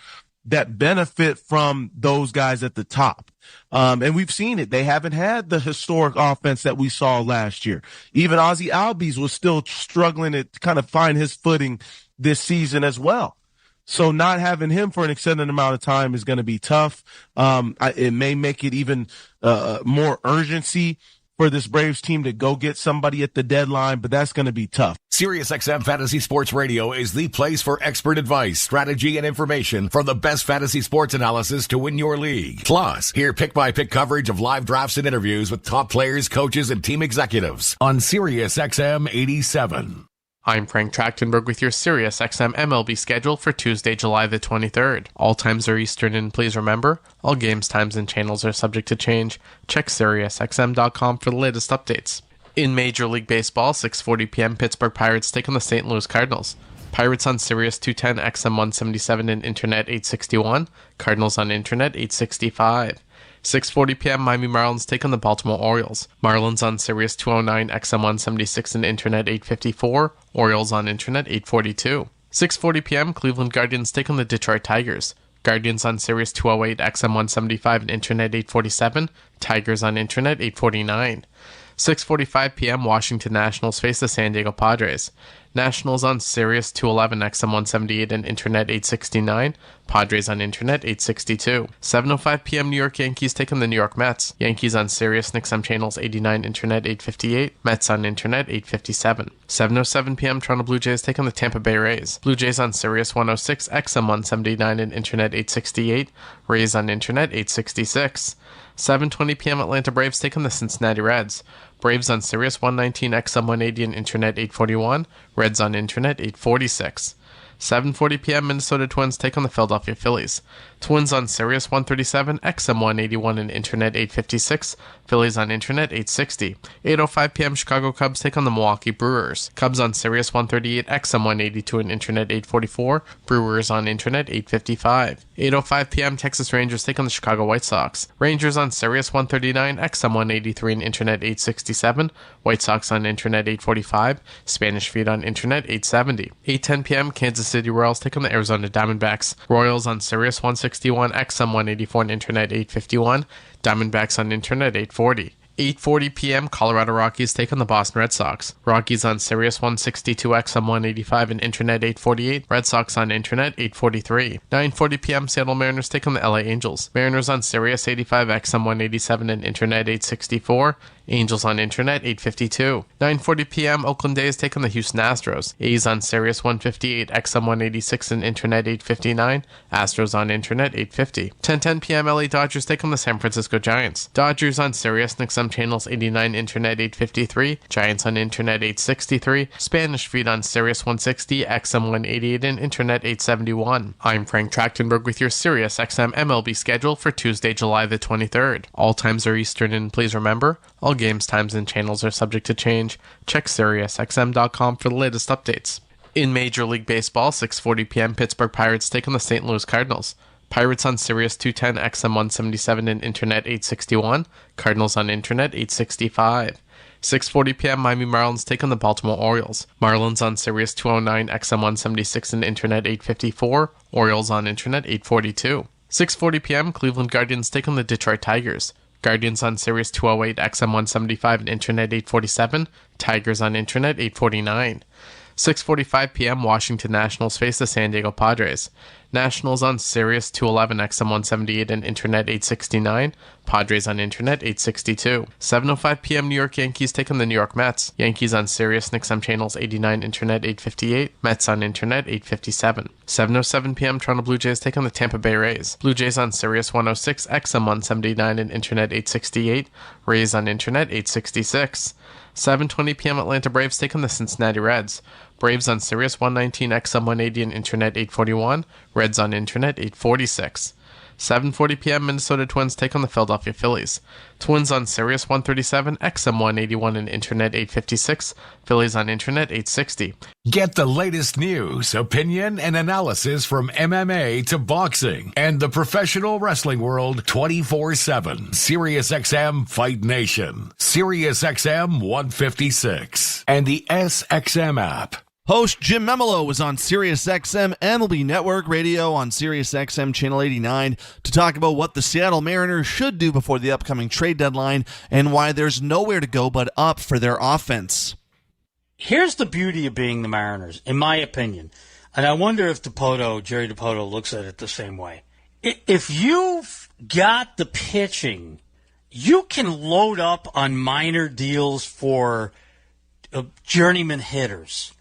that benefit from those guys at the top. And we've seen it. They haven't had the historic offense that we saw last year. Even Ozzie Albies was still struggling to kind of find his footing this season as well. So not having him for an extended amount of time is going to be tough. It may make it even more urgency for this Braves team to go get somebody at the deadline, but that's going to be tough. SiriusXM Fantasy Sports Radio is the place for expert advice, strategy, and information from the best fantasy sports analysis to win your league. Plus, hear pick-by-pick coverage of live drafts and interviews with top players, coaches, and team executives on SiriusXM 87. I'm Frank Trachtenberg with your SiriusXM MLB schedule for Tuesday, July the 23rd. All times are Eastern, and please remember, all games, times, and channels are subject to change. Check SiriusXM.com for the latest updates. In Major League Baseball, 6:40 p.m. Pittsburgh Pirates take on the St. Louis Cardinals. Pirates on Sirius 210 XM 177 and Internet 861. Cardinals on Internet 865. 6:40 p.m. Miami Marlins take on the Baltimore Orioles. Marlins on Sirius 209 XM 176 and Internet 854. Orioles on Internet 842. 6:40 p.m. Cleveland Guardians take on the Detroit Tigers. Guardians on Sirius 208 XM 175 and Internet 847. Tigers on Internet 849. 6:45 p.m. Washington Nationals face the San Diego Padres. Nationals on Sirius 211 XM 178 and Internet 869. Padres on Internet 862. 7:05 p.m. New York Yankees take on the New York Mets. Yankees on Sirius and XM channels 89, Internet 858. Mets on Internet 857. 7:07 p.m. Toronto Blue Jays take on the Tampa Bay Rays. Blue Jays on Sirius 106, XM 179 and Internet 868. Rays on Internet 866. 7:20 p.m. Atlanta Braves take on the Cincinnati Reds. Braves on Sirius 119, XM 180 and Internet 841. Reds on Internet 846. 7:40 p.m. Minnesota Twins take on the Philadelphia Phillies. Twins on Sirius 137, XM 181 and Internet 856. Phillies on Internet 860. 8:05 p.m. Chicago Cubs take on the Milwaukee Brewers. Cubs on Sirius 138, XM 182 and Internet 844. Brewers on Internet 855. 8:05 p.m. Texas Rangers take on the Chicago White Sox. Rangers on Sirius 139, XM 183 and Internet 867. White Sox on Internet 845. Spanish feed on Internet 870. 8:10 p.m. Kansas City Royals take on the Arizona Diamondbacks. Royals on Sirius 161, XM 184 and Internet 851. Diamondbacks on Internet 840. 8:40 p.m. Colorado Rockies take on the Boston Red Sox. Rockies on Sirius 162, XM 185 and Internet 848. Red Sox on Internet 843. 9:40 p.m. Seattle Mariners take on the LA Angels. Mariners on Sirius 85, XM 187 and Internet 864. Angels on Internet 852. 9:40 p.m. Oakland A's take on the Houston Astros. A's on Sirius 158, XM 186 and Internet 859. Astros on Internet 850. 10:10 p.m. LA Dodgers take on the San Francisco Giants. Dodgers on Sirius and XM channels 89, Internet 853. Giants on Internet 863. Spanish feed on Sirius 160, XM 188 and Internet 871. I'm Frank Trachtenberg with your Sirius XM MLB schedule for Tuesday, July the 23rd. All times are Eastern, and please remember, all games, times, and channels are subject to change. Check SiriusXM.com for the latest updates. In Major League Baseball, 6:40 p.m. Pittsburgh Pirates take on the St. Louis Cardinals. Pirates on Sirius 210, XM 177 and Internet 861. Cardinals on Internet 865. 6:40 p.m. Miami Marlins take on the Baltimore Orioles. Marlins on Sirius 209, XM 176 and Internet 854. Orioles on Internet 842. 6:40 p.m. Cleveland Guardians take on the Detroit Tigers. Guardians on Sirius 208, XM 175 and Internet 847. Tigers on Internet 849. 6:45 p.m. Washington Nationals face the San Diego Padres. Nationals on Sirius 211, XM 178 and Internet 869. Padres on Internet 862. 7:05 p.m. New York Yankees take on the New York Mets. Yankees on Sirius and XM channels 89, Internet 858. Mets on Internet 857. 7:07 p.m. Toronto Blue Jays take on the Tampa Bay Rays. Blue Jays on Sirius 106, XM 179 and Internet 868. Rays on Internet 866. 7:20 p.m. Atlanta Braves take on the Cincinnati Reds. Braves on Sirius 119, XM 180 and Internet 841. Reds on Internet 846. 7:40 p.m. Minnesota Twins take on the Philadelphia Phillies. Twins on Sirius 137, XM 181 and Internet 856. Phillies on Internet 860. Get the latest news, opinion, and analysis from MMA to boxing and the professional wrestling world 24/7. SiriusXM Fight Nation, SiriusXM 156, and the SXM app. Host Jim Memolo was on SiriusXM MLB Network Radio on SiriusXM Channel 89 to talk about what the Seattle Mariners should do before the upcoming trade deadline and why there's nowhere to go but up for their offense. Here's the beauty of being the Mariners, in my opinion, and I wonder if Jerry DiPoto looks at it the same way. If you've got the pitching, you can load up on minor deals for journeyman hitters.